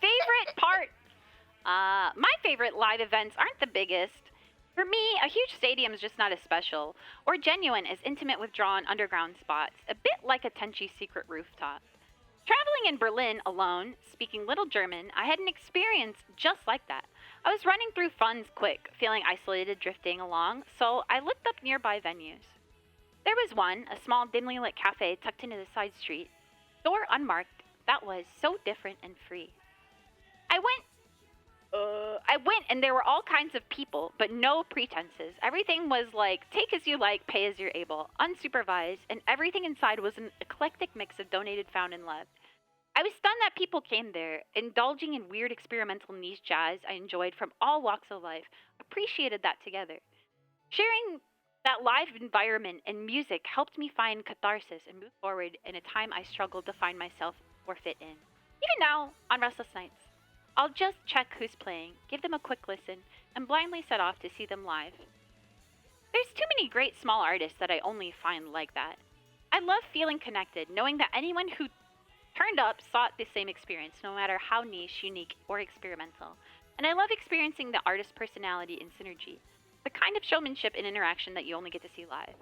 favorite live events aren't the biggest. For me, a huge stadium is just not as special, or genuine as intimate withdrawn underground spots, a bit like a Tenchi secret rooftop. Traveling in Berlin alone, speaking little German, I had an experience just like that. I was running through funds quick, feeling isolated drifting along, so I looked up nearby venues. There was one, a small dimly lit cafe tucked into the side street, door unmarked, that was so different and free. I went and there were all kinds of people, but no pretenses. Everything was like, take as you like, pay as you're able, unsupervised, and everything inside was an eclectic mix of donated found and loved. I was stunned that people came there, indulging in weird experimental niche jazz I enjoyed from all walks of life, appreciated that together. Sharing that live environment and music helped me find catharsis and move forward in a time I struggled to find myself or fit in. Even now, on restless nights, I'll just check who's playing, give them a quick listen, and blindly set off to see them live. There's too many great small artists that I only find like that. I love feeling connected, knowing that anyone who turned up sought the same experience, no matter how niche, unique, or experimental. And I love experiencing the artist's personality and synergy, the kind of showmanship and interaction that you only get to see live.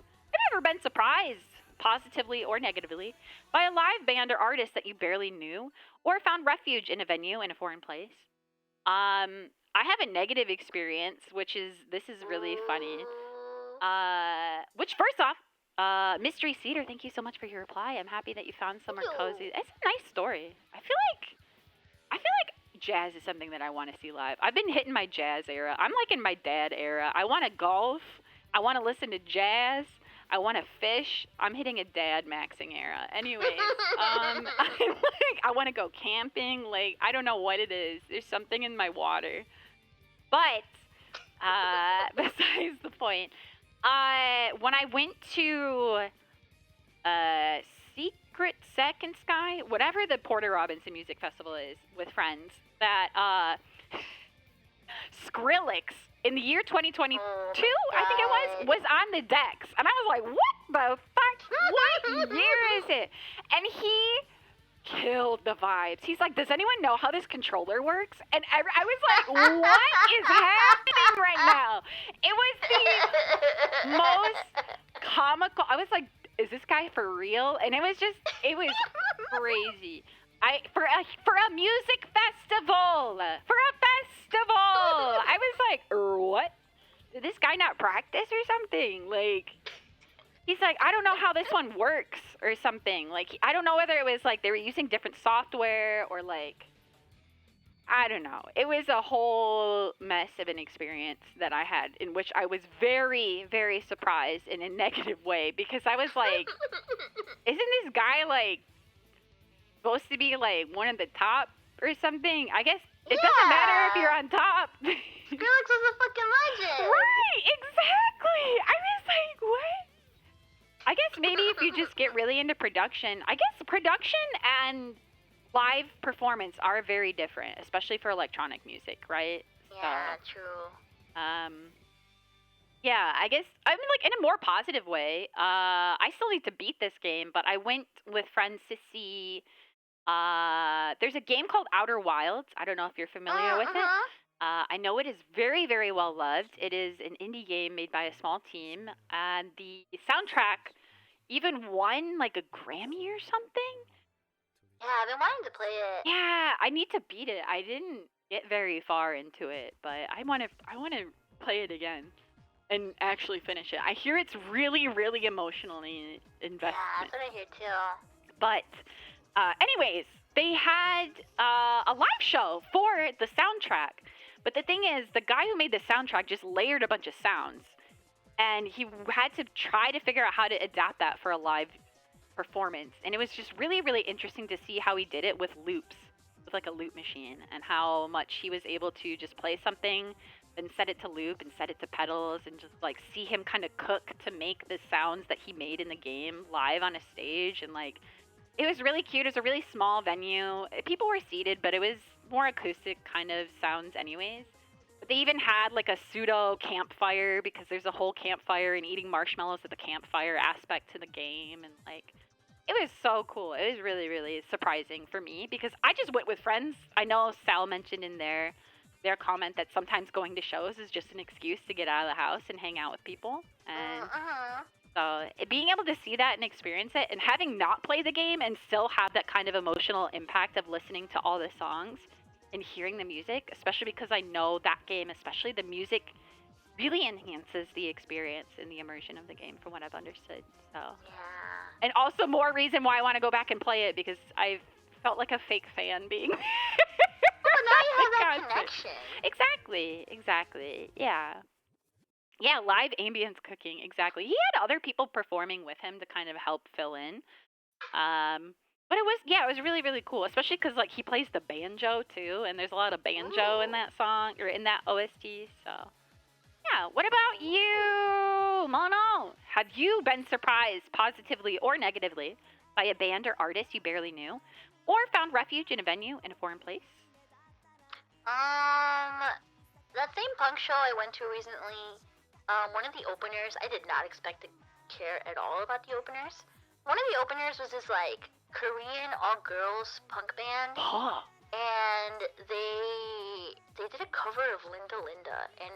ever been surprised, positively or negatively, by a live band or artist that you barely knew, or found refuge in a venue in a foreign place? I have a negative experience, this is really funny. Which first off, Mystery Cedar, thank you so much for your reply. I'm happy that you found somewhere cozy. It's a nice story. I feel like jazz is something that I want to see live. I've been hitting my jazz era. I'm like in my dad era. I want to golf. I want to listen to jazz. I want to fish. I'm hitting a dad maxing era. Anyways, I want to go camping. Like, I don't know what it is. There's something in my water. But besides the point, when I went to Secret Second Sky, whatever the Porter Robinson Music Festival is, with friends, that Skrillex in the year 2022, I think it was on the decks, and I was like, what the fuck? What year is it? And he killed the vibes. He's like, does anyone know how this controller works? And I was like, what is happening right now? It was the most comical. I was like, is this guy for real? And it was crazy. For a music festival, I was like, what? Did this guy not practice or something? Like, he's like, I don't know how this one works or something. Like, I don't know whether it was like they were using different software or like, I don't know. It was a whole mess of an experience that I had, in which I was very, very surprised in a negative way, because I was like, isn't this guy like supposed to be like one of the top or something? I guess it doesn't matter if you're on top. Skrillex was a fucking legend. Right, exactly. I was like, what? I guess maybe if you just get really into production, I guess production and live performance are very different, especially for electronic music, right? Yeah, true. Yeah, I guess, I mean, like, in a more positive way, I still need to beat this game, but I went with friends to see, there's a game called Outer Wilds. I don't know if you're familiar with it. I know it is very, very well loved. It is an indie game made by a small team, and the soundtrack even won, like, a Grammy or something. Yeah, I've been wanting to play it. Yeah, I need to beat it. I didn't get very far into it, but I want to play it again and actually finish it. I hear it's really, really emotionally invested. Yeah, that's what I hear too. But anyways, they had a live show for the soundtrack. But the thing is, the guy who made the soundtrack just layered a bunch of sounds, and he had to try to figure out how to adapt that for a live performance. And it was just really, really interesting to see how he did it with loops, with like a loop machine, and how much he was able to just play something, then set it to loop and set it to pedals, and just like see him kind of cook to make the sounds that he made in the game live on a stage. And like, it was really cute. It was a really small venue. People were seated, but it was more acoustic kind of sounds anyways. But they even had like a pseudo campfire, because there's a whole campfire and eating marshmallows at the campfire aspect to the game. And like, it was so cool. It was really, really surprising for me, because I just went with friends. I know Sal mentioned in their comment that sometimes going to shows is just an excuse to get out of the house and hang out with people. And so being able to see that and experience it, and having not played the game and still have that kind of emotional impact of listening to all the songs and hearing the music, especially because I know that game, especially the music, really enhances the experience and the immersion of the game, from what I've understood. So, Yeah. and also more reason why I want to go back and play it, because I've felt like a fake fan being. Well, now you have that connection. Exactly. Yeah, live ambience cooking, exactly. He had other people performing with him to kind of help fill in. But it was really, really cool, especially because like he plays the banjo too, and there's a lot of banjo in that song, or in that OST. So yeah, what about you, Mono? Have you been surprised positively or negatively by a band or artist you barely knew, or found refuge in a venue in a foreign place? That same punk show I went to recently, one of the openers, I did not expect to care at all about the openers. One of the openers was this like Korean all-girls punk band, and they did a cover of Linda Linda, and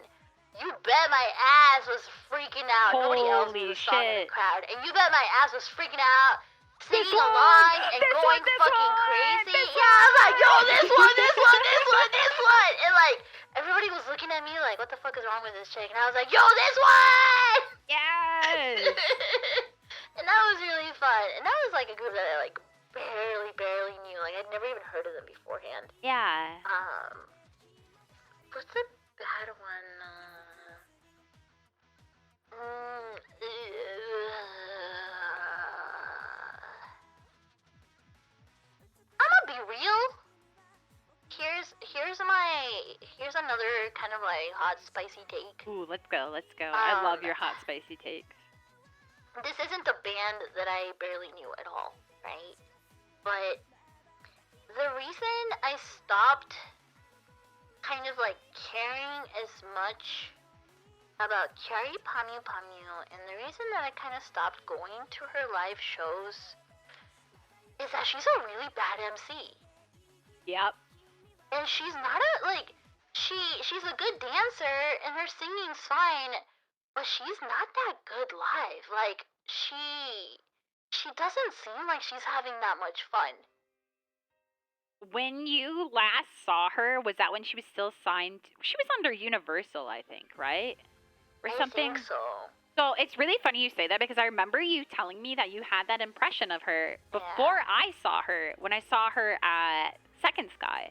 You bet my ass was freaking out. Nobody else knew Holy the song in the shit. crowd, and you bet my ass was freaking out, singing along and going fucking crazy. Yeah, I was like, yo, this one, this one, this one, this one, and like everybody was looking at me like, what the fuck is wrong with this chick? And I was like, yo, this one. Yes. And that was really fun. And that was like a group that I like barely knew. Like I'd never even heard of them beforehand. Yeah. What's the bad one? I'm gonna be real. Here's another kind of like hot spicy take. Ooh, let's go. I love your hot spicy takes. This isn't a band that I barely knew at all, right? But the reason I stopped kind of like caring as much about Kyary Pamyu Pamyu, and the reason that I kind of stopped going to her live shows is that she's a really bad MC. Yep. And she's not she's a good dancer and her singing's fine, but she's not that good live. Like she doesn't seem like she's having that much fun. When you last saw her, was that when she was still signed? She was under Universal, I think, right? Or something. I think so. So it's really funny you say that because I remember you telling me that you had that impression of her before I saw her, when I saw her at Second Sky.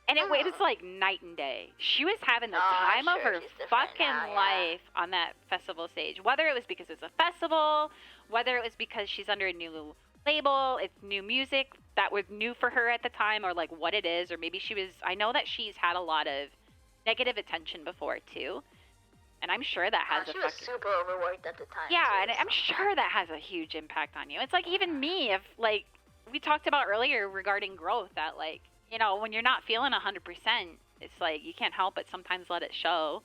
And it was like night and day. She was having the time of her fucking life on that festival stage. Whether it was because it's a festival, whether it was because she's under a new label, it's new music that was new for her at the time, or like what it is, or maybe she was, I know that she's had a lot of negative attention before too. And I'm sure that has she was super overworked at the time. Yeah, too, and I'm sure that has a huge impact on you. It's like even me, if like we talked about earlier regarding growth, that like, you know, when you're not feeling 100%, it's like you can't help but sometimes let it show.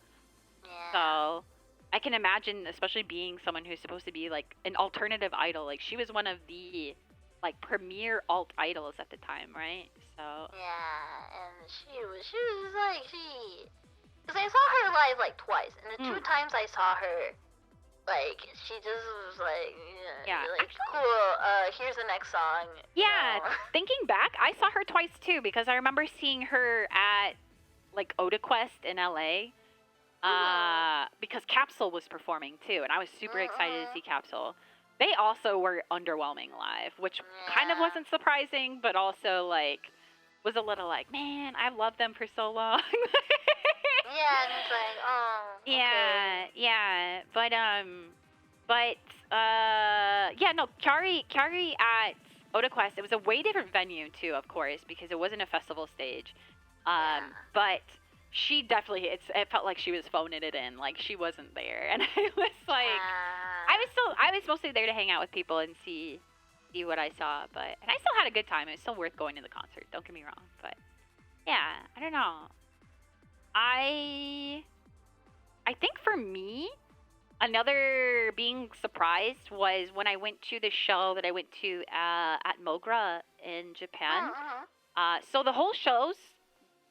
Yeah. So I can imagine, especially being someone who's supposed to be like an alternative idol, like she was one of the like premier alt idols at the time, right? So yeah, and she was like because I saw her live like twice, and the 2 times I saw her, like she just was like, like cool. Here's the next song. Yeah, thinking back, I saw her twice too because I remember seeing her at like OdaQuest in LA. Because Capsule was performing too, and I was super excited to see Capsule. They also were underwhelming live, which kind of wasn't surprising, but also like was a little like, man, I've loved them for so long. Yeah, and it's like, oh. Okay. Yeah, yeah, no, Kyary at OdaQuest, it was a way different venue too, of course, because it wasn't a festival stage. But she definitely, it felt like she was phoning it in, like she wasn't there, and I was like, I was mostly there to hang out with people and see what I saw, and I still had a good time. It was still worth going to the concert. Don't get me wrong, but yeah, I don't know. I think for me, another being surprised was when I went to the show that I went to at Mogra in Japan. So the whole show's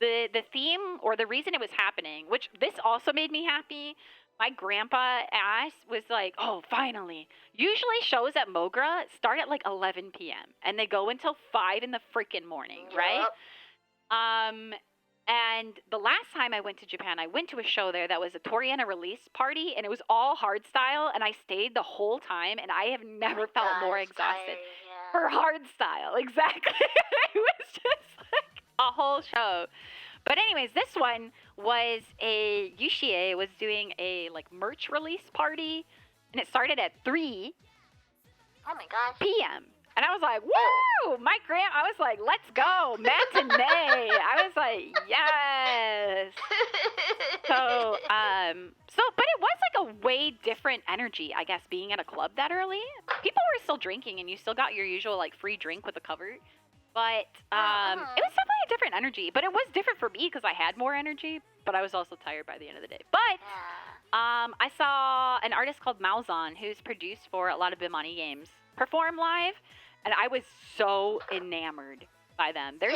the theme or the reason it was happening, which this also made me happy. My grandpa asked, was like, oh, finally. Usually shows at Mogra start at like 11 p.m. and they go until 5 in the freaking morning, right? And the last time I went to Japan, I went to a show there that was a Toriana release party, and it was all hardstyle, and I stayed the whole time, and I have never felt more exhausted. For hardstyle, exactly. It was just like a whole show. But anyways, this one was Yushie was doing a like merch release party, and it started at 3 p.m. And I was like, woo! I was like, let's go, matinee. I was like, yes. But it was like a way different energy, I guess, being at a club that early. People were still drinking, and you still got your usual like free drink with a cover. But it was definitely a different energy. But it was different for me because I had more energy, but I was also tired by the end of the day. But I saw an artist called Malzahn, who's produced for a lot of Bimani games, perform live. And I was so enamored by them. Their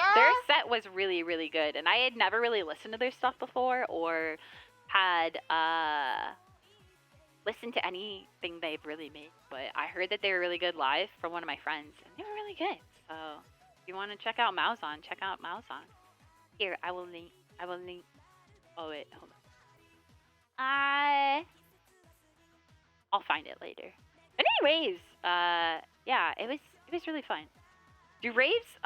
set was really, really good. And I had never really listened to their stuff before or had listened to anything they've really made, but I heard that they were really good live from one of my friends, and they were really good. So if you want to check out Mouzon, check out Mouzon. Here, I will link. Oh wait, hold on. I'll find it later. But anyways, yeah, it was really fun. Do raves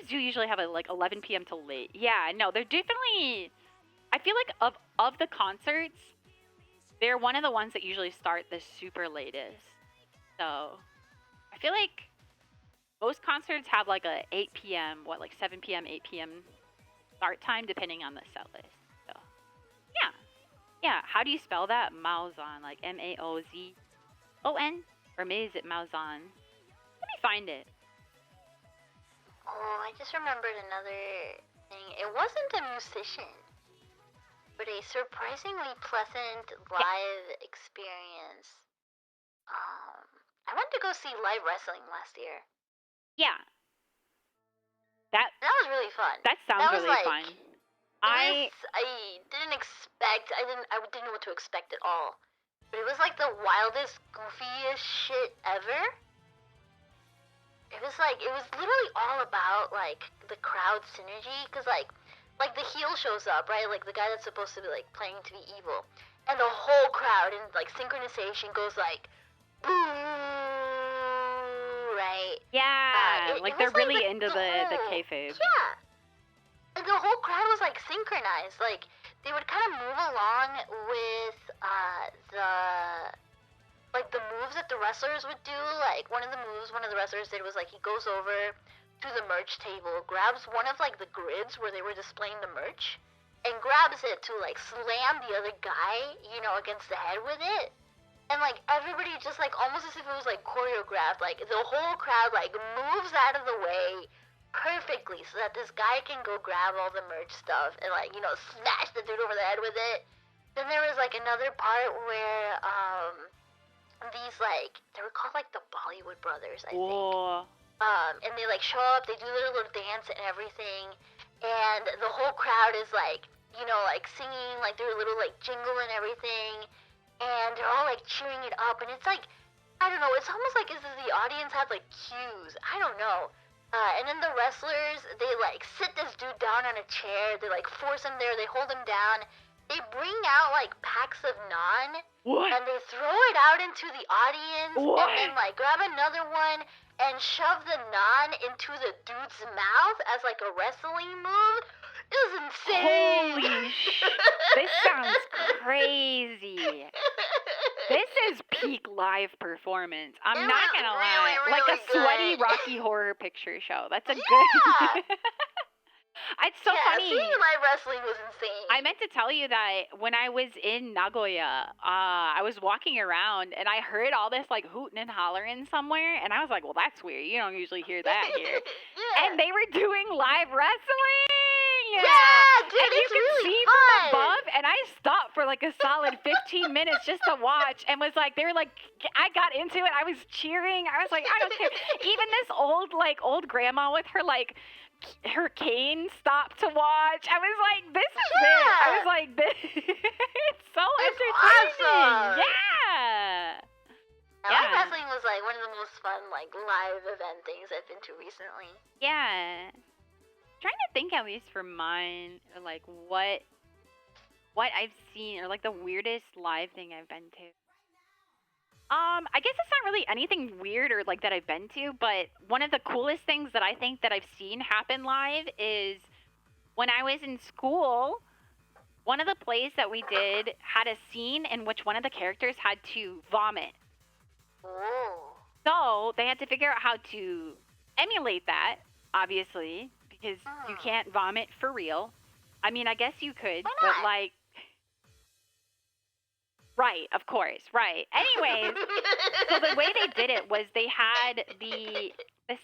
do usually have a like 11 p.m. till late? Yeah, no, they're definitely. I feel like of the concerts, they're one of the ones that usually start the super latest. So I feel like most concerts have like a 8 p.m. like 7 p.m., 8 p.m. start time depending on the set list. So yeah. How do you spell that? Mouzon, like Maozon, or maybe is it Mouzon? Let me find it. Oh, I just remembered another thing. It wasn't a musician, but a surprisingly pleasant live experience. I went to go see live wrestling last year. Yeah. That was really fun. That sounds really fun. I didn't know what to expect at all. But it was like the wildest, goofiest shit ever. It was literally all about like the crowd synergy, because like the heel shows up, right? Like the guy that's supposed to be like playing to be evil, and the whole crowd in like synchronization goes like boo, right? Yeah, like they're really into the kayfabe. Yeah, and the whole crowd was like synchronized. Like they would kind of move along with the moves that the wrestlers would do. Like one of the moves one of the wrestlers did was like he goes over to the merch table, grabs one of like the grids where they were displaying the merch, and grabs it to like slam the other guy, against the head with it. And like everybody just like almost as if it was like choreographed, like the whole crowd like moves out of the way perfectly so that this guy can go grab all the merch stuff and like, smash the dude over the head with it. Then there was like another part where these like they were called like the Bollywood Brothers, I think. And they like show up, they do their little dance and everything, and the whole crowd is like, like singing like their little like jingle and everything, and they're all like cheering it up, and it's like, I don't know, it's almost like as if the audience had like cues, I don't know. And then the wrestlers, they like sit this dude down on a chair, they like force him there, they hold him down, they bring out like packs of naan, and they throw it out into the audience, and then like grab another one and shove the naan into the dude's mouth as like a wrestling move. It was insane. Holy shit. This sounds crazy. This is peak live performance. I'm not gonna lie. Really like a sweaty good. Rocky Horror Picture Show. That's a good... It's so funny. Seeing live wrestling was insane. I meant to tell you that when I was in Nagoya, I was walking around and I heard all this like hooting and hollering somewhere, and I was like, well, that's weird. You don't usually hear that here. And they were doing live wrestling. Yeah, dude, and you it's could really see fun. from above, and I stopped for like a solid 15 minutes just to watch, and was like, they were like, I got into it. I was cheering. I was like, I don't care. Even this old grandma with her like her cane stopped to watch. I was like, this is it. I was like, this it's so entertaining. Awesome. Yeah. Live wrestling was like one of the most fun like live event things I've been to recently. Yeah. Trying to think at least for mine, or like what I've seen, or like the weirdest live thing I've been to. I guess it's not really anything weird or like that I've been to, but one of the coolest things that I think that I've seen happen live is when I was in school, one of the plays that we did had a scene in which one of the characters had to vomit. Oh. So they had to figure out how to emulate that, obviously, because you can't vomit for real. I mean, I guess you could, but like... Right, of course, right. Anyways, so the way they did it was they had the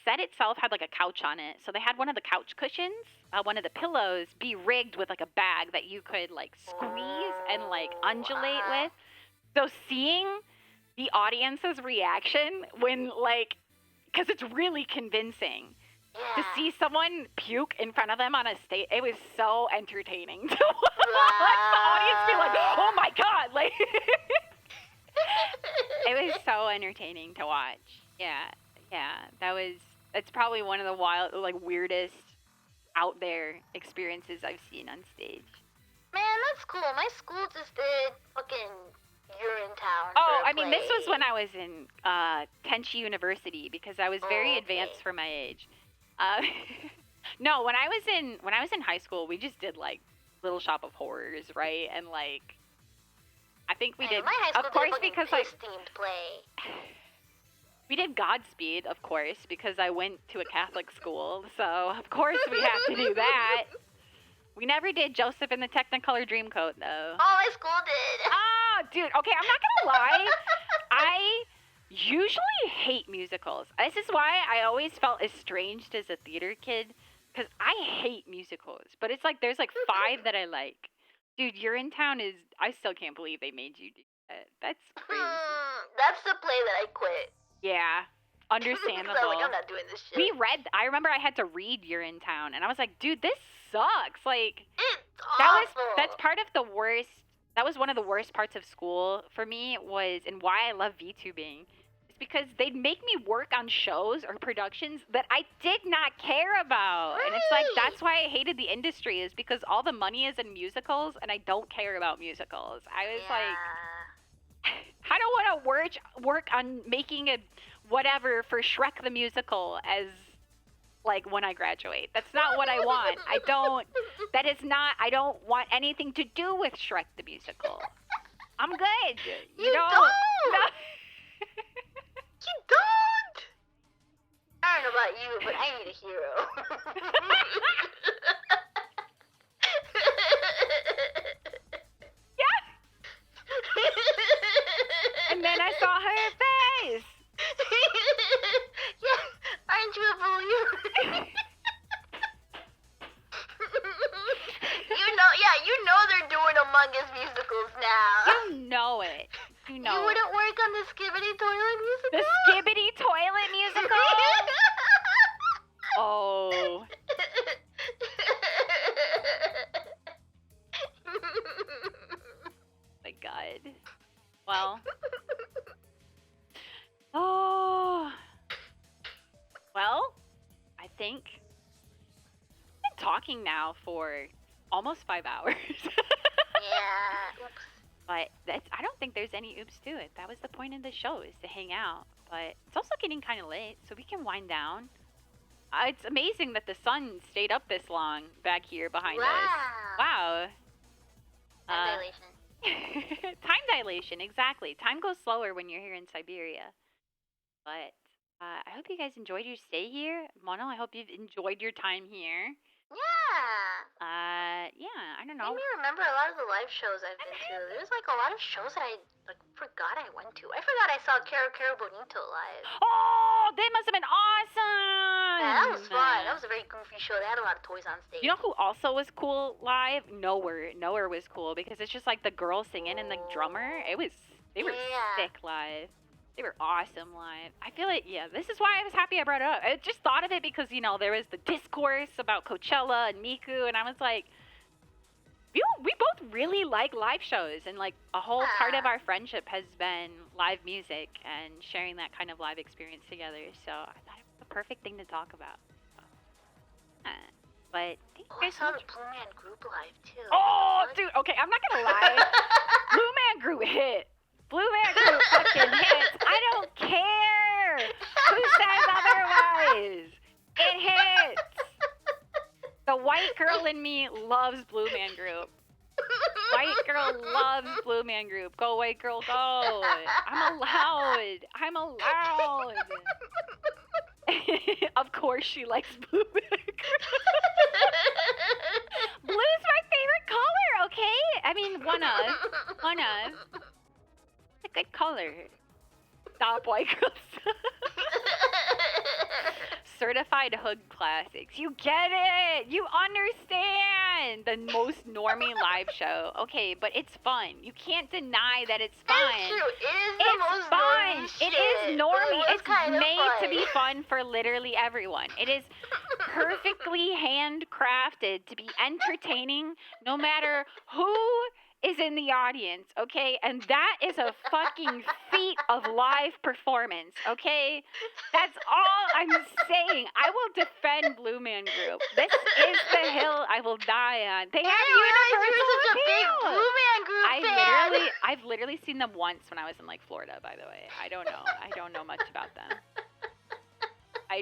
set itself had like a couch on it. So they had one of the couch cushions, one of the pillows be rigged with like a bag that you could like squeeze and like undulate with. So seeing the audience's reaction when like, because it's really convincing. To see someone puke in front of them on a stage, it was so entertaining to watch. Watch the audience be like, oh my god, like it was so entertaining to watch. Yeah, that's probably one of the weirdest out there experiences I've seen on stage. Man, that's cool. My school just did fucking Urinetown. Oh, I mean, this was when I was in Tenchi University because I was very advanced for my age. No, when I was in high school, we just did like Little Shop of Horrors, right? And like, I think we did. My high school of course, did because like like themed play. we did Godspeed, of course, because I went to a Catholic school, so of course we have to do that. We never did Joseph in the Technicolor Dreamcoat, though. Oh, my school did. Oh, dude. Okay, I'm not gonna lie. I usually hate musicals. This is why I always felt estranged as a theater kid, because I hate musicals. But it's like there's like 5 that I like. Dude, Urinetown is. I still can't believe they made you do that. That's crazy. That's the play that I quit. Yeah. Understandable. I was like, I'm not doing this shit. I remember I had to read Urinetown, and I was like, dude, this sucks. Like, it's awful. That's part of the worst. That was one of the worst parts of school for me and why I love VTubing. It's because they'd make me work on shows or productions that I did not care about. Right. And it's like, that's why I hated the industry, is because all the money is in musicals, and I don't care about musicals. I was like, I don't want to work on making a whatever for Shrek the Musical as like when I graduate. That's not what I want. I don't want anything to do with Shrek the Musical. I'm good. You don't. No. You don't. I don't know about you, but I need a hero. Yeah. And then I saw her face. Yeah, aren't you a believer? You know they're doing Among Us musicals now. You know it. You know You wouldn't work on the Skibbity Toilet musical? The Skibbity Toilet musical? Oh. My God. Well. Oh. Well, I think I've been talking now for almost 5 hours. Yeah. Oops. But I don't think there's any oops to it. That was the point of the show, is to hang out. But it's also getting kind of late, so we can wind down. It's amazing that the sun stayed up this long back here behind us. Wow. Time dilation. Time dilation, exactly. Time goes slower when you're here in Siberia. But I hope you guys enjoyed your stay here. Mono, I hope you've enjoyed your time here. Yeah. Yeah, I don't know. Made me remember a lot of the live shows I've been to. There's like a lot of shows that I forgot I went to. I forgot I saw Caro Caro Bonito live. Oh, they must have been awesome. Yeah, that was fun. That was a very goofy show. They had a lot of toys on stage. You know who also was cool live? Nowhere. Nowhere was cool because it's just like the girl singing and the drummer. They were sick live. They were awesome live. I feel like, yeah, this is why I was happy I brought it up. I just thought of it because, you know, there was the discourse about Coachella and Miku, and I was like, we both really like live shows, and like a whole part of our friendship has been live music and sharing that kind of live experience together. So I thought it was the perfect thing to talk about. But I saw the Blue Man Group live too. Oh, dude, okay, I'm not gonna lie. Blue Man Group hit. Blue Man Group fucking hits. I don't care who says otherwise. It hits. The white girl in me loves Blue Man Group. White girl loves Blue Man Group. Go, white girl, go. I'm allowed. I'm allowed. Of course she likes Blue Man Group. Blue's my favorite color, okay? I mean, one of. It's a good color. Stop, white girls. Certified Hood Classics. You get it. You understand. again, the most normie live show. Okay, but it's fun. You can't deny that it's fun. It's true. It is the It's most fun. normie It shit, is normie. but it was It's kind of made to fun. be fun for literally everyone. It is perfectly handcrafted to be entertaining no matter who is in the audience, okay? And that is a fucking feat of live performance, okay? That's all I'm saying. I will defend Blue Man Group. This is the hill I will die on. They have universal such a big appeal. Blue Man Group fan. I've literally seen them once when I was in like Florida, by the way. I don't know much about them. I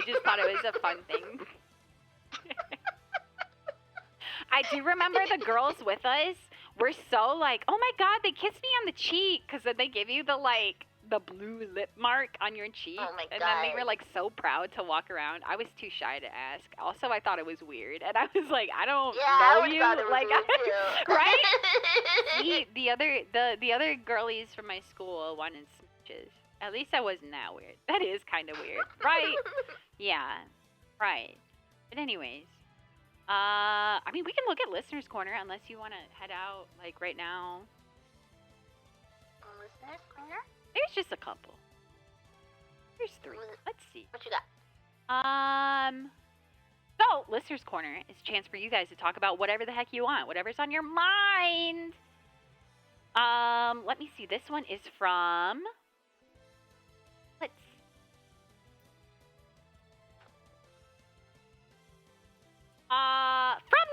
just thought it was a fun thing. I do remember the girls with us were so like, oh my god, they kissed me on the cheek, because then they give you the blue lip mark on your cheek. Oh my and god. then they were like so proud to walk around. I was too shy to ask. Also, I thought it was weird, and I was like, I don't know you, thought it was like, weird too. right? See, the other girlies from my school wanted smooches. At least that wasn't that weird. That is kind of weird, right? Yeah, right. But anyways. I mean, we can look at Listener's Corner unless you want to head out, like, right now. Listener's Corner? There's just a couple. There's 3. Let's see. What you got? So, Listener's Corner is a chance for you guys to talk about whatever the heck you want, whatever's on your mind. Let me see. This one is from... Let's see. From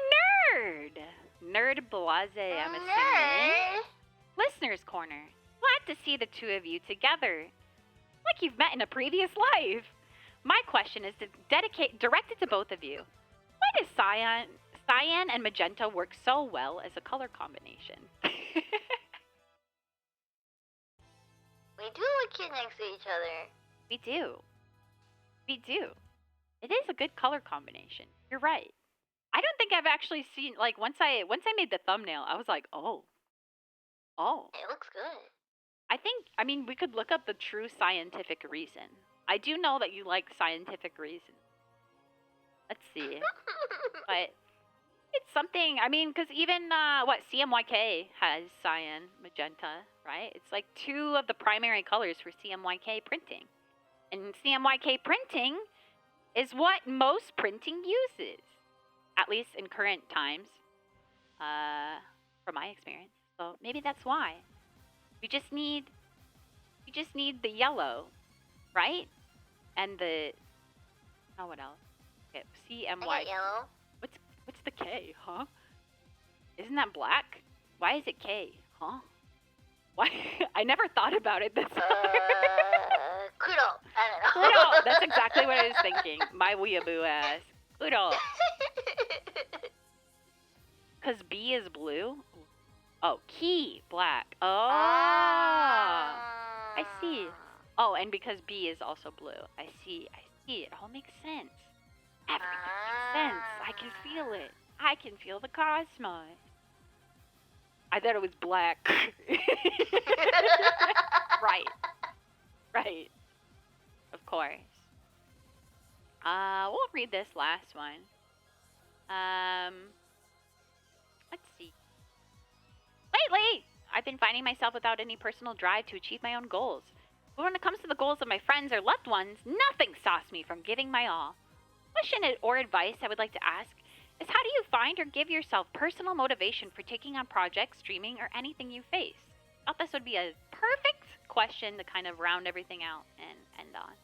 Nerd Blase, I'm assuming. Listener's Corner. Glad to see the two of you together. Like you've met in a previous life. My question is directed to both of you. Why does cyan and magenta work so well as a color combination? We do look cute next to each other. We do. It is a good color combination. You're right. I don't think I've actually seen, like, once I made the thumbnail, I was like, oh. It looks good. I mean, we could look up the true scientific reason. I do know that you like scientific reasons. Let's see. But it's something, I mean, because even, CMYK has cyan, magenta, right? It's like 2 of the primary colors for CMYK printing. And CMYK printing is what most printing uses. At least in current times, from my experience. So maybe that's why. You just need the yellow, right? And the what else? Okay, CMY. Yellow. What's the K, huh? Isn't that black? Why is it K, huh? Why? I never thought about it this far. Kudo. I don't know. Kudo. That's exactly what I was thinking. My weeaboo ass. Kudo. Because B is blue? Oh, key, black. Oh. I see. Oh, and because B is also blue. I see. It all makes sense. Everything makes sense. I can feel it. I can feel the cosmos. I thought it was black. Right. Of course. We'll read this last one. Let's see. Lately, I've been finding myself without any personal drive to achieve my own goals. But when it comes to the goals of my friends or loved ones, nothing stops me from giving my all. Question or advice I would like to ask is, how do you find or give yourself personal motivation for taking on projects, streaming, or anything you face? I thought this would be a perfect question to kind of round everything out and end on.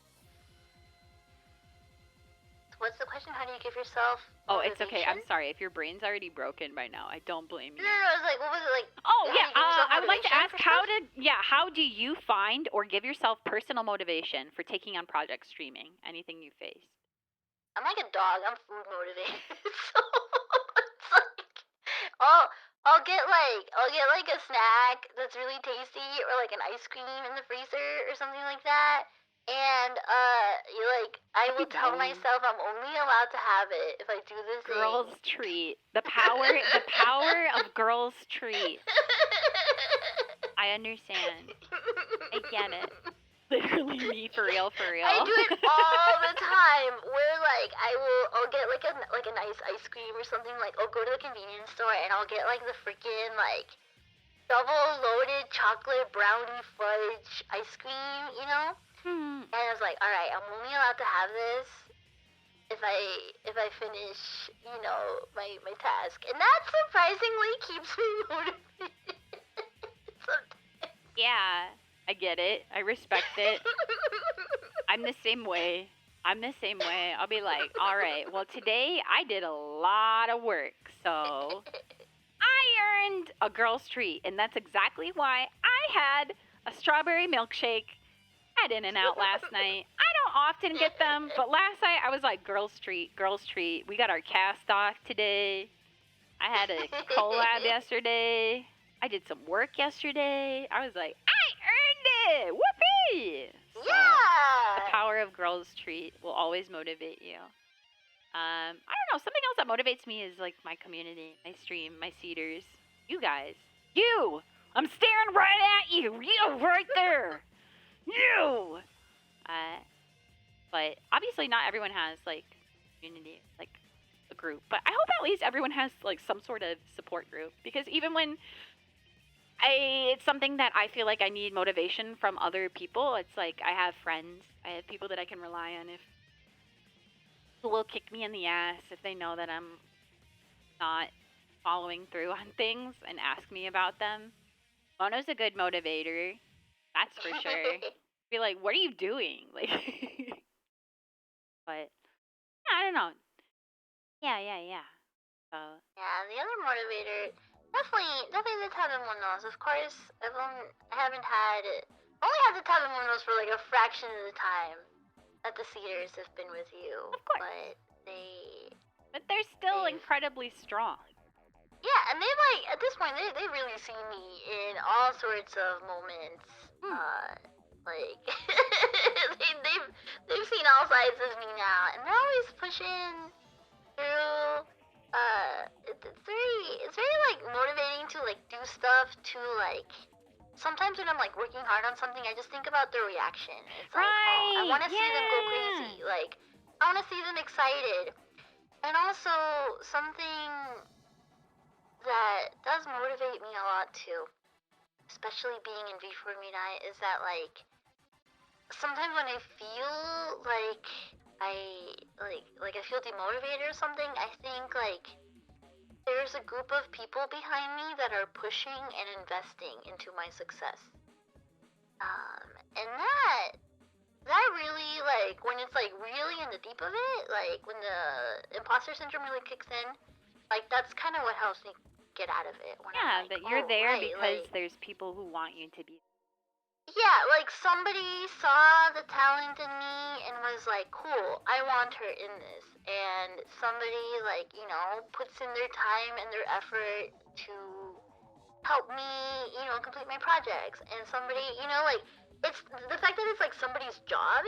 What's the question? How do you give yourself motivation? Oh, it's okay. I'm sorry. If your brain's already broken by now, I don't blame you. No, I was like, what was it like? Oh, yeah. I would like to ask, how do you find or give yourself personal motivation for taking on project streaming, anything you face? I'm like a dog. I'm food motivated. So it's like, I'll get like a snack that's really tasty, or like an ice cream in the freezer or something like that. And I will tell myself I'm only allowed to have it if I do this Girl's treat. The power of girl's treat. I understand. I get it. Literally me, for real, for real. I do it all the time. Where like I'll get like a nice ice cream or something. Like I'll go to the convenience store and I'll get like the freaking like double loaded chocolate brownie fudge ice cream, you know? Hmm. And I was like, all right, I'm only allowed to have this if I finish, you know, my task, and that surprisingly keeps me motivated. Sometimes. Yeah, I get it. I respect it. I'm the same way. I'll be like, all right, well, today I did a lot of work, so I earned a girl's treat, and that's exactly why I had a strawberry milkshake at In-N-Out last night. I don't often get them, but last night I was like, girl's treat, girl's treat. We got our cast off today. I had a collab yesterday. I did some work yesterday. I was like, I earned it! Whoopee! So, the Yeah. power of girl's treat will always motivate you. I don't know. Something else that motivates me is like my community, my stream, my seeders. You guys. You! I'm staring right at you! You right there! You! But obviously not everyone has like community, like a group. But I hope at least everyone has like some sort of support group, because even when it's something that I feel like I need motivation from other people, it's like I have friends, I have people that I can rely on if who will kick me in the ass if they know that I'm not following through on things and ask me about them. Mono's a good motivator, that's for sure. Be like, what are you doing? Like, but yeah, I don't know. Yeah. So Yeah, the other motivator, definitely the Tabemonos. Of course, I haven't had, only had the Tabemonos for like a fraction of the time that the Cedars have been with you. Of course. But they're still they've- incredibly strong. yeah, and they like, at this point, they really see me in all sorts of moments. Like, they've seen all sides of me now, and they're always pushing through. It's very like motivating to like do stuff to like. Sometimes when I'm like working hard on something, I just think about their reaction. It's like, oh, I want to see them go crazy. Like, I want to see them excited. And also something that does motivate me a lot too, especially being in V4 Midnight, is that like sometimes when I feel like I feel demotivated or something, I think like there's a group of people behind me that are pushing and investing into my success. And that really, like, when it's like really in the deep of it, like when the imposter syndrome really kicks in, like that's kind of what helps me get out of it. When I'm like, that you're there right, because like, there's people who want you to be. yeah, like somebody saw the talent in me and was like, cool, I want her in this. And somebody, like, you know, puts in their time and their effort to help me, you know, complete my projects. And somebody, you know, like, it's the fact that it's like somebody's job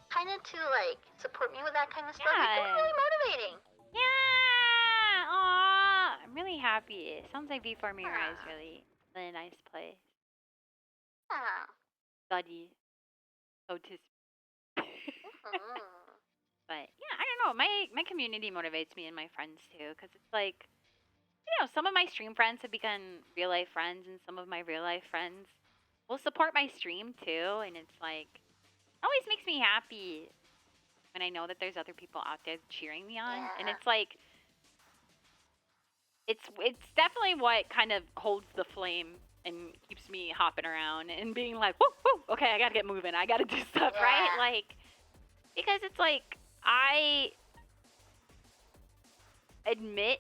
kind of to like support me with that kind of stuff. It's really motivating. Yeah. Aw, I'm really happy. It sounds like V4 Mirai is really nice place. Study, so to speak. But yeah, I don't know. My community motivates me and my friends too, because it's like, you know, some of my stream friends have become real life friends, and some of my real life friends will support my stream too, and it's like, it always makes me happy when I know that there's other people out there cheering me on, and it's like, it's definitely what kind of holds the flame and keeps me hopping around and being like, woo, okay, I gotta get moving, I gotta do stuff, right? Like, because it's like, I admit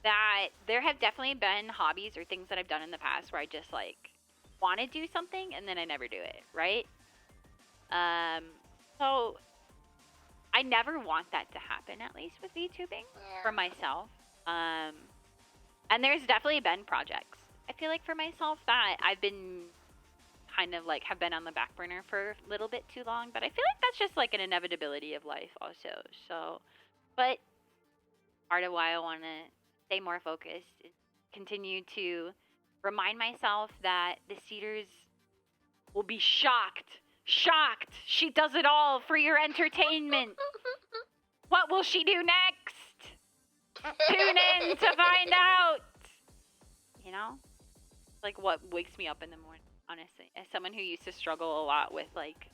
that there have definitely been hobbies or things that I've done in the past where I just like want to do something and then I never do it, right? So I never want that to happen, at least with VTubing for myself. And there's definitely been projects, I feel like, for myself that I've been kind of like have been on the back burner for a little bit too long, but I feel like that's just like an inevitability of life also. So, but part of why I want to stay more focused is continue to remind myself that the Cedars will be shocked Shocked. She does it all for your entertainment. What will she do next? Tune in to find out. You know? Like what wakes me up in the morning, honestly. As someone who used to struggle a lot with like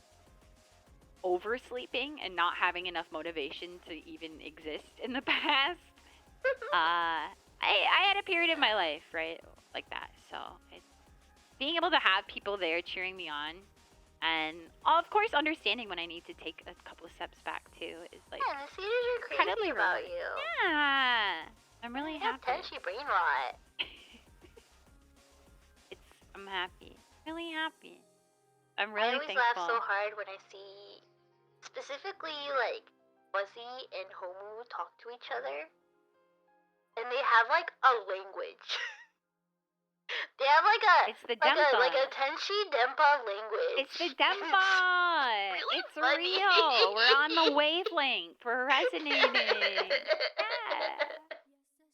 oversleeping and not having enough motivation to even exist in the past. I had a period of my life, right? Like that. So being able to have people there cheering me on and of course understanding when I need to take a couple of steps back too is like Yeah, the seeders are crazy incredibly about rewarding. you. Yeah. I'm really Yeah, happy. Tenchi brain rot. I'm happy. Really happy. I'm really I always thankful. laugh so hard when I see, specifically, like, Fuzzy and Homu talk to each other. And they have, like, a language. They have, like, It's the Dempa. like a Tenchi Dempa language. It's the Dempa. Really it's funny. real. We're on the wavelength. We're resonating. Yeah.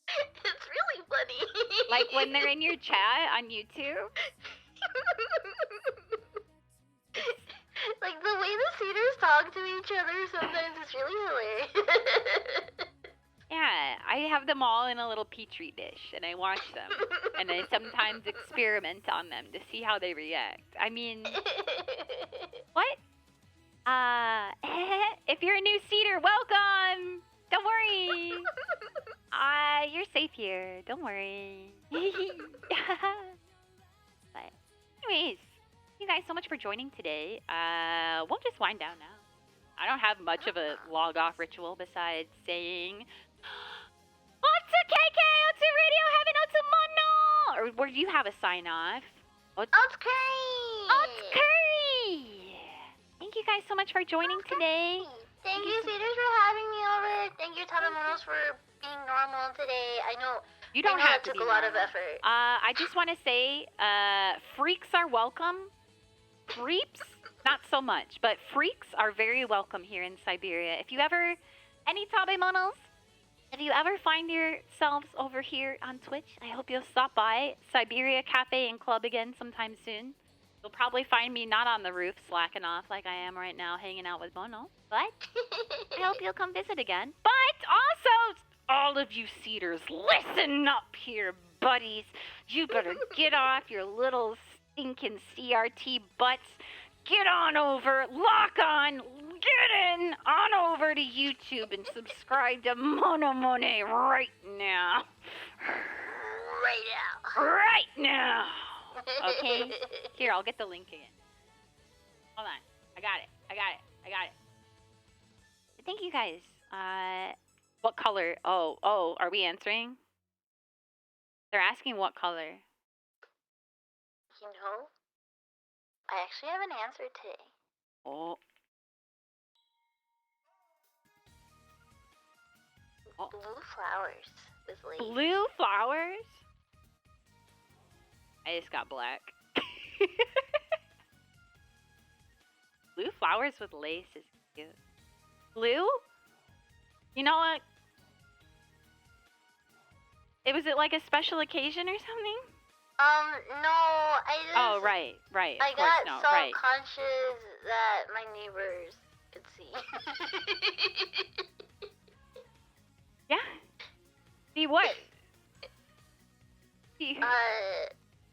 It's really funny. Like when they're in your chat on YouTube. Like the way the seeders talk to each other sometimes is really hilarious. Yeah, I have them all in a little petri dish and I watch them. And I sometimes experiment on them to see how they react. I mean, what? If you're a new seeder, welcome! Don't worry! You're safe here. Don't worry. But anyways, thank you guys so much for joining today. We'll just wind down now. I don't have much of a log off ritual besides saying Otsu KK, Otsu Radio, Heaven, Otsu Mono! Or where do you have a sign off? Otsu Curry! Otsu Curry! Thank you guys so much for joining today. Thank you, Seeders, for having me over. Thank you, Tabemonos, for being normal today. I know you don't have to took be a lot normal. of effort. I just want to say, freaks are welcome. Creeps, not so much, but freaks are very welcome here in Siberia. If you ever, any Tabemonos, if you ever find yourselves over here on Twitch, I hope you'll stop by Siberia Cafe and Club again sometime soon. You'll probably find me not on the roof slacking off like I am right now hanging out with Mono, but I hope you'll come visit again. But also, all of you seeders, listen up here, buddies. You better get off your little stinking CRT butts. Get on over, lock on, get in, on over to YouTube and subscribe to Mono Monet right now. Right now. Okay? Here, I'll get the link again. Hold on. I got it. Thank you guys. What color? Oh, are we answering? They're asking what color. You know, I actually have an answer today. Oh. Blue flowers with lace. Blue flowers? I just got black. Blue flowers with lace is cute. Blue? You know what? Was it like a special occasion or something? No, I just... Oh, right. I got self-conscious that my neighbors could see. Yeah? See what? See...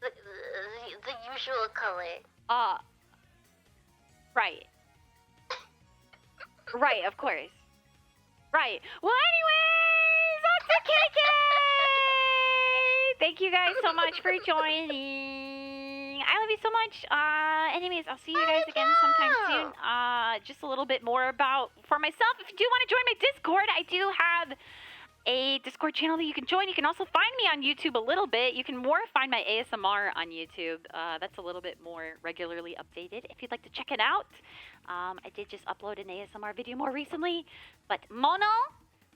The usual color. Right. Right, of course. Right. Well, anyways, Otsu KK! Thank you guys so much for joining. I love you so much. Anyways, I'll see you guys again sometime soon. Just a little bit more about for myself. If you do want to join my Discord, I do have a Discord channel that you can join. You can also find me on YouTube a little bit. You can more find my ASMR on YouTube. That's a little bit more regularly updated. If you'd like to check it out, I did just upload an ASMR video more recently. But Mono,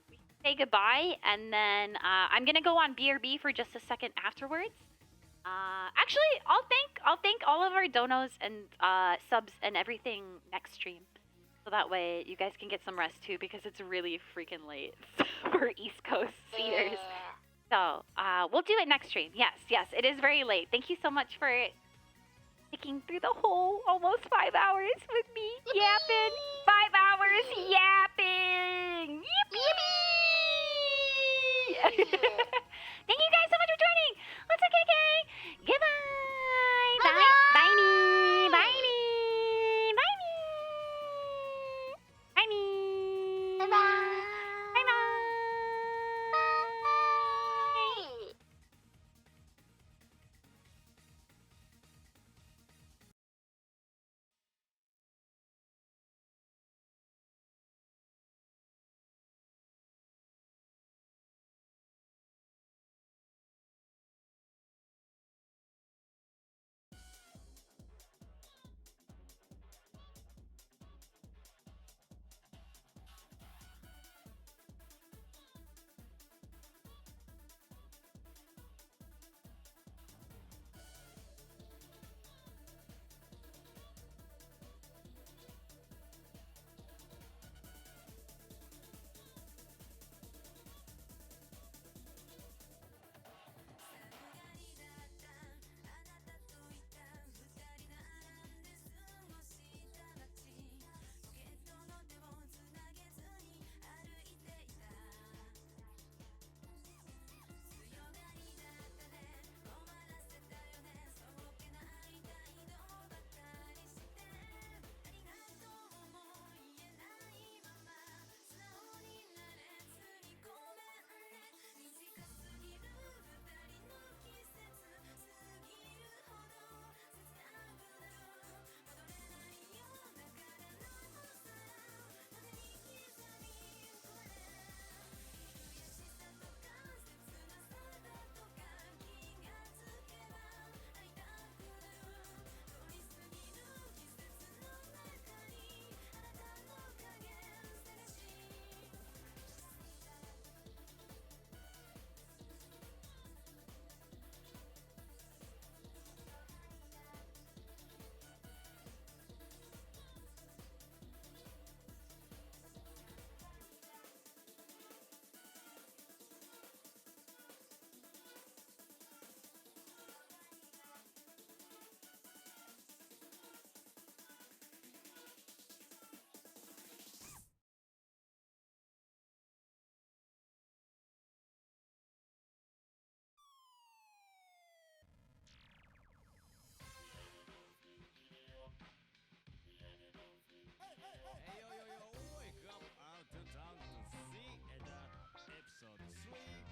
we say goodbye, and then I'm gonna go on BRB for just a second afterwards. Actually, I'll thank all of our donos and subs and everything next stream. So that way you guys can get some rest too, because it's really freaking late for East Coast seeders. So we'll do it next stream. Yes, it is very late. Thank you so much for sticking through the whole almost 5 hours with me yapping. 5 hours yapping. Yippee! Thank you guys so much for joining. Let's go, KK. Goodbye. Bye. Bye me. Bye me. Bye me. Bye me. Bye bye. Bye bye. Hey, yo, yo, yo, wake up out to town to see the episode 3